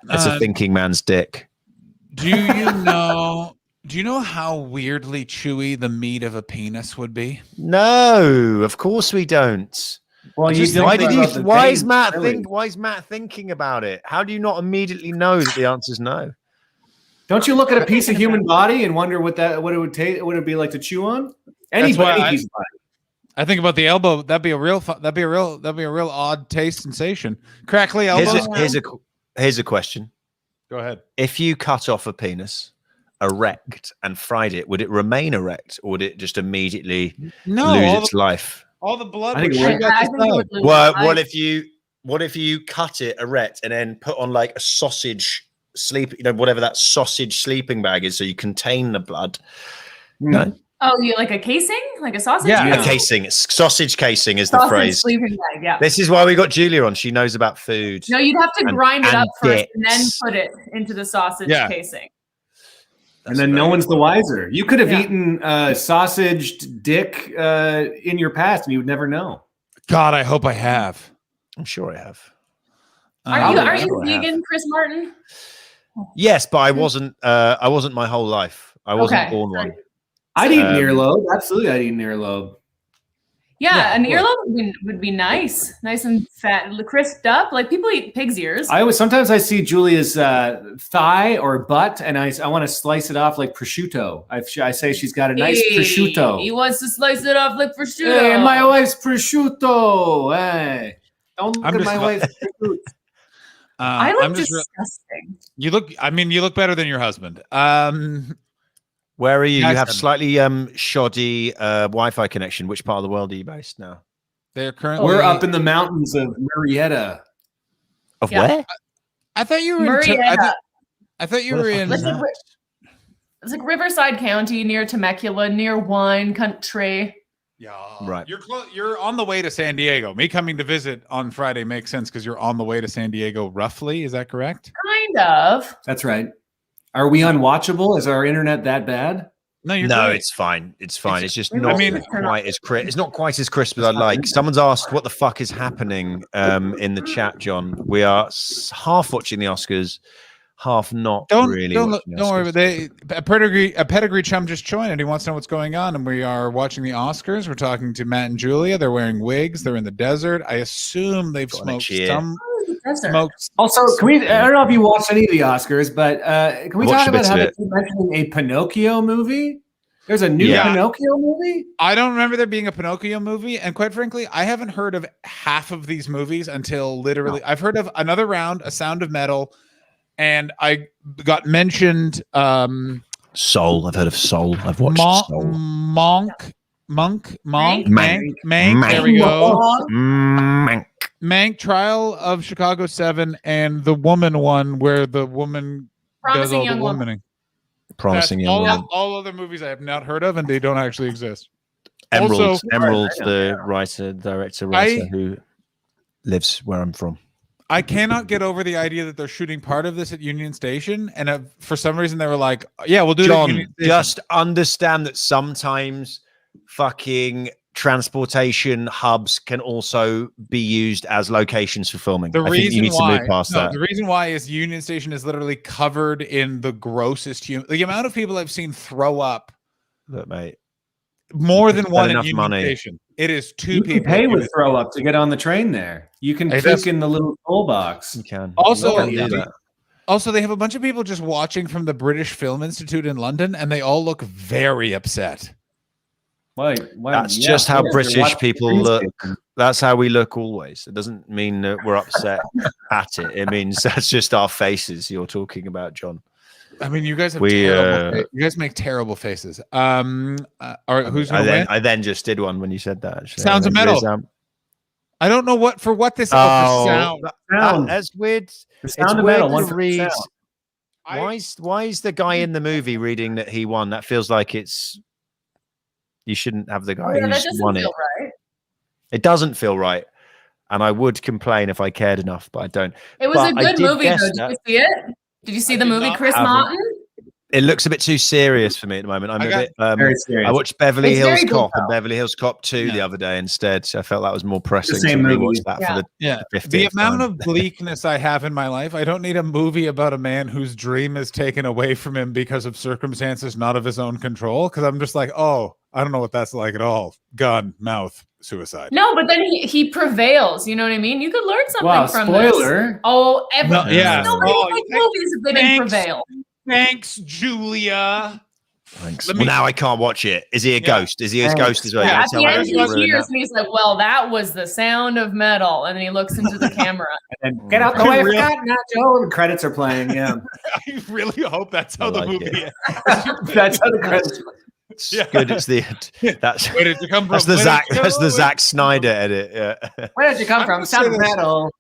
That's Uh, a thinking man's dick. Do you know? Do you know how weirdly chewy the meat of a penis would be? No, of course we don't. Well, you don't Why think did you? about the Why is veins, Matt really. think? Why is Matt thinking about it? How do you not immediately know that the answer is no? Don't you look at a piece of human body and wonder what it would take? What it would be like to chew on? Any why I- piece of body. I think about the elbow. That'd be a real. That'd be a real odd taste sensation. Crackly elbow. Here's a question. Go ahead. If you cut off a penis erect and fried it, would it remain erect or would it just immediately No, lose all its the- life? All the blood. I think would it would. shoot out I the think it side. would lose Well, its life. what if you cut it erect and then put on like a sausage sleep, whatever that sausage sleeping bag is, so you contain the blood. No, Oh, you like a casing, like a sausage? Yeah. a casing, sausage casing is the Sausage phrase. sleeping bag. Yeah. This is why we got Julia on. She knows about food. No, you'd have to And- grind it and up first and then dicks. put it into the sausage Yeah. casing. And then no one's the wiser. You could have Yeah. eaten sausaged dick in your past, and you would never know. God, I hope I have. I'm sure I have. Are Um, you I have. vegan, Chris Martin? Yes, but I wasn't. I wasn't my whole life. I wasn't Okay. born one. I'd eat an Um, earlobe. Absolutely, I'd eat an earlobe. Yeah, an of course. earlobe would be nice and fat, crisped up. Like people eat pig's ears. Sometimes I see Julia's thigh or butt, and I want to slice it off like prosciutto. I say she's got a nice prosciutto. He wants to slice it off like prosciutto. Hey, my wife's prosciutto. Hey, don't look I'm at just my like- wife's prosciutto. I look I'm just disgusting. you look. I mean, you look better than your husband. Where are you? You Nice have one. slightly shoddy Wi-Fi connection. Which part of the world are you based now? They're currently. We're up in the mountains of Marietta. Of Yeah. where? I thought you were. Marietta. I thought you Where were the in. fuck is that? It's like Riverside County near Temecula, near wine country. Yeah. Right. You're on the way to San Diego. Me coming to visit on Friday makes sense because you're on the way to San Diego. Roughly, is that correct? Kind of. That's right. Are we unwatchable? Is our internet that bad? No, you're No, great. it's fine. It's fine. It's just I not mean- quite as crisp. It's not quite as crisp as I'd like. Someone's asked what the fuck is happening in the chat, John. We are half watching the Oscars, half not really. Don't watching the worry. Oscars. A pedigree chum just joined and he wants to know what's going on. And we are watching the Oscars. We're talking to Matt and Julia. They're wearing wigs. They're in the desert. I assume they've Got an smoked cheer. some. Desert. Smoked. Also, can we? I don't know if you watched any of the Oscars, but can we Watched talk a about bit how of they it. keep mentioning a Pinocchio movie? There's a new Yeah. Pinocchio movie. I don't remember there being a Pinocchio movie, and quite frankly, I haven't heard of half of these movies until literally. I've heard of Another Round, A Sound of Metal, and I got mentioned. Soul. I've heard of Soul. I've watched Soul. Monk. Mank. There we go. Mank. Mank, Trial of Chicago 7, and the woman one where the woman does Promising all the Young Woman. womaning. Promising That's Young Woman. all other movies I have not heard of, and they don't actually exist. Emerald, Also, the director who lives where I'm from. I cannot get over the idea that they're shooting part of this at Union Station, and for some reason they were like, "Yeah, we'll do it at Union Station." Just understand that sometimes fucking transportation hubs can also be used as locations for filming. The I think reason you need why, to move past that. The reason why is Union Station is literally covered in the grossest human. The amount of people I've seen throw up. Look, mate. More than one at enough Union money. Station. It is two You people. can pay with throw up to get on the train there. You can click in the little toll box. You can. Also, You can do that. Also, they have a bunch of people just watching from the British Film Institute in London, and they all look very upset. Why? That's just how British people look. That's how we look always. It doesn't mean that we're upset at it. It means that's just our faces you're talking about, John. I mean, you guys have terrible. You guys make terrible faces. All right, who's going to win? I then just did one when you said that. Actually. Sounds of Metal. I don't know what this. Sound. That's weird. The Sound of Metal. One read. Why is the guy in the movie reading that he won? That feels like it's. You shouldn't have the guy who's won it. Right. It doesn't feel right, and I would complain if I cared enough, but I don't. It was a good movie, though. Did you see it? Did you see the movie Chris Martin? It looks a bit too serious for me at the moment. I'm a bit very serious. I watched Beverly Hills Cop and Beverly Hills Cop 2 the other day instead. So I felt that was more pressing. Same to movie. rewatch that for the 50th The amount time. of bleakness I have in my life, I don't need a movie about a man whose dream is taken away from him because of circumstances not of his own control. Because I'm just like, oh, I don't know what that's like at all. Gun, mouth, suicide. No, but then he prevails. You know what I mean? You could learn something from spoiler. this. Oh, yeah. Nobody makes movies if they didn't prevail. Thanks, Julia. Thanks. Well, now I can't watch it. Is he a ghost? Is he a ghost as well? Yeah, at the end, he hears and he's like, "Well, that was the sound of metal," and then he looks into the camera. And then, get out the way, Joe. And credits are playing. Yeah, I really hope that's how the movie is. That's how the credits. It's good. It's the that's where did you come from? That's the Zack Snyder edit. Yeah. Where did you come from? Sound of metal.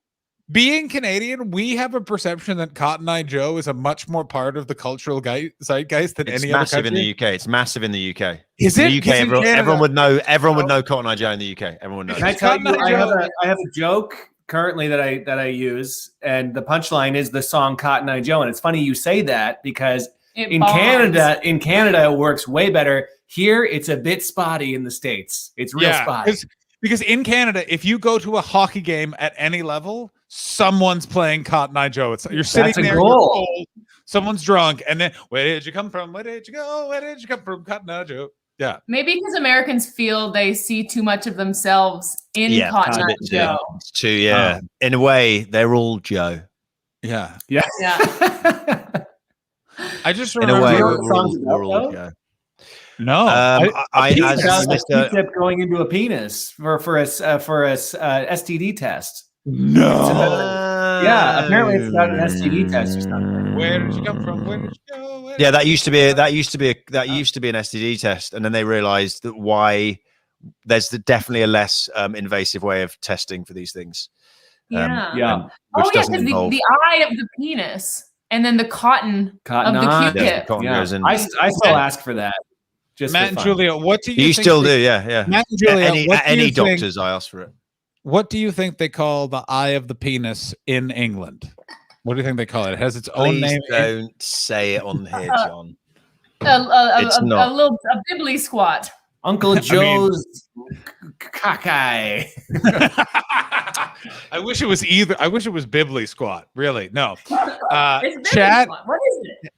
Being Canadian, we have a perception that Cotton Eye Joe is a much more part of the cultural zeitgeist than any other country. In the UK. It's massive in the UK. Is in it? the UK, everyone would know. Everyone would know Cotton Eye Joe in the UK. Everyone would know. Can I tell you? I have a joke currently that I use, and the punchline is the song Cotton Eye Joe. And it's funny you say that because in Canada, it works way better. Here, it's a bit spotty in the States. It's real spotty. Because in Canada, if you go to a hockey game at any level, someone's playing Cotton Eye Joe. You're sitting there, you're cold, someone's drunk, and then where did you come from? Where did you go? Where did you come from? Cotton Eye Joe. Yeah. Maybe because Americans feel they see too much of themselves in Cotton Eye Joe. It's too, in a way, they're all Joe. Yeah. Yeah. Yeah. I just remember. In a way, we're all Joe. No, I kept going into a penis for a STD test. No, yeah, apparently it's about an STD test or something. Where did you come from? Where did you go? Yeah, that used to be an STD test, and then they realized that there's definitely a less invasive way of testing for these things. Yeah. Because the eye of the penis and then the cotton of the Q-tip. I still ask for that. Just Matt and Julia, what do you think still do? Yeah. Matt and Julia, any doctors, I ask for it. What do you think they call the eye of the penis in England? What do you think they call it? It has its own name. Don't say it on here, John. A bibbly squat. Uncle Joe's cockeye. I wish it was bibbly squat. Really, no. It's Chat. Squat. What is it?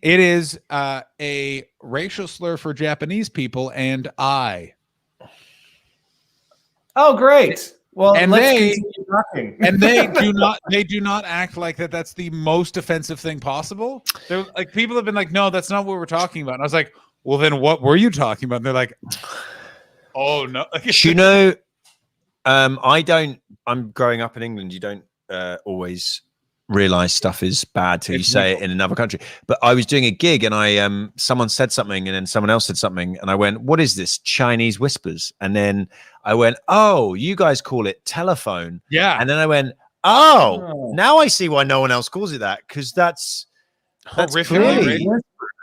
It is a racial slur for Japanese people, and I. Oh, great! Well, and let's continue talking. And they do not act like that. That's the most offensive thing possible. They're like, people have been like, no, that's not what we're talking about. And I was like, well, then what were you talking about? And they're like, oh no. You know, I'm growing up in England. You don't always realize stuff is bad till you say it in another country. But I was doing a gig and someone said something and then someone else said something and I went, what is this? Chinese whispers. And then I went, oh, you guys call it telephone. Yeah. And then I went, oh, now I see why no one else calls it that. Because that's horrifically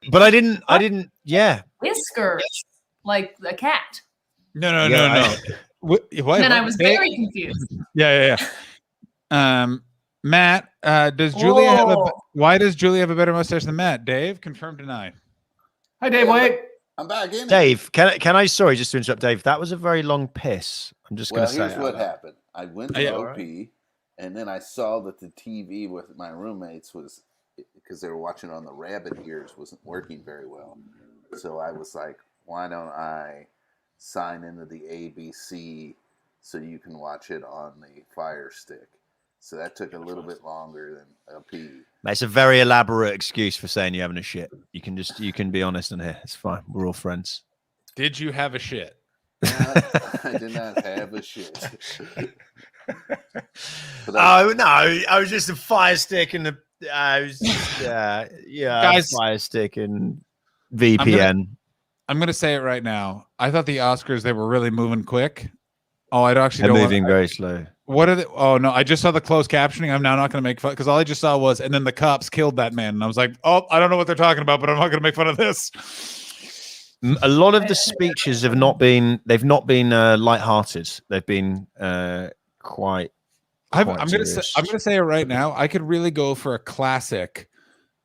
But I didn't. Yeah. Whiskers, like a cat. No. What? And then I was very confused. Yeah. Matt, does Julia have a? Why does Julia have a better mustache than Matt? Dave, confirm, deny. Hi, Dave. Wait. I'm back in. Dave, can I? Sorry, just to interrupt, Dave. That was a very long piss. I'm just going to say. Here's what happened. I went to OP, and then I saw that the TV with my roommates was, because they were watching it on the rabbit ears, wasn't working very well. So I was like, why don't I sign into the ABC so you can watch it on the Fire Stick? So that took a little bit longer than LP. It's a very elaborate excuse for saying you're having a shit. You can be honest in here. It's fine. We're all friends. Did you have a shit? I did not have a shit. Oh no! I was just a Fire Stick and Guys, Fire Stick and VPN. I'm gonna say it right now. I thought the Oscars, they were really moving quick. Oh, I actually They're don't moving very slow. What are they? Oh no, I just saw the closed captioning. I'm now not going to make fun because all I just saw was, and then the cops killed that man, and I was like, oh, I don't know what they're talking about, but I'm not going to make fun of this. A lot of the speeches have not been. They've not been lighthearted. They've been quite. I'm going to say it right now. I could really go for a classic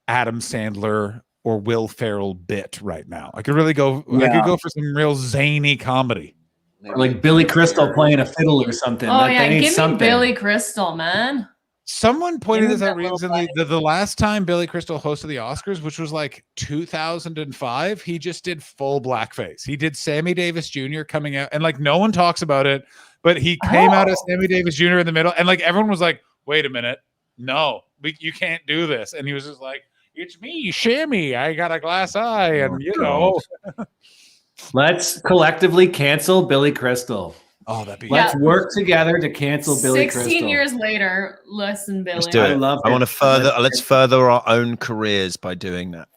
Adam Sandler or Will Ferrell bit right now. I could really go. I could go for some real zany comedy. Or like Billy Crystal playing a fiddle or something. Oh yeah, give me Billy Crystal, man. Someone pointed this out recently. The last time Billy Crystal hosted the Oscars, which was like 2005, he just did full blackface. He did Sammy Davis Jr. coming out, and like no one talks about it, but he came out as Sammy Davis Jr. in the middle, and like everyone was like, "Wait a minute, no, you can't do this," and he was just like, "It's me, Shammy. I got a glass eye, and you know." Let's collectively cancel Billy Crystal. Oh, that'd be. Let's work together to cancel Billy 16 Crystal. years later, listen, Billy. Let's do it. I want to further. Let's further our own careers by doing that.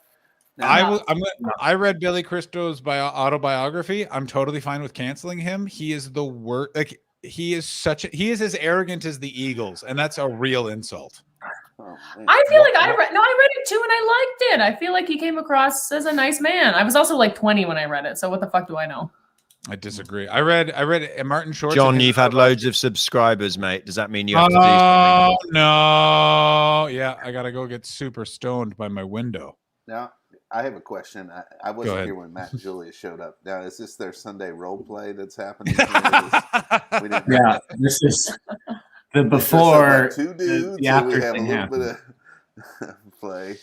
I read Billy Crystal's autobiography. I'm totally fine with canceling him. He is the worst. Like he is as arrogant as the Eagles, and that's a real insult. I feel like I read it too, and I liked it. I feel like he came across as a nice man. I was also like 20 when I read it, so what the fuck do I know? I disagree. I read Martin Short. John, you've had loads of subscribers, mate. Does that mean you have to do something? No. Yeah, I gotta go get super stoned by my window. Now, I have a question. I Go wasn't ahead. here when Matt and Julia showed up. Now, is this their Sunday role play that's happening? Yeah, this is the before two dudes. the So after we have a thing little happened. bit of play.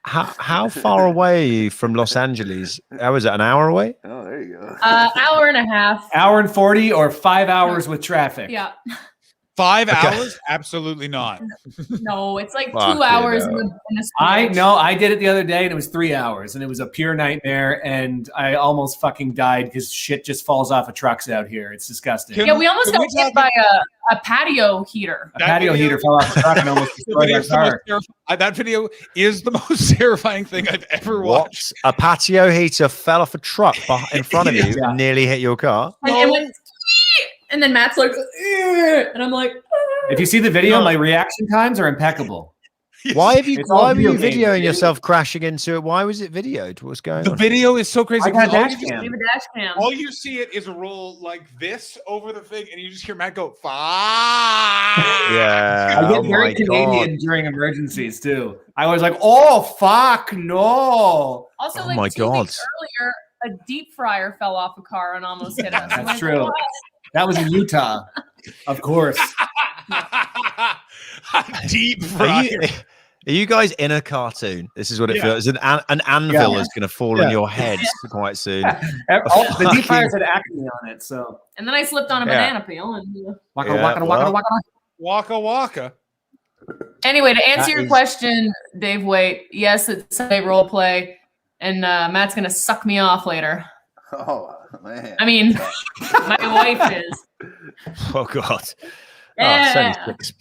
How far away are you from Los Angeles? How is it? An hour away? Oh, there you go. Hour and a half. Hour and 40 or 5 hours with traffic. Yeah. 5 hours? Absolutely not. No, it's like Fuck 2 hours it, in a I stretch. know. I did it the other day, and it was 3 hours, and it was a pure nightmare. And I almost fucking died because shit just falls off of trucks out here. It's disgusting. Yeah, we almost got hit by a patio heater. A patio heater fell off the truck and almost destroyed our car. That video is the most terrifying thing I've ever watched. A patio heater fell off a truck in front of you and nearly hit your car. And it went, and then Matt's like, and I'm like, If you see the video, my reaction times are impeccable. Why have you? It's all Why were you video games, videoing dude. yourself crashing into it? Why was it videoed? What's going The on? video is so crazy. I got a because dash cam. we have a dash cam. all you see it is a roll like this over the thing, and you just hear Matt go, "Fuck!" Yeah. I get oh very my Canadian God. during emergencies too. I was like, "Oh fuck, no!" Also, Oh like my 2 God. weeks earlier, a deep fryer fell off a car and almost hit us. That's Like, true. what? That was in Utah, of course. Deep Are fryer. you guys in a cartoon? This is what it Yeah. feels. An anvil Yeah. is going to fall Yeah. on your head quite soon. The deep fryers had acne on it, so And then I slipped on a Yeah. banana peel. And waka Yeah, waka waka well. waka. Waka waka. anyway, to answer That your is- question, Dave, wait. Yes, it's Sunday role play, and Matt's gonna suck me off later. Oh, man. I mean, my wife is. Oh God. Oh, Yeah. it's only 6.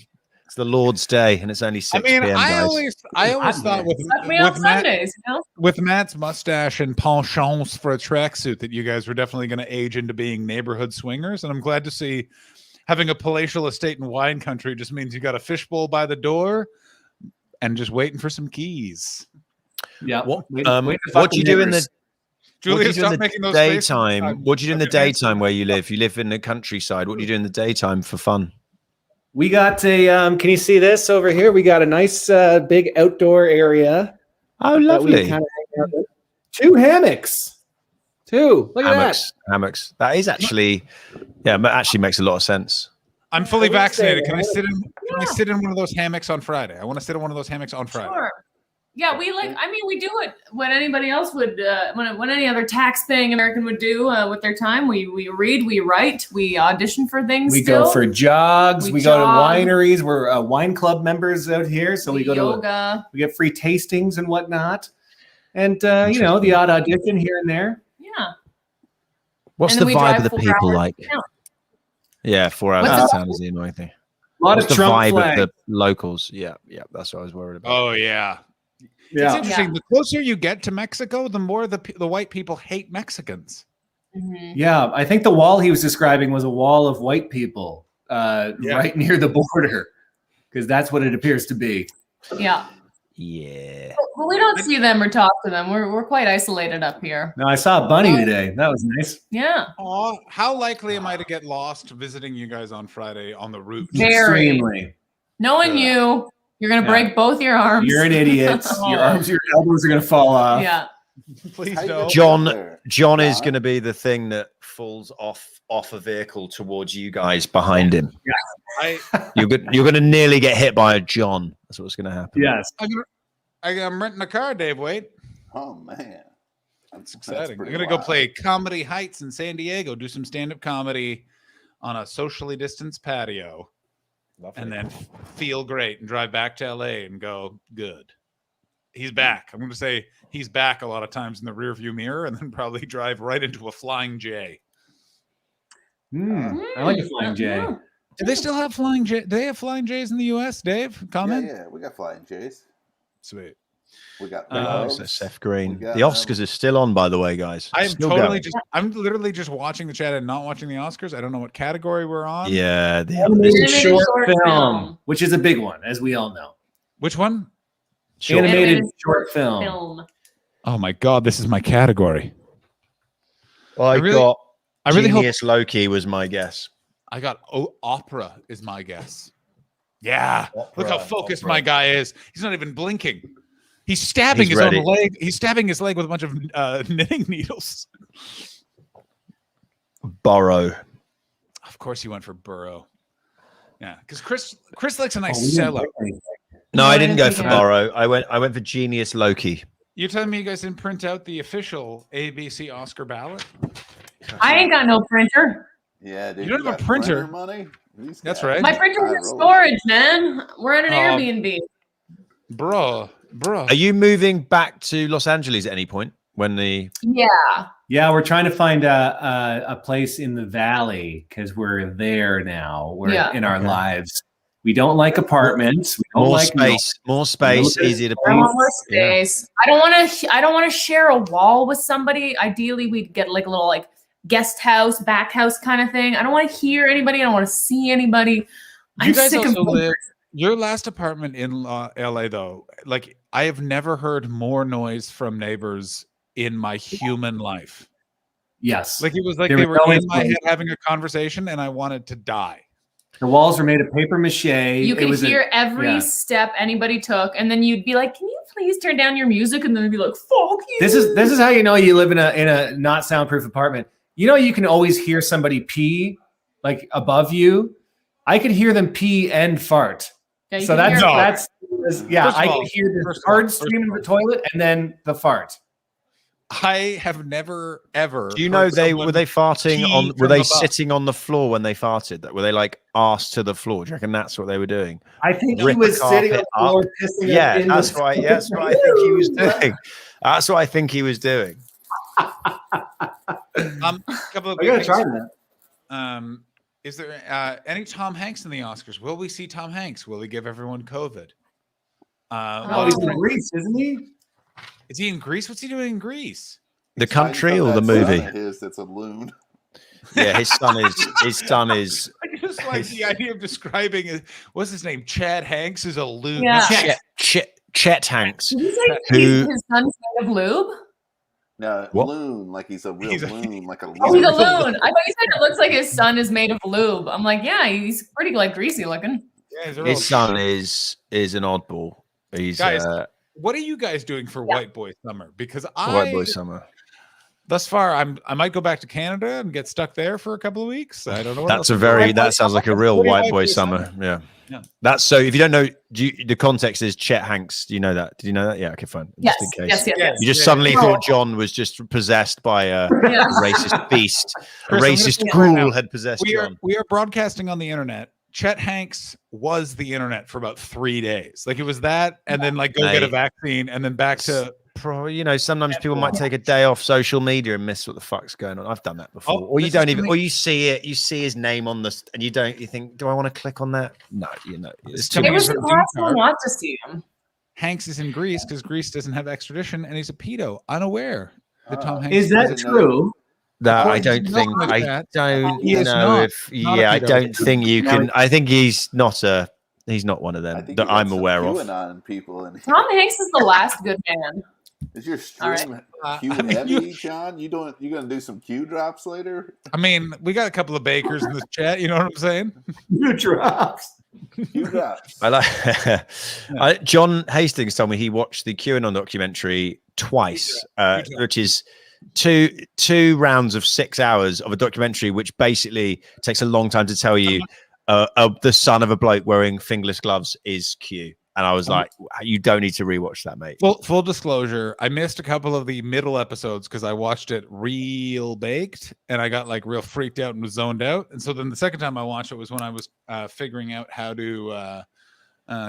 It's the Lord's Day, and it's only 6 I mean, p.m. I guys. always thought Suck me off with Matt, Sundays, you know? with Matt's mustache and penchants for a tracksuit that you guys were definitely going to age into being neighborhood swingers, and I'm glad to see having a palatial estate in wine country just means you got a fishbowl by the door and just waiting for some keys. Yeah. What Way to what do you do in the neighbors. Julia, stop making those faces. daytime? What do you do in the daytime where you live? You live in the countryside. What do you do in the daytime for fun? We got a. Can you see this over here? We got a nice big outdoor area. Oh, that we lovely. kinda hang out with. 2 hammocks. 2. Look at that. Hammocks. That is actually, yeah, it actually makes a lot of sense. I'm fully I would say vaccinated. Can I that. sit in? Can I sit in one of those hammocks on Friday? I want to sit in one of those hammocks on Friday. Sure. Yeah, we like. I mean, we do it when anybody else would. When any other tax-paying American would do with their time. We read, we write, we audition for things. We still. go for jogs. We go to jog. wineries. We're wine club members out here, so we go yoga. we get free tastings and whatnot, and you know, the odd audition here and there. Yeah. What's And the then we vibe drive of the 4 people hours like? to town. Yeah, 4 hours What's out of the- town is the annoying thing. A lot What's of the Trump vibe flag. of the locals? Yeah, that's what I was worried about. Oh yeah. It's interesting. The closer you get to Mexico, the more the white people hate Mexicans. Yeah, I think the wall he was describing was a wall of white people right near the border, because that's what it appears to be. Yeah. Yeah. But we don't see them or talk to them. We're quite isolated up here. Now I saw a bunny today. That was nice. Yeah. Aw, how likely am I to get lost visiting you guys on Friday on the route? Very. Extremely. Knowing you, you're gonna break both your arms. You're an idiot. Your arms, your elbows are gonna fall off. Yeah. Please How you don't. get John is going to be the thing that falls off a vehicle towards you guys behind him. You're going to nearly get hit by a John. That's what's going to happen. Yes. I'm renting a car, Dave. Wait. Oh man, That's exciting. I'm pretty gonna go wild. play Comedy Heights in San Diego, do some stand-up comedy on a socially distanced patio, and then feel great and drive back to LA and go good. He's back. I'm going to say he's back a lot of times in the rearview mirror, and then probably drive right into a flying J. I like a flying J. Do they still have flying J? Do they have flying J's in the U.S.? Dave, comment. Yeah, we got flying J's. Sweet. We got Oh, loves. so Seth Green. We got, The Oscars is still on, by the way, guys. I'm Still totally going. I'm literally just watching the chat and not watching the Oscars. I don't know what category we're on. Yeah, Animated short film, which is a big one, as we all know. Which one? Animated short film. Oh my God, this is my category. I really hope Genius Loki was my guess. I got opera is my guess. Yeah, look how focused opera. my guy is. He's not even blinking. He's stabbing He's his ready. own leg. He's stabbing his leg with a bunch of knitting needles. Burrow. Of course, he went for Burrow. Yeah, because Chris likes a nice we didn't sellout. pick anything. No, I didn't go for Yeah. Burrow. I went for Genius Loki. You're telling me you guys didn't print out the official ABC Oscar ballot? I ain't got no printer. Yeah, dude. You don't have a got printer. money? These That's guys right. My printer's high in rollers. storage, man. We're at an Oh. Airbnb. Bro. Are you moving back to Los Angeles at any point when the Yeah. Yeah, we're trying to find a place in the valley because we're there now. We're Yeah. in our lives. We don't like apartments. We don't more like space, easier to I want breathe? more space. I don't want to share a wall with somebody. Ideally, we'd get like a little like guest house, back house kind of thing. I don't want to hear anybody. I don't want to see anybody. I'm You guys sick also of live. Your last apartment in LA, though, like I have never heard more noise from neighbors in my human life. Yes. Like it was like There they was were always in my noise. head having a conversation, and I wanted to die. The walls were made of paper mache. You It could was hear every yeah. step anybody took, and then you'd be like, "Can you please turn down your music?" And then they'd be like, "Fuck you." This is how you know you live in a not soundproof apartment. You know you can always hear somebody pee like above you. I could hear them pee and fart. Yeah, you So can that's hear- yeah. First of I all- can hear the first of all- hard first stream of in the toilet and then the fart. I have never ever. Do you know heard were someone they farting pee on? Were from they above. sitting on the floor when they farted? That were they like arse to the floor? Do you reckon that's what they were doing? I think Rip he was the sitting on carpet the floor up. pissing Yeah, in that's the right. Yeah, that's what I think he was doing. That's what I think he was doing. A couple of I gotta big try things. that. Is there any Tom Hanks in the Oscars? Will we see Tom Hanks? Will he give everyone COVID? Oh, he's in Greece, isn't he? Is he in Greece? What's he doing in Greece? The country Hiding or the from that son movie? of his that's a loon. Yeah, his son is. I just like the idea of describing what's his name? Chad Hanks is a loon. Yeah. Chet Hanks, Did you say who his son's made of lube? No, What? loon, like he's a real loon, like a loon. Oh, he's a loon. I thought you said it looks like his son is made of lube. I'm like, yeah, he's pretty like greasy looking. Yeah, his son is an oddball. He's guys. What are you guys doing for White Boy Summer? Because White Boy Summer. Thus far, I might go back to Canada and get stuck there for a couple of weeks. I don't know. That sounds like a real White Boy Summer. Yeah. That's so. If you don't know, the context is Chet Hanks. Do you know that? Did you know that? Yeah. Okay, fine. Yes. Just in case. Yes. You just suddenly thought John was just possessed by a racist beast. Chris, a racist ghoul had possessed John. We are broadcasting on the internet. Chet Hanks was the internet for about 3 days. Like it was that, and then like go get a vaccine, and then back to. Probably, sometimes people might take a day off social media and miss what the fuck's going on. I've done that before. Or you don't even, or you see it, you see his name on the, and you think, do I want to click on that? No, it's too. It was impossible not to see him. Hanks is in Greece because Greece doesn't have extradition, and he's a pedo, unaware that Tom Hanks is that true? That I don't think. I don't know if. Yeah, I don't think you can. I think he's not one of them that I'm aware of. People and Tom Hanks is the last good man. Is your stream Q heavy, John? You gonna do some Q drops later? I mean, we got a couple of bakers in this chat. You know what I'm saying? Q drops. Q drops. I like. John Hastings told me he watched the QAnon documentary twice, which is two rounds of 6 hours of a documentary, which basically takes a long time to tell you the son of a bloke wearing fingerless gloves is Q. And I was like, you don't need to rewatch that, mate. Well, full disclosure, I missed a couple of the middle episodes because I watched it real baked and I got like real freaked out and was zoned out. And so then the second time I watched it was when I was figuring out how to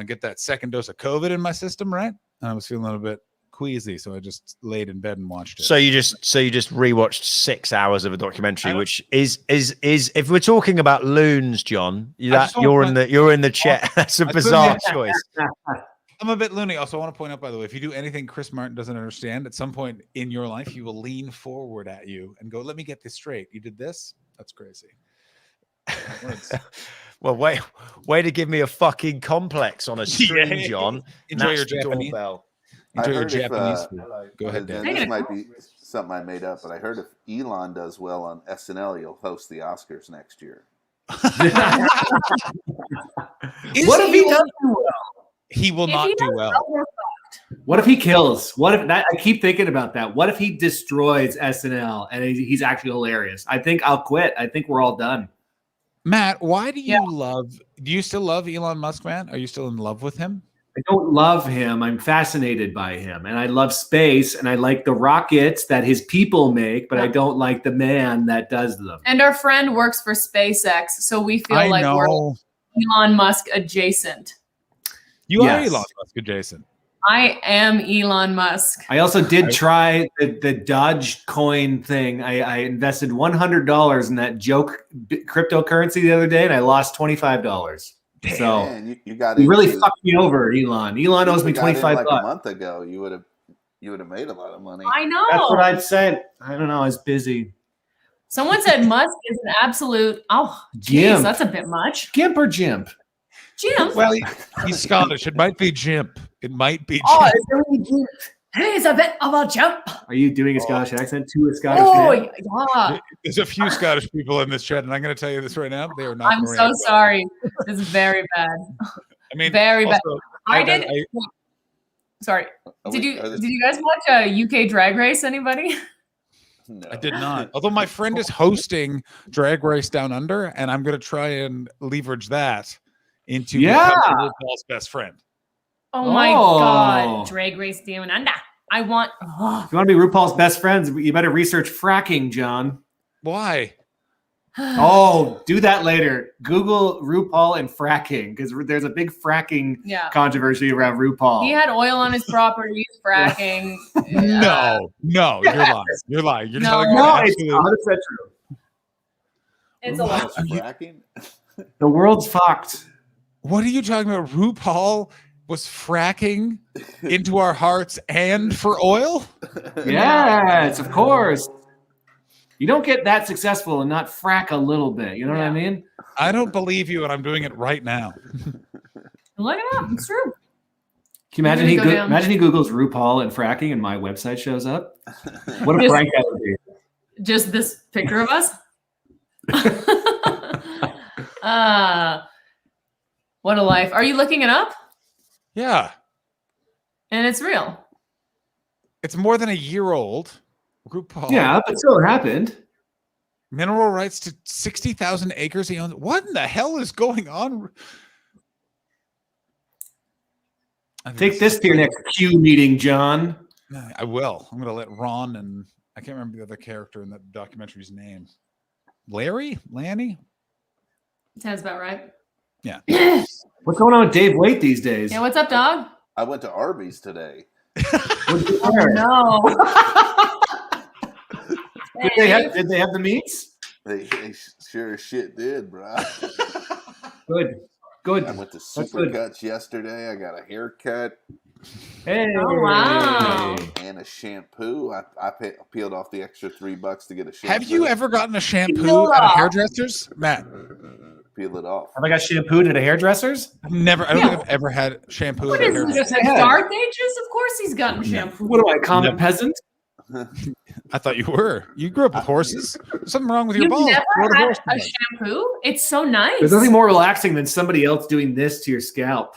get that second dose of COVID in my system, right? And I was feeling a little bit queasy, so I just laid in bed and watched it. So you just rewatched 6 hours of a documentary, which is if we're talking about loons, John, you're in the chat. That's a bizarre choice. I'm a bit loony. Also, I want to point out, by the way, if you do anything Chris Martin doesn't understand, at some point in your life, he will lean forward at you and go, "Let me get this straight. You did this? That's crazy." Well, way to give me a fucking complex on a stream, John. Enjoy your Japanese. Enjoy your Japanese food. Go ahead, Dan. This might be something I made up, but I heard if Elon does well on SNL, he'll host the Oscars next year. What if he does do well? He will not do well. What if he kills? What if that? I keep thinking about that. What if he destroys SNL and he's actually hilarious? I think I'll quit. I think we're all done. Matt, why do you do you still love Elon Musk, man? Are you still in love with him? I don't love him. I'm fascinated by him. And I love space and I like the rockets that his people make, but I don't like the man that does them. And our friend works for SpaceX, so we feel like we're Elon Musk adjacent. You are Elon Musk adjacent. I am Elon Musk. I also did try the Dodge coin thing. I invested $100 in that joke cryptocurrency the other day and I lost $25. Damn. So Man, you got you really fucked me over, Elon. Elon owes me $25. Like a month ago, you would have made a lot of money. I know. That's what I'd say. I don't know. I was busy. Someone said Musk is an absolute. Oh, geez, that's a bit much. Gimp or Jimp? Jimp. Well, he's Scottish. It might be Jimp. It might be Jimp. Oh, it's really Jimp. He's a bit of a jump. Are you doing a Scottish accent to a Scottish man? Yeah. There's a few Scottish people in this chat, and I'm going to tell you this right now. They are not. I'm so sorry. This is very bad. I mean, very bad. also, Sorry. Did you guys watch a UK Drag Race? Anybody? No. I did not. Although my friend is hosting Drag Race Down Under, and I'm going to try and leverage that into Paul's best friend. Oh my God. Drag Race Down Under. I want. Oh. If you want to be RuPaul's best friends, you better research fracking, John. Why? Do that later. Google RuPaul and fracking because there's a big fracking controversy around RuPaul. He had oil on his property, fracking. No, you're lying. You're lying. You're telling me it's 100% true. It's a lot. Fracking? The world's fucked. What are you talking about? RuPaul was fracking into our hearts and for oil? Yes, of course. You don't get that successful and not frack a little bit. You know what I mean? I don't believe you, and I'm doing it right now. Look it up. It's true. Can you imagine You're gonna go down. imagine he Googles RuPaul and fracking and my website shows up? What a prank that would be. Just this picture of us. What a life. Are you looking it up? Yeah. And it's real. It's more than a year old. RuPaul. Yeah, but still it happened. Mineral rights to 60,000 acres he owns. What in the hell is going on? Take this to your next Q meeting, John. I will. I'm going to let Ron and I can't remember the other character in that documentary's name. Larry? Lanny? Sounds about right. Yeah. What's going on with Dave Waite these days? Yeah, what's up, dog? I went to Arby's today. Oh, no. Did they have the meats? They sure as shit did, bro. Good. I went to Supercuts yesterday. I got a haircut. Hey. Oh, wow. And a shampoo. I peeled off the extra $3 to get a shampoo. Have you ever gotten a shampoo at a hairdresser's? Matt. Peel it off. Have I got shampooed at a hairdresser's? I don't think I've ever had shampoo What at a is hairdresser's. this? Just Dark Ages? Of course he's gotten shampoo. What am I, a common peasant? I thought you were. You grew up with horses. There's something wrong with your You've balls. never had a shampoo? It's so nice. There's nothing more relaxing than somebody else doing this to your scalp.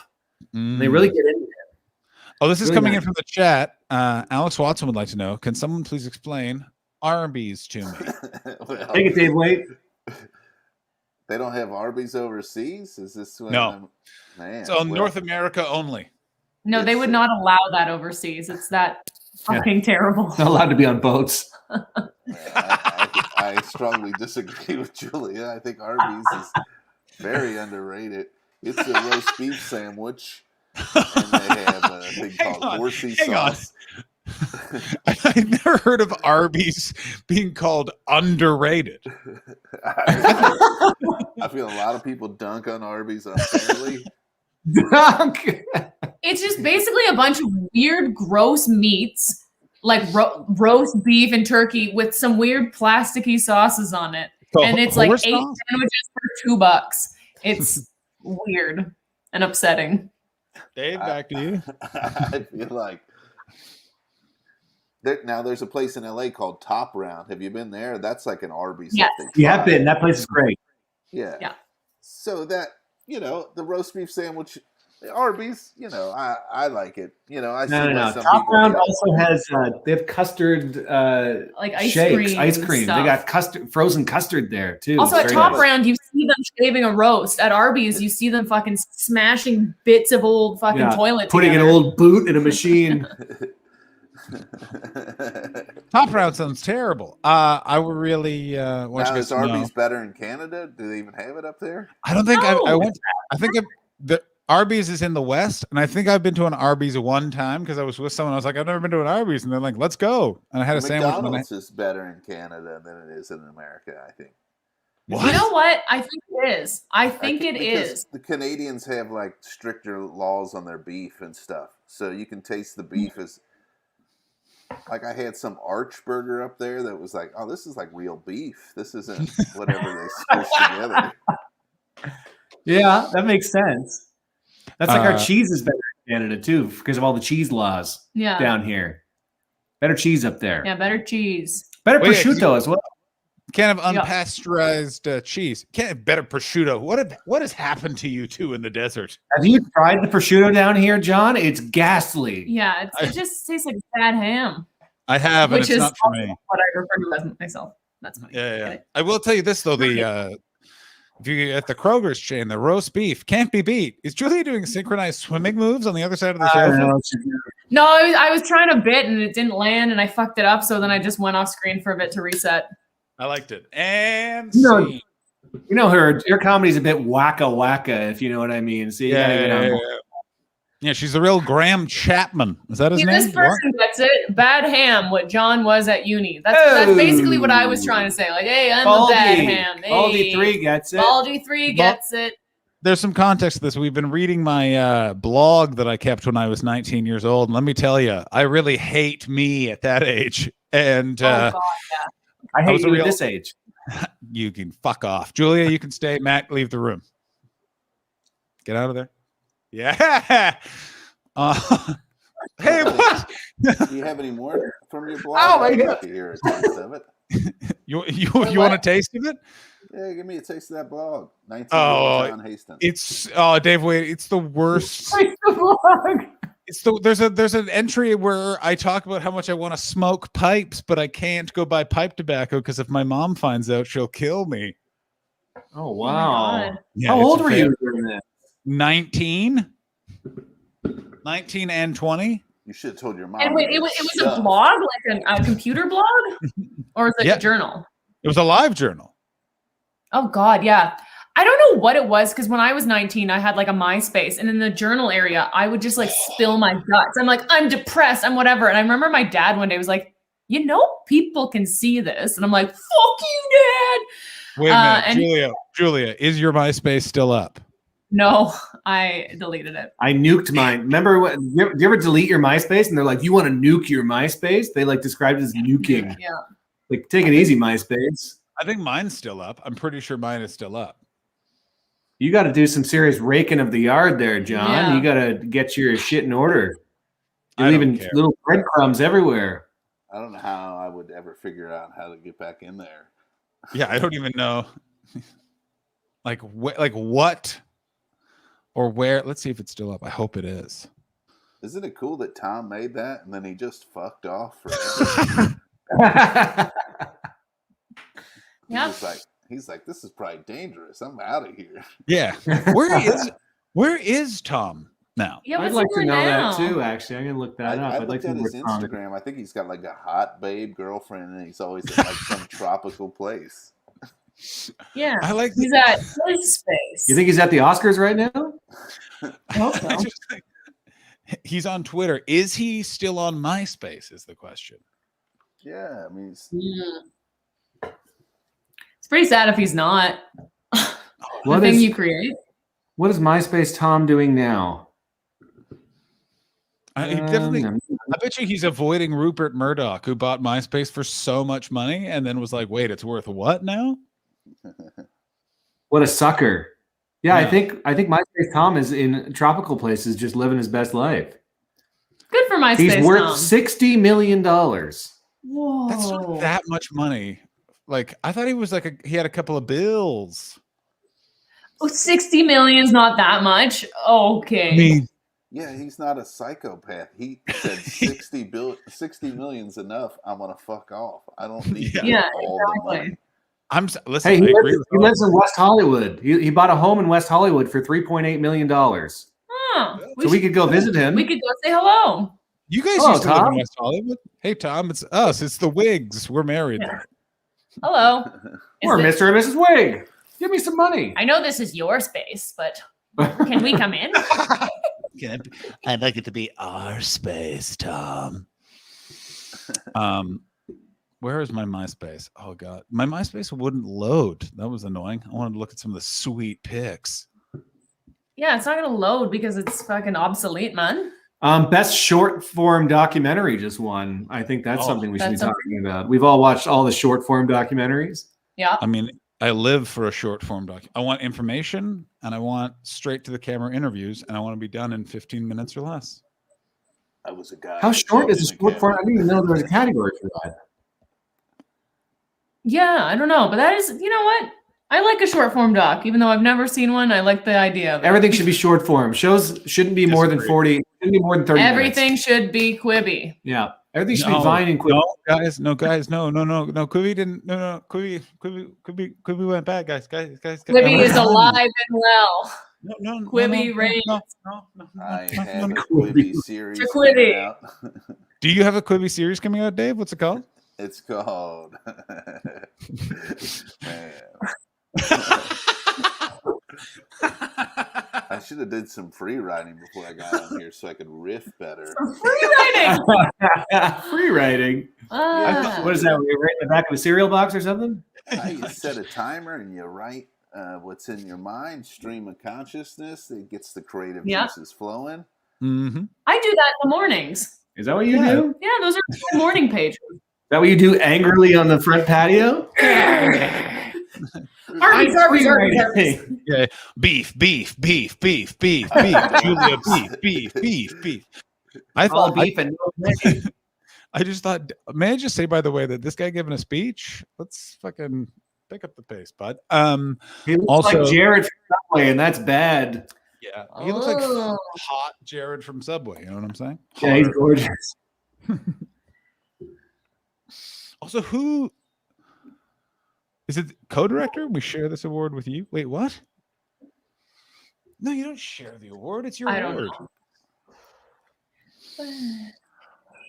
They really get into it. Oh, this is Really coming nice. in from the chat. Alex Watson would like to know, can someone please explain Arby's to me? Take it, Dave Waite. They don't have Arby's overseas? Is this what No. Man, It's on North America only. No, they would not allow that overseas. It's that fucking terrible. Not allowed to be on boats. I strongly disagree with Julia. I think Arby's is very underrated. It's a roast beef sandwich, and they have a thing called horsey sauce. I've never heard of Arby's being called underrated. I feel a lot of people dunk on Arby's unfairly. It's just basically a bunch of weird, gross meats, like roast beef and turkey with some weird plasticky sauces on it. So And it's like 8 horse sauce? sandwiches for $2. It's weird and upsetting. Dave, back to you. I feel like there's a place in LA called Top Round. Have you been there? That's like an Arby's. Yes. You have been. That place is great. Yeah. Yeah. So that, the roast beef sandwich, Arby's, I like it. I see No. why some Top people Round like- also has they have custard Like ice shakes, cream ice and cream. They stuff. got custard, frozen custard there too. Also, It's at very Top nice. Round, you see them shaving a roast. At Arby's, you see them fucking smashing bits of old fucking toilet putting together. an old boot in a machine. Top Round sounds terrible. I would really want Now, you guys is to know. Arby's better in Canada? Do they even have it up there? I don't think I No. went. I think the Arby's is in the West, and I think I've been to an Arby's one time because I was with someone. I was like, I've never been to an Arby's, and they're like, let's go. And I had a sandwich. And McDonald's is better in Canada than it is in America, I think. You know what? I think it is. I think it because is. The Canadians have like stricter laws on their beef and stuff, so you can taste the beef as. Like I had some arch burger up there that was like, oh, this is like real beef. This isn't whatever they squish together. Yeah, that makes sense. That's like our Uh, cheese is better in Canada too because of all the cheese laws Yeah. down here. Better cheese up there. Yeah, better cheese. Better Well, yeah, 'cause prosciutto as well. Can't have Yeah. unpasteurized cheese. Can't have better prosciutto. What has happened to you two in the desert? Have you tried the prosciutto down here, John? It's ghastly. Yeah, it just tastes like bad ham, I have, and which it's is not for also me. what I refer to as myself. That's funny. Yeah. I will tell you this though: if you at the Kroger's chain, the roast beef can't be beat. Is Julia doing synchronized swimming moves on the other side of the I sofa? don't know. No, I was trying to bit and it didn't land, and I fucked it up. So then I just went off screen for a bit to reset. I liked it. And You know her comedy's a bit wacka, if you know what I mean. So you gotta get on board. Yeah, she's the real Graham Chapman. Is that his See, name? this person gets it. Bad ham, what John was at uni. That's basically what I was trying to say. Like, hey, I'm a bad ham. Hey, Baldy 3 gets it. Baldy 3 gets it. There's some context to this. We've been reading my blog that I kept when I was 19 years old. And let me tell you, I really hate me at that age. And Oh, God, yeah. I hate was a you real- at this age. You can fuck off. Julia, you can stay. Matt, leave the room. Get out of there. Yeah. Hey, what? Do you have any more from your blog? Oh, my I'd God. like to hear a taste of it. You want a taste of it? Yeah, give me a taste of that blog. 19 John Hastings. It's Dave. Wait, it's the worst. It's there's an entry where I talk about how much I want to smoke pipes, but I can't go buy pipe tobacco because if my mom finds out, she'll kill me. Oh wow! Yeah, How it's old a were fail. you during that? 19 and 20. You should have told your mom. And wait, it was a blog, like a computer blog, or is it a journal? It was a live journal. Oh God, yeah. I don't know what it was because when I was 19, I had like a MySpace, and in the journal area, I would just like spill my guts. I'm like, I'm depressed, I'm whatever. And I remember my dad one day was like, you know, people can see this, and I'm like, fuck you, Dad. Wait a minute, Julia, is your MySpace still up? No, I deleted it. I nuked mine. Remember what? Do you ever delete your MySpace and they're like, "You want to nuke your MySpace?" They like described it as nuking. Yeah. Like, take it easy, MySpace. I think mine's still up. I'm pretty sure mine is still up. You got to do some serious raking of the yard there, John. Yeah. You got to get your shit in order. You're I don't leaving care. little breadcrumbs everywhere. I don't know how I would ever figure out how to get back in there. Yeah, I don't even know. like what or where? Let's see if it's still up. I hope it is. Isn't it cool that Tom made that and then he just fucked off forever? Yeah. He's like, this is probably dangerous. I'm out of here. Yeah. Where is Tom now? Yeah, I'd what's like he to doing know now? that too. Actually, I'm gonna look that up. I I'd like looked to at know his where Tom is. Instagram. I think he's got like a hot babe girlfriend and he's always in like some tropical place. Yeah. I like He's at his space. You think he's at the Oscars right now? I hope so. I just think he's on Twitter. Is he still on MySpace? Is the question. Yeah, I mean, It's pretty sad if he's not. The thing you create. What is MySpace Tom doing now? He definitely. I bet you he's avoiding Rupert Murdoch, who bought MySpace for so much money and then was like, "Wait, it's worth what now?" What a sucker! Yeah, Yeah. I think MySpace Tom is in tropical places, just living his best life. Good for MySpace. He's worth Tom. $60 million. Whoa. That's not that much money. Like I thought he was like he had a couple of bills. Oh, 60 million's not that much. Okay. I mean, yeah, he's not a psychopath. He said 60 million's enough. I'm gonna fuck off. I don't need all the money. Listen. Hey, I agree with he lives in West Hollywood. He bought a home in West Hollywood for $3.8 million. Huh. So we could go visit him. We could go say hello. You guys Hello, used to live Tom. in West Hollywood. Hey, Tom, it's us. It's the Wigs. We're married. Yeah. Hello. Or Mr. and Mrs. Wig. Give me some money. I know this is your space, but can we come in? I'd like it to be our space, Tom. Where is my MySpace? Oh God, my MySpace wouldn't load. That was annoying. I wanted to look at some of the sweet pics. Yeah, it's not gonna load because it's fucking obsolete, man. Best short form documentary just won. I think that's something we should be That's talking about. We've all watched all the short form documentaries. Yeah. I mean, I live for a short form doc. I want information and I want straight to the camera interviews and I want to be done in 15 minutes or less. I was a guy. How short is a short form? I didn't even know there was a category for that. Yeah, I don't know, but that is, you know what? I like a short form doc, even though I've never seen one. I like the idea of it. Everything should be short form. Shows shouldn't be more than 40. Shouldn't be more than 30 Everything minutes. should be Quibi. Yeah. Everything should be Vine and Quibi. No, guys. No. Quibi didn't. No. Quibi went bad, guys. Quibi is alive and well. No. Quibi reigns. I have a Quibi series It's a Quibi. coming out. Do you have a Quibi series coming out, Dave? What's it called? It's called man. I should have did some free writing before I got on here so I could riff better. Free writing. Free writing. What is that? Were you writing in the back of a cereal box or something? You set a timer and you write what's in your mind, stream of consciousness. It gets the creative juices flowing. Mm-hmm. I do that in the mornings. Is that what you do? Yeah, those are my morning pages. Is that what you do angrily on the front patio? Arby's. Yeah, beef, beef, beef, beef, beef, beef. Julia, beef, beef, beef, beef. I All thought beef and no veg. I just thought, may I just say, by the way, that this guy giving a speech, let's fucking pick up the pace, bud. He looks also, like Jared from Subway, and that's bad. yeah, he looks like hot Jared from Subway. You know what I'm saying? Yeah, he's Hotter. gorgeous. Also, who is it? Co-director? We share this award with you. Wait, what? No, you don't share the award. It's your I don't award. know.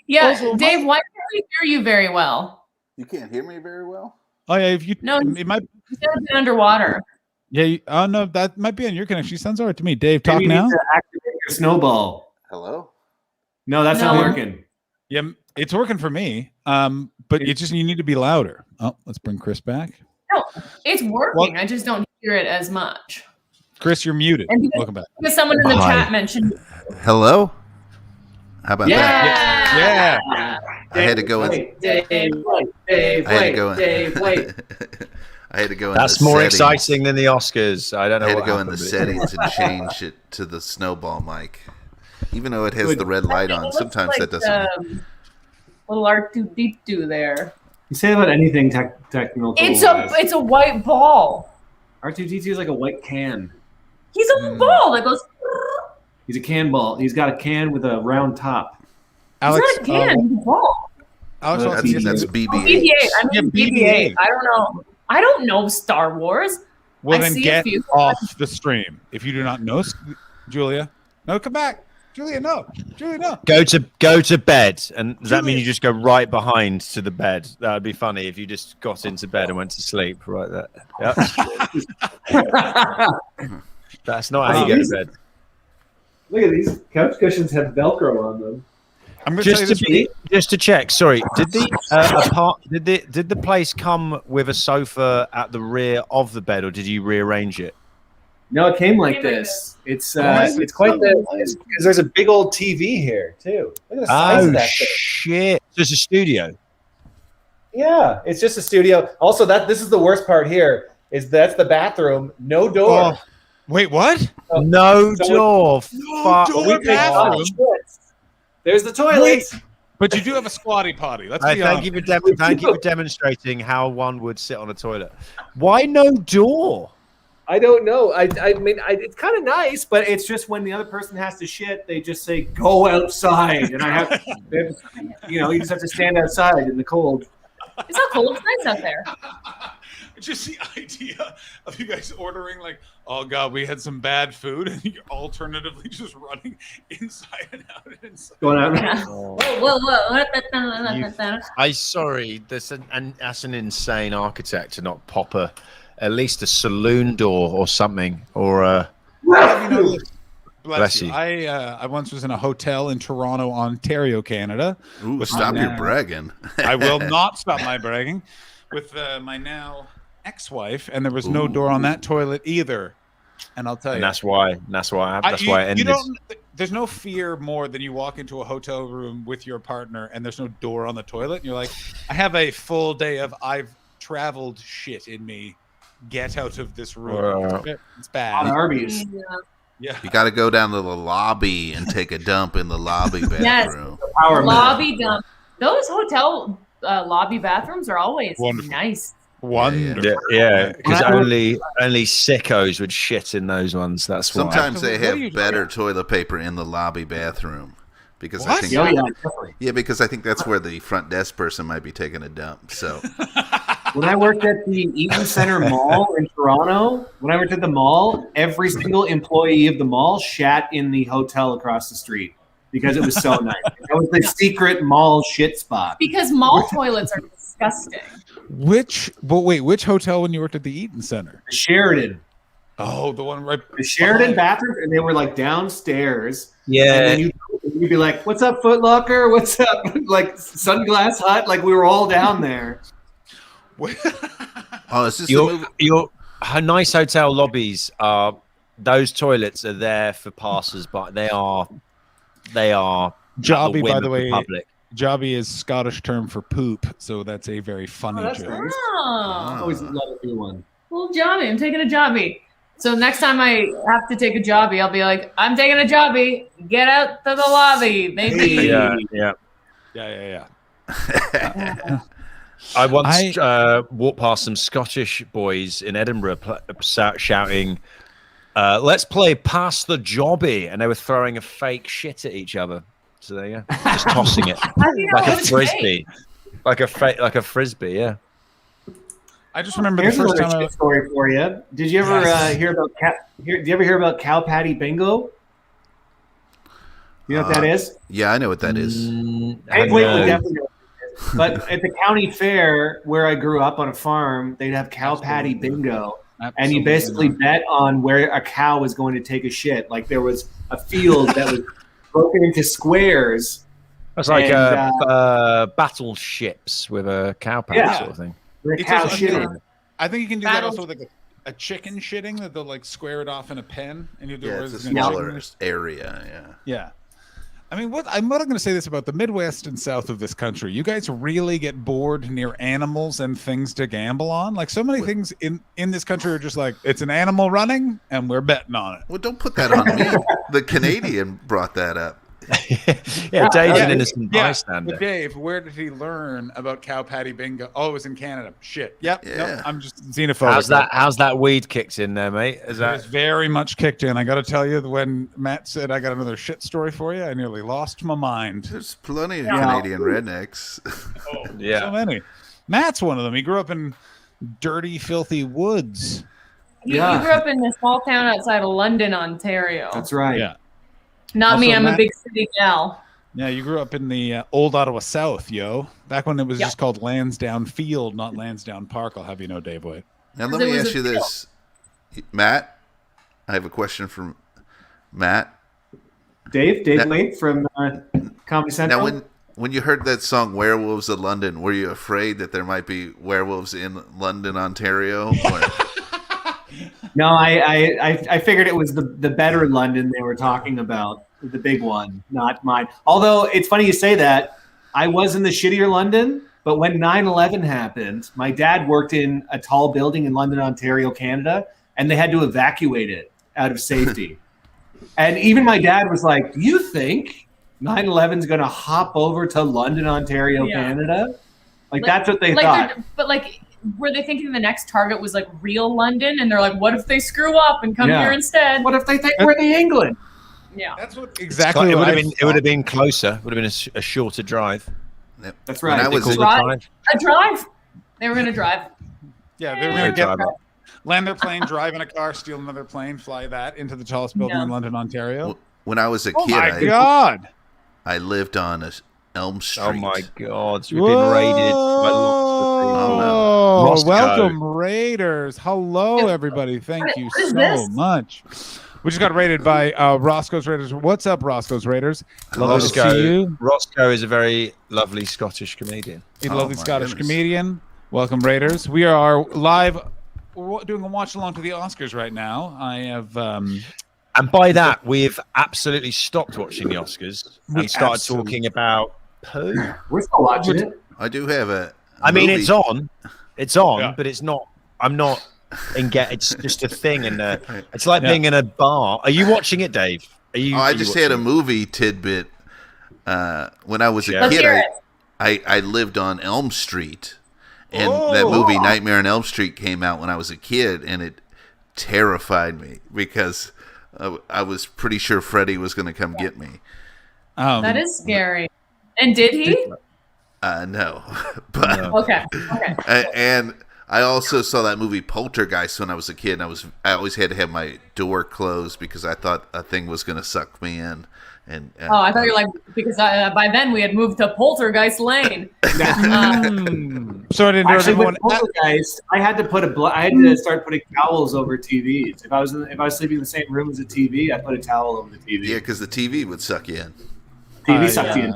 Yeah, Also, Dave, why can't we hear you very well? You can't hear me very well? Oh yeah, if you No, it might. you said it's underwater. Yeah, oh no, that might be on your connection. Sounds all right to me. Dave, talk Maybe you now. need to activate your snowball. Hello? No, that's not working. Yeah, it's working for me. But it just, you need to be louder. Oh, let's bring Chris back. No, it's working. Well- I just don't hear it as much. Chris, you're muted. And because, Welcome back. because someone in the chat mentioned. Hello? How about that? Yeah. I had to go in. Dave, I had to go in. Dave, wait. I had to go in. That's the more settings. exciting than the Oscars. I don't know. I had to what go in the happened, but- settings and change it to the snowball mic. Even though it has the red light on, sometimes that doesn't. Little R2D2 there. You say about anything technical. It's a white ball. R2D2 is like a white can. He's a ball that goes. He's a can ball. He's got a can with a round top. Alex, He's not a can. He's a ball. Alex, That's Oh, BB-8. BB-8. I mean Yeah, BB-8. I don't know. I don't know Star Wars. Well, I then see a get few. off the stream. If you do not know, Julia. No, come back. Julia, no. Julia, no. Go to bed, and does that mean you just go right behind to the bed? That would be funny if you just got into bed and went to sleep right there. Yep. That's not how you go to bed. Look at these couch cushions have Velcro on them. I'm going to tell you this. Just to check. Sorry, did the place come with a sofa at the rear of the bed, or did you rearrange it? No, it came like this. It's quite the because there's a big old TV here too. Look at the size of that thing. Shit! Just a studio. Yeah, it's just a studio. Also, this is the worst part here. That's the bathroom, no door. Oh, wait, what? No door. No door bathroom. There's the toilet. But you do have a squatty potty. Let's be Thank honest. you for demonstrating how one would sit on a toilet. Why no door? I don't know. I mean, it's kind of nice, but it's just when the other person has to shit, they just say, go outside. And you just have to stand outside in the cold. It's not cold. It's nice out there. Just the idea of you guys ordering like, oh God, we had some bad food, and you're alternatively just running inside and out and inside. Going out. I'm sorry. That's an insane architect to not pop at least a saloon door or something, or Bless you. I once was in a hotel in Toronto, Ontario, Canada. Ooh, stop your bragging. I will not stop my bragging. With my now ex-wife, and there was no door on that toilet either. And I'll tell you, and that's why I ended. There's no fear more than you walk into a hotel room with your partner and there's no door on the toilet, and you're like, I have a full day of I've traveled shit in me. Get out of this room. It's bad. Arby's. Yeah. You got to go down to the lobby and take a dump in the lobby bathroom. Yes. Lobby dump. Those hotel lobby bathrooms are always nice. Wonderful. Yeah, because only sickos would shit in those ones. That's why. Sometimes they have better toilet paper in the lobby bathroom. Because what? I think, because I think that's where the front desk person might be taking a dump. So when I worked at the Eaton Center Mall in Toronto, every single employee of the mall shat in the hotel across the street because it was so nice. That was the secret mall shit spot. Because mall toilets are disgusting. Which hotel when you worked at the Eaton Center? The Sheridan. Oh, the one right. The Sheridan bathroom, and they were like downstairs. Yeah. And then you'd be like, "What's up, Foot Locker? What's up, like Sunglass Hut?" Like we were all down there. Oh, it's just your nice hotel lobbies are those toilets are there for passers, but they are Jobby, by the way. Public. Jobby is Scottish term for poop, so that's a very funny joke. Nice. Always love a new one. little jobby. I'm taking a jobby. So next time I have to take a jobby, I'll be like, I'm taking a jobby. Get out to the lobby, baby. Yeah. I once walked past some Scottish boys in Edinburgh shouting, let's play pass the jobby, and they were throwing a fake shit at each other. So there you go, just tossing it like a frisbee, like a frisbee. Yeah. I just remember the first time. Shit story for you. Did you ever hear about Did you ever hear about cow patty bingo? You know what that is? Yeah, I know what that is. Wait, we definitely know. But at the county fair where I grew up on a farm, they'd have cow patty bingo. And you basically bet on where a cow was going to take a shit. Like there was a field that was broken into squares. It's like battleships with a cow patty sort of thing. Cow shitting. I think you can do that also with like a chicken shitting, that they'll like square it off in a pen and you do it. It's a smaller area. Yeah. I mean, I'm not going to say this about the Midwest and South of this country. You guys really get bored near animals and things to gamble on. Like so many things in this country are just like, it's an animal running and we're betting on it. Well, don't put that on me. The Canadian brought that up. Dave's an innocent bystander. But Dave, where did he learn about cow patty bingo? Oh, it was in Canada. Shit. Yep. Yeah. Nope, I'm just xenophobic. How's that weed kicked in there, mate? It's very much kicked in. I got to tell you, when Matt said I got another shit story for you, I nearly lost my mind. There's plenty of Canadian rednecks. So many. Matt's one of them. He grew up in dirty, filthy woods. You grew up in a small town outside of London, Ontario. That's right. Yeah. Not me. I'm a big city gal. Yeah, you grew up in the old Ottawa South, yo. Back when it was just called Lansdowne Field, not Lansdowne Park. I'll have you know, Dave White. Now let me ask you this, Matt. I have a question from Matt. Dave White from Comedy Central. Now, when you heard that song "Werewolves of London," were you afraid that there might be werewolves in London, Ontario? No, I figured it was the better London they were talking about, the big one, not mine. Although it's funny you say that. I was in the shittier London, but when 9/11 happened, my dad worked in a tall building in London, Ontario, Canada, and they had to evacuate it out of safety. And even my dad was like, "Do you think 9/11 is going to hop over to London, Ontario, Canada?" Like that's what they thought. But were they thinking the next target was like real London? And they're like, what if they screw up and come here instead? What if they think we're the England? Yeah. That's what exactly it would have been closer. Would have been a shorter drive. Yep. That's right. When I was a drive. They were going to drive. Yeah, they were going to land their plane, drive in a car, steal another plane, fly that into the tallest building in London, Ontario. When I was a kid, oh my God, I lived on Elm Street. Oh my God, we've been raided by lots of people. Oh, welcome, Raiders. Hello, everybody. Thank you so much. We just got raided by Roscoe's Raiders. What's up, Roscoe's Raiders? Lovely to see you. Roscoe is a very lovely Scottish comedian. He's a lovely Scottish comedian. Welcome, Raiders. We are live. We're doing a watch along to the Oscars right now. I have... and by that, we've absolutely stopped watching the Oscars and started talking about poo. We're still watching it. I do have a mean, it's on. It's on, but it's not. I'm not. It's just a thing, and it's like being in a bar. Are you watching it, Dave? I just had a movie tidbit. When I was a kid, I lived on Elm Street, and that movie Nightmare on Elm Street came out when I was a kid, and it terrified me because I was pretty sure Freddy was going to come get me. That is scary. And did he? No, but okay. And I also saw that movie Poltergeist when I was a kid, and I always had to have my door closed because I thought a thing was going to suck me in. And I thought you were like, because by then we had moved to Poltergeist Lane. So I didn't actually with Poltergeist, I had to start putting towels over TVs. If I was sleeping in the same room as a TV, I put a towel over the TV. Yeah, because the TV would suck you in. TV sucked you in.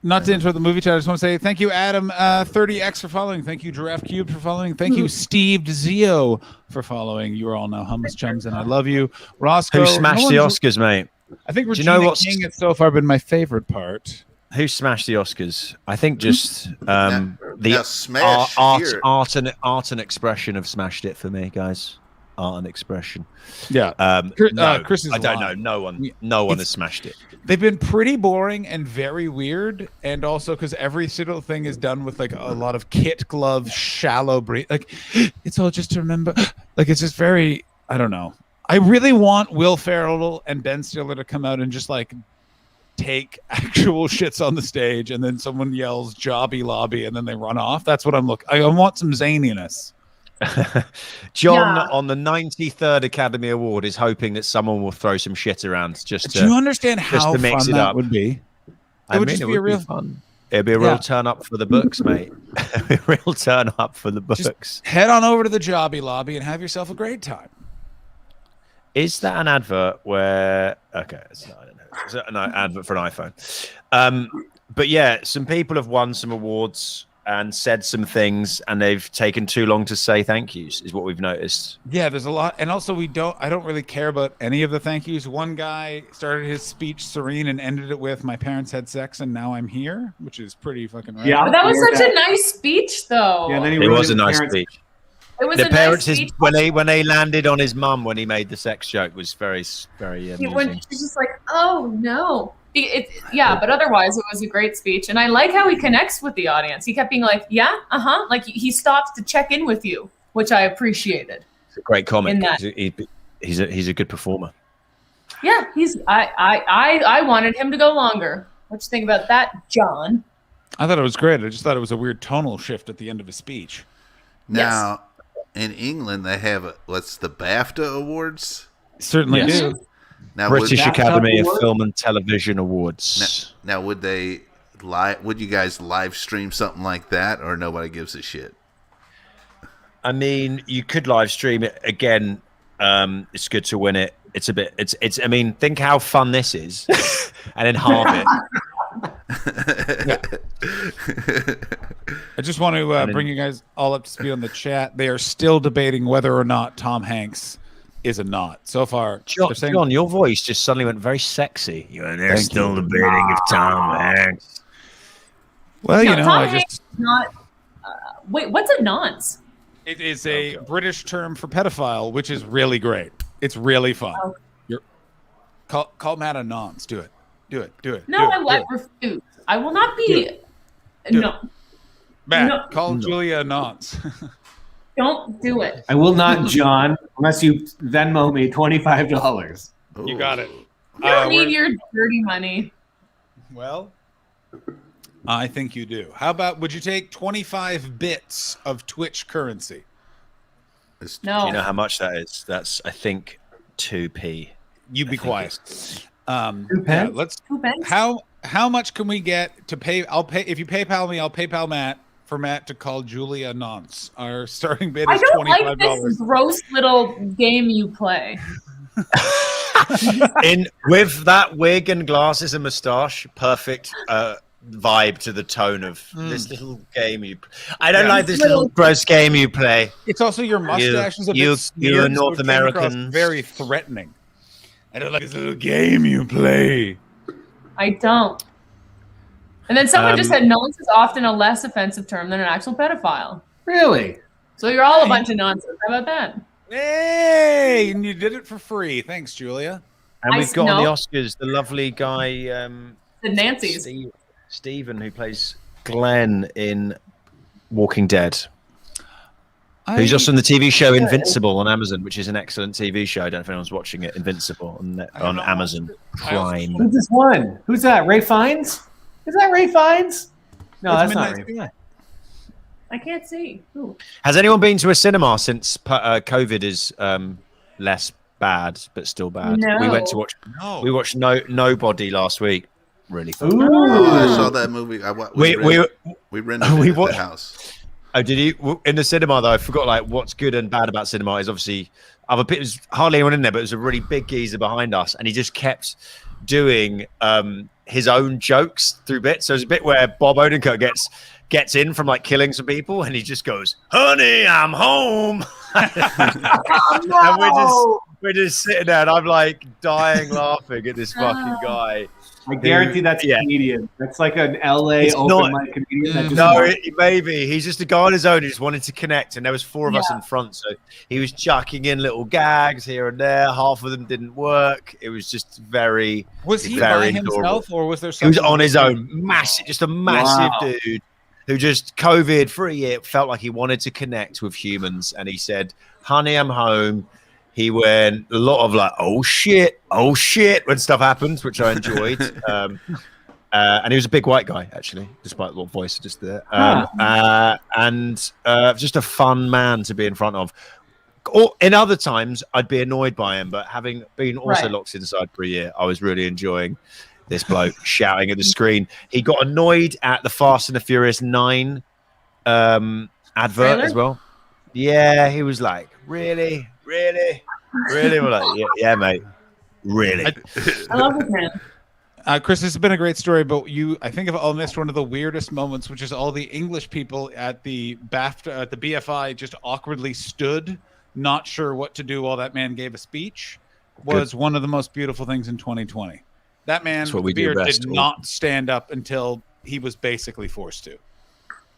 Not to interrupt the movie chat, I just want to say thank you, Adam 30X for following. Thank you, Giraffe Cube for following. Thank you, Steve Zio for following. You are all now hummus chums, and I love you. Roscoe, who smashed the Oscars, mate? I think Regina King has so far been my favorite part. Who smashed the Oscars? I think just now the Smash here. art and expression have smashed it for me, guys. Art and expression. Yeah. No, Chris is I don't lying. know. No one has smashed it. They've been pretty boring and very weird, and also because every single thing is done with like a lot of kit glove, shallow breathe. Like it's all just to remember. Like it's just very. I don't know. I really want Will Ferrell and Ben Stiller to come out and just like take actual shits on the stage, and then someone yells "Jobby Lobby" and then they run off. That's what I'm looking. I want some zaniness. John on the 93rd Academy Award is hoping that someone will throw some shit around just to. Do you understand just how to mix fun it that up. would be? I It would mean, just it be a would real fun. It'd be a real turn up for the books, mate. A real turn up for the books. Just head on over to the Jobby Lobby and have yourself a great time. Is that an advert where? Okay, it's not. I don't know. It's an advert for an iPhone. But yeah, some people have won some awards and said some things, and they've taken too long to say thank yous. Is what we've noticed. Yeah, there's a lot, and also I don't really care about any of the thank yous. One guy started his speech serene and ended it with "My parents had sex and now I'm here," which is pretty fucking rad. Yeah, but that was such a nice speech, though. Yeah, then It was a nice speech. It was The a parents, nice speech. when they landed on his mum when he made the sex joke was very amusing. When she's just like, "Oh no." But otherwise it was a great speech, and I like how he connects with the audience. He kept being like, "Yeah, like he stops to check in with you," which I appreciated. It's a great comic. In that. He's a good performer. Yeah, I wanted him to go longer. What you think about that, John? I thought it was great. I just thought it was a weird tonal shift at the end of his speech. Now, in England, they have what's the BAFTA Awards? Certainly do. Now, British Academy of Film and Television Awards. Now, would they would you guys live stream something like that, or nobody gives a shit? I mean, you could live stream it again. It's good to win it. It's a bit. It's. I mean, think how fun this is, and then halve it. I just want to bring you guys all up to speed on the chat. They are still debating whether or not Tom Hanks is a not. So far, John, your voice just suddenly went very sexy. They're still debating if Tom Hanks. Well, No, you know, Tom I Hanks just. is not. Wait, what's a nonce? It is a British term for pedophile, which is really great. It's really fun. Oh. You're call Matt a nonce. Do it. Do it. Do it. No, do it, I do it. refuse. I will not be. Do No, Matt, No. call Julia a nonce. don't do it. I will not, John, unless you Venmo me $25. You got it. You don't need we're- your dirty money. Well, I think you do. How about, would you take 25 bits of Twitch currency? No. Do you know how much that is? That's, I think, 2p. You be quiet. pence? Let's. 2 pence? How much can we get to pay? I'll pay if you PayPal me. I'll PayPal Matt for Matt to call Julia nonce. Our starting bid I is don't like $25. this gross little game you play. With that wig and glasses and moustache, perfect vibe to the tone of this little game you. I don't like this little gross game you play. It's also your mustache is a bit you smeared, so North it came across Americans. very threatening. I don't like this little game you play. I don't. And then someone just said nonce is often a less offensive term than an actual pedophile. Really? So you're all a bunch of nonsense. How about that? Hey, and you did it for free. Thanks, Julia. And we've got on the know. Oscars the lovely guy The Nancy's. Stephen, who plays Glenn in Walking Dead. Who's just on the TV show Invincible on Amazon, which is an excellent TV show. I don't know if anyone's watching it. Invincible on Amazon Prime. Who's this one? Who's that? Ray Fiennes? Is that Ray Fiennes? No, that's not Ray. Midnight Sky. I can't see. Ooh. Has anyone been to a cinema since COVID is less bad, but still bad? No. We went to watch. No. We watched Nobody last week. Really fun. Ooh. Oh, I saw that movie. We rented it at watched- the house. Oh, did you in the cinema though? I forgot like what's good and bad about cinema is obviously there's hardly anyone in there, but there's a really big geezer behind us, and he just kept doing his own jokes through bits. So there's a bit where Bob Odenkirk gets in from like killing some people, and he just goes, "Honey, I'm home." Oh, no. We're just sitting there, and I'm like dying laughing at this fucking guy. I guarantee that's a comedian. That's like an LA It's open not- mic comedian. That just No, maybe he's just a guy on his own who just wanted to connect, and there was 4 of us in front, so he was chucking in little gags here and there. Half of them didn't work. It was just very. Was he very by himself, or was there? He was someone on his with own, him? massive, just a massive Wow. dude who just COVID for a year felt like he wanted to connect with humans, and he said, "Honey, I'm home." He went a lot of like, "Oh shit," when stuff happens, which I enjoyed. And he was a big white guy, actually, despite the voice just there. And just a fun man to be in front of. Or in other times, I'd be annoyed by him, but having been also locked inside for a year, I was really enjoying this bloke shouting at the screen. He got annoyed at the Fast and the Furious 9 advert Trailer? as well. Yeah, he was like, really? We're like, yeah, mate, really. I love this man. Chris, this has been a great story, but I think, have all missed one of the weirdest moments, which is all the English people at the BAFTA, at the BFI, just awkwardly stood, not sure what to do while that man gave a speech. Was one of the most beautiful things in 2020. That man, That's what we do Beard, best. did not stand up until he was basically forced to.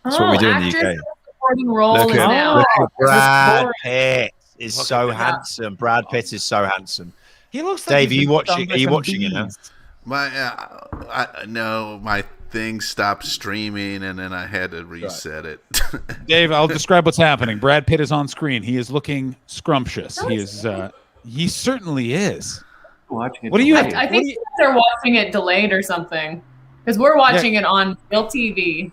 That's what we do in the actress UK. in a supporting role Look is now. at Brad This Pitt is Look so at that. handsome. Brad Pitt is so handsome. He looks like Dave, he's are you been watching? stung Are by you some watching it now? bees. My thing stopped streaming, and then I had to reset it. Dave, I'll describe what's happening. Brad Pitt is on screen. He is looking scrumptious. He is. He certainly is. Watching it What do you? I think you guys are watching it delayed or something, because we're watching it on real TV.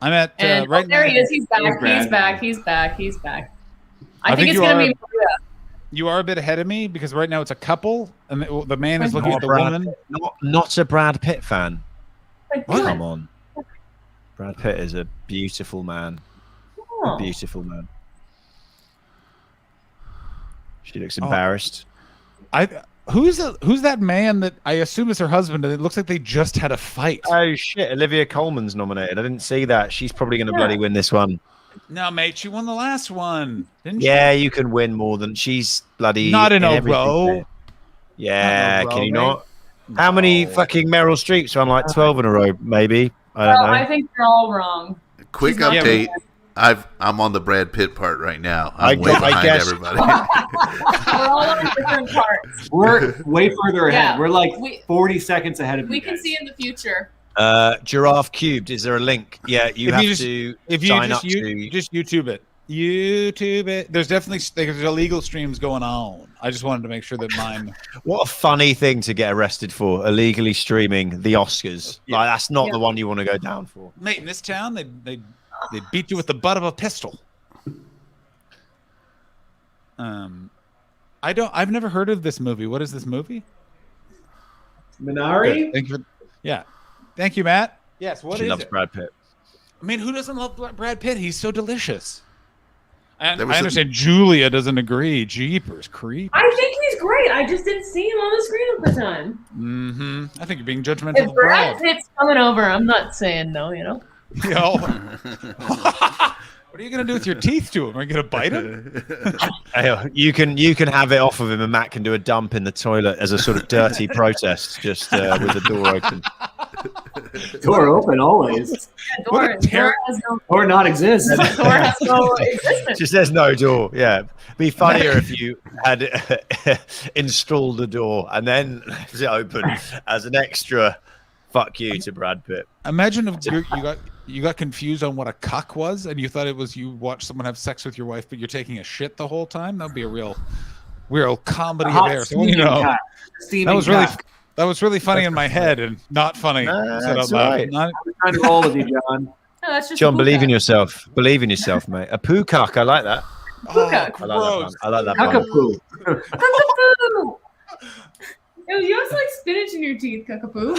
I'm at And right there now. he is. He's back. Here's He's Brad. back. He's back. He's back. I think think it's you gonna are- be Maria. You are a bit ahead of me because right now it's a couple, and the man is looking Not at the Brad woman. Pitt- not a Brad Pitt fan. What? Come on. Brad Pitt is a beautiful man. Oh. A beautiful man. She looks Oh. embarrassed. Who's that man that I assume is her husband, and it looks like they just had a fight. Oh shit! Olivia Colman's nominated. I didn't see that. She's probably going to bloody win this one. No, mate, she won the last one, didn't Yeah, she? you can win more than she's bloody. Not in a everything row. there. Yeah, Not in a can row, you mate. not? How many fucking Meryl Streeps are on like 12 in a row? Maybe I don't Well, know. I think you're all wrong. Quick She's not update. gonna I'm on the Brad Pitt part right now. I I'm way gu- I behind guess- everybody. We're all on different parts. We're way further ahead. Yeah, We're like we- 40 seconds ahead of We you can guys. see in the future. Giraffe cubed. Is there a link? Yeah, you If have you just- to If you sign just up to. just YouTube it, YouTube it. There's definitely there's illegal streams going on. I just wanted to make sure that mine. What a funny thing to get arrested for, illegally streaming the Oscars. Yeah. Like that's not Yeah. the one you want to go down for. Mate, in this town, they beat you with the butt of a pistol. I've never heard of this movie. What is this movie? Minari? Good. Thank you. Yeah. Thank you, Matt. Yes. What she is loves it? Brad Pitt. I mean, who doesn't love Brad Pitt? He's so delicious. And There was I a- understand Julia doesn't agree. Jeepers, creep. I think he's great. I just didn't see him on the screen at the time. Mm-hmm. I think you're being judgmental If of Brad Brad. Pitt's coming over, I'm not saying no. Yo. What are you gonna do with your teeth to him? Are you gonna bite him? Hey, you can have it off of him, and Matt can do a dump in the toilet as a sort of dirty protest, just with the door open. Door open always. Door has no. Or not exist. Door has no existence. Just there's no door. Yeah, be funnier if you had installed a door and then left it open as an extra. Fuck you to Brad Pitt. Imagine if you got confused on what a cuck was, and you thought it was you watched someone have sex with your wife, but you're taking a shit the whole time. That'd be a real comedy of Hot errors. steaming cut. Steaming cut. That was really funny in my head and not funny. said That's out loud. right. Not- I'm trying to roll with you, John. No, that's just John, a believe in bullcat. yourself. Believe in yourself, mate. A poo cuck. I like that. Bullcat. I like that one. I like that one. Cockapoo. Cockapoo. Yo, you have like spinach in your teeth, Cockapoo.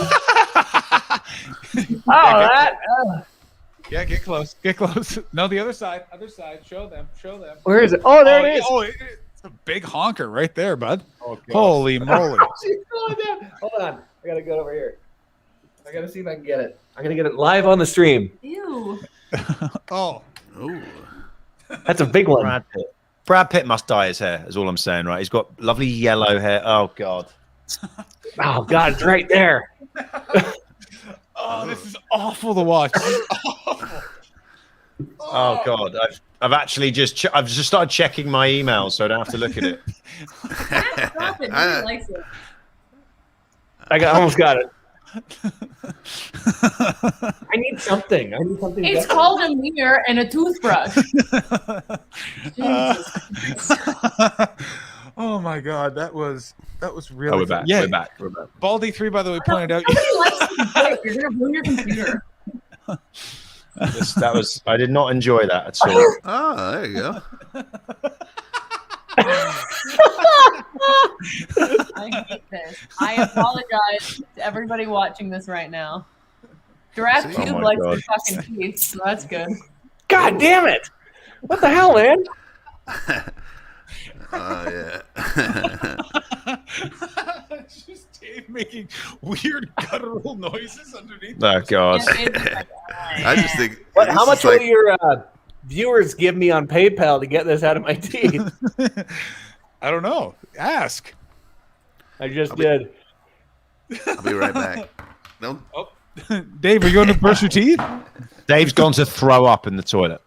Yeah, get close. Get close. No, the other side. Other side. Show them. Show them. Where is it? Oh, there it is. Oh, it's a big honker right there, bud. Holy moly. She's going down. Hold on. I gotta go over here. I gotta see if I can get it. I'm gonna get it live on the stream. Ew. Oh. Ooh. That's a big one. Brad Pitt. Brad Pitt must dye his hair. Is all I'm saying, right? He's got lovely yellow hair. Oh God. Oh God, it's right there. Oh, this is awful to watch. Oh God, I've actually just I've just started checking my emails, so I don't have to look at it. Stop it. Nobody likes it. Almost got it. I need something. It's called a mirror and a toothbrush. Oh my God, that was really. Oh, we're back. Yeah, We're back. Baldy 3, by the way, pointed out. Nobody likes to click. You're gonna ruin your computer. That was. I did not enjoy that at all. Oh, there you go. I hate this. I apologize to everybody watching this right now. Giraffe Oh Cube my likes God. the fucking teeth, so that's good. God damn it! What the hell, man? Oh yeah. It's just Dave making weird guttural noises underneath. Oh God. I just think. How this much is like, will your viewers give me on PayPal to get this out of my teeth? I don't know. Ask. I just did. I'll be right back. No. Oh. Dave, are you going to brush your teeth? Dave's gone to throw up in the toilet.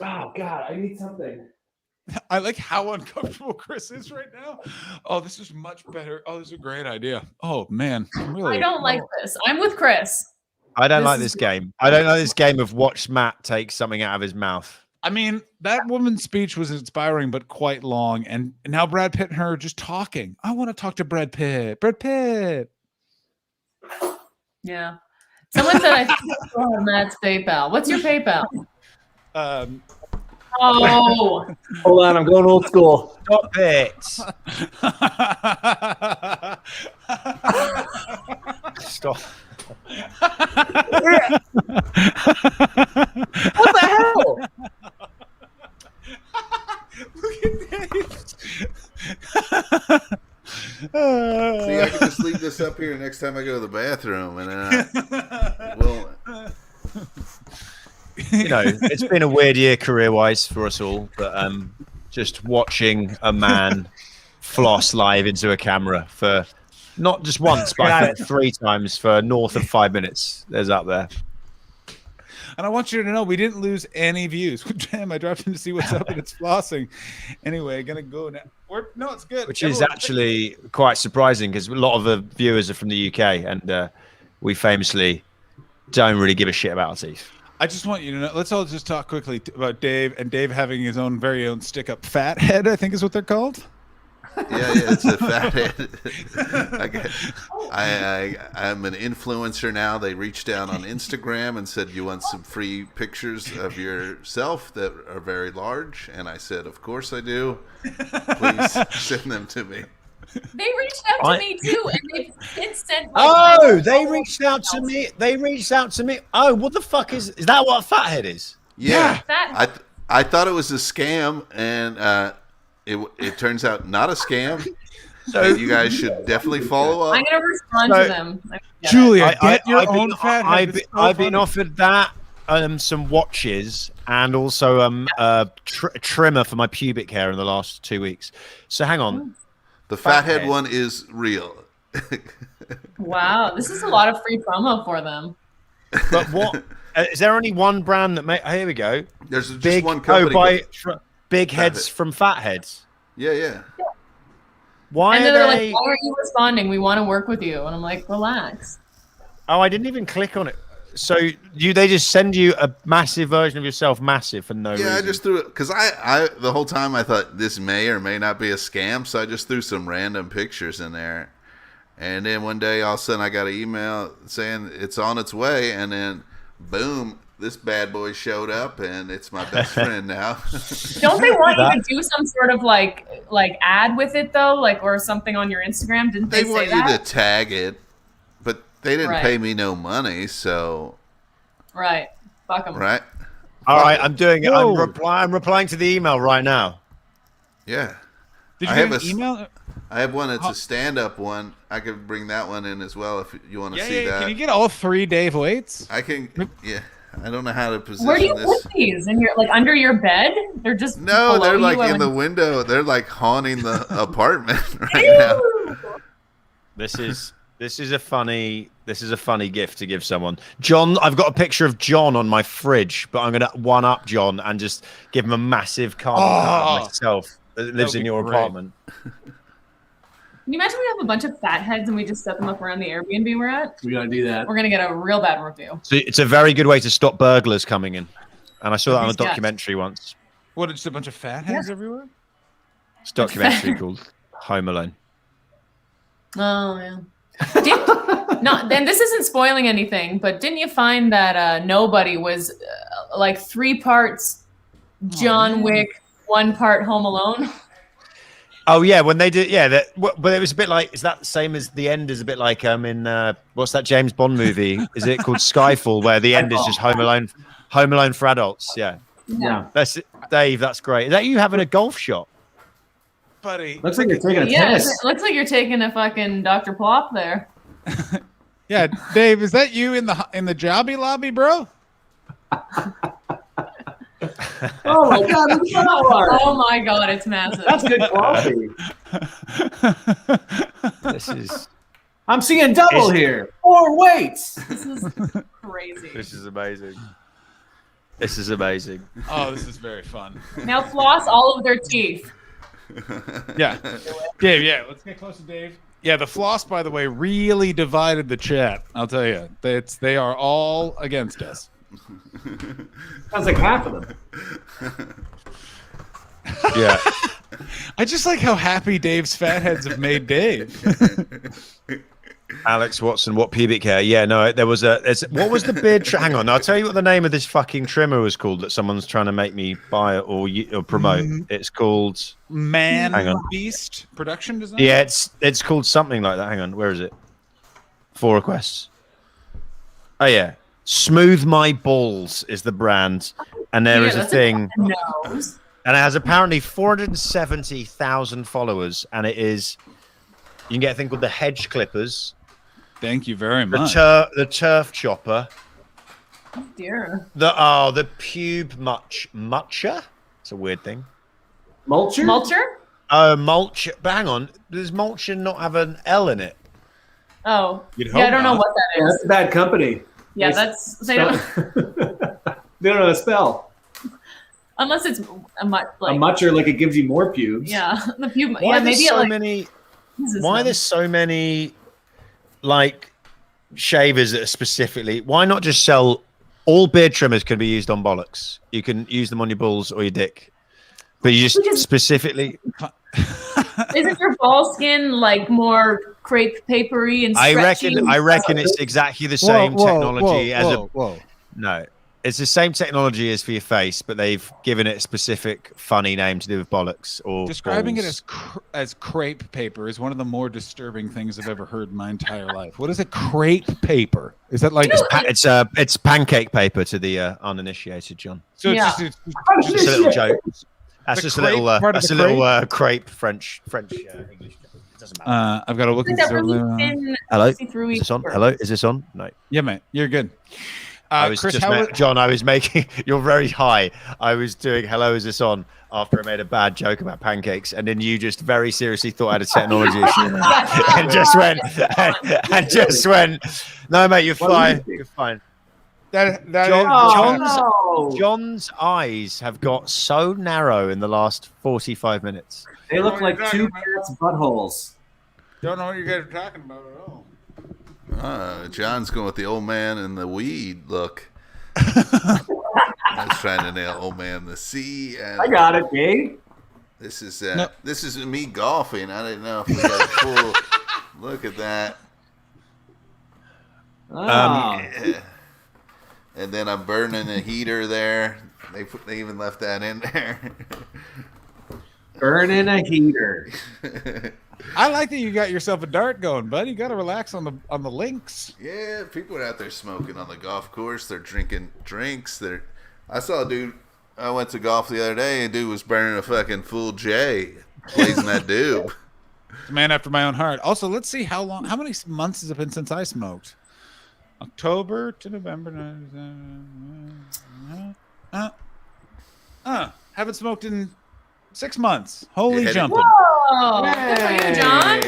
Oh God, I need something. I like how uncomfortable Chris is right now. Oh, this is much better. Oh, this is a great idea. Oh man, I don't like this. I'm with Chris. I don't like this game. I don't like this game of watch Matt take something out of his mouth. I mean, that woman's speech was inspiring, but quite long. And now Brad Pitt and her are just talking. I want to talk to Brad Pitt. Brad Pitt. Yeah. Someone said I think I still have Matt's PayPal. What's your PayPal? Oh. Hold on, I'm going old school. Stop it. Stop. What the hell? Look at Dave. See, I can just leave this up here next time I go to the bathroom, and well, You know, it's been a weird year career-wise for us all, but just watching a man floss live into a camera for not just once, but I think 3 times for north of 5 minutes. There's up there. And I want you to know we didn't lose any views. Damn, I dropped in to see what's up and it's flossing. Anyway, gonna go now. No, it's good. Which is actually quite surprising because a lot of the viewers are from the UK, and we famously don't really give a shit about our teeth. I just want you to know. Let's all just talk quickly about Dave and Dave having his own very own stick-up fat head. I think is what they're called. yeah, it's a fat head. I'm an influencer now. They reached out on Instagram and said, "You want some free pictures of yourself that are very large?" And I said, "Of course I do. Please send them to me." They reached out to me too, and they've since sent. Oh, they reached out to me. They reached out to me. Oh, what the fuck is that? What a fathead is? Yeah, Fat. I thought it was a scam, and it turns out not a scam. So you guys should definitely follow up. I'm gonna respond to them. Julia, get your own fat head. I've been offered that, some watches, and also a trimmer for my pubic hair in the last 2 weeks. So hang on. The fathead one is real. Wow, this is a lot of free promo for them. But what is there only one brand that make? Here we go. There's just one company. Big heads from fatheads. Yeah. Why and are they're they? like, "Why aren't you responding? We want to work with you." And I'm like, "Relax." Oh, I didn't even click on it. So they just send you a massive version of yourself, massive for no reason. Yeah, I just threw it because I the whole time I thought this may or may not be a scam, so I just threw some random pictures in there, and then one day all of a sudden I got an email saying it's on its way, and then boom, this bad boy showed up, and it's my best friend now. Don't they want you to do some sort of like ad with it though, like or something on your Instagram? Didn't they say want that? you to tag it, but they didn't Right. pay me no money, so Right. Fuck them. right. All right, I'm doing it. Whoa. I'm replying to the email right now. Yeah. Did you I get have an email? I have one that's a stand-up one. I could bring that one in as well if you want to see that. Can you get all 3 Dave Waits? I can. Yeah, I don't know how to position Where do you this. put these? In your like under your bed? They're just No, below they're like you in the window. They're like haunting the apartment right now. This is a funny gift to give someone. John, I've got a picture of John on my fridge, but I'm gonna one up John and just give him a massive carbon cut of myself that lives in your apartment. Can you imagine we have a bunch of fat heads and we just set them up around the Airbnb we're at? We gotta do that. We're gonna get a real bad review. So it's a very good way to stop burglars coming in. And I saw that on a Yeah. documentary once. What, just a bunch of fat heads everywhere? It's a documentary called Home Alone. Oh yeah. Then this isn't spoiling anything, but didn't you find that Nobody was like 3 parts John Wick, 1 part Home Alone? Oh yeah, when they did, yeah. But it was a bit like, is that the same as the end? Is a bit like in what's that James Bond movie? Is it called Skyfall, where the end is just Home Alone for adults? Yeah. Yeah. That's it. Dave. That's great. Is that you having a golf shot, buddy? Looks like you're taking a Yeah, tennis. it looks like you're taking a fucking Dr. Plop there. Yeah, Dave, is that you in the jobby lobby, bro? Oh my god, it's flower. Oh my god, it's massive. That's good quality. This is. I'm seeing double here. 4 weights. This is crazy. This is amazing. This is amazing. Oh, this is very fun. Now floss all of their teeth. Yeah, Dave. Yeah, let's get close to Dave. Yeah, the floss, by the way, really divided the chat. I'll tell you, they are all against us. Sounds like half of them. Yeah. I just like how happy Dave's fatheads have made Dave. Alex Watson, what pubic hair? Yeah, no, there was what was the beard? Hang on, I'll tell you what the name of this fucking trimmer was called that someone's trying to make me buy or promote. It's called Man Beast Production Design. Yeah, it's called something like that. Hang on, where is it? 4 requests. Oh yeah, Smooth My Balls is the brand, and there is a thing, and it has apparently 470,000 followers, and it is. You can get a thing called the hedge clippers. Thank you very much. The turf chopper. Oh dear. The pube mulcher. It's a weird thing. Mulcher? Mulcher? Mulch. But hang on, does mulcher not have an L in it? Oh. You'd Yeah, I don't know hope what that Yeah, is. that's a bad company. Yeah, They that's they spell- don't, They don't know how to spell. unless it's a much A like mutcher, like it gives you more pubes. yeah, the pube. Why Yeah, are there maybe so it, like, many? uses Why are them. there so many like shavers that are specifically? Why not just sell all beard trimmers? Can be used on bollocks. You can use them on your balls or your dick, but you just Because- specifically. Isn't your ball skin like more crepe papery and I stretchy? reckon it's exactly the same technology as a. No, it's the same technology as for your face, but they've given it a specific funny name to do with bollocks or Describing balls. it as crepe paper is one of the more disturbing things I've ever heard in my entire life. What is a crepe paper? Is that like It's pancake paper to the uninitiated, John. so? Yeah. It's Just a little joke. That's The just a crepe little. part of That's a the little crepe French English joke. It doesn't matter. I've got to look Like at that really this. thin, Hello. see-through Is this on? paper. Hello. Is this on? No. Yeah, mate, you're good. I was Chris, just how John. I was making. You're very high. I was doing. Hello. Is this on? After I made a bad joke about pancakes, and then you just very seriously thought I had a technology issue, and just went. No, mate, you're fine. You're fine. John's eyes have got so narrow in the last 45 minutes. They look like 2 cats' buttholes. Don't know what you guys are talking about at all. John's going with the old man and the weed look. I was trying to nail old man the sea. And I got it, Dave. this is me golfing. I didn't know if we got a full look at that. Yeah. And then I'm burning a heater there. They even left that in there. Burning a heater. I like that you got yourself a dart going, buddy. You got to relax on the links. Yeah, people are out there smoking on the golf course. They're drinking drinks. I saw a dude. I went to golf the other day, and dude was burning a fucking full J, blazing that doob. It's a man after my own heart. Also, let's see how many months has it been since I smoked? October to November. Haven't smoked in 6 months. Holy Yeah, jumping. Whoa! Good for you, John.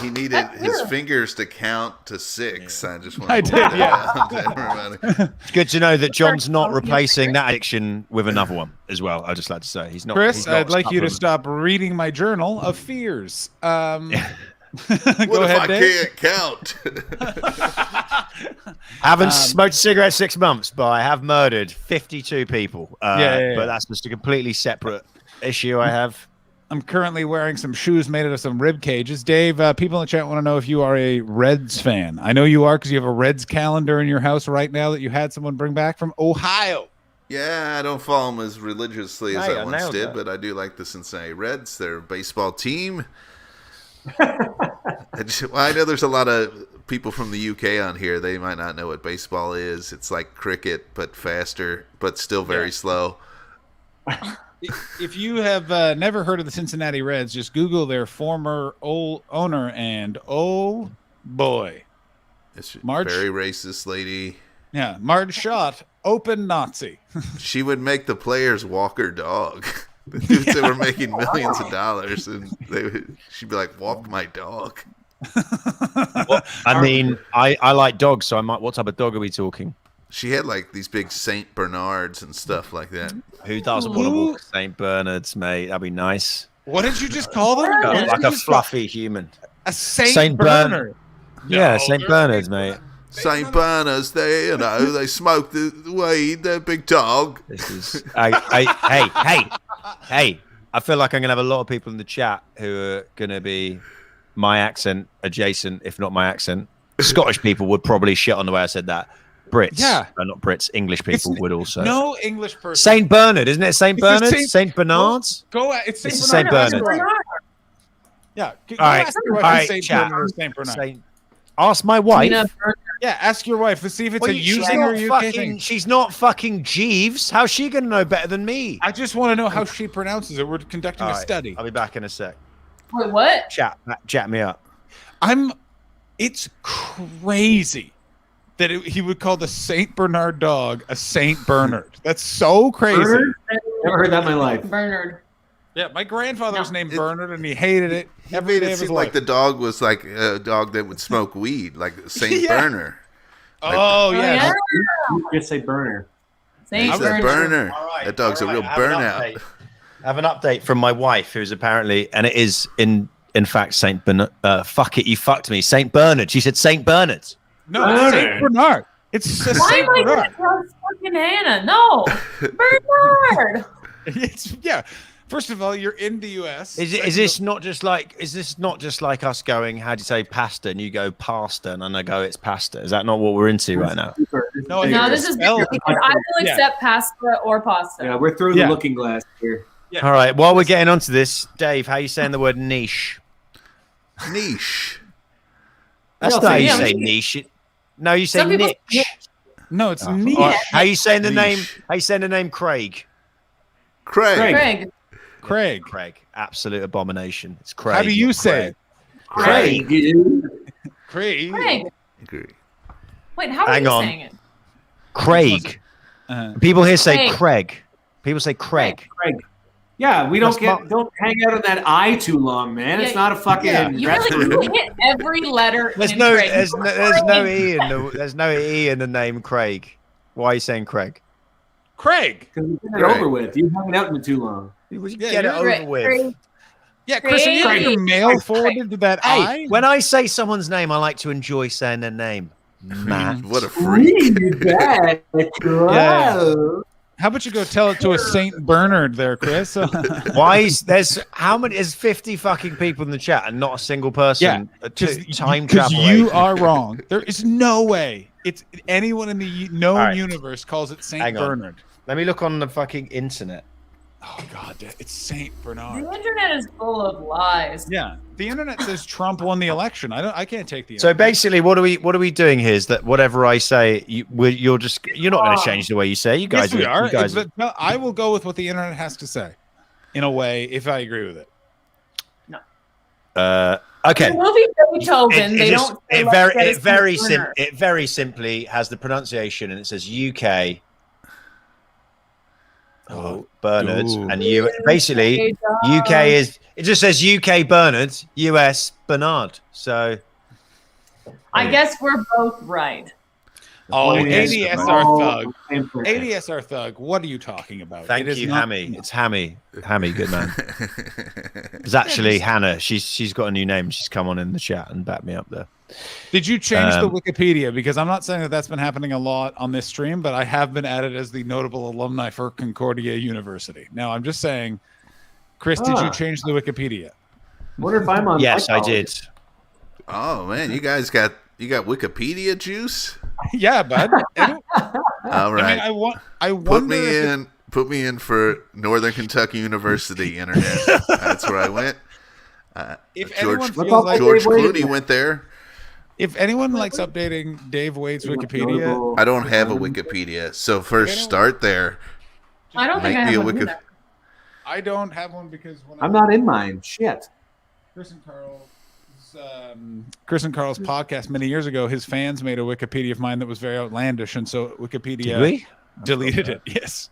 He needed his fingers to count to 6. I just want I to did, point that yeah. out to everybody. It's good to know that John's not replacing that addiction with another one as well. I'd just like to say he's not. Chris, he's not I'd like you to supplement. stop reading my journal of fears. What Go if ahead, I Dave. can't count? Haven't smoked a cigarette 6 months, but I have murdered 52 people. Yeah. But that's just a completely separate issue I have. I'm currently wearing some shoes made out of some rib cages. Dave, people in the chat want to know if you are a Reds fan. I know you are because you have a Reds calendar in your house right now that you had someone bring back from Ohio. Yeah, I don't follow them as religiously as Hey, I I once nailed did, that. but I do like the Cincinnati Reds. They're a baseball team. I know there's a lot of people from the UK on here. They might not know what baseball is. It's like cricket, but faster, but still very slow. If you have never heard of the Cincinnati Reds, just Google their former old owner, and oh boy, It's Marge, very racist lady. yeah, Marge Schott, open Nazi. She would make the players walk her dog. The dudes that were making millions of dollars, and she'd be like, "Walk my dog." I mean, I like dogs, so I might. What type of dog are we talking? She had like these big Saint Bernards and stuff like that. Who doesn't want to walk St. Bernards, mate? That'd be nice. What did you just call them? Like a fluffy human. A Saint Bernard. Yeah, St. Bernards, mate. Saint Bernards, they smoke the weed. They're a big dog. This is hey. I feel like I'm gonna have a lot of people in the chat who are gonna be my accent adjacent, if not my accent. Scottish people would probably shit on the way I said that. Brits, not Brits. English people would also. No English person. Saint Bernard, isn't it? Saint It's a Bernard, Saint- Saint Bernard's. Go. It's Saint It's Bernard. Saint Bernard. Yeah. Go All right, ask your all wife right, if Saint chat. Bernard or Saint Bernard. Ask my wife. Yeah, ask your wife to see if it's Well, a she's using not or UK fucking. thing. She's not fucking Jeeves. How's she gonna know better than me? I just want to know how she pronounces it. We're conducting All a right, study. I'll be back in a sec. Wait, what? Chat me up. It's crazy that he would call the Saint Bernard dog a Saint Bernard. That's so crazy. Bernard? Never heard that in my life. Bernard. Yeah, my grandfather was named Bernard, and he hated it. He every made day it of his seem like life. the dog was like a dog that would smoke weed, like Saint Yeah. Burner. Oh, yeah. You just say burner. Saint He's a burner. All right, That dog's all a real right, I have an burnout. update. I have an update from my wife, who's apparently, and it is in fact Saint Bernard. Fuck it, you fucked me. Saint Bernard. She said Saint Bernard. No, it's Saint Bernard. It's a Why Saint am I Bernard. going to fucking Hannah? No. Bernard. Yeah. First of all, you're in the U.S. Is this not just like us going? How do you say pasta? And you go pasta, and then I go it's pasta. Is that not what we're into right now? No, No, this is because I will accept pasta or pasta. Yeah, we're through the looking glass here. Yeah. All right. While we're getting onto this, Dave, how are you saying the word niche? Niche. That's No, not how you yeah. say niche. No, you say Some people- niche. No, it's All neat. right, how you saying the name? Niche. How you saying the name Craig? Craig. Craig. Craig. Absolute abomination. It's Craig. How do you not say? Craig. Craig. Craig. Agree. Wait, how are Hang you on. saying it? Craig. Uh, People here say Craig. Craig. People say Craig. Craig. Yeah, we don't That's don't hang out on that I too long, man. It's Yeah, not a fucking. You really you hit every letter. There's in no Craig. there's no E in the name Craig. Why are you saying Craig? Craig. Because we get it over with. You hanging out in too long. You Yeah, get it you're over with. Craig. Yeah, Chris, are you Craig. getting your mail forwarded to that Hey, I? when I say someone's name, I like to enjoy saying their name. Matt. What a freak. Bad. Yeah. How about you go tell it to a Saint Bernard there, Chris? Why is there's 50 fucking people in the chat and not a single person time Because travel? you agent? are wrong. There is no way it's anyone in the known All right. universe calls it Saint Hang on. Bernard. Let me look on the fucking internet. Oh God, it's Saint Bernard. The internet is full of lies. Yeah, the internet says Trump won the election. I can't take the. So internet. basically, what are we doing here? Is that whatever I say, you're not going to change the way you say it. You guys, yes, we are. You guys, But no, I will go with what the internet has to say, in a way, if I agree with it. Okay. The movie Beethoven. They don't. say, like, get us some dinner. It very simply has the pronunciation, and it says UK. Oh, Bernard, and you basically UK is. It just says UK Bernard, US Bernard. So I guess we're both right. Oh, ADSR thug. Same person. ADSR thug. What are you talking about? Thank It is you, not- Hammy. It's Hammy. Hammy, good man. It's actually Hannah. She's got a new name. She's come on in the chat and backed me up there. Did you change the Wikipedia? Because I'm not saying that that's been happening a lot on this stream, but I have been added as the notable alumni for Concordia University. Now, I'm just saying, Chris, did you change the Wikipedia? Wonder if I'm on. Yes, I did. Oh man, you guys got Wikipedia juice? Yeah, bud. All right. I mean, I wonder Put me in for Northern Kentucky University internet. That's where I went. If George anyone feels like Clooney went there. If anyone likes updating Dave Wade's Wikipedia, I don't have a Wikipedia, so first start there. I don't think I have one either. I don't have one because when I'm not in mine. Shit. Chris and Carl's podcast many years ago, his fans made a Wikipedia of mine that was very outlandish, and so Wikipedia Did we? deleted it. Yes.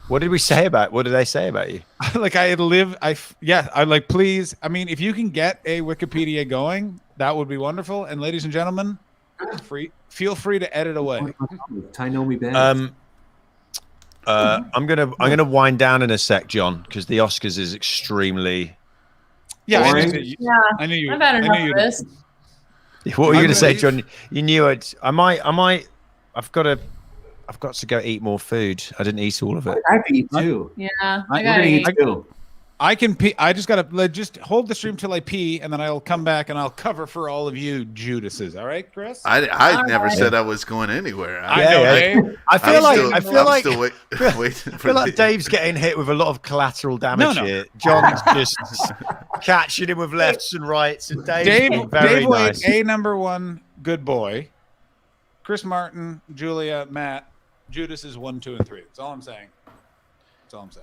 What did we say about? What did they say about you? Like I like, please. I mean, if you can get a Wikipedia going, that would be wonderful. And ladies and gentlemen, feel free to edit away. I know me bad. I'm gonna wind down in a sec, John, because the Oscars is extremely. Yeah, I've had enough of this. What were you gonna say, John? You knew it. I've got to go eat more food. I didn't eat all of it. I have to eat too. Yeah, I gotta eat too. I can pee. I just gotta just hold the stream till I pee, and then I'll come back and I'll cover for all of you Judases. All right, Chris? I never said I was going anywhere. I feel like Dave's Dave's getting hit with a lot of collateral damage here. John's just catching him with lefts and rights, and Dave very nice. Wade, #1 good boy. Chris Martin, Julia, Matt, Judas is 1, 2, and 3. That's all I'm saying.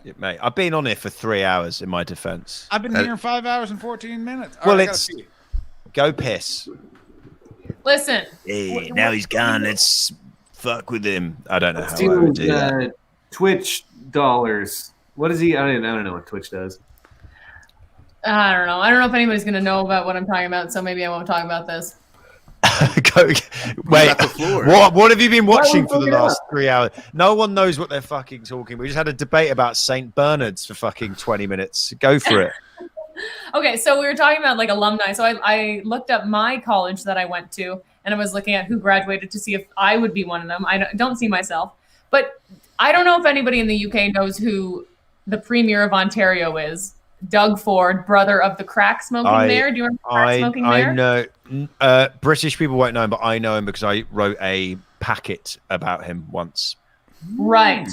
Yeah, mate, I've been on it for 3 hours in my defense. I've been here 5 hours and 14 minutes. Well, go piss. Listen. Hey, now he's gone. Let's fuck with him. I don't know how I would do that. Twitch dollars. What is he? I don't know what Twitch does. I don't know. I don't know if anybody's going to know about what I'm talking about, so maybe I won't talk about this. Wait, what have you been watching for the last 3 hours? No one knows what they're fucking talking. We just had a debate about St. Bernard's for fucking 20 minutes. Go for it. Okay, so we were talking about like alumni. So I looked up my college that I went to, and I was looking at who graduated to see if I would be one of them. I don't see myself, but I don't know if anybody in the UK knows who the Premier of Ontario is. Doug Ford, brother of the crack smoking mayor. Do you remember crack smoking mayor? I know. British people won't know him, but I know him because I wrote a packet about him once. Right.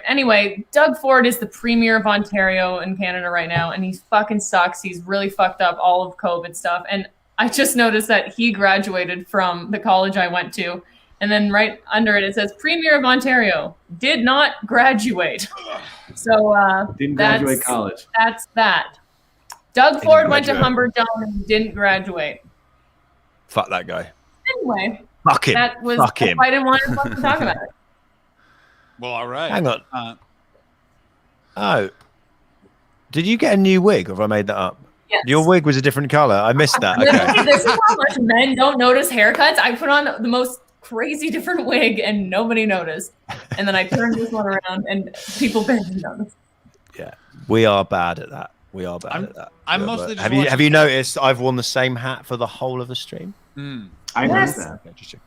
Anyway, Doug Ford is the Premier of Ontario in Canada right now, and he fucking sucks. He's really fucked up all of COVID stuff. And I just noticed that he graduated from the college I went to, and then right under it says Premier of Ontario did not graduate. So didn't graduate college. That's that. Doug Ford went to Humberstone and didn't graduate. Fuck that guy. Anyway, fuck him. That was fuck him. I didn't want to fucking talk about it. Well, all right. Hang on. Oh, did you get a new wig, or have I made that up? Yes. Your wig was a different color. I missed that. Okay. This is how much men don't notice haircuts. I put on the most crazy different wig and nobody noticed, and then I turned this one around and people barely noticed. Yeah, we are bad at that. At that. I'm mostly just have you noticed I've worn the same hat for the whole of the stream? I noticed that. Interesting.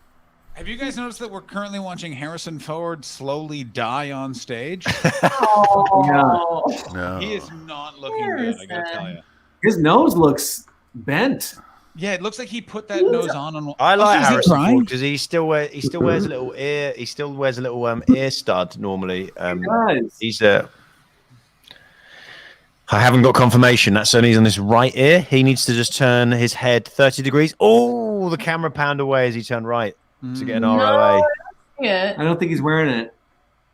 Have you guys noticed that we're currently watching Harrison Ford slowly die on stage? Oh, No. He is not looking good, I gotta tell you. His nose looks bent. Yeah, it looks like he put that nose on. I like is he Harrison crying? Ford because he still wears a little ear. He still wears a little ear stud normally. He's I haven't got confirmation. That's only on this right ear. He needs to just turn his head 30 degrees. Oh, the camera pound away as he turned right to get an ROA. I don't think he's wearing it.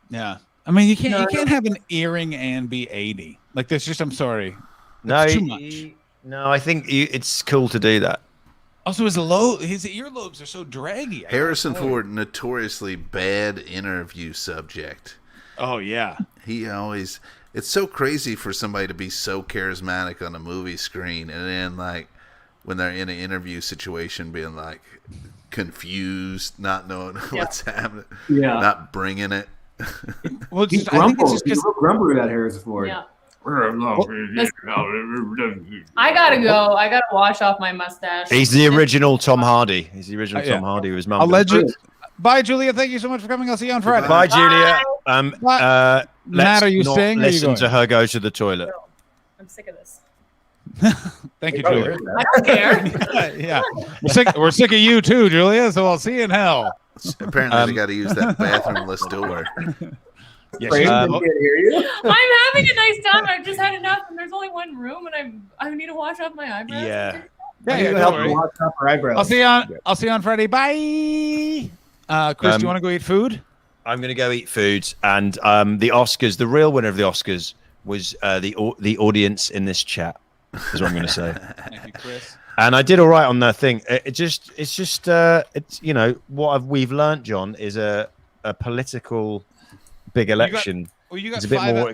Yeah, I mean you can't have an earring and be 80. Like that's just I'm sorry. No, too much. No, I think it's cool to do that. Also, his earlobes are so draggy. Harrison Ford, notoriously bad interview subject. Oh yeah, he always. It's so crazy for somebody to be so charismatic on a movie screen, and then like when they're in an interview situation, being like confused, not knowing what's happening, not bringing it. Well, he's grumbled. He's real grumpy about Harrison Ford. Yeah. I gotta go. I gotta wash off my mustache. He's the original Tom Hardy. He's the original Tom Hardy with his mum. Bye, Julia. Thank you so much for coming. I'll see you on Friday. Bye, Julia. Matt, are you staying? Listen to her go to the toilet. I'm sick of this. Thank you, Julia. I don't care. Yeah, we're sick of you too, Julia. So I'll see you in hell. Apparently, they got to use that bathroomless door. Yes, can't hear you. I'm having a nice time. I've just had enough, and there's only one room, and I need to wash off my eyebrows. Yeah. Don't worry. I'll see you on Friday. Bye. Chris, do you want to go eat food? I'm going to go eat food, and the Oscars. The real winner of the Oscars was the audience in this chat. Is what I'm going to say. Thank you, Chris. And I did all right on that thing. It's what we've learned, John, is a political big election. You got a bit more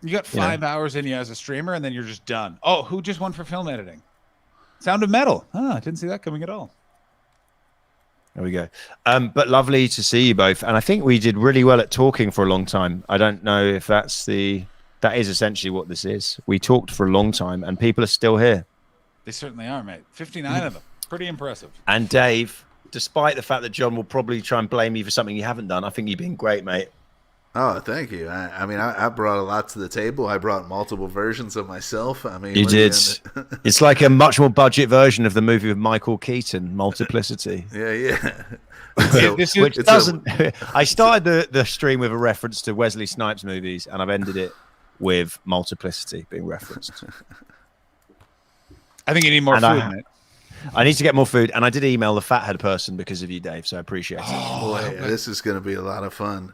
You got 5 hours in you as a streamer, and then you're just done. Oh, who just won for film editing? Sound of Metal. I didn't see that coming at all. There we go. But lovely to see you both. And I think we did really well at talking for a long time. I don't know if that is essentially what this is. We talked for a long time, and people are still here. They certainly are, mate. 59 of them. Pretty impressive. And Dave, despite the fact that John will probably try and blame you for something you haven't done, I think you've been great, mate. Oh, thank you. I brought a lot to the table. I brought multiple versions of myself. You did. It's like a much more budget version of the movie with Michael Keaton, Multiplicity. Yeah. Which doesn't. I started the stream with a reference to Wesley Snipes movies, and I've ended it with Multiplicity being referenced. I think you need more food, mate. I need to get more food, and I did email the fathead person because of you, Dave. So I appreciate it. Boy, this is going to be a lot of fun.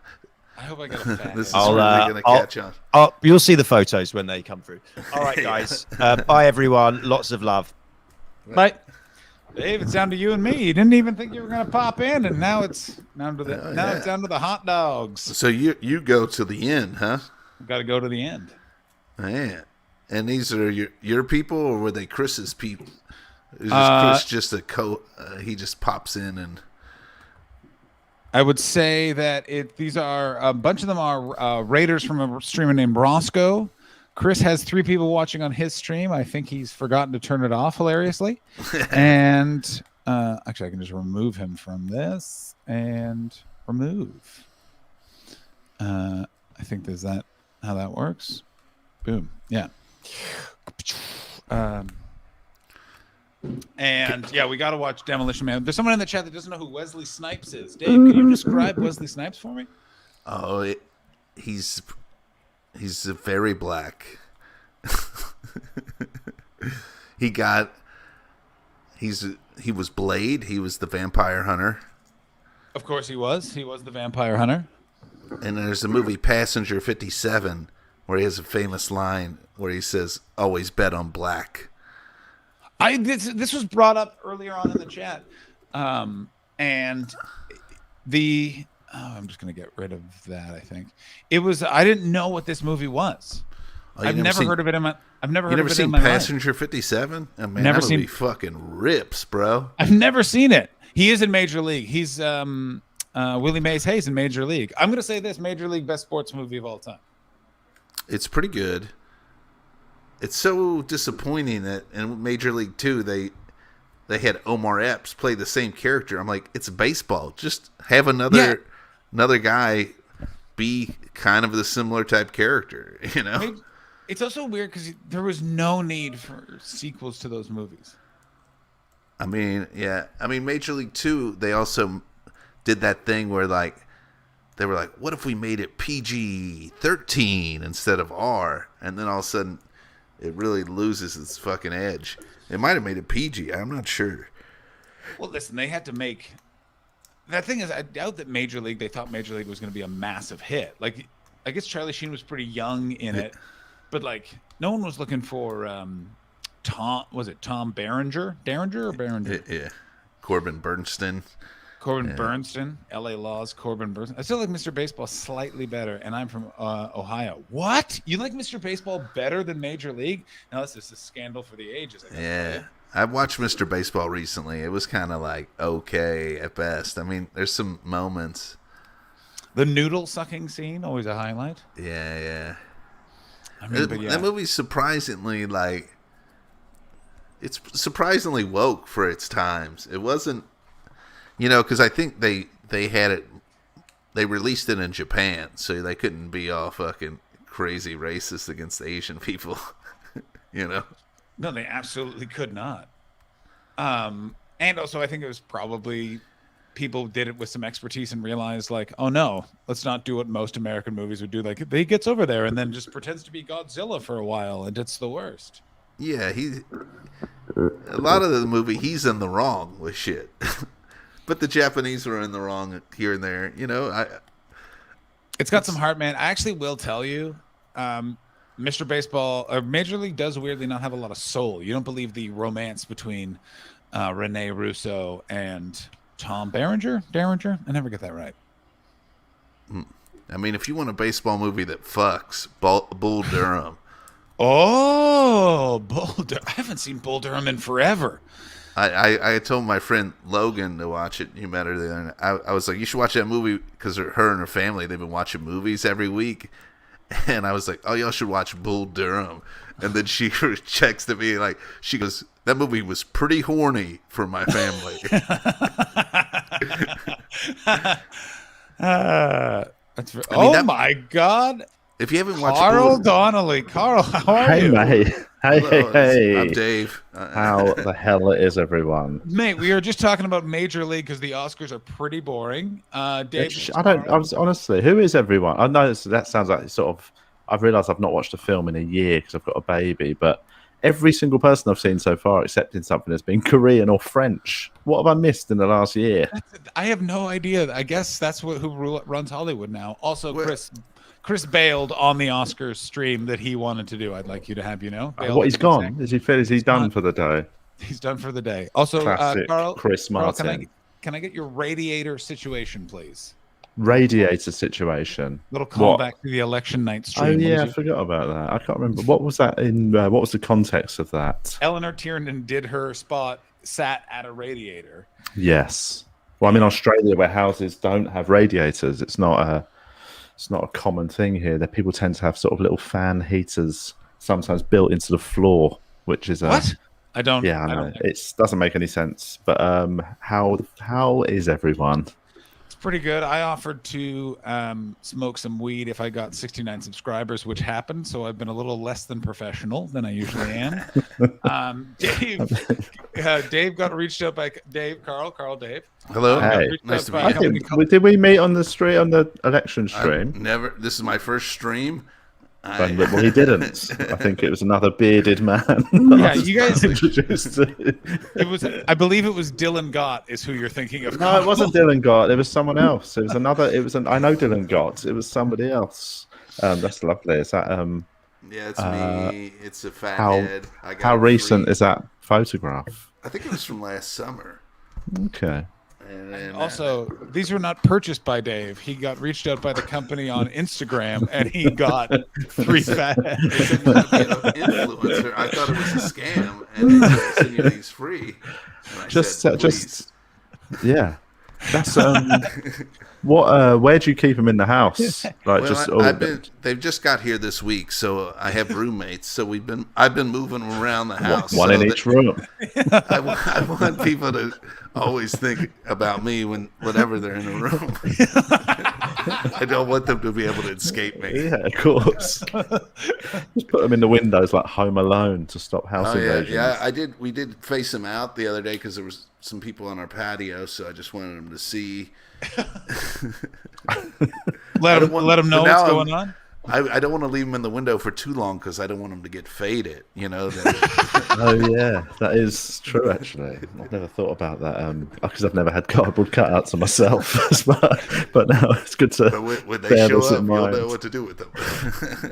I hope I get a fat. This is really going to catch on. You'll see the photos when they come through. All right, guys. Bye, everyone. Lots of love. Bye. Dave, it's down to you and me. You didn't even think you were going to pop in, and now it's down to the hot dogs. So you go to the end, huh? Got to go to the end. Man. And these are your people, or were they Chris's people? Is Chris just he just pops in and... I would say that these are a bunch of them are raiders from a streamer named Roscoe. Chris has 3 people watching on his stream. I think he's forgotten to turn it off hilariously. And actually, I can just remove him from this and remove. I think there's that how that works. Boom. Yeah. And yeah, we got to watch Demolition Man. There's someone in the chat that doesn't know who Wesley Snipes is. Dave, can you describe Wesley Snipes for me? Oh, he's very black. He was Blade. He was the vampire hunter. Of course he was. He was the vampire hunter. And there's a movie Passenger 57 where he has a famous line where he says, "Always bet on black." This was brought up earlier on in the chat, and I'm just gonna get rid of that. I think it was. I didn't know what this movie was. I've never heard of it in my. I've never heard of it in my life. Passenger 57? Oh, man, that movie fucking rips, bro. I've never seen it. He is in Major League. He's Willie Mays Hayes in Major League. I'm gonna say this: Major League, best sports movie of all time. It's pretty good. It's so disappointing that in Major League 2 they had Omar Epps play the same character. I'm like, it's baseball. Just have another guy be kind of the similar type character, you know? It's also weird because there was no need for sequels to those movies. I mean, yeah. I mean, Major League 2, they also did that thing where they were like, what if we made it PG-13 instead of R? And then all of a sudden it really loses its fucking edge. It might have made it PG. I'm not sure. Well, listen, they had to make... That thing is, I doubt that Major League, they thought Major League was going to be a massive hit. Like, I guess Charlie Sheen was pretty young in it, but, like, no one was looking for Tom Berenger? Derringer or Berenger? Yeah. Corbin Bernstein. Corbin Bernstein, LA Laws, Corbin Bernstein. I still like Mr. Baseball slightly better, and I'm from Ohio. What? You like Mr. Baseball better than Major League? Now, this is a scandal for the ages. Yeah. I watched Mr. Baseball recently. It was kind of like okay at best. I mean, there's some moments. The noodle sucking scene, always a highlight. Yeah. I mean, That movie's surprisingly it's surprisingly woke for its times. It wasn't, because I think they had it, they released it in Japan, so they couldn't be all fucking crazy racist against Asian people, No, they absolutely could not. And also, I think it was probably people did it with some expertise and realized, like, oh no, let's not do what most American movies would do. Like, he gets over there and then just pretends to be Godzilla for a while, and it's the worst. Yeah, a lot of the movie, he's in the wrong with shit. But the Japanese were in the wrong here and there, It's got some heart, man. I actually will tell you, Mr. Baseball or Major League does weirdly not have a lot of soul. You don't believe the romance between Rene Russo and Tom Berenger? Derringer? I never get that right. I mean, if you want a baseball movie that fucks, Bull Durham. Oh, Bull Durham. I haven't seen Bull Durham in forever. I told my friend Logan to watch it. You met her there. I was like, you should watch that movie because her and her family, they've been watching movies every week. And I was like, oh, y'all should watch Bull Durham. And then she texted me like, she goes, that movie was pretty horny for my family. My God. If you haven't watched Carl Donnelly. Carl, how are you? Mate. Hey. I'm Dave. How the hell is everyone? Mate, we were just talking about Major League because the Oscars are pretty boring. Dave, I was honestly, who is everyone? I know that sounds like sort of. I've realised I've not watched a film in a year because I've got a baby, but every single person I've seen so far, except in something that's been Korean or French. What have I missed in the last year? I have no idea. I guess that's who runs Hollywood now. Also, Chris bailed on the Oscars stream that he wanted to do. I'd like you to have, What, he's gone? Is he done for the day? He's done for the day. Also, Classic Carl, Chris Martin. Can I get your radiator situation, please? Radiator situation. Little callback to the election night stream. Oh yeah, I forgot about that. I can't remember. What was that in? What was the context of that? Eleanor Tiernan did her spot, sat at a radiator. Yes. Well, I'm in Australia where houses don't have radiators. It's not a common thing here. That people tend to have sort of little fan heaters, sometimes built into the floor, which is what? I don't. Yeah, I know. It doesn't make any sense. But how is everyone? It's pretty good. I offered to smoke some weed if I got 69 subscribers, which happened. So I've been a little less than professional than I usually am. Dave got reached out by Carl, Dave. Hello. Hey. Nice to meet you. Did we meet on the election stream? This is my first stream. Well, he didn't. I think it was another bearded man. Yeah, you guys introduced. It was. I believe it was Dylan Gott is who you're thinking of. No, it wasn't Dylan Gott. It was someone else. It was another. I know Dylan Gott. It was somebody else. That's lovely. Is that? Yeah, it's me. It's a fat head. How recent is that photograph? I think it was from last summer. Okay. And also, these were not purchased by Dave. He got reached out by the company on Instagram, and he got 3 fat heads. Influencer. I thought it was a scam, and they said, send you these free. And I said, yeah. That's what? Where do you keep them in the house? They've just got here this week, so I have roommates. So I've been moving them around the house. One in each room. I want people to always think about me whenever they're in a room. I don't want them to be able to escape me. Yeah, of course. Just put them in the windows like Home Alone to stop house invasions. Yeah, we did face them out the other day because there was some people on our patio, so I just wanted them to see. let them know what's going on. I don't want to leave them in the window for too long because I don't want them to get faded. You know. Oh yeah, that is true. Actually, I've never thought about that because I've never had cardboard cutouts of myself. but now it's good to. But when they show up, you'll know what to do with them.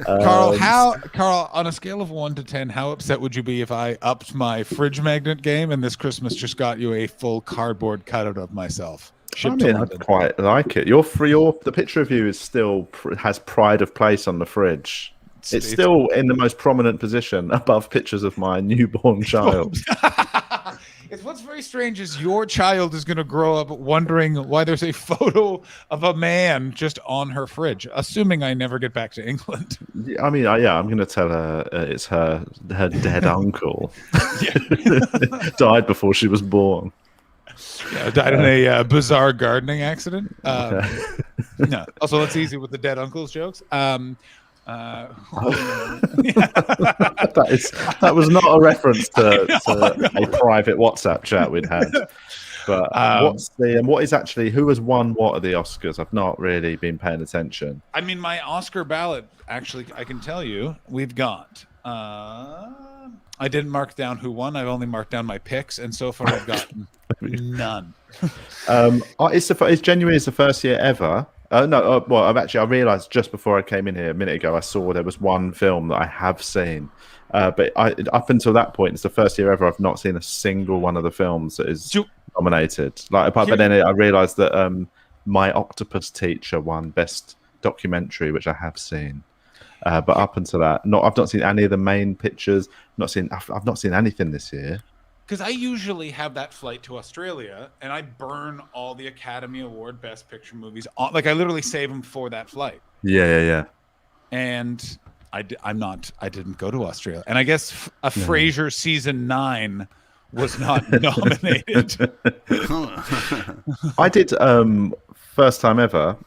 Carl, on a scale of 1 to 10, how upset would you be if I upped my fridge magnet game and this Christmas just got you a full cardboard cutout of myself? I mean, I quite like it. The picture of you is still has pride of place on the fridge. It's still in the most prominent position above pictures of my newborn child. It's what's very strange is your child is going to grow up wondering why there's a photo of a man just on her fridge, assuming I never get back to England. I mean, I'm going to tell her it's her dead uncle. Died before she was born. Yeah, died in a bizarre gardening accident. No. Also, that's easy with the dead uncles jokes. That was not a reference to a private WhatsApp chat we'd had. But who has won what at the Oscars? I've not really been paying attention. I mean, my Oscar ballot, actually, I can tell you, we've got. I didn't mark down who won. I've only marked down my picks, and so far I've gotten none. It's genuinely the first year ever. I realised just before I came in here a minute ago, I saw there was one film that I have seen. But up until that point, it's the first year ever I've not seen a single one of the films that is nominated. But then I realised that My Octopus Teacher won Best Documentary, which I have seen. But up until that, I've not seen any of the main pictures. I've not seen anything this year. Because I usually have that flight to Australia, and I burn all the Academy Award Best Picture movies on. Like I literally save them for that flight. Yeah. And I didn't go to Australia, and I guess Frasier season 9 was not nominated. I did first time ever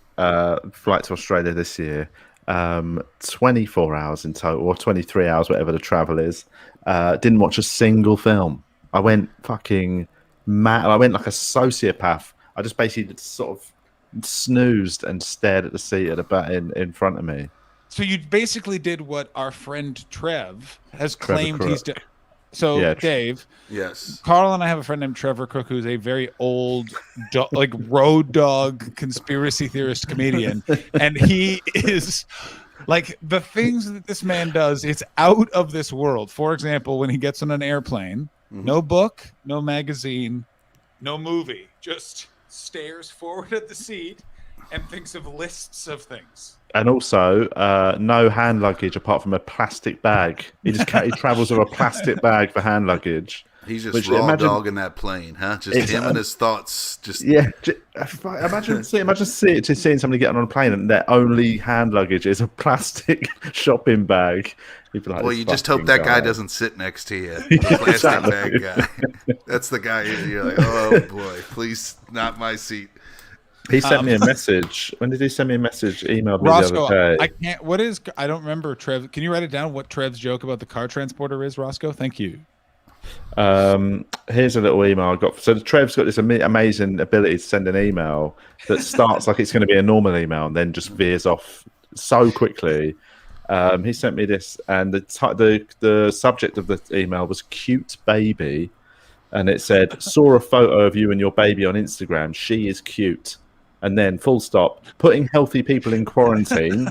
flight to Australia this year. 24 hours in total, or 23 hours, whatever the travel is. Didn't watch a single film. I went fucking mad. I went like a sociopath. I just basically sort of snoozed and stared at the seat at the back in front of me. So you basically did what our friend Trev has claimed he's done. So Yeah, Dave, yes, Carl and I have a friend named Trevor Cook who's a very old, like road dog conspiracy theorist comedian, and he is like the things that this man does. It's out of this world. For example, when he gets on an airplane, no book, no magazine, no movie, just stares forward at the seat and thinks of lists of things. And also, no hand luggage apart from a plastic bag. He travels with a plastic bag for hand luggage. He's just raw dog in that plane, huh? Just him and his thoughts. Imagine seeing somebody get on a plane and their only hand luggage is a plastic shopping bag. Like, well, you just hope that guy doesn't sit next to you. The plastic bag guy. That's the guy you're like, oh boy, please, not my seat. He sent me a message. When did he send me a message? Emailed me Roscoe, the other day. I can't. I don't remember. Trev, can you write it down? What Trev's joke about the car transporter is, Roscoe? Thank you. Here's a little email I got. So Trev's got this amazing ability to send an email that starts like it's going to be a normal email and then just veers off so quickly. He sent me this, and the subject of the email was "cute baby," and it said, "Saw a photo of you and your baby on Instagram. She is cute." And then full stop, putting healthy people in quarantine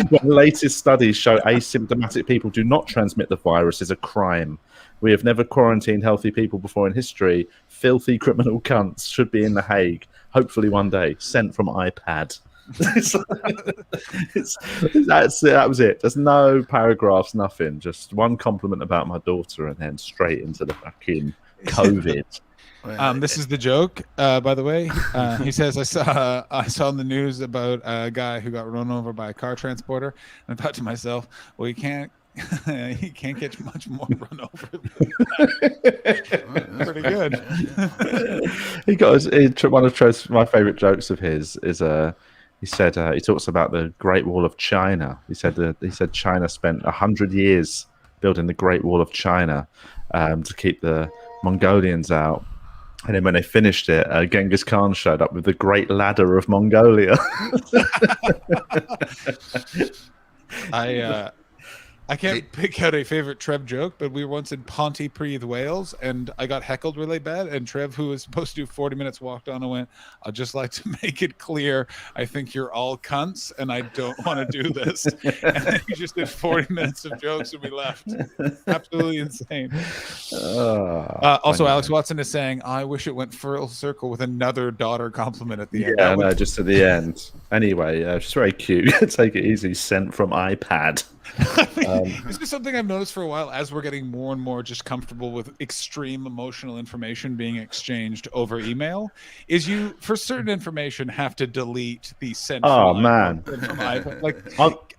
when latest studies show asymptomatic people do not transmit the virus is a crime. We have never quarantined healthy people before in history. Filthy criminal cunts should be in The Hague. Hopefully one day. Sent from iPad. That was it. There's no paragraphs, nothing. Just one compliment about my daughter and then straight into the fucking COVID. This is the joke, by the way. He says, I saw in the news about a guy who got run over by a car transporter. And I thought to myself, well, he can't get much more run over than that. Pretty good. One of my favorite jokes of his is he said he talks about the Great Wall of China. He said China spent 100 years building the Great Wall of China to keep the Mongolians out. And then when they finished it, Genghis Khan showed up with the Great Ladder of Mongolia. I can't pick out a favorite Trev joke, but we were once in Pontypridd, Wales, and I got heckled really bad. And Trev, who was supposed to do 40 minutes, walked on and went, "I'd just like to make it clear, I think you're all cunts, and I don't want to do this." And then he just did 40 minutes of jokes, and we left. Absolutely insane. Also, Alex Watson is saying, "I wish it went full circle with another daughter compliment at the end." Yeah, no, just at the end. Anyway, just very cute. Take it easy. Sent from iPad. This is something I've noticed for a while as we're getting more and more just comfortable with extreme emotional information being exchanged over email. Is you, for certain information, have to delete the sent. Oh man, like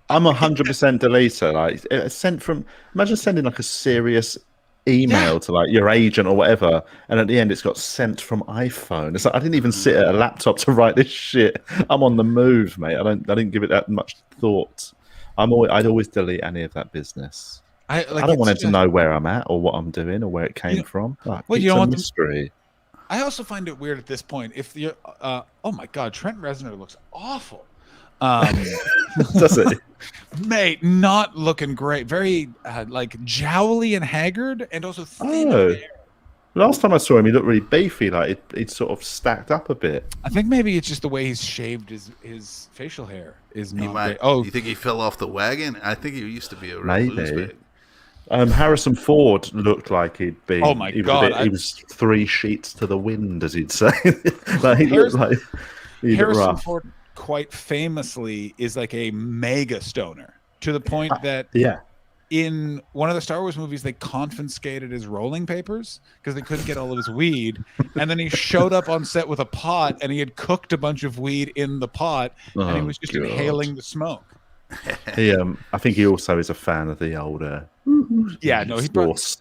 I'm 100% deleter. Like sent from. Imagine sending like a serious email to like your agent or whatever, and at the end it's got sent from iPhone. It's like I didn't even sit at a laptop to write this shit. I'm on the move, mate. I didn't give it that much thought. I'd always delete any of that business. I don't want it to know where I'm at or what I'm doing or where it came from. Well, you don't want mystery. I also find it weird at this point. If you're, oh my God, Trent Reznor looks awful. Does it? Mate, not looking great. Very like jowly and haggard, and also thin hair. Last time I saw him, he looked really beefy. Like he'd sort of stacked up a bit. I think maybe it's just the way he's shaved his facial hair is not great. Oh, you think he fell off the wagon? I think he used to be a real loose bag. Harrison Ford looked like he'd been. Oh my God! He was 3 sheets to the wind, as he'd say. Like he looked like Harrison Ford, quite famously, is like a mega stoner to the point that in one of the Star Wars movies, they confiscated his rolling papers because they couldn't get all of his weed. And then he showed up on set with a pot, and he had cooked a bunch of weed in the pot, and he was just inhaling the smoke. I think he also is a fan of the older. Yeah, no, he brought.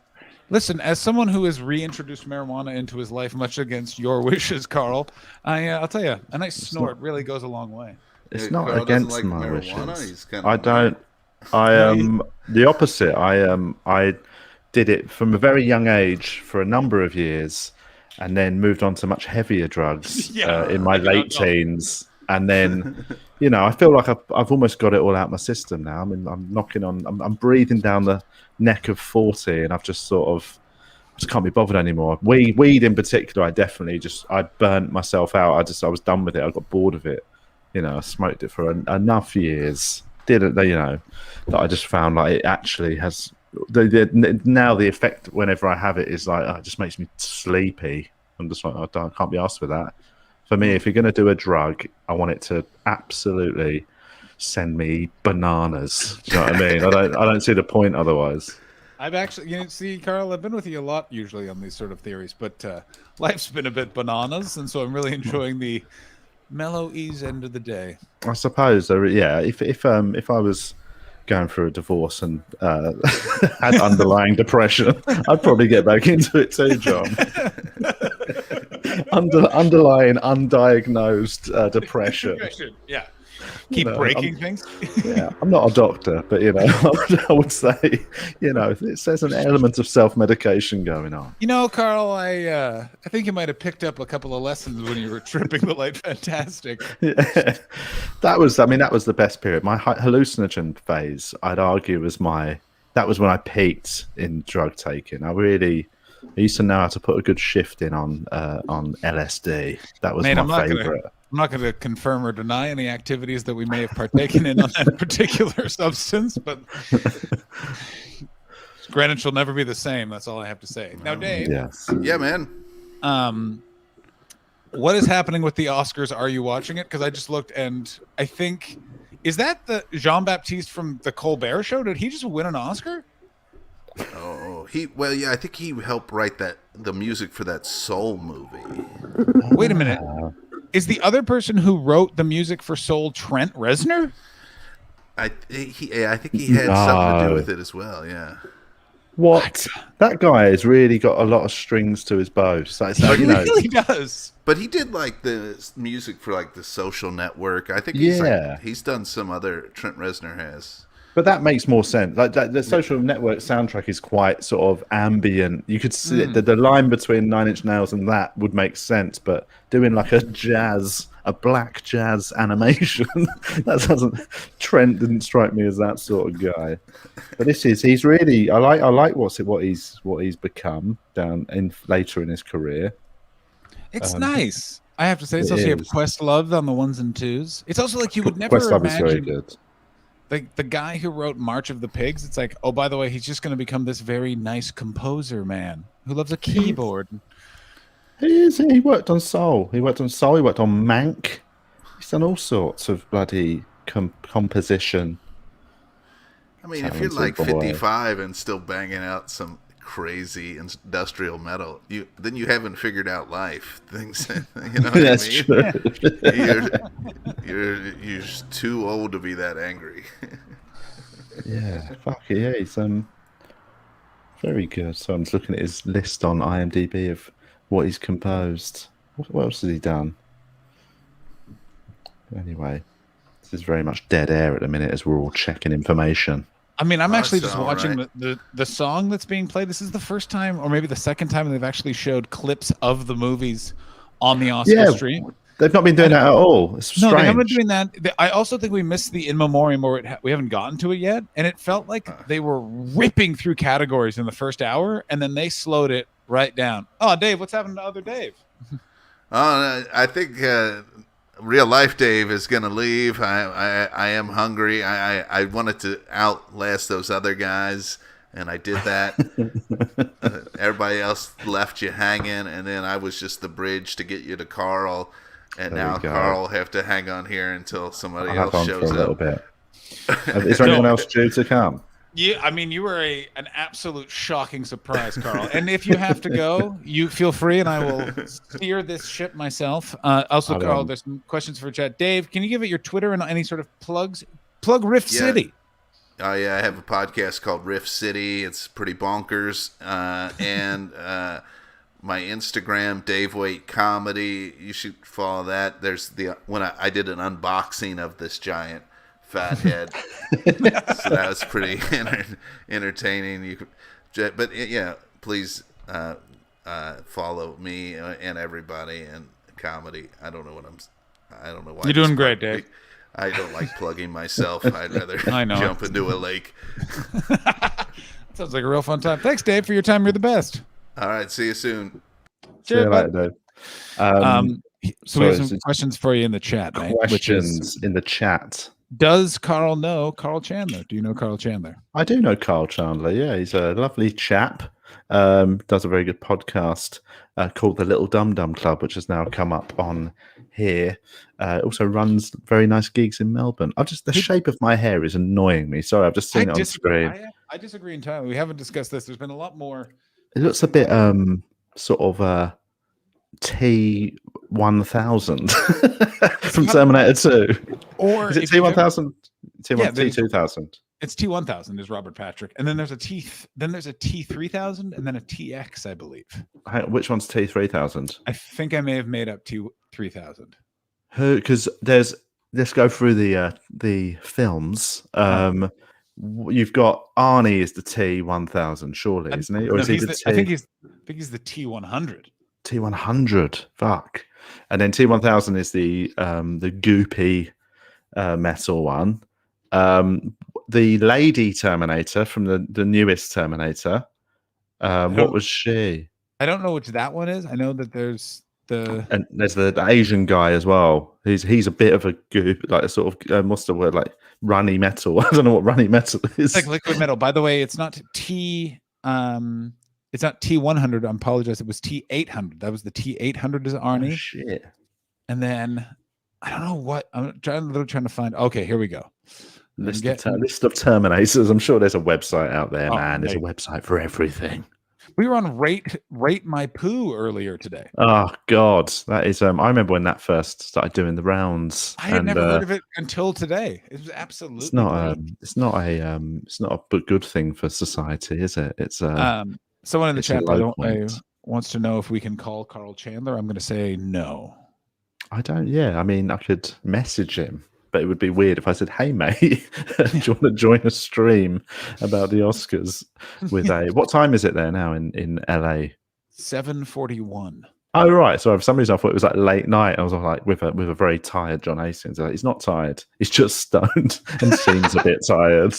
Listen, as someone who has reintroduced marijuana into his life, much against your wishes, Carl, I'll tell you, a nice snort really goes a long way. It's not against my wishes. I don't. I am the opposite. I did it from a very young age for a number of years, and then moved on to much heavier drugs in my late teens. And then, I feel like I've almost got it all out my system now. I mean, I'm breathing down the neck of 40, and I've just just can't be bothered anymore. Weed in particular, I burnt myself out. I was done with it. I got bored of it. I smoked it for enough years. That I just found like it actually has now the effect whenever I have it is like it just makes me sleepy. I'm just like I can't be asked for that. For me, if you're going to do a drug, I want it to absolutely send me bananas. Do you know what I mean? I don't see the point otherwise. I've actually, see, Carl, I've been with you a lot usually on these sort of theories, but life's been a bit bananas, and so I'm really enjoying the mellow ease end of the day. I suppose, if I was going through a divorce and had underlying depression, I'd probably get back into it too, John. Underlying undiagnosed depression. Yeah. Keep breaking things. Yeah, I'm not a doctor, but I would say, there's an element of self-medication going on. Carl, I think you might have picked up a couple of lessons when you were tripping the light fantastic. Yeah. That was the best period. My hallucinogen phase, I'd argue, that was when I peaked in drug taking. I used to know how to put a good shift in on LSD. That was my favorite. I'm not going to confirm or deny any activities that we may have partaken in on that particular substance, but Greenwich will never be the same. That's all I have to say. Now, Dave. Yes. Yeah, man. What is happening with the Oscars? Are you watching it? Because I just looked, and I think, is that the Jean-Baptiste from the Colbert Show? Did he just win an Oscar? Oh, I think he helped write the music for that Soul movie. Wait a minute. Is the other person who wrote the music for Soul Trent Reznor? I think he had something to do with it as well. Yeah. What? That guy has really got a lot of strings to his bow. So he really does. But he did like the music for like the Social Network. I think he's done some other. Trent Reznor has. But that makes more sense. Like the Social Network soundtrack is quite sort of ambient. You could see it, the line between Nine Inch Nails and that would make sense. But doing like a black jazz animation, Trent didn't strike me as that sort of guy. But he's really, I like what he's become later in his career. It's nice. I have to say, it's also you have Questlove on the 1s and 2s. It's also like you would never Questlove imagine. is very good. The guy who wrote March of the Pigs, it's like, oh, by the way, he's just going to become this very nice composer man who loves a keyboard. He is. He worked on Soul. He worked on Mank. He's done all sorts of bloody composition. I mean, if you're like 55 and still banging out some crazy industrial metal, then you haven't figured out life. Things, you know what That's I mean? true. You're too old to be that angry. Yeah, fuck it, yeah, he's very good. So I'm just looking at his list on IMDb of what he's composed. What else has he done? Anyway, this is very much dead air at the minute as we're all checking information. I mean, I'm actually just watching the song that's being played. This is the first time, or maybe the second time, they've actually showed clips of the movies on the Oscar stream. They've not been doing that at all. It's strange. No, they haven't been doing that. I also think we missed the In Memoriam, or we haven't gotten to it yet, and it felt like they were ripping through categories in the first hour, and then they slowed it right down. Oh, Dave, what's happened to other Dave? I think real life Dave is going to leave. I am hungry. I wanted to outlast those other guys, and I did that. Everybody else left you hanging, and then I was just the bridge to get you to Carl. And now Carl will have to hang on here until somebody else shows up. A little bit. Is there anyone else due to come? Yeah, I mean, you were an absolute shocking surprise, Carl. And if you have to go, you feel free, and I will steer this ship myself. Also, Carl, there's some questions for chat. Dave, can you give it your Twitter and any sort of plugs? Plug Riff City. Oh, yeah, I have a podcast called Riff City. It's pretty bonkers. And my Instagram, Dave Waite Comedy. You should follow that. There's when I did an unboxing of this giant fat head, so that was pretty entertaining. But yeah, please follow me and everybody and comedy. I don't know why. You're doing great, Dave. I don't like plugging myself. I'd rather jump into a lake. Sounds like a real fun time. Thanks, Dave, for your time. You're the best. All right, see you soon. See you later, Dave. So we have some questions for you in the chat, right? Questions in the chat. Does Carl know Carl Chandler? Do you know Carl Chandler? I do know Carl Chandler. Yeah, he's a lovely chap. Does a very good podcast called The Little Dum Dum Club, which has now come up on here. Also runs very nice gigs in Melbourne. The shape of my hair is annoying me. Sorry, I've just seen it on screen. I disagree entirely. We haven't discussed this. There's been a lot more. It looks a bit sort of T-1000 from Terminator 2. Or is it T-1000? T-2000. It's T-1000 is Robert Patrick, and then there's a T-3000, and then a TX, I believe. Which one's T-3000? I think I may have made up T-3000. Because let's go through the films. You've got Arnie is the T-1000, surely, isn't he? Or is he I think he's the T-100. T-100, fuck. And then T-1000 is the goopy metal one. The lady Terminator from the newest Terminator. What was she? I don't know which that one is. I know that there's the Asian guy as well. He's a bit of a goop, like a sort of what's the word, like runny metal. I don't know what runny metal is. It's like liquid metal. By the way, it's not it's not T-100. I apologize. It was T-800. That was the T-800 is Arnie. Oh, shit. And then I don't know what I'm trying to find. Okay, here we go. List of Terminators. I'm sure there's a website out there, man. There's a website for everything. We were on Rate My Poo earlier today. Oh God, that is. I remember when that first started doing the rounds. I had never heard of it until today. It was absolutely. It's not a good thing for society, is it? It's someone in the chat wants to know if we can call Carl Chandler. I'm going to say no. I don't. Yeah, I mean, I could message him, but it would be weird if I said, "Hey, mate, do you want to join a stream about the Oscars?" With a what time is it there now in LA? 7:41. Oh right, so for some reason I thought it was like late night. I was like with a very tired John Hastings. Like, he's not tired; he's just stoned and seems a bit tired.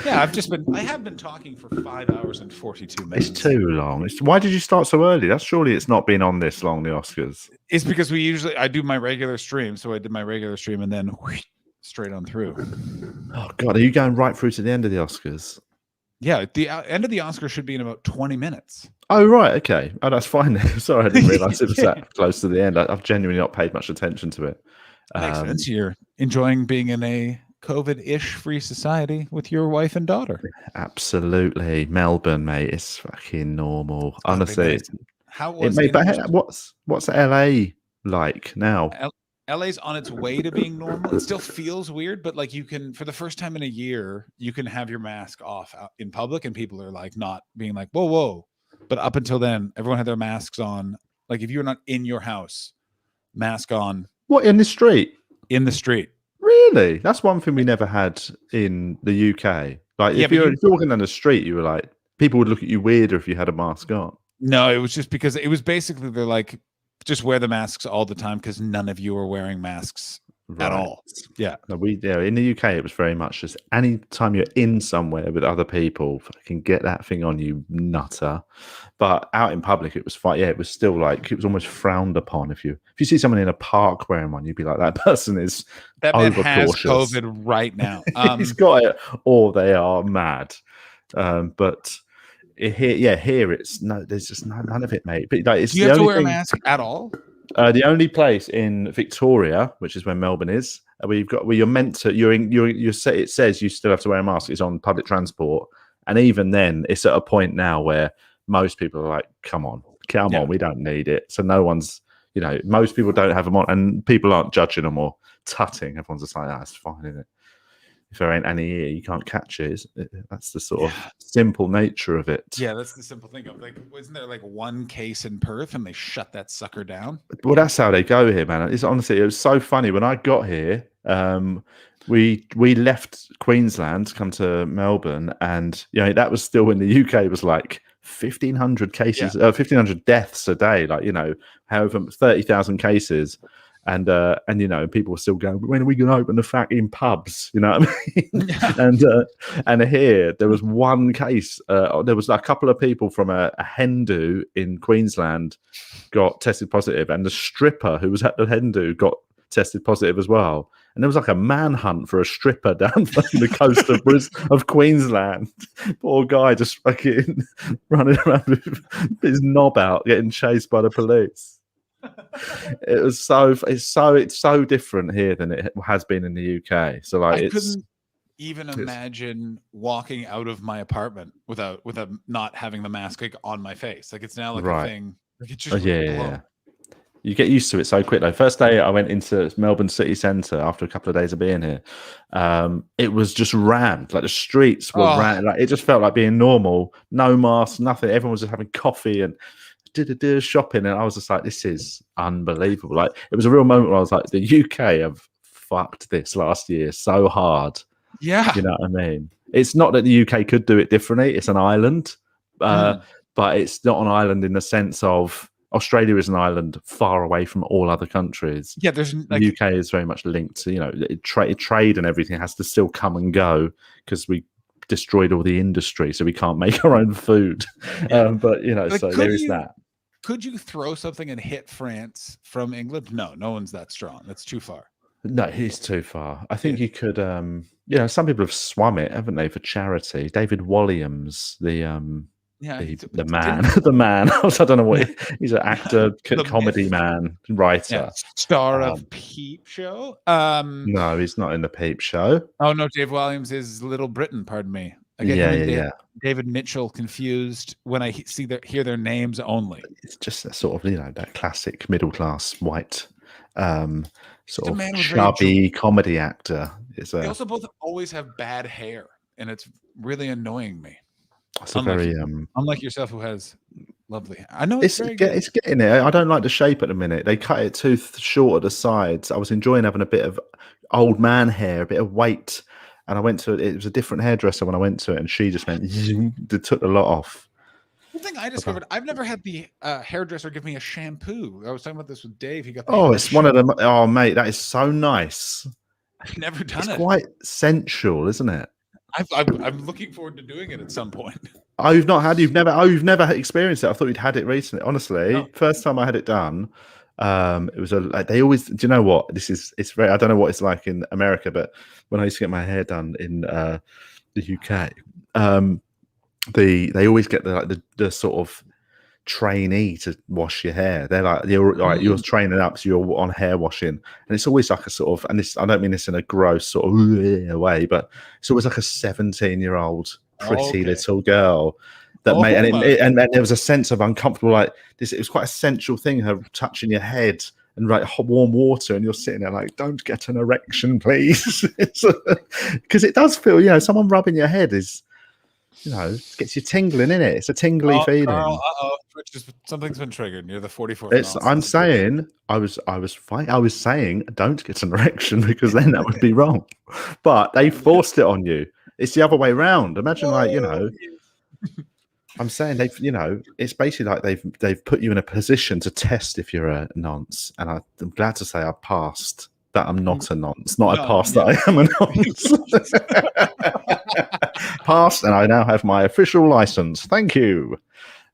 Yeah, I have been talking for 5 hours and 42 minutes. It's too long. Why did you start so early? That's surely it's not been on this long. The Oscars. It's because I do my regular stream, so I did my regular stream and then straight on through. Oh God, are you going right through to the end of the Oscars? Yeah, the end of the Oscars should be in about 20 minutes. Oh right, okay. Oh, that's fine. Sorry, I didn't realize it was that close to the end. I've genuinely not paid much attention to it. Makes sense. You're enjoying being in a COVID-ish free society with your wife and daughter. Absolutely, Melbourne, mate. It's fucking normal. Honestly, how was what's LA like now? LA's on its way to being normal. It still feels weird, but like you can, for the first time in a year, you can have your mask off out in public, and people are like not being like, whoa, whoa. But up until then, everyone had their masks on. Like if you're not in your house, mask on. What, in the street? In the street. Really? That's one thing we never had in the UK. Like if you're walking down the street, you were like, people would look at you weirder if you had a mask on. No, it was just because it was basically they're like, just wear the masks all the time because none of you are wearing masks at all. Yeah. No, in the UK it was very much just any time you're in somewhere with other people, fucking get that thing on, you nutter. But out in public it was fine. Yeah, it was still like it was almost frowned upon. If you see someone in a park wearing one, you'd be like, that person is that man has overcautious. COVID right now. He's got it, or they are mad. But here it's no, there's just none of it, mate. But like, it's do you have to wear a mask at all? The only place in Victoria, which is where Melbourne is, where you're meant to, it says you still have to wear a mask, is on public transport, and even then, it's at a point now where most people are like, "Come on, we don't need it." So no one's, most people don't have them on, and people aren't judging them or tutting. Everyone's just like, "That's fine, isn't it? If there ain't any here, you can't catch it." That's the sort of simple nature of it. Yeah, that's the simple thing of like, wasn't there like one case in Perth and they shut that sucker down? Well, that's how they go here, man. It's honestly, it was so funny when I got here. We left Queensland to come to Melbourne, and that was still in the UK. It was like 1,500 cases, 1,500 deaths a day. Like however 30,000 cases. And people were still going, when are we going to open the fucking pubs? You know what I mean? And here there was one case. There was a couple of people from a hen do in Queensland got tested positive, and the stripper who was at the hen do got tested positive as well. And there was like a manhunt for a stripper down the coast of Queensland. Poor guy just fucking running around with his knob out, getting chased by the police. It's so different here than it has been in the UK. So like, I couldn't even imagine walking out of my apartment without not having the mask on my face. Like it's now like a thing. Like it's just yeah. You get used to it so quick. Like first day I went into Melbourne city centre after a couple of days of being here. It was just rammed. Like the streets were rammed. Like it just felt like being normal. No masks, nothing. Everyone was just having coffee and shopping, and I was just like, this is unbelievable. Like it was a real moment where I was like, the UK have fucked this last year so hard. Yeah, you know what I mean? It's not that the UK could do it differently. It's an island, but it's not an island in the sense of Australia is an island far away from all other countries. Yeah, there's the UK is very much linked to trade and everything has to still come and go because we destroyed all the industry, so we can't make our own food. But so there is that. Could you throw something and hit France from England? No one's that strong. That's too far. No, it's too far. I think you could. Some people have swum it, haven't they, for charity? David Walliams, the man. I don't know what he's an actor, comedy man, writer, star of Peep Show. No, he's not in the Peep Show. Oh no, Dave Williams is Little Britain. Pardon me. I get David Mitchell confused when I hear their names only. It's just a sort of that classic middle class white sort of chubby comedy actor. They also both always have bad hair, and it's really annoying me. It's very unlike yourself, who has lovely. I know it's getting there. I don't like the shape at the minute. They cut it too short at the sides. I was enjoying having a bit of old man hair, a bit of weight. And I went to it was a different hairdresser when I went to it, and she just went, they took the lot off. One thing I discovered, I've never had the hairdresser give me a shampoo. I was talking about this with Dave. He got the Oh, it's one of them. Oh, mate, that is so nice. I've never done It's it. quite sensual, isn't it? I'm looking forward to doing it at some point. Oh, you've never experienced it. I thought you'd had it recently. Honestly, No. first time I had it done, it was they always. Do you know what? It's very. I don't know what it's like in America, but when I used to get my hair done in the UK, they always get the sort of trainee to wash your hair. They're like, you're training up, so you're on hair washing, and it's always like a sort of, and this, I don't mean this in a gross sort of way, but it's always like a 17-year-old pretty little girl that made, and there was a sense of uncomfortable, like this. It was quite a sensual thing, her touching your head and like warm water, and you're sitting there like, don't get an erection, please, because it does feel, someone rubbing your head is. Gets you tingling in it. It's a tingly feeling. Carl, something's been triggered near the 44th. I'm saying, I was saying, don't get an erection because then that would be wrong. But they forced it on you. It's the other way around. Imagine, I'm saying it's basically like they've put you in a position to test if you're a nonce, and I'm glad to say I passed. That I'm not a nonce, not I passed that I am a nonce. Passed, and I now have my official license. Thank you.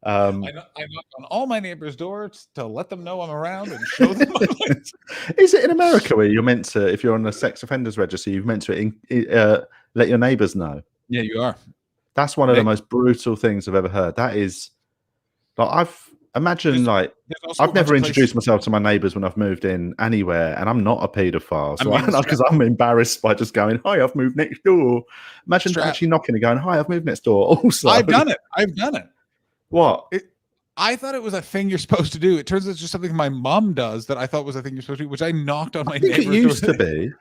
I knock on all my neighbors' doors to let them know I'm around and show them my license. Is it in America where you're meant to, if you're on the sex offenders register, you're meant to let your neighbors know? Yeah, you are. That's one of the most brutal things I've ever heard. That is, like, I've never introduced myself to my neighbours when I've moved in anywhere, and I'm not a paedophile, so because I'm embarrassed by just going, "Hi, I've moved next door." Imagine actually knocking and going, "Hi, I've moved next door." Also, I've done it. What? I thought it was a thing you're supposed to do. It turns out it's just something my mom does that I thought was a thing you're supposed to do, which I knocked on my neighbor's door. It used to be,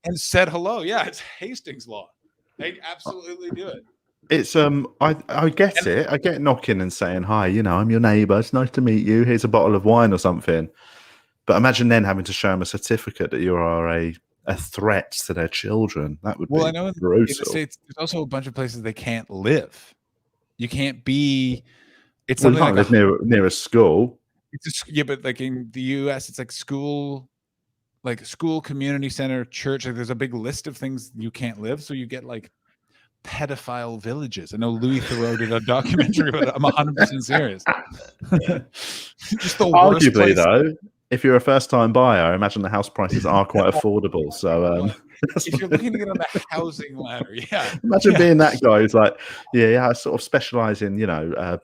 and said hello. Yeah, it's Hastings law. They absolutely do it. It's I get it. I get knocking and saying hi. I'm your neighbour. It's nice to meet you. Here's a bottle of wine or something. But imagine then having to show them a certificate that you are a threat to their children. That would be I know brutal. in the States, there's also a bunch of places they can't live. You can't be. It's you something can't live near a school. But like in the US, it's like school, community center, church. Like there's a big list of things you can't live. So you get like pedophile villages. I know Louis Theroux did a documentary about it. I'm 100% serious. Just the worst Arguably, place. though, if you're a first-time buyer, I imagine the house prices are quite affordable. So, if you're looking to get on the housing ladder, imagine being that guy who's like, I sort of specialize in,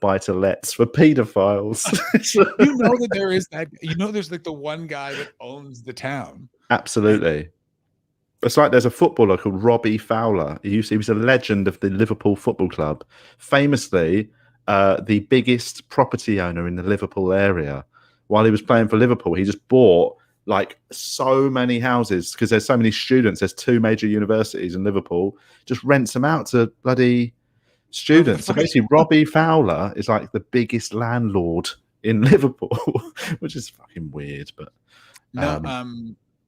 buy-to-lets for pedophiles. That there is that. There's like the one guy that owns the town. Absolutely. It's like there's a footballer called Robbie Fowler. He was a legend of the Liverpool Football Club, famously the biggest property owner in the Liverpool area. While he was playing for Liverpool, he just bought like so many houses because there's so many students. There's 2 major universities in Liverpool. Just rents them out to bloody students. So basically, Robbie Fowler is like the biggest landlord in Liverpool, which is fucking weird. But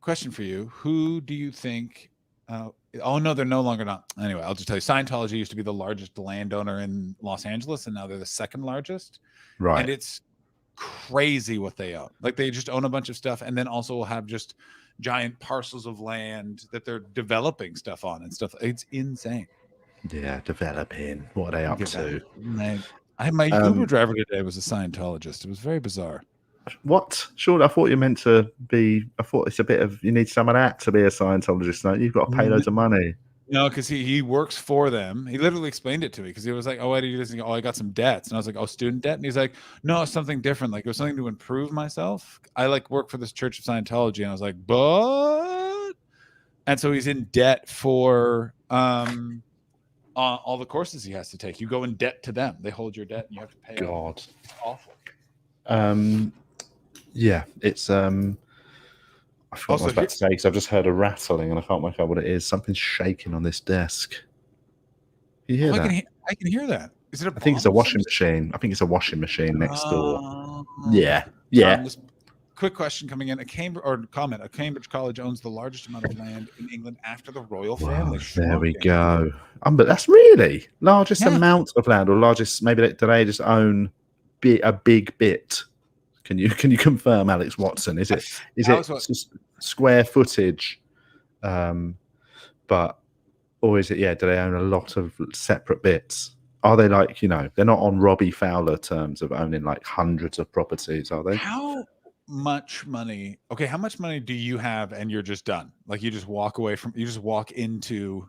question for you: who do you think? Oh no, they're no longer not. Anyway, I'll just tell you. Scientology used to be the largest landowner in Los Angeles, and now they're the 2nd largest. Right. And it's crazy what they own. Like they just own a bunch of stuff, and then also will have just giant parcels of land that they're developing stuff on and stuff. It's insane. Yeah, developing. What are they up to? I had my Uber driver today was a Scientologist. It was very bizarre. What? Sure, I thought you meant to be. I thought it's a bit of you need some of that to be a Scientologist. No, you've got to pay loads of money. No, because he works for them. He literally explained it to me because he was like, "Oh, why do you do this?" And he goes, "Oh, I got some debts." And I was like, "Oh, student debt?" And he's like, "No, it's something different. Like it was something to improve myself. I like work for this Church of Scientology." And I was like, "But," and so he's in debt for all the courses he has to take. You go in debt to them. They hold your debt, and you have to pay. God, it's awful. Yeah, it's I forgot what I was about to say because I've just heard a rattling and I can't work out what it is. Something's shaking on this desk. You hear that? I can hear that. Is it? I think it's a washing machine. I think it's a washing machine next door. Yeah. quick question coming in. A Cambridge College owns the largest amount of land in England after the royal family. There we go. But that's really largest amount of land, or largest. Maybe do they just own a big bit? Can you confirm, Alex Watson? Is it square footage? But or is it? Yeah, do they own a lot of separate bits? Are they like, they're not on Robbie Fowler terms of owning like hundreds of properties, are they? How much money? Okay, how much money do you have and you're just done? Like you just walk into.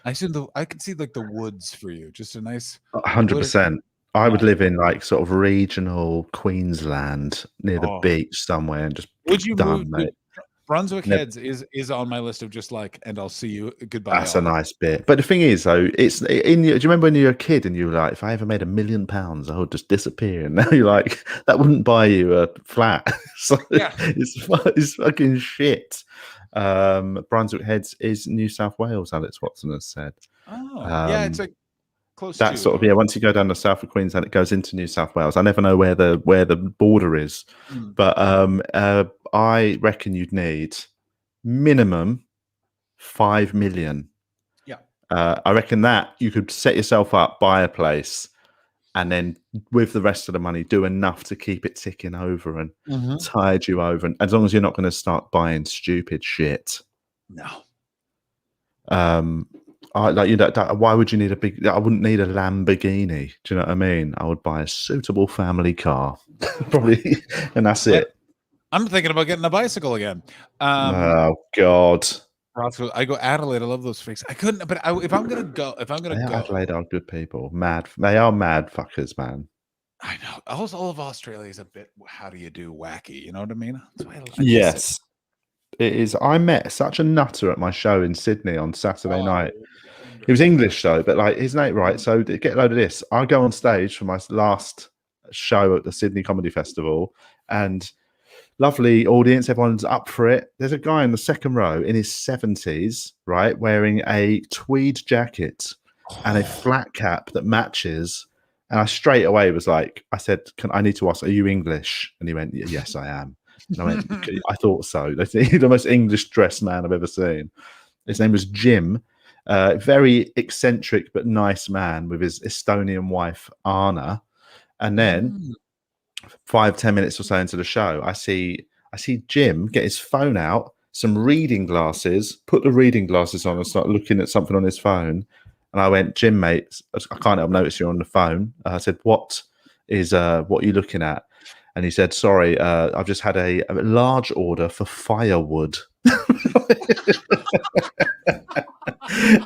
I could see like the woods for you, just a nice 100%. I would live in like sort of regional Queensland near the beach somewhere and just done, mate. Brunswick Heads is on my list of just like, and I'll see you. Goodbye. That's a nice bit. But the thing is, though, it's in. Do you remember when you were a kid and you were like, if I ever made £1 million, I would just disappear. And now you're like, that wouldn't buy you a flat. So it's fucking shit. Brunswick Heads is New South Wales, Alex Watson has said. Oh, yeah, it's like close that to sort of once you go down the south of Queensland, it goes into New South Wales. I never know where the border is, but I reckon you'd need minimum 5 million. Yeah, I reckon that you could set yourself up, buy a place, and then with the rest of the money, do enough to keep it ticking over and tide you over. And as long as you're not going to start buying stupid shit. No. Why would you need a big? I wouldn't need a Lamborghini. Do you know what I mean? I would buy a suitable family car, probably, and that's it. I'm thinking about getting a bicycle again. Oh God! I go Adelaide. I love those freaks. I couldn't, but if I'm gonna go, Adelaide are good people. Mad, they are mad fuckers, man. I know. All of Australia is a bit. How do you do wacky? You know what I mean? That's why yes. It is. I met such a nutter at my show in Sydney on Saturday night. He was English though, but like his name, right? So get a load of this. I go on stage for my last show at the Sydney Comedy Festival, and lovely audience. Everyone's up for it. There's a guy in the second row in his 70s, right, wearing a tweed jacket and a flat cap that matches. And I straight away was like, I said, I need to ask, are you English? And he went, yes, I am. And I went, I thought so. He's the most English dressed man I've ever seen. His name was Jim. Very eccentric but nice man with his Estonian wife, Anna. And then 5-10 minutes or so into the show, I see Jim get his phone out, some reading glasses, put the reading glasses on and start looking at something on his phone. And I went, Jim, mate, I can't help notice you're on the phone. I said, what are you looking at? And he said, sorry, I've just had a large order for firewood.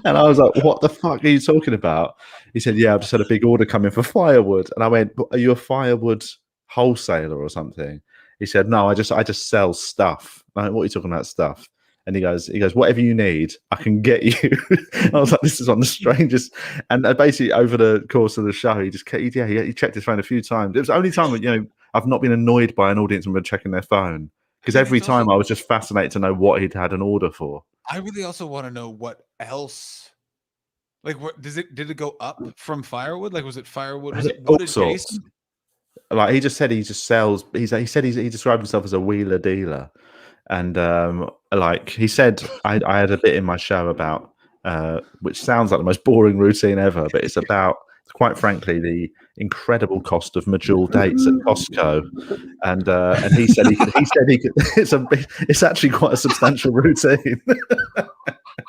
And I was like, what the fuck are you talking about? He said, yeah, I've just had a big order coming for firewood. And I went, are you a firewood wholesaler or something? He said, no, I just sell stuff. I went, what are you talking about, stuff? And he goes, whatever you need, I can get you. I was like, this is on the strangest. And basically, over the course of the show, he checked his phone a few times. It was the only time that, I've not been annoyed by an audience when we're checking their phone, because every time I was just fascinated to know what he'd had an order for. I really also want to know what else. Like, what did it go up from firewood? Like, was it firewood? Was it wood adjacent? Like he just said, he just sells. He described himself as a wheeler dealer, and like he said, I had a bit in my show about which sounds like the most boring routine ever, but it's about, quite frankly, the incredible cost of Medjool dates at Costco, and he said he could. It's actually quite a substantial routine.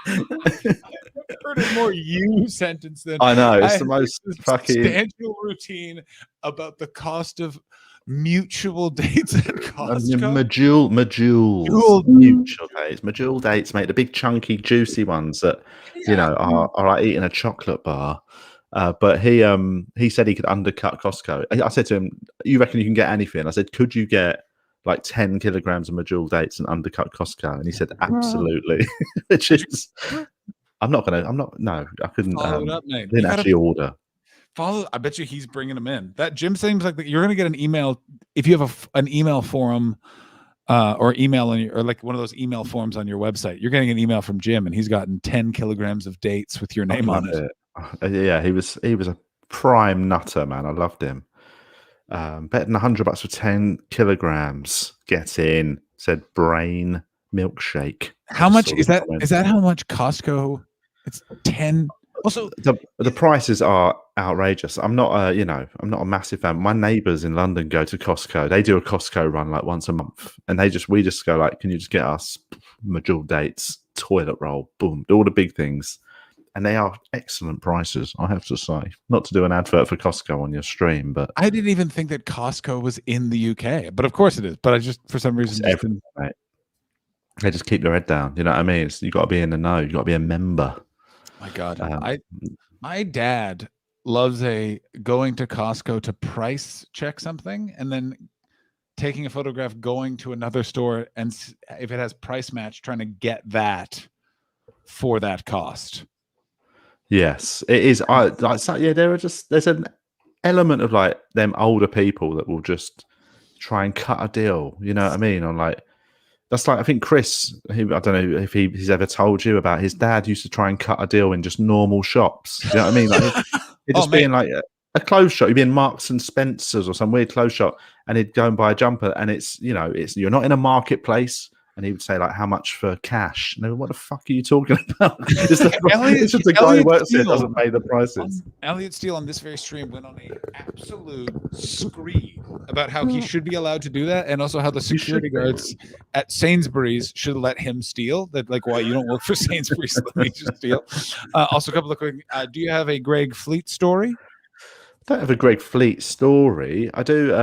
I've heard a more you sentence than I know. It's the most fucking substantial routine about the cost of mutual dates at Costco. Medjool mutual dates. Medjool dates, mate. The big chunky juicy ones that are like eating a chocolate bar. But he said he could undercut Costco. I said to him, you reckon you can get anything? I said, could you get like 10 kilograms of Medjool dates and undercut Costco? And he said, absolutely. Which is, I couldn't. Follow it up, mate. Didn't actually order. I bet you he's bringing them in. That Jim seems like you're going to get an email if you have an email forum or email or like one of those email forms on your website. You're getting an email from Jim, and he's gotten 10 kilograms of dates with your name on it. Yeah, he was a prime nutter, man. I loved him. Better than $100 for 10 kilograms. Get in, said Brain Milkshake. How much is that? Is that how much Costco? It's 10. Also, the prices are outrageous. I'm not I'm not a massive fan. My neighbors in London go to Costco. They do a Costco run like once a month, and we just go like, can you just get us major dates, toilet roll, boom, all the big things, and they are excellent prices, I have to say. Not to do an advert for Costco on your stream, but I didn't even think that Costco was in the UK, but of course it is. But I just, for some reason, just didn't. Right. They just keep their head down. You know what I mean? You got to be in the know. You got to be a member. My God, my dad loves going to Costco to price check something and then taking a photograph, going to another store, and if it has price match, trying to get that for that cost. Yes, it is. There's an element of like them older people that will just try and cut a deal. You know what I mean? On like. That's like, I think Chris, I don't know if he's ever told you about his dad used to try and cut a deal in just normal shops. You know what I mean? Like, it'd just be in like a clothes shop. He'd be in Marks and Spencer's or some weird clothes shop, and he'd go and buy a jumper, and it's you're not in a marketplace. And he would say, like, how much for cash? No, what the fuck are you talking about? It's just the guy who works there doesn't pay the prices. Elliot Steele on this very stream went on an absolute screed about how he should be allowed to do that, and also how the security guards at Sainsbury's should let him steal. That, like, why you don't work for Sainsbury's, let me just steal. Also, a couple of quick, do you have a Greg Fleet story? I don't have a Greg Fleet story. I do.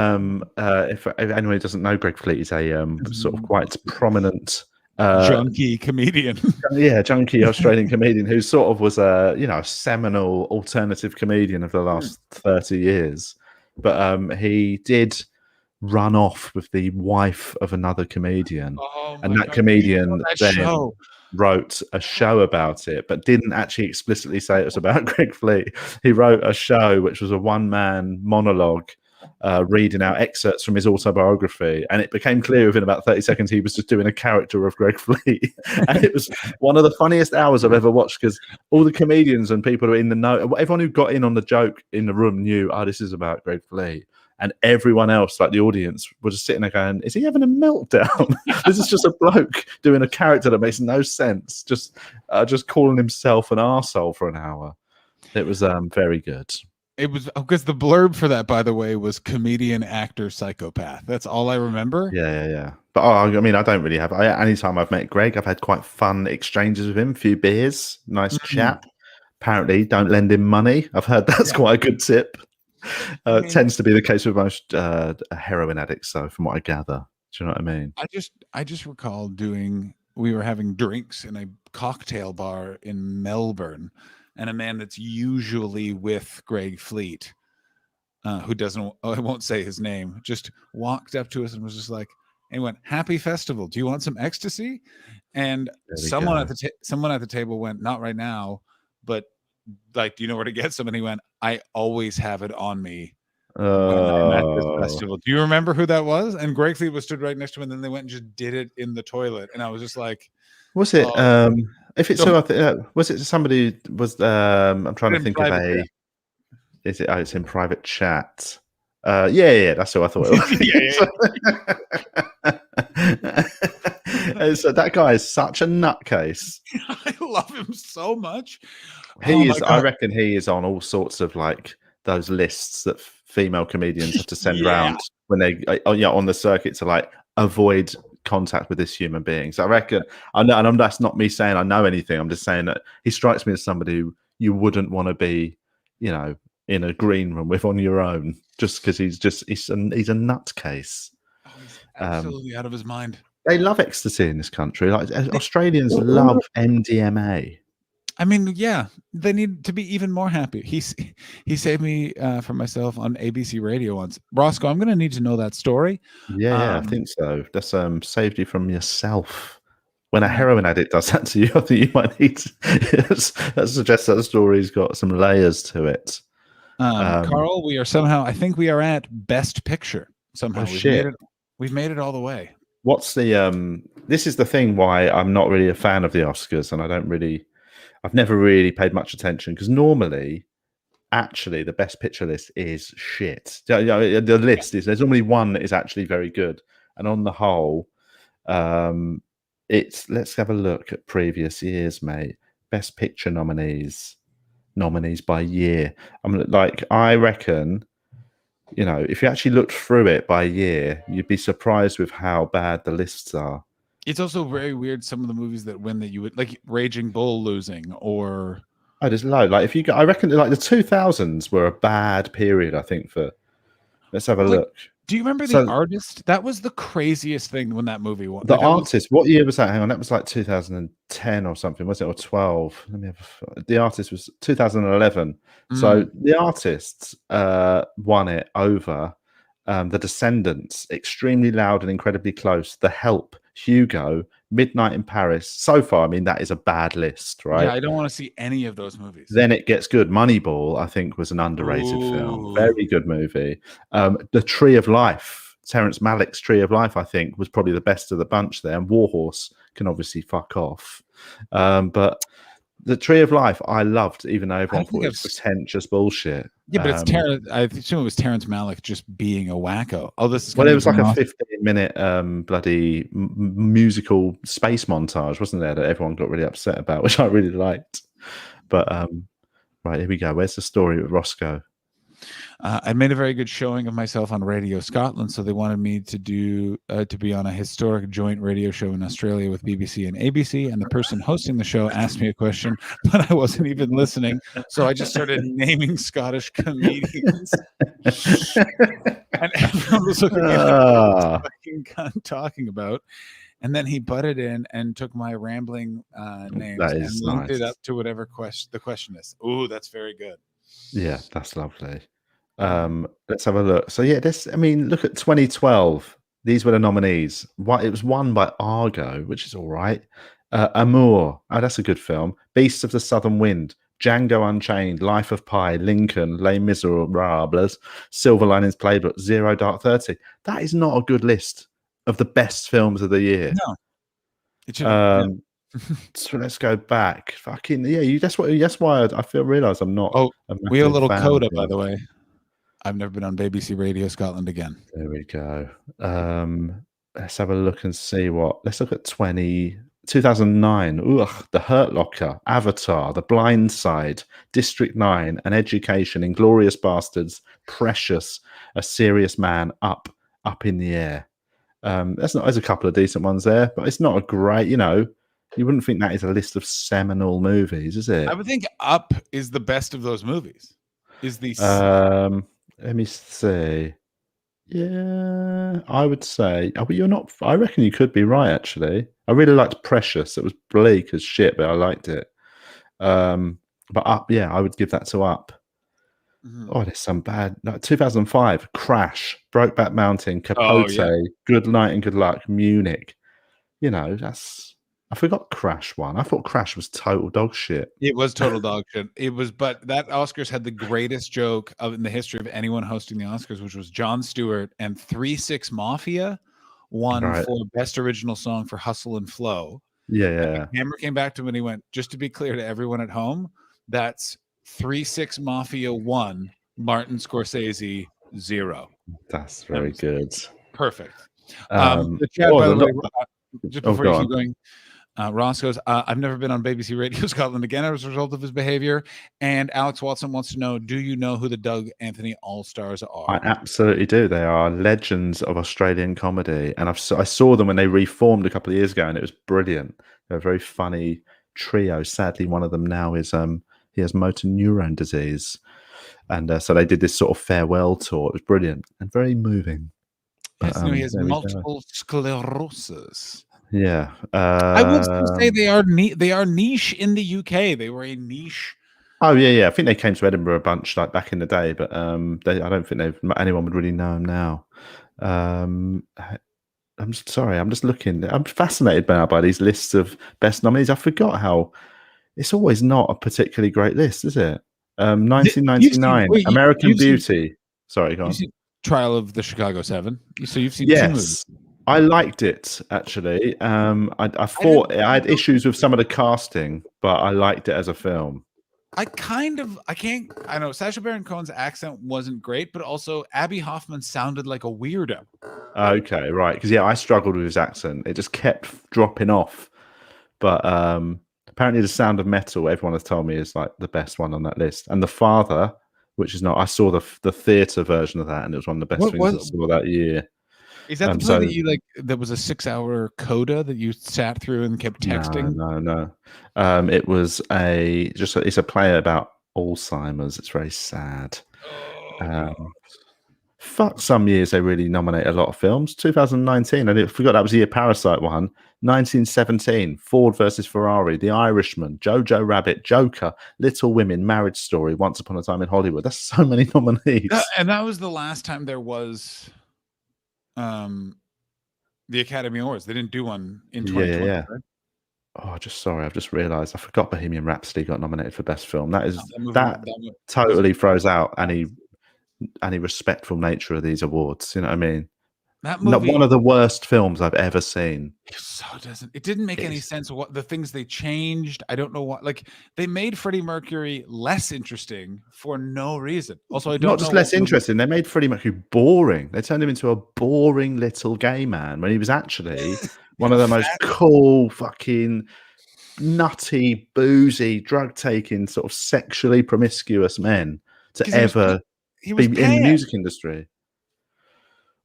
If anyone doesn't know, Greg Fleet is a sort of quite prominent junkie comedian. Yeah, junkie Australian comedian who sort of was a seminal alternative comedian of the last 30 years. But he did run off with the wife of another comedian, and that comedian then wrote a show about it, but didn't actually explicitly say it was about Greg Fleet. He wrote a show which was a one-man monologue reading out excerpts from his autobiography, and it became clear within about 30 seconds he was just doing a character of Greg Fleet. And it was one of the funniest hours I've ever watched, because all the comedians and people who were in the know, everyone who got in on the joke in the room knew, this is about Greg Fleet. And everyone else, like the audience, was just sitting there going, is he having a meltdown? This is just a bloke doing a character that makes no sense, just calling himself an arsehole for an hour. It was very good. It was, because the blurb for that, by the way, was comedian, actor, psychopath. That's all I remember. Yeah. But I mean, I don't really have. Anytime I've met Greg, I've had quite fun exchanges with him. A few beers, nice chap. Apparently, don't lend him money. I've heard that's quite a good tip. Tends to be the case with most heroin addicts, though, from what I gather. Do you know what I mean? I just recall we were having drinks in a cocktail bar in Melbourne, and a man that's usually with Greg Fleet, who doesn't, I won't say his name, just walked up to us and was just like, and he went, "Happy festival. Do you want some ecstasy?" And someone at the table went, "Not right now, but like, do you know where to get some?" And he went, "I always have it on me when I'm at this festival." Do you remember who that was? And Greg Fleet was stood right next to him, and then they went and just did it in the toilet. And I was just like, was it if it's was it somebody was I'm trying to think of a is it it's in private chat. Yeah, that's who I thought it was. So that guy is such a nutcase. I love him so much. He is. I reckon he is on all sorts of like those lists that female comedians have to send round when they on the circuit to like avoid contact with this human being. So I reckon I know, and that's not me saying I know anything. I'm just saying that he strikes me as somebody who you wouldn't want to be, in a green room with on your own, just because he's a nutcase. He's absolutely out of his mind. They love ecstasy in this country. Like Australians love MDMA. I mean, yeah, they need to be even more happy. He saved me from myself on ABC Radio once. Roscoe, I'm going to need to know that story. Yeah, I think so. That's saved you from yourself. When a heroin addict does that to you, I think you might need to, that suggests that the story's got some layers to it. Carl, I think we are at Best Picture somehow. Oh, we've made it all the way. What's the this is the thing why I'm not really a fan of the Oscars, and I've never really paid much attention, because normally actually the best picture list is shit. The list is, there's normally one that is actually very good, and on the whole, it's, let's have a look at previous years, mate. Best picture nominees by year. I reckon, you know, if you actually looked through it by year, you'd be surprised with how bad the lists are. It's also very weird, some of the movies that win that you would like, Raging Bull losing, or there's low. Like, if you go, I reckon like the 2000s were a bad period, I think, for, let's have a look. Do you remember The Artist? That was the craziest thing when that movie won. The Artist, what year was that? Hang on, that was like 2010 or something, was it? Or 12? Let me have The Artist was 2011. So The Artist won it over The Descendants, Extremely Loud and Incredibly Close, The Help, Hugo, Midnight in Paris. So far, I mean, that is a bad list, right? Yeah, I don't want to see any of those movies. Then it gets good. Moneyball, I think, was an underrated film. Very good movie. The Tree of Life, Terrence Malick's Tree of Life, I think, was probably the best of the bunch there. And Warhorse can obviously fuck off. But The Tree of Life, I loved, even though everyone thought it was pretentious bullshit. Yeah, but it's Terrence. I assume it was Terrence Malick just being a wacko. Oh, this is well, it was like a 15-minute bloody musical space montage, wasn't there? That everyone got really upset about, which I really liked. But right, here we go. Where's the story with Roscoe? I made a very good showing of myself on Radio Scotland, so they wanted me to do to be on a historic joint radio show in Australia with BBC and ABC. And the person hosting the show asked me a question, but I wasn't even listening, so I just started naming Scottish comedians, and everyone was looking at what fucking cunt talking about. And then he butted in and took my rambling names and linked it up to whatever the question is. Ooh, that's very good. Yeah, that's lovely. Let's have a look. So yeah, I mean, look at 2012. These were the nominees. It was won by Argo, which is all right. Amour, that's a good film. Beasts of the Southern Wind, Django Unchained, Life of Pi, Lincoln, Les Miserables, Silver Linings Playbook, Zero Dark 30. That is not a good list of the best films of the year. No, it should. So let's go back. Fucking yeah, that's why I realize I'm not. Oh, we have a little coda, by the way. I've never been on BBC Radio Scotland again. There we go. Let's have a look and see let's look at 2009. Ugh, The Hurt Locker, Avatar, The Blind Side, District 9, An Education, Inglourious Bastards, Precious, A Serious Man, Up in the Air. There's a couple of decent ones there, but it's not a great, you wouldn't think that is a list of seminal movies, is it? I would think Up is the best of those movies. Let me see. Yeah, I would say. But you're not. I reckon you could be right. Actually, I really liked Precious. It was bleak as shit, but I liked it. But Up, yeah, I would give that to Up. Oh, there's some bad. No, 2005, Crash, Brokeback Mountain, Capote, Good Night and Good Luck, Munich. I forgot Crash won. I thought Crash was total dog shit. It was total dog shit. It was, but that Oscars had the greatest joke in the history of anyone hosting the Oscars, which was Jon Stewart and 3-6 Mafia won for Best Original Song for Hustle and Flow. Yeah. And the camera came back to him and he went, just to be clear to everyone at home, that's 3-6 Mafia 1, Martin Scorsese 0. That's very good. Perfect. The chat, by the way, just before you keep going, Ross goes, I've never been on BBC Radio Scotland again as a result of his behavior. And Alex Watson wants to know, do you know who the Doug Anthony All-Stars are? I absolutely do. They are legends of Australian comedy. And I saw them when they reformed a couple of years ago, and it was brilliant. They're a very funny trio. Sadly, one of them now is he has motor neurone disease. And so they did this sort of farewell tour. It was brilliant and very moving. Yes, he has multiple sclerosis. Yeah, I would say they are niche in the UK. They were a niche. Oh yeah. I think they came to Edinburgh a bunch like back in the day, but I don't think anyone would really know them now. I'm sorry, I'm just looking. I'm fascinated by these lists of best nominees. I forgot how it's always not a particularly great list, is it? 1999, American Beauty. Sorry, go on. Trial of the Chicago 7. So you've seen two movies. I liked it actually. I thought I had issues with some of the casting, but I liked it as a film. I know Sacha Baron Cohen's accent wasn't great, but also Abby Hoffman sounded like a weirdo. Okay, right. Because I struggled with his accent. It just kept dropping off. But apparently, The Sound of Metal, everyone has told me, is like the best one on that list. And The Father, which is not. I saw the theatre version of that, and it was one of the best things I saw that year. Is that the play that you like? That was a 6-hour coda that you sat through and kept texting. No. It was it's a play about Alzheimer's. It's very sad. Fuck, some years they really nominate a lot of films. 2019, I forgot that was the year Parasite won. 1917, Ford versus Ferrari, The Irishman, Jojo Rabbit, Joker, Little Women, Marriage Story, Once Upon a Time in Hollywood. That's so many nominees. And that was the last time there was the Academy Awards. They didn't do one in 2020. Yeah. Right? Oh, I've just realised I forgot Bohemian Rhapsody got nominated for Best Film. That totally throws out any respectful nature of these awards. You know what I mean? That movie, one of the worst films I've ever seen. It didn't make any sense. What the things they changed, I don't know what. Like they made Freddie Mercury less interesting for no reason. Also, I don't not just less interesting. They made Freddie Mercury boring. They turned him into a boring little gay man when he was actually one of the most cool, fucking nutty, boozy, drug taking, sort of sexually promiscuous men to ever be in the music industry.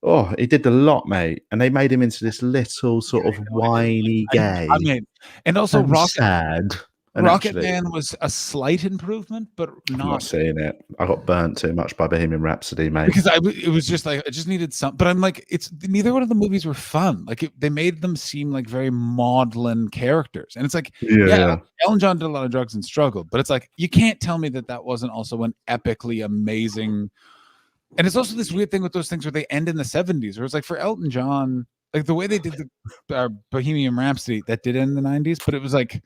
Oh, he did a lot, mate, and they made him into this little sort of whiny gay. I mean, and also Rocket Man was a slight improvement, but I'm not seeing it. I got burnt too much by Bohemian Rhapsody, mate. Because it was just like I just needed some. But I'm like, it's neither one of the movies were fun. Like they made them seem like very maudlin characters, and it's like, yeah, Elton John did a lot of drugs and struggled, but it's like you can't tell me that wasn't also an epically amazing. And it's also this weird thing with those things where they end in the 70s, where it's like for Elton John, like the way they did the Bohemian Rhapsody, that did end in the 90s, but it was like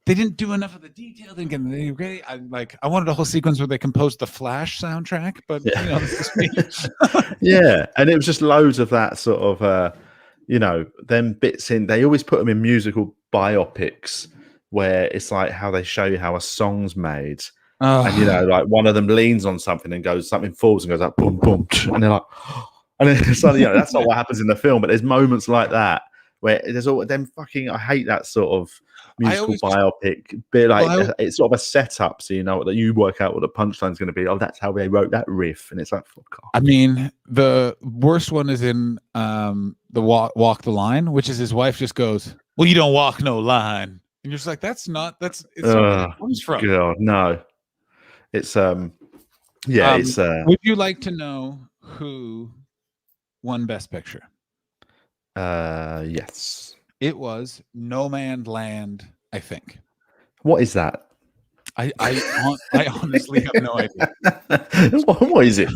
they didn't do enough of the detail. They didn't get the nitty-gritty. I wanted a whole sequence where they composed the Flash soundtrack, but you know, this is me. Yeah, and it was just loads of that sort of, them bits in. They always put them in musical biopics where it's like how they show you how a song's made. And like one of them leans on something and something falls and goes up, boom, boom, and they're like, and then it's like, that's not what happens in the film. But there's moments like that where there's all them fucking. I hate that sort of musical biopic bit. Like it's sort of a setup, so you know that you work out what the punchline's going to be. Oh, that's how they wrote that riff, and it's like, fuck off. I mean, the worst one is in the walk the line, which is his wife just goes, "Well, you don't walk no line," and you're just like, it's not where it comes from. God, no. It's Would you like to know who won Best Picture? Yes. It was No Man's Land, I think. What is that? I honestly have no idea. What is it?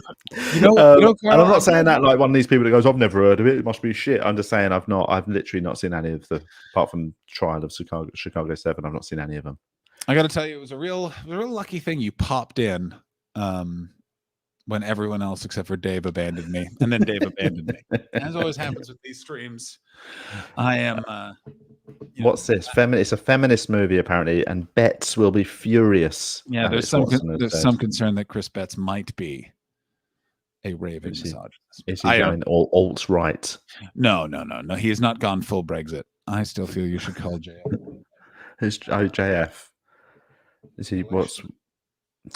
Carl, and I'm not saying that like one of these people that goes, I've never heard of it. It must be shit. I'm just saying I've literally not seen any of the, apart from Trial of Chicago 7. I've not seen any of them. I got to tell you, it was a real lucky thing you popped in when everyone else except for Dave abandoned me, and then Dave abandoned me. As always happens with these streams, I am. What's this? It's a feminist movie apparently, and BETTS will be furious. Yeah, there's some concern that Chris Betts might be a raving misogynist. Is he going alt right? No. He has not gone full Brexit. I still feel you should call JF. Who's JF? Is he? Let's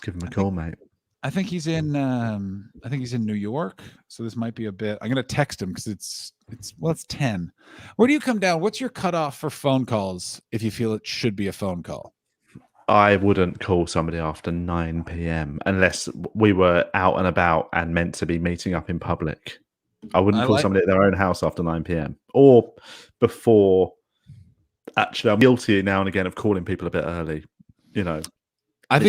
give him a call, mate. I think he's in. I think he's in New York. So this might be a bit. I'm gonna text him because it's 10. Where do you come down? What's your cutoff for phone calls if you feel it should be a phone call? I wouldn't call somebody after 9 p.m. unless we were out and about and meant to be meeting up in public. I wouldn't call somebody at their own house after 9 p.m. or before. Actually, I'm guilty now and again of calling people a bit early. I'd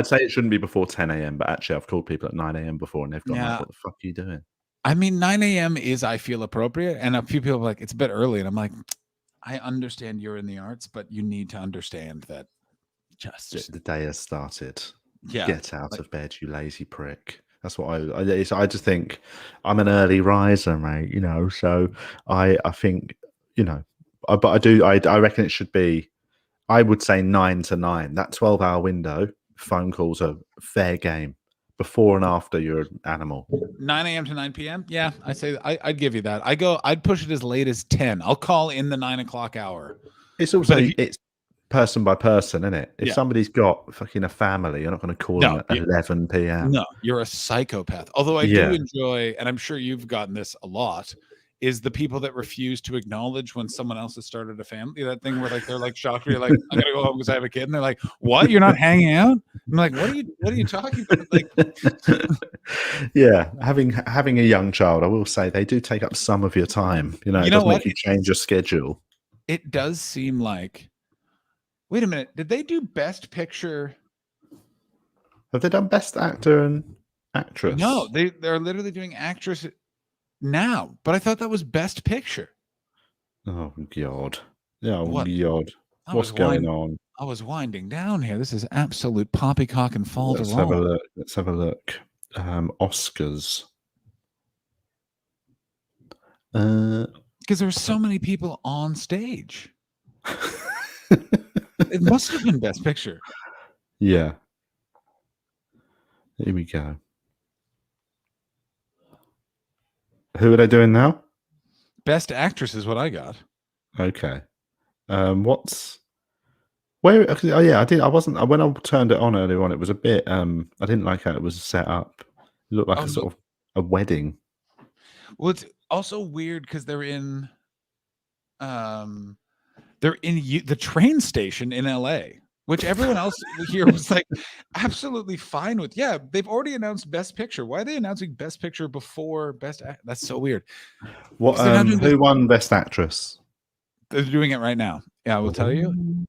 say it shouldn't be before 10 a.m. But actually, I've called people at 9 a.m. before, and they've gone, "What the fuck are you doing?" I mean, 9 a.m. is, I feel, appropriate, and a few people are like, "It's a bit early," and I'm like, "I understand you're in the arts, but you need to understand that just the day has started. Yeah, get out of bed, you lazy prick." That's what I just think I'm an early riser, mate. So I think but I reckon it should be. I would say 9 to 9. That 12-hour window phone calls are fair game. Before and after you're an animal. 9 a.m. to 9 p.m. Yeah, I'd give you that. I'd push it as late as 10. I'll call in the 9 o'clock hour. It's also it's person by person, isn't it? If Yeah. somebody's got fucking a family, you're not going to call them at 11 p.m. No, you're a psychopath. Although I do enjoy, and I'm sure you've gotten this a lot, is the people that refuse to acknowledge when someone else has started a family. That thing where they're like shocked. You're like, I gotta go home because I have a kid, and they're like, "What? You're not hanging out?" I'm like, "What are you talking about?" Like, yeah, having a young child, I will say they do take up some of your time. It does make you change your schedule. It does seem like. Wait a minute. Did they do Best Picture? Have they done Best Actor and Actress? No, they're literally doing actress now, but I thought that was Best Picture. Oh God! Yeah, What? God! What's going on? I was winding down here. This is absolute poppycock and fall Let's to have a roll. look. Let's have a look. Oscars. Because there were so many people on stage. It must have been Best Picture. Yeah. Here we go. Who are they doing now? Best Actress is what I got. Okay. What's where? Oh yeah, I did. I wasn't when I turned it on earlier on. It was a bit. I didn't like how it was set up. It looked like a sort of a wedding. Well, it's also weird because they're in the train station in LA, which everyone else here was like absolutely fine with. Yeah, they've already announced Best Picture. Why are they announcing Best Picture before Best Act? That's so weird. What? Who won Best Actress? They're doing it right now. Yeah, I will tell you.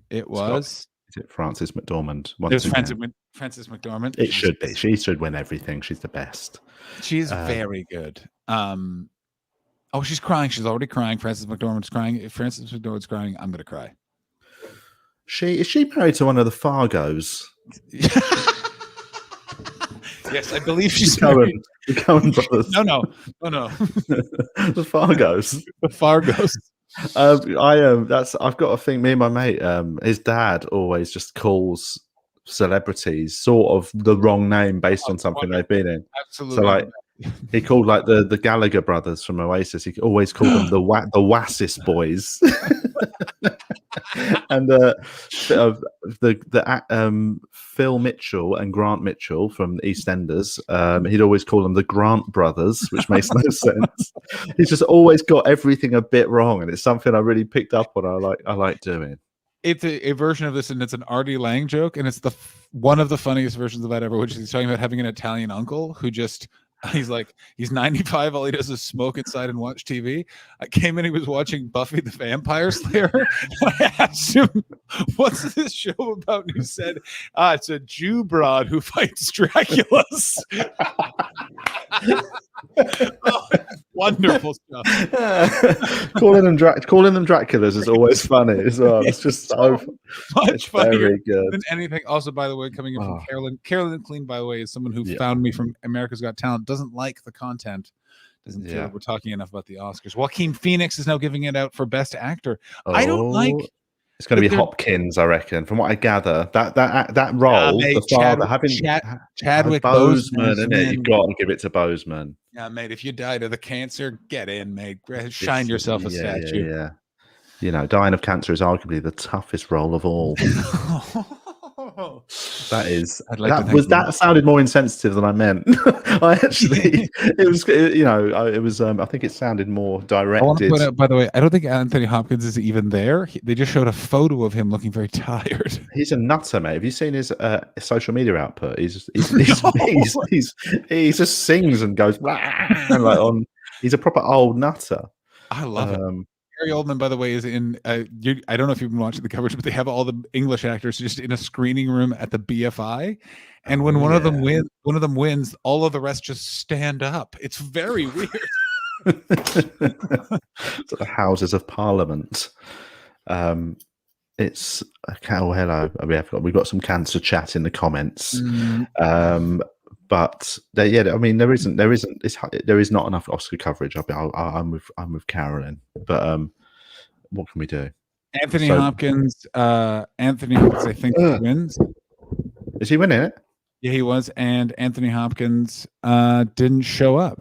It was. Is it Frances McDormand? It was Frances McDormand. It should be. She should win everything. She's the best. She's very good. Oh, she's crying. She's already crying. Frances McDormand's crying. If Frances McDormand's crying, I'm gonna cry. Is she married to one of the Fargos? Yes, I believe she's the Coen brothers. No. The Fargos. The Fargos. I've got a thing. Me and my mate, his dad always just calls celebrities sort of the wrong name based on something they've been in. Absolutely. So like he called like the Gallagher brothers from Oasis. He always called them the Oasis boys. And Phil Mitchell and Grant Mitchell from EastEnders, he'd always call them the Grant brothers, which makes no sense. He's just always got everything a bit wrong, and it's something I really picked up on. I like doing. It's a version of this, and it's an Artie Lang joke, and it's one of the funniest versions of that ever, which is he's talking about having an Italian uncle who just. He's 95. All he does is smoke inside and watch TV. I came in, he was watching Buffy the Vampire Slayer. I asked him, "What's this show about?" And he said, "It's a Jew broad who fights Draculas." Oh, wonderful stuff. calling them Draculas is always funny as well. It's just so much funnier good than anything. Also, by the way, coming in from Carolyn Clean, by the way, is someone who found me from America's Got Talent. Doesn't like the content. Doesn't feel like we're talking enough about the Oscars. Joaquin Phoenix is now giving it out for Best Actor. I don't like. It's going to be Hopkins, I reckon. From what I gather, that role, mate, the father, Chadwick Boseman, isn't it? You've got to give it to Boseman. Yeah, mate. If you died of the cancer, get in, mate. Shine yourself a statue. Yeah. Dying of cancer is arguably the toughest role of all. That is. That sounded more insensitive than I meant. I actually, it was. I think it sounded more directed. I want to point out, by the way, I don't think Anthony Hopkins is even there. They just showed a photo of him looking very tired. He's a nutter, mate. Have you seen his social media output? He just sings and goes and like on. He's a proper old nutter. I love it. Gary Oldman, by the way, is in. I don't know if you've been watching the coverage, but they have all the English actors just in a screening room at the BFI, and when one of them wins, all of the rest just stand up. It's very weird. Sort of Houses of Parliament. It's hello. We've got some cancer chat in the comments. But there is not enough Oscar coverage. I'm with Carolyn, but what can we do? Anthony Hopkins, I think wins. Is he winning it? Yeah, he was, and Anthony Hopkins didn't show up.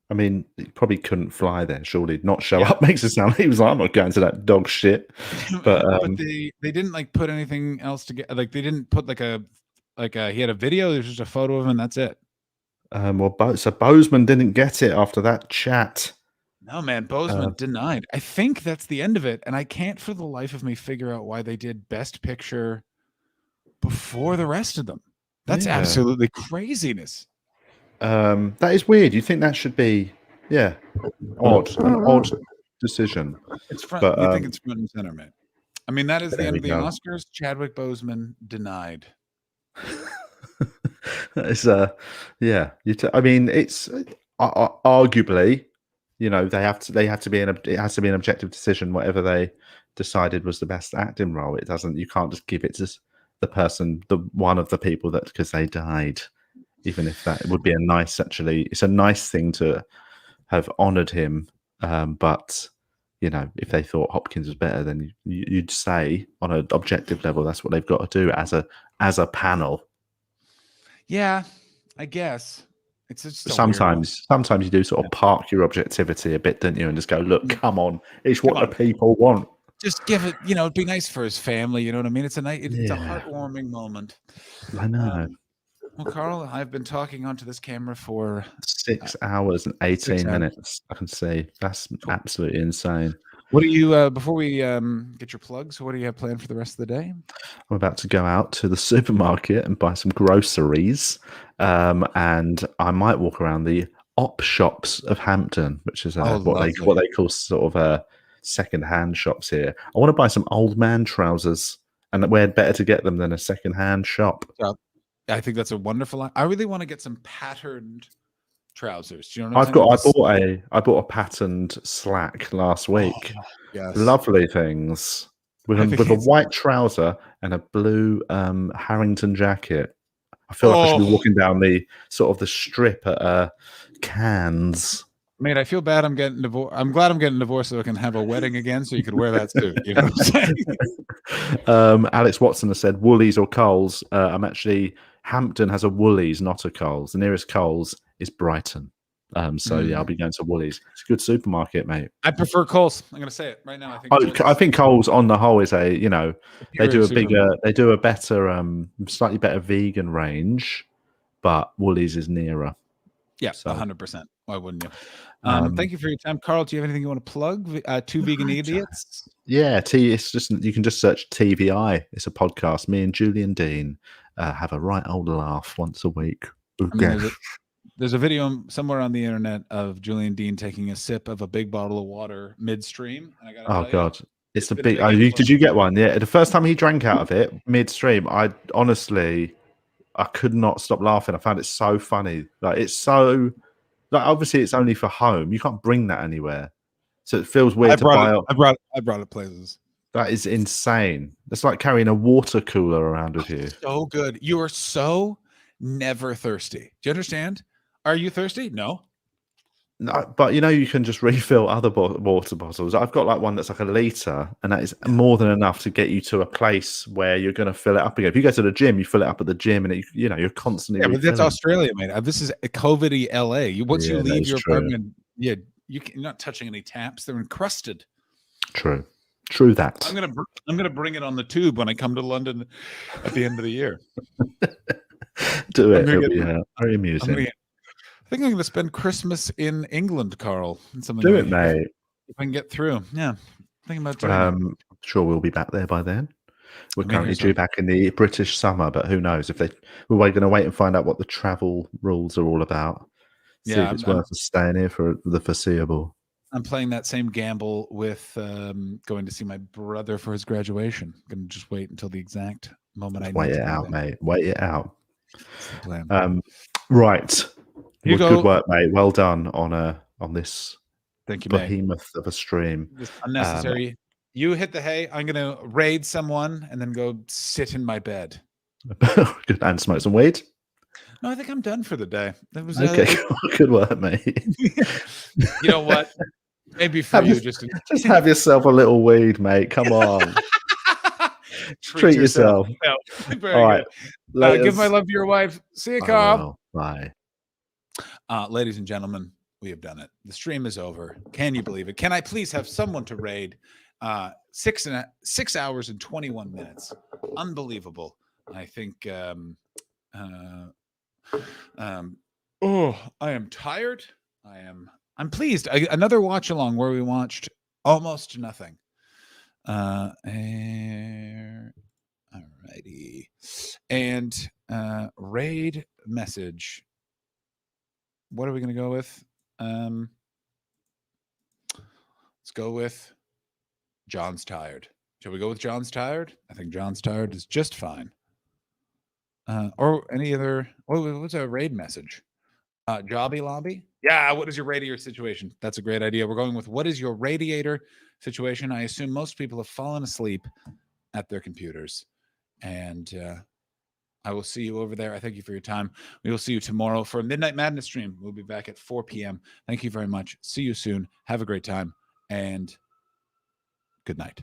I mean, he probably couldn't fly there. Surely not show up makes it sound like he was like, I'm not going to that dog shit. But they didn't like put anything else together. Like they didn't put like a he had a video. There's just a photo of him, and that's it. So Bozeman didn't get it after that chat. No, man, Bozeman denied. I think that's the end of it, and I can't for the life of me figure out why they did Best Picture before the rest of them. That's absolutely craziness. That is weird. You think that should be, an odd decision. It's front. But, you think it's front and center, man. I mean, that is the there end we of the go. Oscars. Chadwick Boseman denied. It's I mean, it's arguably, they have to be it has to be an objective decision. Whatever they decided was the best acting role, it doesn't. You can't just give it to the person, one of the people that because they died. Even if that would be it's a nice thing to have honored him. But if they thought Hopkins was better, then you'd say on an objective level, that's what they've got to do as a panel. Yeah, I guess it's just sometimes you do sort of park your objectivity a bit, don't you, and just go, look, come on, it's what the people want. Just give it, it'd be nice for his family. You know what I mean? It's a heartwarming moment. I know. Well, Carl, I've been talking onto this camera for 6 hours and 18 minutes. I can see that's absolutely insane. What do you before we get your plugs? What do you have planned for the rest of the day? I'm about to go out to the supermarket and buy some groceries, and I might walk around the op shops of Hampton, which is what they call sort of second-hand shops here. I want to buy some old man trousers, and where better to get them than a second-hand shop? I think that's a wonderful. I really want to get some patterned trousers. Do you know what I bought a patterned slack last week. Yes. Lovely things with a white trouser and a blue Harrington jacket. I feel like I should be walking down the strip at Cannes. Mate, I feel bad I'm getting divorced. I'm glad I'm getting divorced so I can have a wedding again so you could wear that suit. You know what I'm saying? Alex Watson has said Woolies or Coles. Hampton has a Woolies, not a Coles. The nearest Coles is Brighton. I'll be going to Woolies. It's a good supermarket, mate. I prefer Coles. I'm going to say it right now. I think Coles on the whole is they do a better, slightly better vegan range, but Woolies is nearer. Yeah, 100%. Why wouldn't you? Thank you for your time, Carl. Do you have anything you want to plug? Two Vegan Idiots. Yeah, it's just you can just search TVI. It's a podcast. Me and Julian Dean have a right old laugh once a week. There's a video somewhere on the internet of Julian Dean taking a sip of a big bottle of water midstream. And I gotta tell you, it's the big. Did you get one? Yeah, the first time he drank out of it midstream, I could not stop laughing. I found it so funny. Obviously it's only for home. You can't bring that anywhere, so it feels weird. I brought it places. That is insane. It's like carrying a water cooler around with you. So good. You are so never thirsty. Do you understand? Are you thirsty? No. No, but you can just refill other water bottles. I've got one that's like a liter, and that is more than enough to get you to a place where you're going to fill it up again. If you go to the gym, you fill it up at the gym, and you're constantly. Yeah, but that's Australia, mate. This is a COVID-y LA. Once you leave your apartment, you're not touching any taps. They're encrusted. True that. I'm gonna bring it on the tube when I come to London at the end of the year. Do it. It'll be very amusing. I think I'm going to spend Christmas in England, Carl. Do it, mate. If I can get through. Yeah. Thinking about doing I'm sure we'll be back there by then. We're currently due back in the British summer, but who knows? We're going to wait and find out what the travel rules are all about. See if it's worth us staying here for the foreseeable. I'm playing that same gamble with going to see my brother for his graduation. I'm going to just wait until the exact moment I wait it out, mate. Wait it out. That's the plan. Right. Good work, mate. Well done on this. Thank you, behemoth of a stream. It's unnecessary. You hit the hay. I'm going to raid someone and then go sit in my bed. And smoke some weed. No, I think I'm done for the day. That was okay. Good work, mate. You know what? Maybe for you, just have yourself a little weed, mate. Come on. Treat yourself. No, very All right. good. Give my love to your wife. See you, Carl. Bye. Ladies and gentlemen, we have done it. The stream is over. Can you believe it? Can I please have someone to raid 6 hours and 21 minutes? Unbelievable. I think oh, I am tired. I'm pleased. Another watch along where we watched almost nothing. Alrighty. And raid message. What are we going to go with? Let's go with John's tired. Shall we go with John's tired? I think John's tired is just fine. Or any other, what's a raid message? Jobby Lobby? Yeah, what is your radiator situation? That's a great idea. We're going with what is your radiator situation? I assume most people have fallen asleep at their computers. And I will see you over there. I thank you for your time. We will see you tomorrow for a Midnight Madness stream. We'll be back at 4 p.m. Thank you very much. See you soon. Have a great time. And good night.